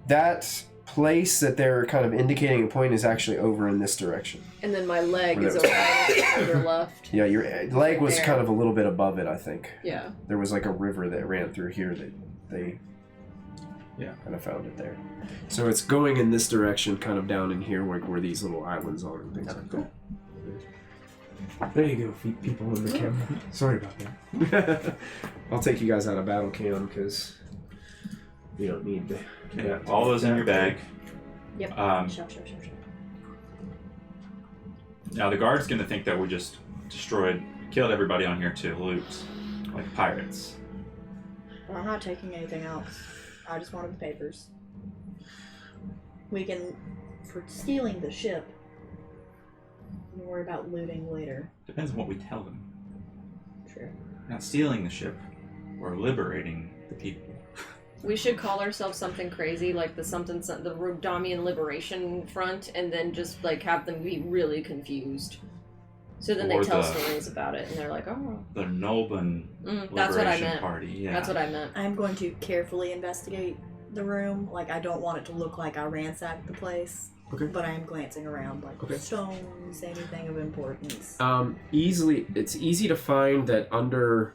B: That place that they're kind of indicating a point is actually over in this direction.
A: And then my leg
B: Where
A: is
B: that
A: over further left.
B: Yeah, your leg was
A: There.
B: kind of a little bit above it, I think.
A: Yeah.
B: There was like a river that ran through here that they
D: Yeah.
B: kind of found it there. So it's going in this direction, kind of down in here, like where these little islands are and things like that. There you go, people in the camera. Sorry about that. I'll take you guys out of battle cam because we don't need to.
D: Okay, all those in your bag.
E: Yep.
A: Shove.
D: Now the guard's gonna think that we just killed everybody on here to loot, like pirates.
E: Well, I'm not taking anything else. I just wanted the papers. We can, for stealing the ship, Don't worry about looting later.
D: Depends on what we tell them.
A: Sure.
D: We're not stealing the ship. We're liberating the people.
A: We should call ourselves something crazy, like the Rodaamian Liberation Front, and then just like have them be really confused. So then they
D: Or
A: tell
D: the-
A: stories about it, and they're like, "Oh,
D: The Noban
A: that's what I
D: Liberation
A: meant.
D: Party. Yeah.
A: That's what I meant."
E: I'm going to carefully investigate the room. Like, I don't want it to look like I ransacked the place.
B: Okay.
E: But I am glancing around, like
B: Okay.
E: stones, anything of importance.
B: It's easy to find that under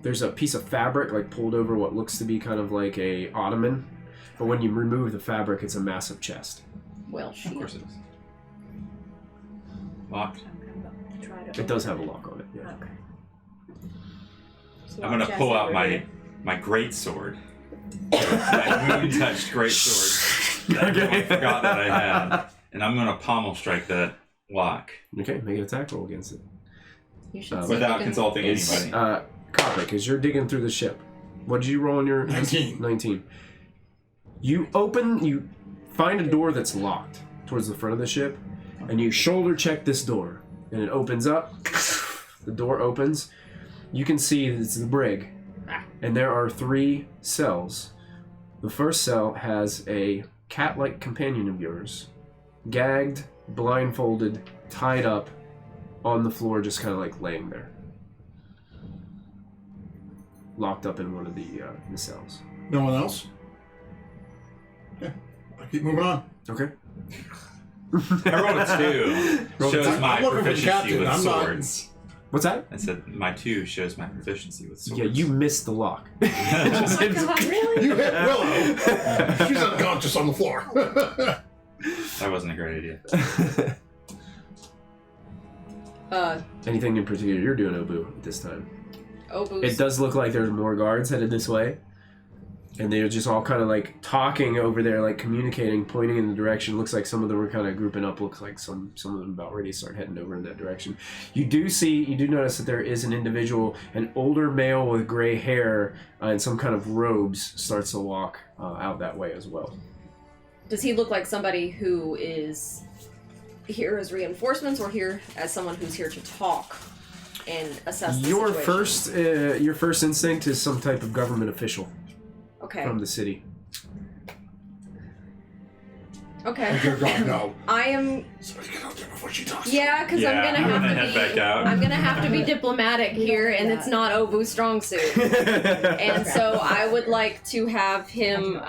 B: there's a piece of fabric like pulled over what looks to be kind of like a ottoman, but when you remove the fabric, it's a massive chest.
A: Well,
D: Of
A: shit.
D: course it is. Locked.
E: I'm going to try to.
B: It does have a lock on it. Yeah.
E: Okay. So
D: I'm gonna
E: chest
D: pull out
E: over here.
D: my great sword. My moon-touched great sword that everyone forgot that I had, and I'm gonna pommel strike that lock
B: Okay, make an attack roll against it.
A: You should see if
D: without
A: you can-
D: consulting
B: It's,
D: anybody.
B: Copper, because you're digging through the ship. What did you roll on your
C: 19.
B: 19. You find a door that's locked towards the front of the ship, and you shoulder check this door, and it opens up. The door opens. You can see that it's the brig, and there are 3 cells. The first cell has a cat-like companion of yours, gagged, blindfolded, tied up on the floor, just kind of like laying there, locked up in one of the cells.
C: No one else? Yeah. I keep moving on.
B: Okay.
D: I rolled a 2.
B: Rolled a
D: Shows
B: 2.
D: my
C: I'm looking for the
D: proficiency
C: captain,
D: with
C: I'm not-
D: swords.
B: What's that?
D: I said my 2 shows my proficiency with swords.
B: Yeah, you missed the lock.
A: Oh my god, really?
C: You hit Willow. She's unconscious on the floor.
D: That wasn't a great idea.
B: Anything in particular you're doing, Obu, at this time?
A: Obu's
B: It does look like there's more guards headed this way. And they're just all kind of like talking over there, like communicating, pointing in the direction. Looks like some of them were kind of grouping up. Looks like some of them about ready to start heading over in that direction. You do notice that there is an individual, an older male with gray hair and some kind of robes, starts to walk out that way as well.
A: Does he look like somebody who is here as reinforcements, or here as someone who's here to talk and assess the
B: Your
A: situation?
B: your first instinct is some type of government official
A: Okay.
B: from the city.
A: Okay.
C: Dear God, no.
A: I am.
C: Somebody get out there before she talks.
A: Yeah, because
D: Yeah,
A: I'm gonna
D: I'm
A: have
D: gonna
A: to
D: head
A: be.
D: back out.
A: I'm gonna have to be diplomatic
E: We don't
A: here,
E: do
A: and
E: that.
A: it's not Obu's strong suit. And so I would like to have him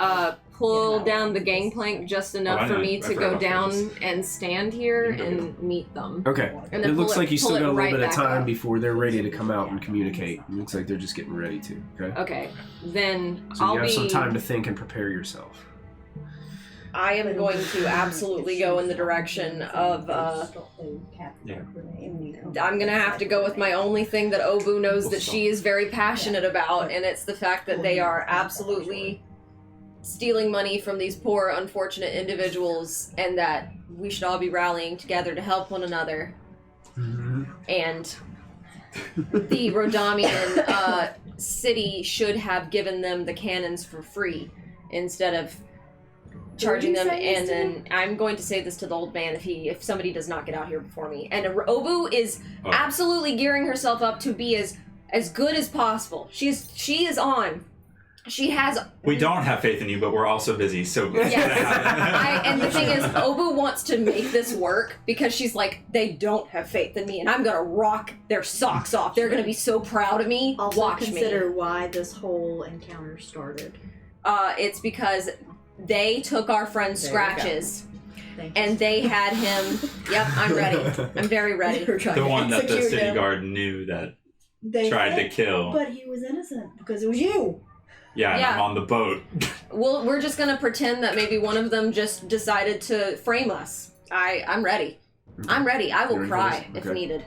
A: pull down the gangplank just enough
D: I
A: for
D: know.
A: me
D: I
A: to
D: forgot
A: go
D: about
A: down
D: this.
A: and stand here
D: You can go
A: and meet them.
B: Okay.
A: And then
B: It looks
A: pull
B: like you
A: pull
B: still got a little
A: right
B: bit of
A: back
B: time
A: up.
B: before they're ready to come out and communicate. It looks like they're just getting ready to. Okay.
A: Okay, then
B: So you
A: I'll
B: have
A: be.
B: some time to think and prepare yourself.
A: I am going to absolutely go in the direction of.
D: Yeah.
A: I'm gonna have to go with my only thing that Obu knows that she is very passionate about, and it's the fact that they are absolutely stealing money from these poor, unfortunate individuals, and that we should all be rallying together to help one another. And the Rodaamian city should have given them the cannons for free instead of charging them. And then I'm going to say this to the old man if somebody does not get out here before me. And Obu is
D: Oh.
A: absolutely gearing herself up to be as good as possible. She is on. She has.
D: We don't have faith in you, but we're also busy, so
A: Yes. And the thing is, Obu wants to make this work because she's like, they don't have faith in me, and I'm gonna rock their socks off. They're gonna be so proud of me.
E: Also
A: Watch
E: consider
A: me.
E: why this whole encounter started.
A: It's because they took our friend
E: There you go.
A: Scratches,
E: Thank you.
A: and they had him. Yep, I'm ready. I'm very ready.
E: They were trying
D: the
E: to
D: one that the
E: execute
D: city
E: him.
D: guard knew that
E: They
D: tried to
E: said,
D: kill.
E: But he was innocent because it was you.
D: Yeah, and I'm
A: Yeah.
D: on the boat.
A: Well, we're just gonna pretend that maybe one of them just decided to frame us. I'm ready. I'm ready. I will
B: You're ready for
A: cry
B: this?
A: if
B: Okay.
A: needed.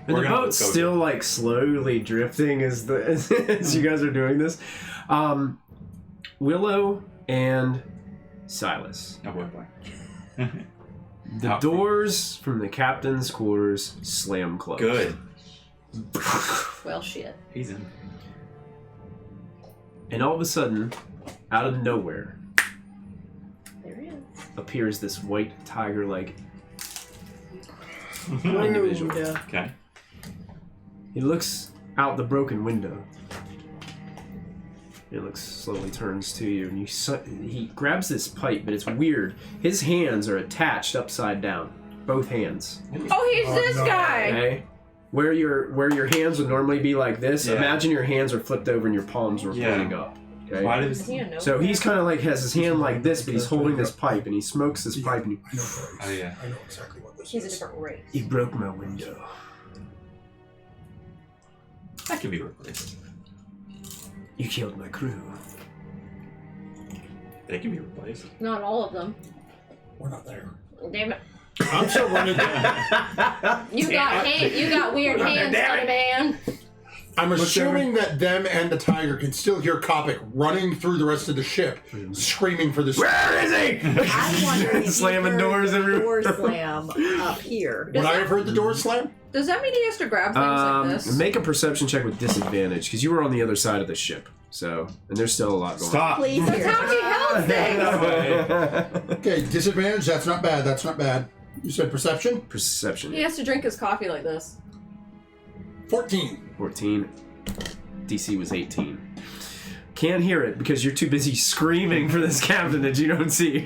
B: And
D: We're
B: the
D: gonna
B: boat's
D: go
B: still like slowly drifting as as you guys are doing this. Willow and Silas.
D: Oh boy.
B: The
D: How-
B: doors from the captain's quarters slam closed.
D: Good.
A: Well, shit.
D: He's in.
B: And all of a sudden, out of nowhere,
E: There he is.
B: appears this white tiger-like individual.
D: Okay.
B: He looks out the broken window. He slowly turns to you, and he grabs this pipe, but it's weird. His hands are attached upside down, both hands.
A: Oh, he's this guy.
B: Okay, where your hands would normally be like this. Imagine your hands are flipped over and your palms were pointing up. Okay.
D: Why
A: Is he a
B: So he's kind of like has his hand like this, but he's holding this pipe, and he smokes this pipe, and
C: I know race.
D: Oh, yeah.
C: I know exactly what this
A: He's a
C: is.
A: different race.
B: he broke my window.
D: That can be replaced.
B: You killed my crew.
D: They can be replaced.
A: Not all of them.
C: We're not there.
A: Damn it.
C: I'm still running.
A: You got weird hands, funny man.
C: I'm assuming that them and the tiger can still hear Kopic running through the rest of the ship, screaming for this.
B: Where is he?
E: I'm wondering if
B: Slamming
E: you heard
B: doors
E: the
B: everywhere.
E: door slam up here.
C: Would I have heard the door slam?
A: Does that mean he has to grab things like this?
B: Make a perception check with disadvantage, because you were on the other side of the ship. So, and there's still a lot going
D: Stop.
E: Please
A: That's
E: hear.
A: how he held things.
B: on.
C: Okay, disadvantage. That's not bad. That's not bad. You said perception?
B: Perception.
A: He has to drink his coffee like this.
C: 14.
B: 14. DC was 18. Can't hear it because you're too busy screaming for this captain that you don't see.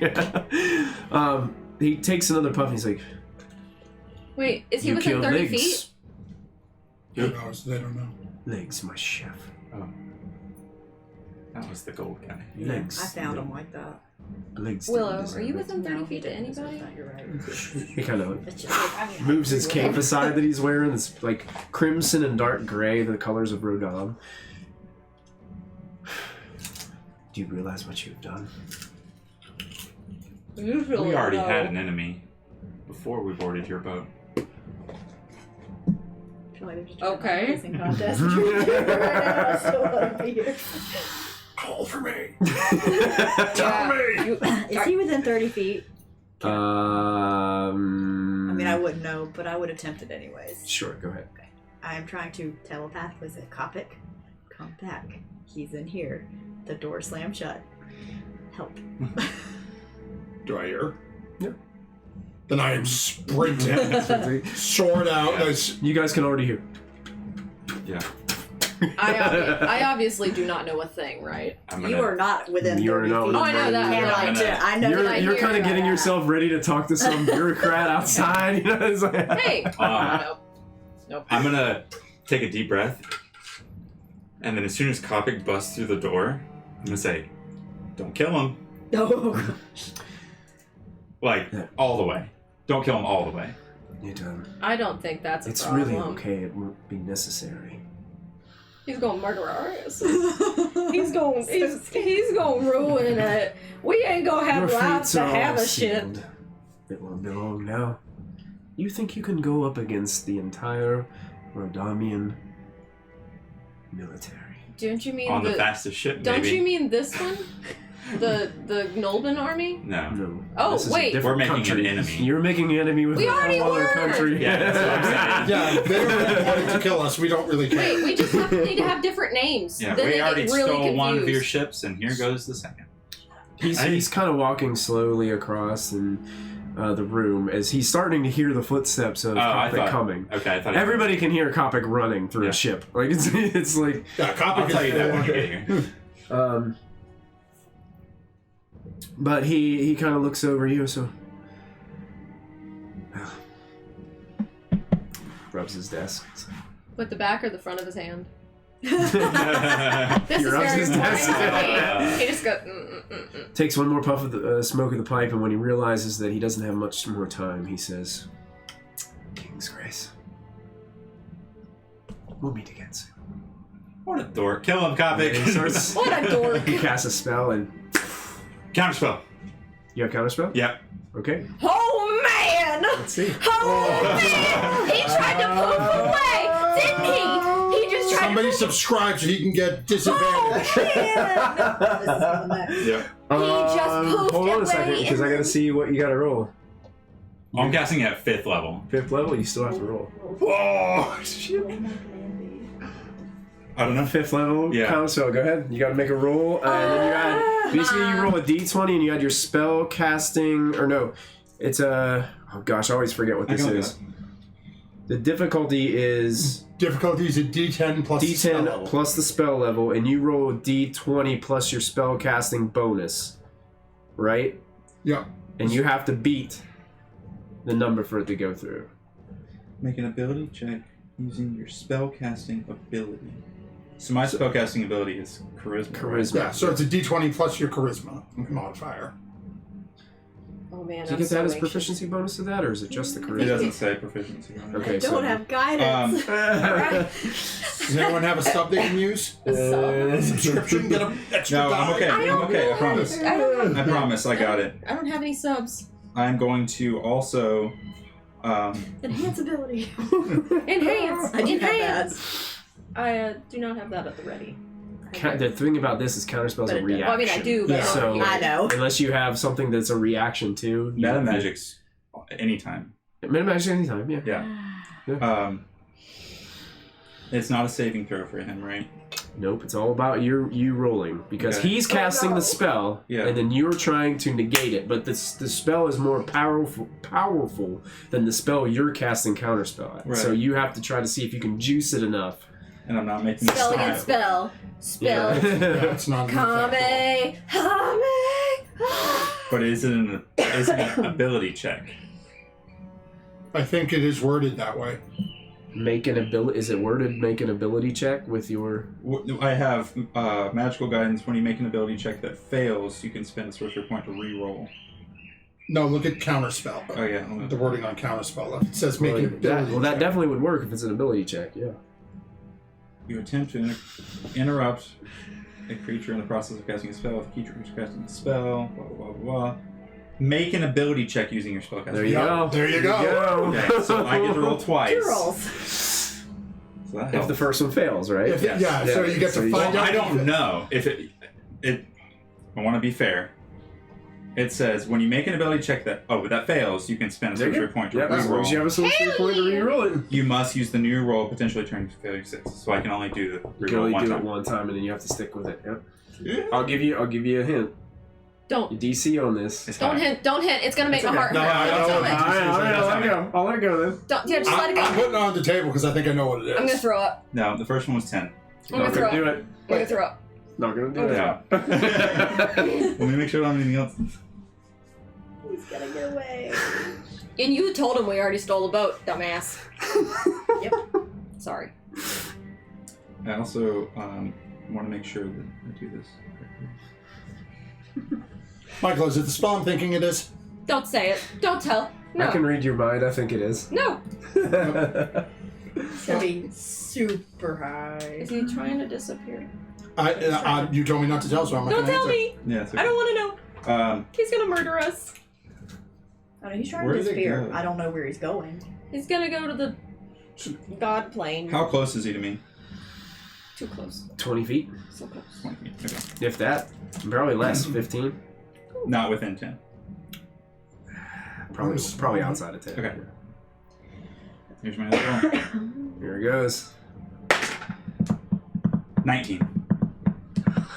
B: He takes another puff and he's like,
A: Wait, is he
B: you
A: within
B: killed
A: 30
B: legs.
A: feet?
C: Who knows? They don't know.
B: Legs, my chef.
D: Oh. That was the gold guy.
B: Legs.
E: I found him like that.
B: Legs.
A: Willow,
B: didn't
A: are you
B: deserve
A: within 30
E: No,
A: feet to
E: didn't.
A: anybody?
E: You're right.
B: it. He kind of
E: It's just, I mean,
B: moves his cape
E: Willow.
B: aside that he's wearing. It's like crimson and dark gray, the colors of Rodam. Do you realize what you've done?
A: Usually
D: We already
A: no.
D: had an enemy before we boarded your boat.
E: I feel like there's just
A: Okay.
E: a kissing contest between you right now. I still want to be here.
C: Call for me.
A: Tell me.
E: Is he within 30 feet? I
B: I
E: mean, I wouldn't know, but I would attempt it anyways.
B: Sure, go ahead.
E: I am trying to telepathically say, Kopic, come back. He's in here. The door slammed shut. Help.
C: Do I hear?
B: Yep.
C: Then I am sprinting. Sword out.
D: Yeah.
B: You guys can already hear.
D: Yeah.
A: I obviously do not know a thing, right?
D: I'm
E: You are not within 30
B: You are
E: feet.
B: not
A: Oh, I know that.
E: And
A: I'm
E: I know
B: You're,
E: that I
B: you're
E: hear
B: kind of
E: that.
B: getting yourself ready to talk to some bureaucrat outside. You know, it's like,
A: Hey! Nope.
D: I'm gonna take a deep breath, and then as soon as Kopic busts through the door, I'm gonna say, "Don't kill him."
E: No.
D: Like all the way. Don't kill him all the way.
B: you done.
A: I don't think that's a
B: It's
A: problem.
B: really okay. It won't be necessary.
A: He's gonna murder our ass. He's gonna ruin it. We ain't gonna have
B: Your
A: lives
B: fates
A: to
B: are all
A: have a ship.
B: sealed. It won't be long now. You think you can go up against the entire Rodaamian military?
A: Don't you mean
D: On the fastest ship,
A: Don't
D: maybe.
A: you mean this one? The Gnolban army?
D: No.
B: No.
A: Oh,
B: This is a
A: wait.
B: different
D: We're making
B: country.
D: an enemy.
B: You're making an enemy with
A: We
B: a
A: already
B: whole other
A: were.
B: country.
D: Yeah, that's what I'm saying.
C: Yeah, they don't want to kill us. We don't really care.
A: Wait, we just need to have different names.
D: Yeah,
A: Then
D: we
A: they
D: already
A: get really
D: stole one of your
A: confused.
D: ships, and here goes the second.
B: He's kind of walking slowly across and the room as he's starting to hear the footsteps of
D: I
B: Kopic
D: thought-
B: coming.
D: Okay, I thought
B: Everybody can hear Kopic running through
D: Yeah.
B: a ship. Like it's like
C: Yeah, Kopic
D: I'll tell you that when you get here.
B: but he kind of looks over you, so rubs his desk.
A: With the back or the front of his hand?
B: He
A: This is
B: rubs
A: very
B: his
A: important
B: desk.
A: to me. He just goes,
B: Takes one more puff of the smoke of the pipe, and when he realizes that he doesn't have much more time, he says, "King's Grace, we'll meet again soon."
D: What a dork. Kill him,
B: And he
D: Kopic.
B: starts.
A: What a dork.
B: He casts a spell, and
D: Counterspell.
B: you have counterspell.
D: Yep.
B: Okay.
A: Oh, man!
B: Let's see.
A: Oh, man! He tried to poof away, didn't he? He just tried
C: Somebody
A: to
C: subscribe so he can get disadvantage.
D: Yep.
A: just poofed
B: hold on
A: away
B: a second, because I
A: and
B: gotta
A: then-
B: see what you gotta roll.
D: I'm guessing at 5th level.
B: 5th level, you still have to roll.
C: Whoa! Shit.
D: I don't know.
B: 5th level,
D: Yeah.
B: counterspell. Go ahead. You gotta make a roll, and then you add. Basically, you roll a d20, and you add your spell casting, or no, it's a. Oh gosh, I always forget what
D: I
B: this
D: can look
B: is. The difficulty is
C: Difficulty is a D10 plus the spell
B: D10
C: level.
B: plus the spell level, and you roll a D20 plus your spell casting bonus, right?
C: Yeah.
B: And you have to beat the number for it to go through.
D: Make an ability check using your spellcasting ability. So my spellcasting ability is charisma.
B: Charisma.
C: Yeah, so it's a D20 plus your charisma modifier.
A: Oh man,
B: Do you
A: I'm
B: get
A: so
B: that as
A: anxious.
B: proficiency bonus to that, or is it just the
D: It
B: charisma?
D: doesn't say proficiency. On it.
B: Okay,
E: I don't have guidance.
C: Does anyone have a sub they can use? Subscription, get an extra
D: No,
C: die.
D: I'm okay. I'm okay. I promise. I
A: don't
D: promise. I got it.
A: I don't have any subs.
D: I'm going to also.
E: Enhance ability.
A: Enhance.
E: I do have that.
A: Enhance. I do not have that at the ready.
B: The thing about this is counterspells
E: But
B: a
E: it-
B: reaction.
A: Well, I mean, I do, but
C: Yeah.
B: So
E: I know.
B: unless you have something that's a reaction to
D: Meta magic's anytime.
B: Meta magic anytime, yeah.
D: Yeah. It's not a saving throw for him, right?
B: Nope, it's all about you rolling because
D: Okay.
B: he's casting the spell,
D: Yeah.
B: and then you're trying to negate it. But the spell is more powerful than the spell you're casting counterspell at.
D: Right.
B: So you have to try to see if you can juice it enough.
D: And I'm not making
A: Spell
D: a
A: against spell. Spell.
C: Yeah, it's not
A: Kame.
D: But is it an ability check?
C: I think it is worded that way.
B: Make an ability. Is it worded? Make an ability check with your.
D: I have magical guidance. When you make an ability check that fails, you can spend a sorcery point to re-roll.
C: No, look at counterspell.
D: Oh yeah.
C: The wording on counterspell. It says make an ability.
B: Well, that
C: check.
B: definitely would work if it's an ability check. Yeah.
D: You attempt to interrupt a creature in the process of casting a spell. If the creature is casting a spell, blah blah blah blah. Make an ability check using your spellcasting.
B: There you
C: Yeah,
B: go.
C: there you go.
D: Okay, so I get to roll twice.
E: Two rolls.
D: So that
B: If
D: helps.
B: the first one fails, right?
C: If it-
D: Yes.
C: yeah, so you get
B: So
C: to
B: you-
C: find
D: Well,
C: out.
D: I don't know if it. I want to be fair. It says when you make an ability check that that fails, you can spend a
B: There you
D: sorcery
B: go.
D: point to
B: Yeah, as long as you have
D: re-roll.
B: a sorcery point to re-roll it.
D: You must use the new roll, potentially turning to failure 6. So I can only do the
B: You can
D: re-roll
B: only
D: one
B: do
D: time.
B: it one time, and then you have to stick with it. Yep.
C: Yeah.
B: I'll give you a hint.
A: Don't.
B: Your DC on this.
D: It's
A: Don't
D: high.
A: hint. Don't hint. It's gonna make my heart
C: No,
A: hurt.
C: I
A: Don't
C: know.
A: do
B: All
A: it.
B: right, I'll let it go. I'll let it go then.
A: Don't. Yeah, just let it
C: I'm
A: go.
C: putting it on the table because I think I know what it is.
A: I'm gonna throw up.
D: No, the first one was 10.
A: I'm gonna
B: Not
A: throw
B: gonna
A: up.
B: do it.
A: I'm gonna throw up.
B: Not gonna do
D: Yeah.
B: it.
D: Let me make sure I don't have anything else.
E: He's gonna get away.
A: And you told him we already stole a boat, dumbass.
E: Yep.
A: Sorry.
D: I also want to make sure that I do this correctly.
C: Michael, is it the spell I'm thinking it is?
A: Don't say it. Don't tell. No.
B: I can read your mind. I think it is.
A: No.
E: It's gonna be super high.
A: Is he trying to disappear?
C: You told me not to tell, so I'm not
A: Don't
C: going to
A: tell
C: answer.
A: me.
D: Yeah, it's
A: I don't want to know.
D: want
A: He's gonna murder us.
E: I don't know, he's trying
D: Where
E: to
D: did it
E: disappear.
D: go?
E: I don't know where he's going.
A: He's gonna go to the god plane.
D: How close is he to me?
A: Too close.
B: 20 feet,
A: So close.
D: 20 feet. Okay.
B: if that. Probably less. 15.
D: Not within 10.
B: Probably outside of 10.
D: Okay. Here's my other roll.
B: Here it goes.
D: 19.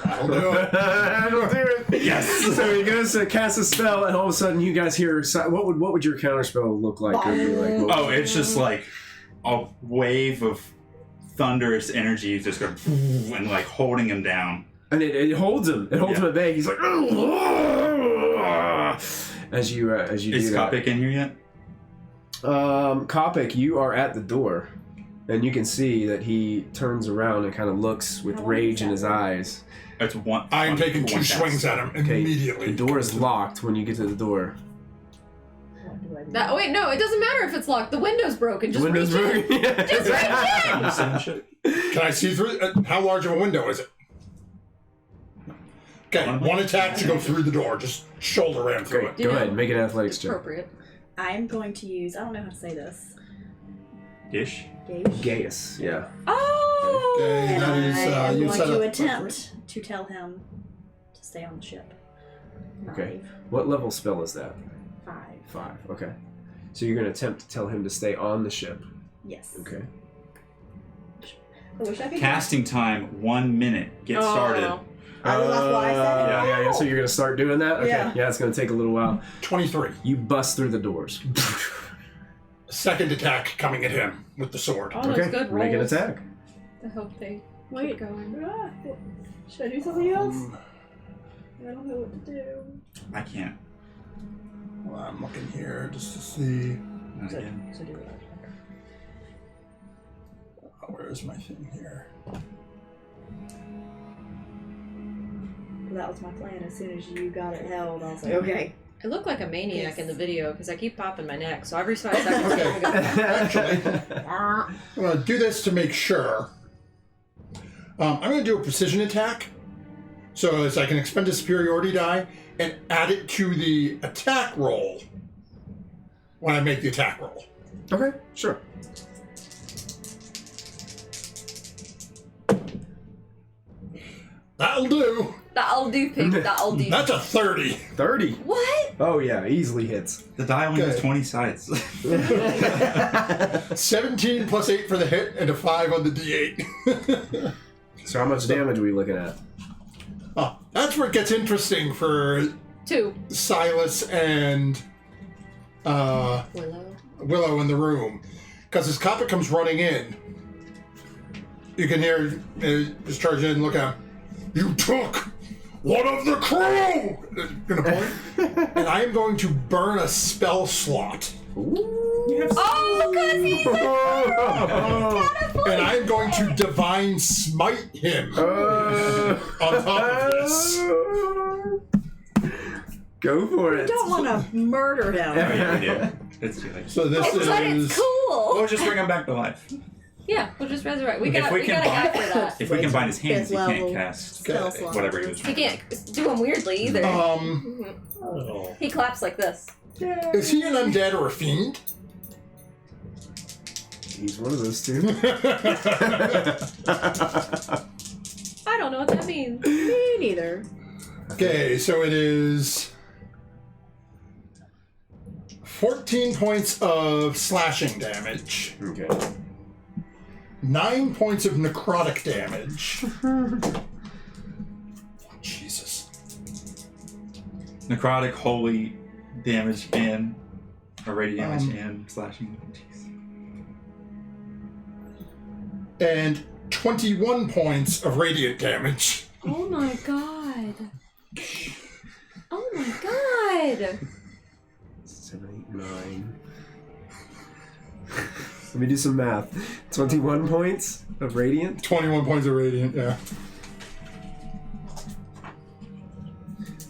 C: That'll do it.
B: That'll do it.
D: Yes!
B: So he goes to cast a spell, and all of a sudden you guys hear. What would your counterspell look like? Or be like, what
D: Oh, it's just like a wave of thunderous energy just going and like holding him down.
B: And it holds him. It holds him at bay. He's like, as you
D: Is
B: do that.
D: Kopik in here yet?
B: Kopik, you are at the door, and you can see that he turns around and kind of looks with
E: How long
B: rage
E: is
B: in
E: that?
B: his eyes.
D: It's one.
C: I am
D: one-
C: taking
D: one
C: two
D: cast.
C: swings at him
B: Okay,
C: immediately.
B: the door is locked when you get to the door.
A: Oh wait, no, it doesn't matter if it's locked. The window's broken. Just
B: The window's
A: reach in.
B: broken.
A: Just reach in.
D: Same shit.
C: Can I see through? How large of a window is it? Okay, one attack to go through the door. Just shoulder ram through it.
B: Go ahead, make an athletics check.
A: Appropriate.
E: I'm going to use, I don't know how to say this.
D: Dish.
E: Gauge.
B: Gaius, yeah.
A: Oh.
C: Okay,
E: And
C: that is,
E: I'm
C: you
E: going
C: said
E: to
C: it.
E: attempt to tell him to stay on the ship.
B: Okay. What level spell is that?
E: 5.
B: 5. Okay. So you're going to attempt to tell him to stay on the ship.
E: Yes.
B: Okay.
E: I wish I could.
D: Casting time 1 minute. Get
A: Oh.
D: started.
E: That's why I said it.
B: Yeah. So you're going to start doing that? Okay.
E: Yeah.
B: Yeah, it's going to take a little while.
C: 23.
B: You bust through the doors.
C: second attack coming at him with the sword.
A: Oh, that's good rolls.
B: Make an attack.
A: I hope they
E: Wait.
A: keep going.
E: Should I do something else? I don't know what to do.
D: I can't.
C: Well, I'm looking here just to see.
D: Not again.
A: So do that.
C: Where's my thing here?
E: That was my plan. As soon as you got it held, I was like, okay.
A: I look like a maniac
E: Yes.
A: in the video because I keep popping my neck. So every 5 seconds,
C: Okay.
A: I go,
C: Actually, I'm going to do this to make sure. I'm going to do a precision attack. So as I can expend a superiority die and add it to the attack roll when I make the attack roll.
B: Okay, sure.
C: That'll do.
A: that'll do, pig. That'll do.
C: That's a 30.
B: 30.
A: What?
B: Oh yeah, easily hits.
D: The die only has
C: Okay.
D: 20 sides.
C: 17 plus 8 for the hit and a 5 on the d8.
B: So how much damage are we looking at?
C: Oh, that's where it gets interesting for
A: 2.
C: Silas and
A: Willow.
C: Willow in the room. Because as Kappa comes running in, you can hear just charge in and look at him. You took one of the crew! Gonna point. And I am going to burn a spell slot.
A: Oh, because he's
C: And I am going to divine smite him on top of this.
B: Go for
E: I
B: it.
E: don't want to murder him.
D: Oh, yeah, we do. It's too late.
C: So this
A: But
C: is...
A: it's cool.
D: We'll just bring him back to life.
A: Yeah, we'll just resurrect. We got
D: we
A: a
D: can
A: guy
D: bind-
A: for that.
D: If we can bind his hands, he
E: Fifth
D: can't
E: level
D: cast
E: spell slot.
D: whatever he was
A: He
D: trying to
A: can't do him weirdly either. He claps like this.
C: Is he an undead or a fiend?
B: He's one of those two.
A: I don't know what that means.
E: Me neither.
C: Okay, so it is 14 points of slashing damage,
B: Okay.
C: 9 points of necrotic damage. Jesus.
D: Necrotic, holy damage, and radiant damage, and slashing. Jeez.
C: And 21 points of radiant damage.
A: Oh my god. Oh my god.
B: 7, 8, 9. Let me do some math. 21 points of radiant.
C: 21 points of radiant, yeah.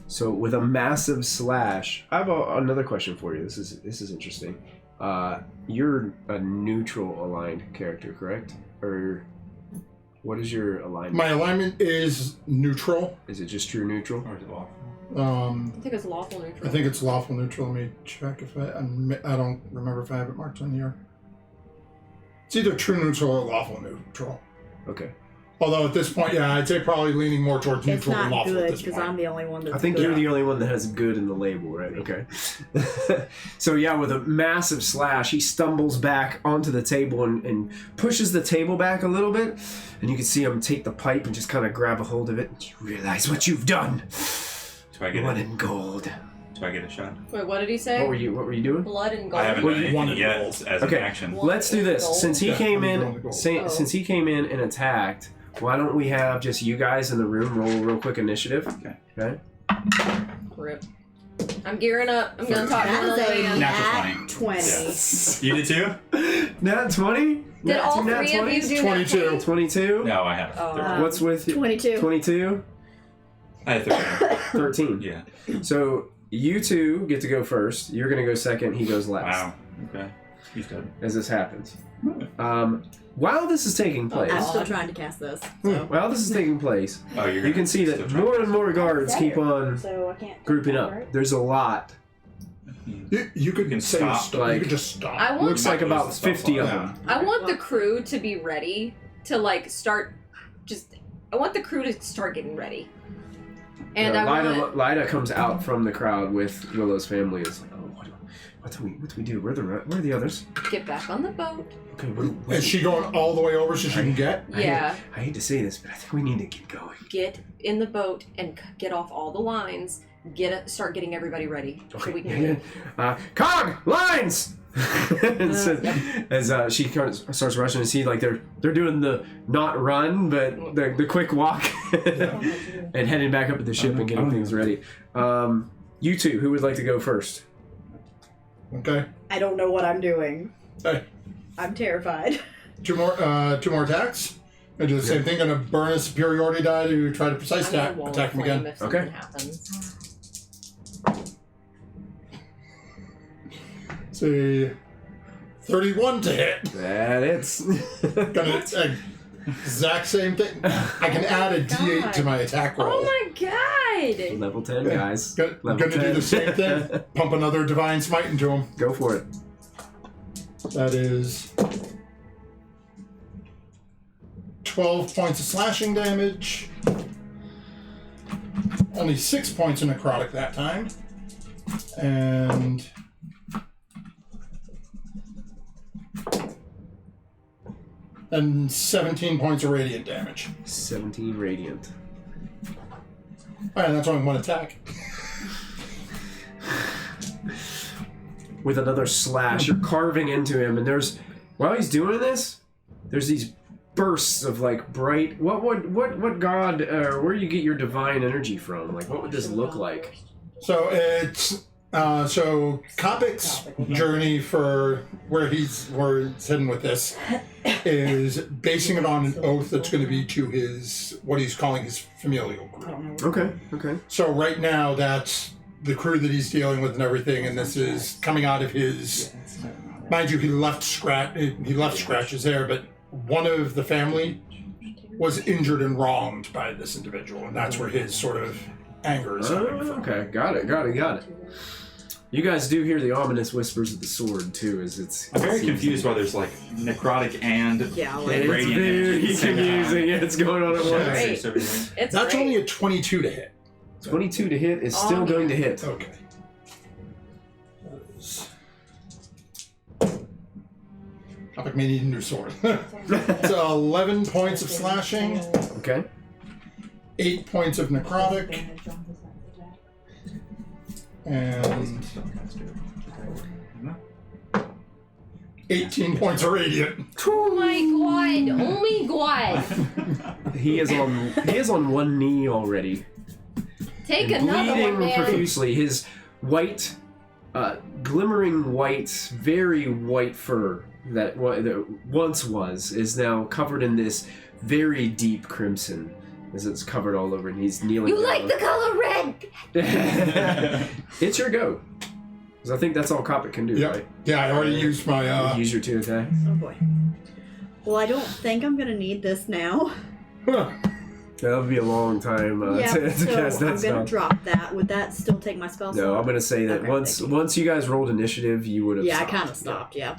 B: So with a massive slash, I have another question for you. This is interesting. You're a neutral aligned character, correct? Or what is your alignment?
C: My alignment is neutral.
B: Is it just true neutral?
D: Or is it off?
A: I think it's lawful neutral.
C: I think it's lawful neutral. Let me check if I don't remember if I have it marked on here. It's either true neutral or lawful neutral.
B: Okay.
C: Although at this point, yeah, I'd say probably leaning more towards
E: It's
C: neutral than
E: not
C: lawful at
E: good
C: this
E: because
C: point.
E: I'm the only one that's
B: I think
E: good.
B: you're the only one that has good in the label, right? Okay. So yeah, with a massive slash, he stumbles back onto the table and pushes the table back a little bit, and you can see him take the pipe and just kind of grab a hold of it. You realize what you've done.
D: Do I get
B: Blood
D: it?
B: and gold.
D: Do I get a shot?
A: Wait, what did he say?
B: What were you doing?
A: Blood and gold.
D: I haven't
B: Well,
D: done
B: you
D: anything
C: wanted
D: yet
C: gold.
D: as
B: Okay.
D: an action.
A: Well,
B: Let's do this.
A: Gold?
B: Since he
C: Yeah,
B: came
C: I'm
B: in,
C: going to gold.
B: since he came in and attacked, why don't we have just you guys in the room roll real quick initiative?
D: Okay.
B: Okay.
A: Rip. I'm gearing up. I'm gonna talk to
E: That is
A: the
E: a
A: man.
D: Natural
E: nat 20.
D: You did too?
B: Nat 20?
A: Did all
B: Nat
A: 3 of you
B: 20s?
A: do
C: 22.
A: that?
B: 22?
D: No, I have.
A: Oh.
B: What's with you?
E: 22.
B: 22?
D: I had 13.
B: 13.
D: Yeah.
B: So you two get to go first. You're going to go second. He goes last.
D: Wow. Okay. He's dead.
B: As this happens. While this is taking place,
E: I'm still trying to cast this. So.
B: while this is taking place,
D: Oh, you're
B: you
D: gonna
B: can see
D: still
B: that
D: try.
B: more and more guards keep on
E: So I can't.
B: grouping up. There's a lot.
C: You could
D: can
C: say
D: stop,
C: stop.
B: like-
C: You could just stop.
A: I want
B: Looks like about 50 of
C: Yeah.
B: them.
A: I want the crew to be ready to like start. I want the crew to start getting ready. And I want.
B: Lida comes out from the crowd with Willow's family. It's like, oh, what do we do? Where are the others?
A: Get back on the boat.
B: Okay,
C: Is she going all the way over so she can get?
A: Yeah.
B: I hate to say this, but I think we need to get going.
A: Get in the boat and get off all the lines start getting everybody ready so we can
B: Okay. Cog lines. As she kind of starts rushing to see, like they're doing the not run, but the quick walk, and heading back up to the ship and getting things ready. You two, who would like to go first?
C: Okay.
E: I don't know what I'm doing.
C: Hey,
E: I'm terrified.
C: two more attacks. I do the same thing. Gonna burn a superiority die to try to precise
A: I'm gonna
C: attack him again.
A: if something
B: Okay.
A: happens.
C: See, 31 to hit.
B: That it's.
C: Gonna exact same thing. I can add a D8 to my attack roll.
A: Oh my god!
B: Level 10, guys.
C: Gonna
B: Level
C: do
B: 10.
C: the same thing. Pump another divine smite into him.
B: Go for it.
C: That is 12 points of slashing damage. Only 6 points of necrotic that time. And 17 points of radiant damage.
B: 17 radiant.
C: Alright, that's only one attack.
B: With another slash, you're carving into him, and while he's doing this, there's these bursts of like bright. What god? Where do you get your divine energy from? Like, what would this look like?
C: So it's Kopic's journey for where he's heading with this is basing it on an oath that's going to be to his what he's calling his familial group.
B: Okay.
C: So right now that's the crew that he's dealing with and everything, and this is coming out of his. Mind you, he left scratches there, but one of the family was injured and wronged by this individual, and that's where his sort of anger is coming from.
B: Okay, got it. You guys do hear the ominous whispers of the sword too, as it's.
D: I'm very confused why there's like necrotic and
B: It's
D: radiant
B: very
D: energy at the same time.
B: confusing. Yeah, it's going on at once.
A: Great.
D: Everything.
A: It's
C: That's
A: great.
C: only a 22 to hit.
B: 22 to hit is still going to hit.
C: Okay. Topic may need a new sword. So 11 points of slashing,
B: Okay.
C: 8 points of necrotic, and 18 points of radiant.
A: Oh my god! Oh my god!
B: He is on one knee already.
A: Take
B: and
A: another
B: bleeding
A: one, man.
B: profusely. His white, glimmering white, very white fur that once is now covered in this very deep crimson, as it's covered all over, and he's kneeling
A: You
B: down.
A: like the color red?
B: It's your go. Because I think that's all Copic can do,
C: Yep.
B: right?
C: Yeah, I already used my.
B: Use your 2 attack.
E: Oh boy. Well, I don't think I'm gonna need this now.
B: That'll be a long time to
E: so
B: cast that
E: I'm
B: spell.
E: gonna drop that. Would that still take my spell slot?
B: No, I'm gonna say that
E: Okay,
B: once
E: thank you.
B: once you guys rolled initiative, you would have.
E: Yeah,
B: stopped.
E: I kind of stopped. Yeah.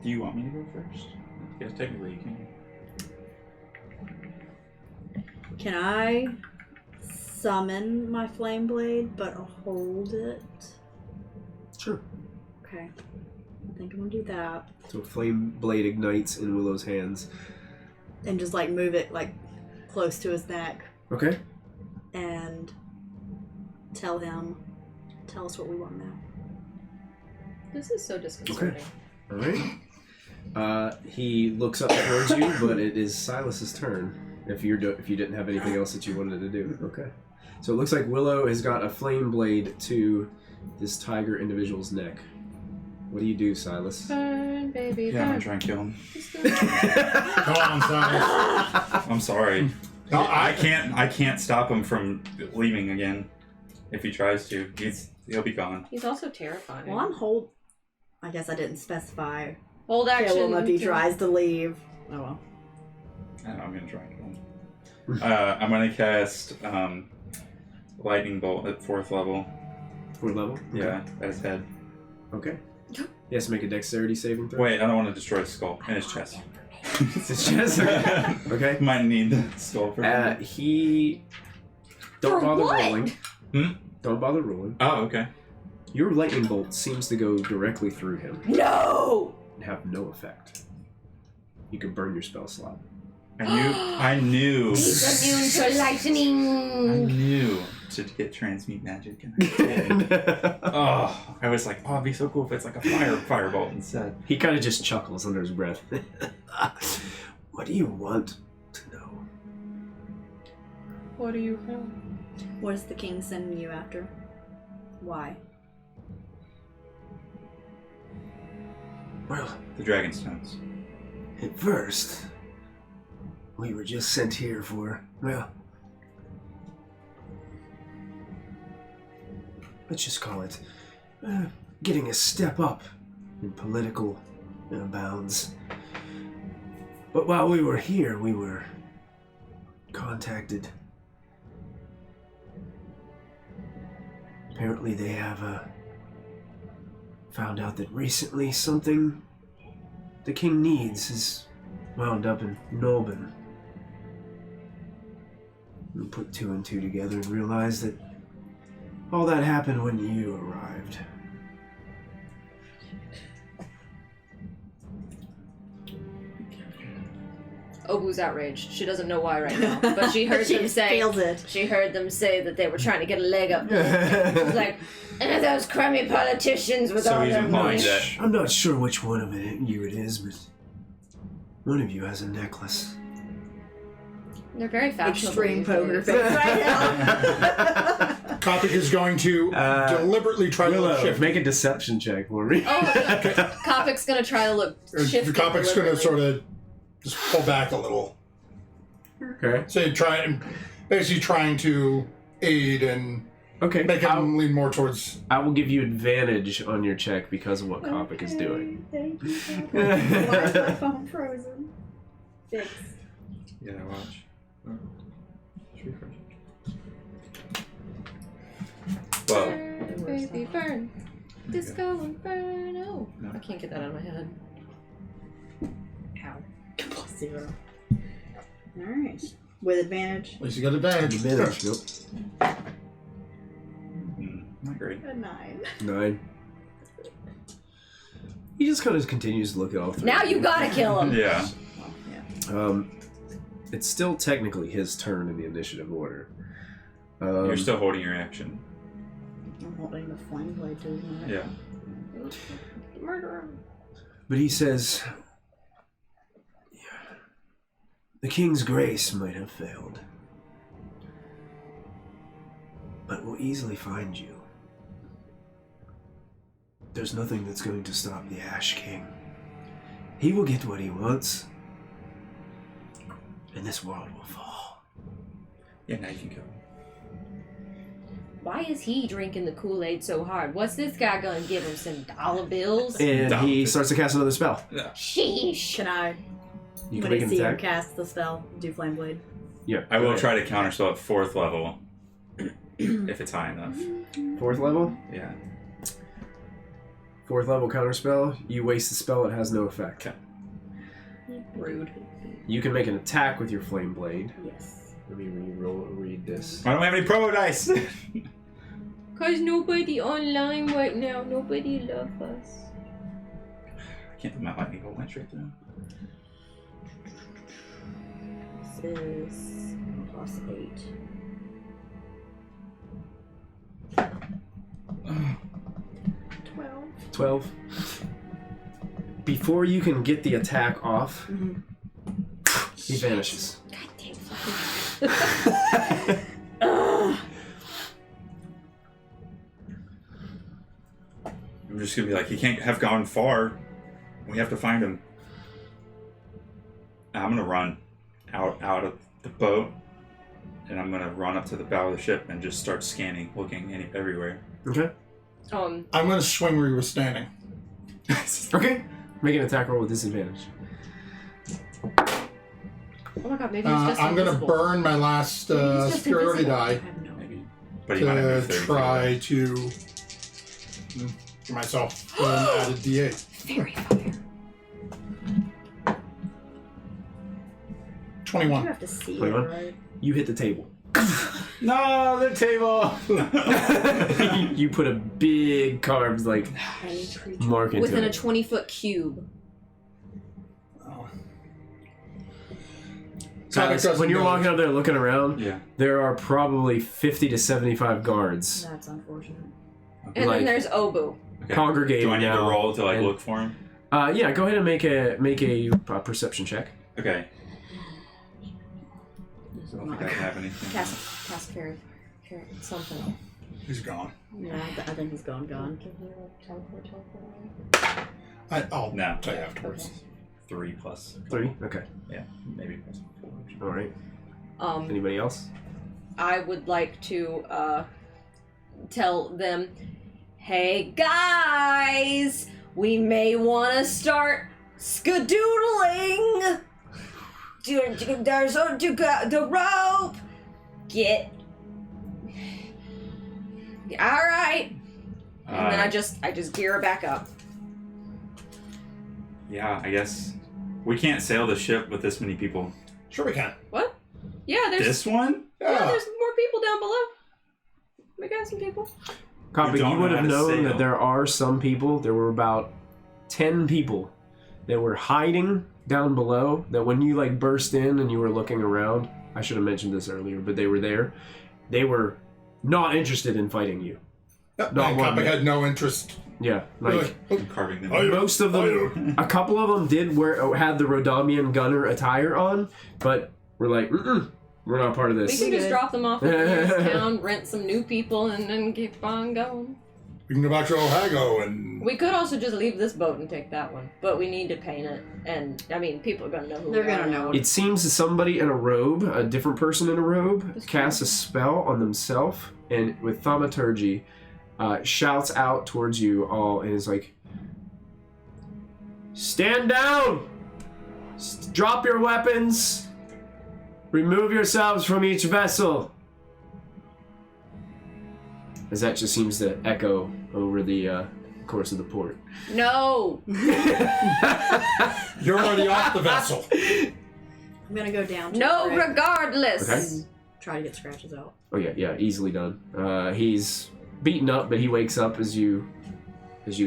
D: Do you want me to go first? Yes, technically you can.
E: Can I summon my flame blade but hold it?
B: Sure.
E: Okay. I think I'm gonna do that.
B: So flame blade ignites in Willow's hands.
E: And just like move it like close to his neck
B: Okay.
E: and tell us what we want now.
A: This is so disconcerting.
B: All right. He looks up towards you, but it is Silas's turn. If you didn't have anything else that you wanted to do. Okay. So it looks like Willow has got a flame blade to this tiger individual's neck. What do you do, Silas?
A: Burn, baby,
D: Yeah, I'm
A: burn.
D: gonna try and kill him.
C: Come on, Silas.
D: I'm sorry.
C: No,
D: I can't stop him from leaving again. If he tries to, he'll be gone.
A: He's also terrifying.
E: Well, I'm hold. I guess I didn't specify.
A: Hold action.
E: Kill him if he tries to leave. Oh well.
D: I don't know, I'm gonna try and kill him. I'm gonna cast lightning bolt at 4th level.
B: 4th level?
D: Yeah, at his head.
B: Okay. He has to make a dexterity saving throw.
D: Wait, I don't want to destroy his skull and his chest.
B: It's his chest. Okay.
D: Might need the skull for him.
B: He. Don't
A: For
B: bother
A: what?
B: rolling.
D: Hmm?
B: Don't bother rolling.
D: Oh, okay.
B: Your lightning bolt seems to go directly through him
A: No!
B: and have no effect. you can burn your spell slot.
D: I knew.
A: He's immune to
D: I
A: lightning.
D: knew to get transmute magic. And I was like, oh, it'd be so cool if it's like a firebolt instead.
B: He kind of just chuckles under his breath. What do you want to know?
A: What do you know?
E: What is the king sending you after? Why?
B: Well,
D: The Dragonstones.
B: at first, we were just sent here for, well, let's just call it getting a step up in political bounds. But while we were here, we were contacted. Apparently they have found out that recently something the king needs is wound up in Nolban. We put 2 and 2 together and realized that all that happened when you arrived.
A: Obu's outraged. She doesn't know why right now, but she heard
E: She
A: them say.
E: feels it.
A: She heard them say that they were trying to get a leg up. She's like, those crummy politicians with
D: So
A: all
D: he's
A: their
D: implying
A: money.
D: that
B: I'm not sure which one of you it is, but one of you has a necklace.
A: They're very fashionable.
E: Extreme
A: these
E: poker
A: days.
E: face right now.
C: Kopic is going to deliberately try to
B: Willow,
C: look shifty.
B: make a deception check for me.
A: Oh, Kopic's gonna try to look shifty.
C: Kopic's going to
A: deliberately.
C: sort of just pull back a little.
B: Okay.
C: So basically trying to aid and
B: Okay.
C: make him lean more towards.
B: I will give you advantage on your check because of what Kopic is doing.
E: Thank you. Why is my phone frozen? Fix.
D: Yeah, watch. Just refresh it. Well,
A: Burn, baby, burn. Disco Inferno.
D: No.
A: I can't get that out of my head.
E: Ow. +0. Alright. With advantage.
C: At least you got advantage.
B: Advantage, nope.
D: not great.
E: A 9.
B: 9. He just kind of continues to look at all 3.
A: Now you gotta kill him.
D: Yeah.
E: Well, yeah.
B: It's still technically his turn in the initiative order.
D: You're still holding your action.
E: I'm holding the flame blade too, isn't it?
D: Yeah.
A: Murder him.
B: But he says, the king's grace might have failed, but we'll easily find you. There's nothing that's going to stop the Ash King. He will get what he wants, and this world will fall.
D: Yeah, now you can go.
A: Why is he drinking the Kool-Aid so hard? What's this guy gonna give him? Some dollar bills?
B: And he starts to cast another spell.
A: Sheesh.
E: Can I,
B: You can
E: when
B: make
E: I
B: an
E: see him
B: attack.
E: cast the spell, do flame blade?
B: Yeah.
D: I will
B: go ahead.
D: try to counterspell at 4th level. If it's high enough.
B: 4th level?
D: Yeah.
B: 4th level counterspell. You waste the spell, it has no effect.
D: Okay.
E: Rude.
B: You can make an attack with your flame blade.
E: Yes.
B: Let me read this.
D: I don't have any promo dice!
A: Cause nobody online right now. Nobody love us.
D: I can't do my lightning bolt went straight through.
E: This is +8. 12.
B: 12. Before you can get the attack off, he vanishes.
A: God damn fucking.
D: I'm just gonna be like, he can't have gone far. We have to find him. I'm gonna run out of the boat, and I'm gonna run up to the bow of the ship and just start scanning, looking everywhere.
B: Okay.
C: I'm going to swing where you were standing.
B: Okay. Make an attack roll with disadvantage.
A: Oh my god, maybe he's just
C: I'm going to
A: invisible.
C: burn my last
A: Maybe he's just
C: superiority
A: invisible.
C: die
D: Maybe, but he might have
C: to
D: moved 30 feet away.
C: try to give myself an added D8.
A: Very fire.
E: You
C: 21.
E: have to see it,
B: 21?
E: right?
B: You hit the table.
D: No, the table!
B: You put a big carved
E: Any creature.
B: mark into
A: Within a
B: it.
A: 20-foot cube.
C: Oh.
B: when you're walking up there looking around,
D: Yeah.
B: there are probably 50 to 75 guards
E: That's unfortunate.
A: And
B: Like-
A: then there's Obu.
D: Okay.
B: congregating
D: Do I need to
B: now.
D: roll to like
B: and-
D: look for him?
B: Yeah, go ahead and make a perception check.
D: Okay. I don't think I have anything.
A: Cast fairy something.
C: He's gone.
E: Yeah, I think he's gone.
C: I'll
D: No.
C: tell you afterwards.
A: Okay.
D: 3 plus.
B: 3? Okay.
D: Yeah, maybe plus 4.
B: Alright.
A: Um,
B: Anybody else?
A: I would like to tell them, hey guys, we may want to start skadoodling. There's the rope. Get. All right. And then I just gear her back up.
D: Yeah, I guess we can't sail the ship with this many people.
C: Sure we can.
A: What? Yeah, there's
D: This one?
A: yeah, there's more people down below. We got some people.
B: Copy,
D: don't
B: you would
D: know
B: have
D: how to
B: known
D: sail.
B: that there are some people, there were about 10 people that were hiding down below, that when you like burst in and you were looking around, I should have mentioned this earlier, but they were there. They were not interested in fighting you.
C: Yep,
B: Not
C: and
B: one
C: Copper
B: bit.
C: had no interest.
B: Yeah, like
C: Really?
D: I'm carving them.
C: Oh, yeah.
B: most of them, a couple of them did had the Rodaamian gunner attire on, but we're like, we're not part of
A: We
B: this.
A: can just
E: good.
A: drop them off at the nearest town, rent some new people, and then keep on going.
C: We can go back to Ohago and
A: We could also just leave this boat and take that one, but we need to paint it. And I mean, people are gonna know who
E: They're
A: we are
E: gonna
A: now.
E: know.
B: It seems that somebody in a robe, a different person in a robe,
A: That's
B: casts a spell on themselves and with thaumaturgy shouts out towards you all and is like, stand down! Drop your weapons! Remove yourselves from each vessel! As that just seems to echo over the course of the port.
A: No.
C: you're already off the vessel.
E: I'm gonna go down to
A: No,
E: Greg
A: regardless.
B: Okay.
E: and try to get scratches out.
B: Oh yeah, easily done. He's beaten up, but he wakes up as you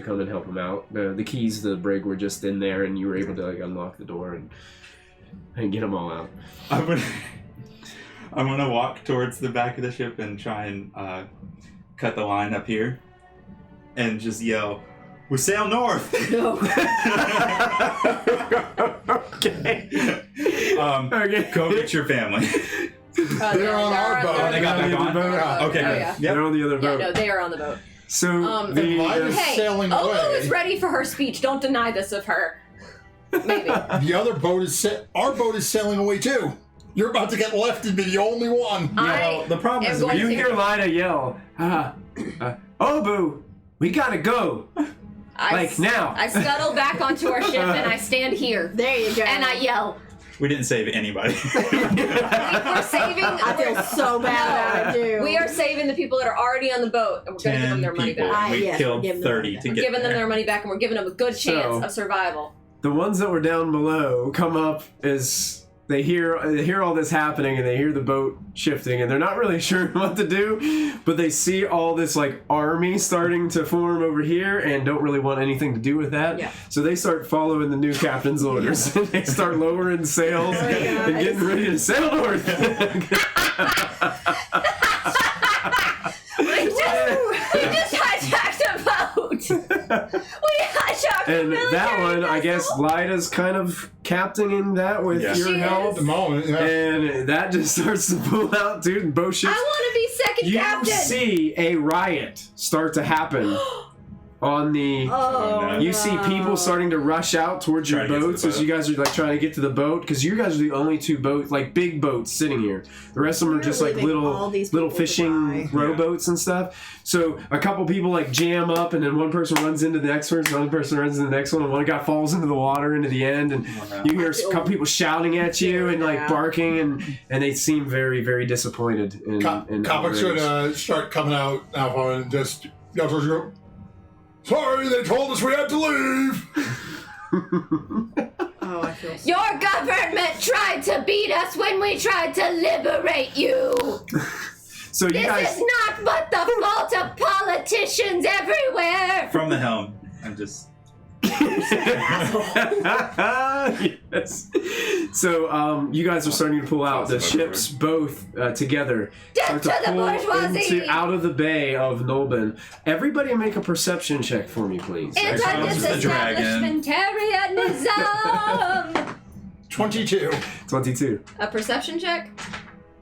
B: come and help him out. The keys to the brig were just in there, and you were able to like unlock the door and get them all out.
D: I'm gonna walk towards the back of the ship and try and cut the line up here, and just yell, "We sail north!"
E: No.
B: Okay. Okay.
D: Go get your family.
C: They're on our boat.
D: Oh, they got back on?
C: Yeah.
D: Okay,
A: Oh,
D: good.
A: yeah.
D: Yep.
B: They're on the other
A: Yeah,
B: boat.
A: no, they are on the boat.
B: So
A: And
C: Lila's
A: Hey,
C: sailing
A: Olu
C: away.
A: is ready for her speech. Don't deny this of her. Maybe.
C: The other boat is our boat is sailing away too. You're about to get left and be the only one.
A: I
D: The problem
A: am
D: is
A: going
B: you
A: to-
B: hear Lina yell, Obu, we gotta go. Like now.
A: I scuttle back onto our ship and I stand here.
E: There you go.
A: And I yell.
D: we didn't save anybody.
A: We're saving.
E: I feel so bad. I do.
A: We are saving the people that are already on the boat, and we're going to give them
D: 10
A: their money
D: people.
A: back.
D: We
E: yes,
D: killed
E: we're giving them
D: 30
E: money
D: to
A: We're
D: get
A: giving them
D: there.
A: their money back, and we're giving them a good chance
B: So-
A: of survival.
B: The ones that were down below come up as they hear all this happening and they hear the boat shifting and they're not really sure what to do, but they see all this like army starting to form over here and don't really want anything to do with that.
E: Yeah.
B: So they start following the new captain's orders and they start lowering sails and getting ready to sail north.
A: We just hijacked a boat. We hijacked a
B: And
A: military
B: that one, I guess,
A: vessel.
B: Lida's kind of captaining that with
D: Yeah.
B: your
A: She
B: help.
C: At the moment, yeah.
B: And that just starts to pull out, dude. Both
A: I
B: ships.
A: want to be second
B: You
A: captain.
B: see a riot start to happen on the.
E: Oh,
D: no.
B: You see people starting to rush out towards your
D: Trying to get to the
B: boats as
D: boat.
B: you guys are like trying to get to the boat because you guys are the only two boats, like big boats, sitting here. The rest of them are
E: We're
B: just like
E: leaving all these
B: little
E: people to
B: fishing
E: die.
B: rowboats and stuff. So a couple people like jam up, and then one person runs into the next person, another person runs into the next one, and one guy falls into the water into the end, and you hear a couple people shouting at you and like
E: Yeah.
B: barking, and they seem very, very disappointed. In
C: Copper should start coming out now and just yell towards you. Sorry, they told us we had to leave.
E: Oh, I feel so
A: Your government tried to beat us when we tried to liberate you.
B: So you
A: This
B: guys.
A: is not but the fault of politicians everywhere.
D: From the helm. I'm just...
B: Yes. So you guys are starting to pull out. The ships both together start to pull out of the bay of Nolban. Everybody make a perception check for me, please.
A: Anti-disestablishmentarianism!
C: 22.
B: 22.
A: A perception check?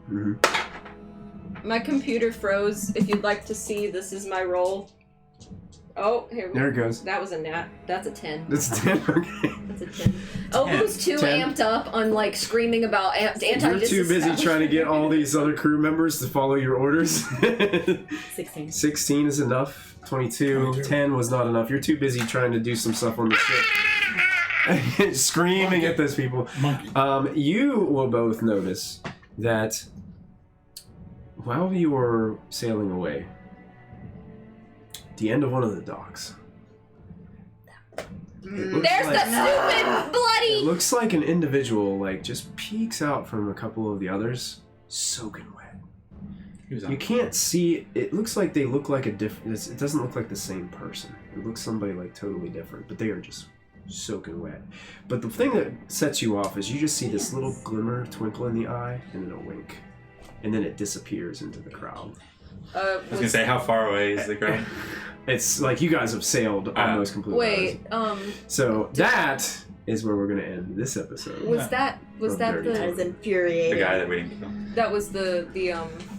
B: Mm-hmm.
A: My computer froze. If you'd like to see, this is my roll. Oh, here we go.
B: There it goes.
A: That was a nat. That's a 10.
B: That's 10. Okay.
A: That's a 10. Obo's too
B: 10.
A: amped up on like screaming about anti-disestablishment.
B: You're too busy trying to get all these other crew members to follow your orders.
E: 16.
B: 16 is enough. 22. 10 was not enough. You're too busy trying to do some stuff on the ship. Screaming at those people.
C: Monkey.
B: You will both notice that while you were sailing away, the end of one of the docks.
A: There's the stupid bloody.
B: It looks like an individual like just peeks out from a couple of the others, soaking wet. You can't see. It looks like they look like a different. It doesn't look like the same person. It looks somebody like totally different, but they are just soaking wet. But the thing that sets you off is you just see this little glimmer, twinkle in the eye, and then a wink, and then it disappears into the crowd.
D: I was gonna say, how far away is the crowd?
B: It's like you guys have sailed almost completely.
A: Wait,
B: So that is where we're gonna end this episode.
A: was that
E: That is
A: the
E: infuriating.
D: The guy that we didn't kill.
A: that was the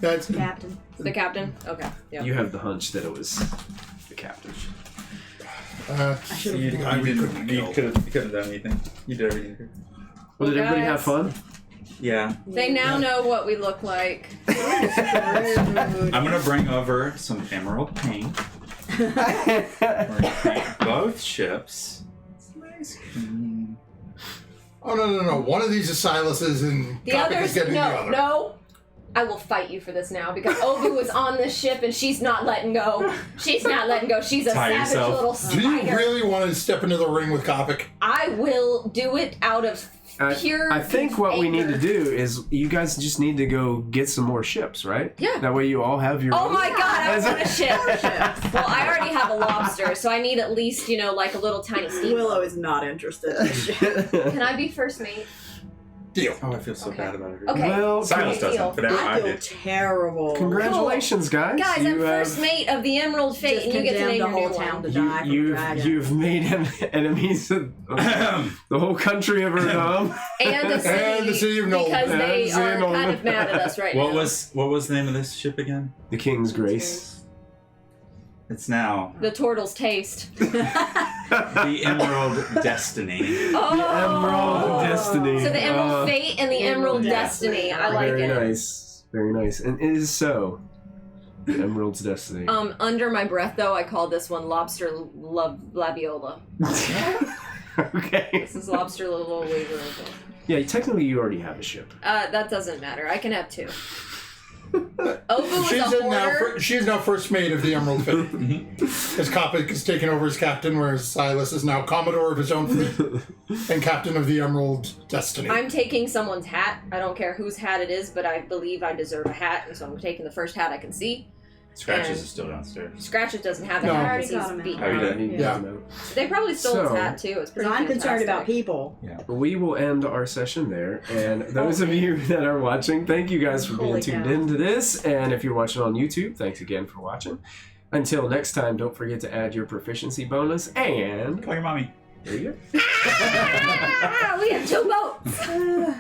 C: That's
E: Captain.
A: the captain? Okay, yeah.
B: You have the hunch that it was the captain.
C: the guy we couldn't
D: You
C: kill.
D: couldn't have done anything. You did everything you could.
B: Well, did everybody have fun?
D: Yeah.
A: They now know what we look like.
D: I'm gonna bring over some emerald paint. We're gonna paint both ships. It's nice.
C: Oh, no. One of these is Silas's and
A: The
C: Coppic
A: others,
C: is getting the other.
A: no. I will fight you for this now because Obu was on this ship and she's not letting go. She's not letting go. She's a
D: Tie
A: savage
D: yourself.
A: little
C: Do you
A: spider.
C: really want to step into the ring with Coppic?
A: I will do it out of pure.
B: I think what we need
A: anger.
B: to do is you guys just need to go get some more ships, right?
A: Yeah.
B: That way you all have your.
A: Oh
B: own.
A: my god, I
B: As
A: want
B: a-
A: a ship. Well, I already have a lobster, so I need at least, like a little tiny steam.
E: Willow is not interested.
A: Can I be first mate?
C: Deal.
D: Oh, I feel so
A: Okay.
D: bad about it.
A: Okay.
B: Well,
D: Silas
A: Deal.
D: doesn't, but I
E: I feel
D: did.
E: terrible.
B: congratulations, guys!
A: Guys, I'm
B: You
A: first
B: have-
A: mate of the Emerald Fate,
E: Just
A: and you get to
E: condemned
A: name
E: the
A: your
E: whole
A: new
E: town
A: one.
E: to die from a dragon.
B: You've made enemies of the whole country of Rodam.
A: And the city,
C: And the city of Nolan.
A: because
B: And
A: they
B: the city
A: are
B: of Nolan.
A: kind of mad at us right
D: What
A: now.
D: was the name of this ship again?
B: The King's Grace.
D: It's now
A: The Turtle's Taste.
D: the Emerald Destiny.
A: Oh!
B: The Emerald Destiny.
A: So the Emerald Fate and the Emerald Destiny. I like
B: Very
A: it.
B: nice. Very nice. And it is so. The Emerald's Destiny.
A: Under my breath, though, I call this one Lobster Labiola.
B: Okay.
A: This is Lobster Labiola.
B: Yeah, technically you already have a ship.
A: That doesn't matter. I can have two. Obu
C: She's
A: is a hoarder.
C: she is now first mate of the Emerald Fleet. As Coppic is taken over as captain, whereas Silas is now commodore of his own fleet and captain of the Emerald Destiny.
A: I'm taking someone's hat. I don't care whose hat it is, but I believe I deserve a hat, and so I'm taking the first hat I can see.
D: Scratches
A: And-
D: is still downstairs.
A: Scratches doesn't have a
C: No.
A: hat
E: I already
A: because
E: got
A: he's
E: him
A: beaten.
D: Oh, you
A: up.
D: did?
C: Yeah.
A: They probably stole his
B: So-
A: hat too. It's pretty
E: Because I'm concerned about
A: fantastic.
E: people.
B: We will end our session there. And those of you that are watching, thank you guys for being
E: Holy
B: tuned
E: cow.
B: into this. And if you're watching on YouTube, thanks again for watching. Until next time, don't forget to add your proficiency bonus. And
D: Call your mommy.
B: there you go.
A: Ah, we have two boats.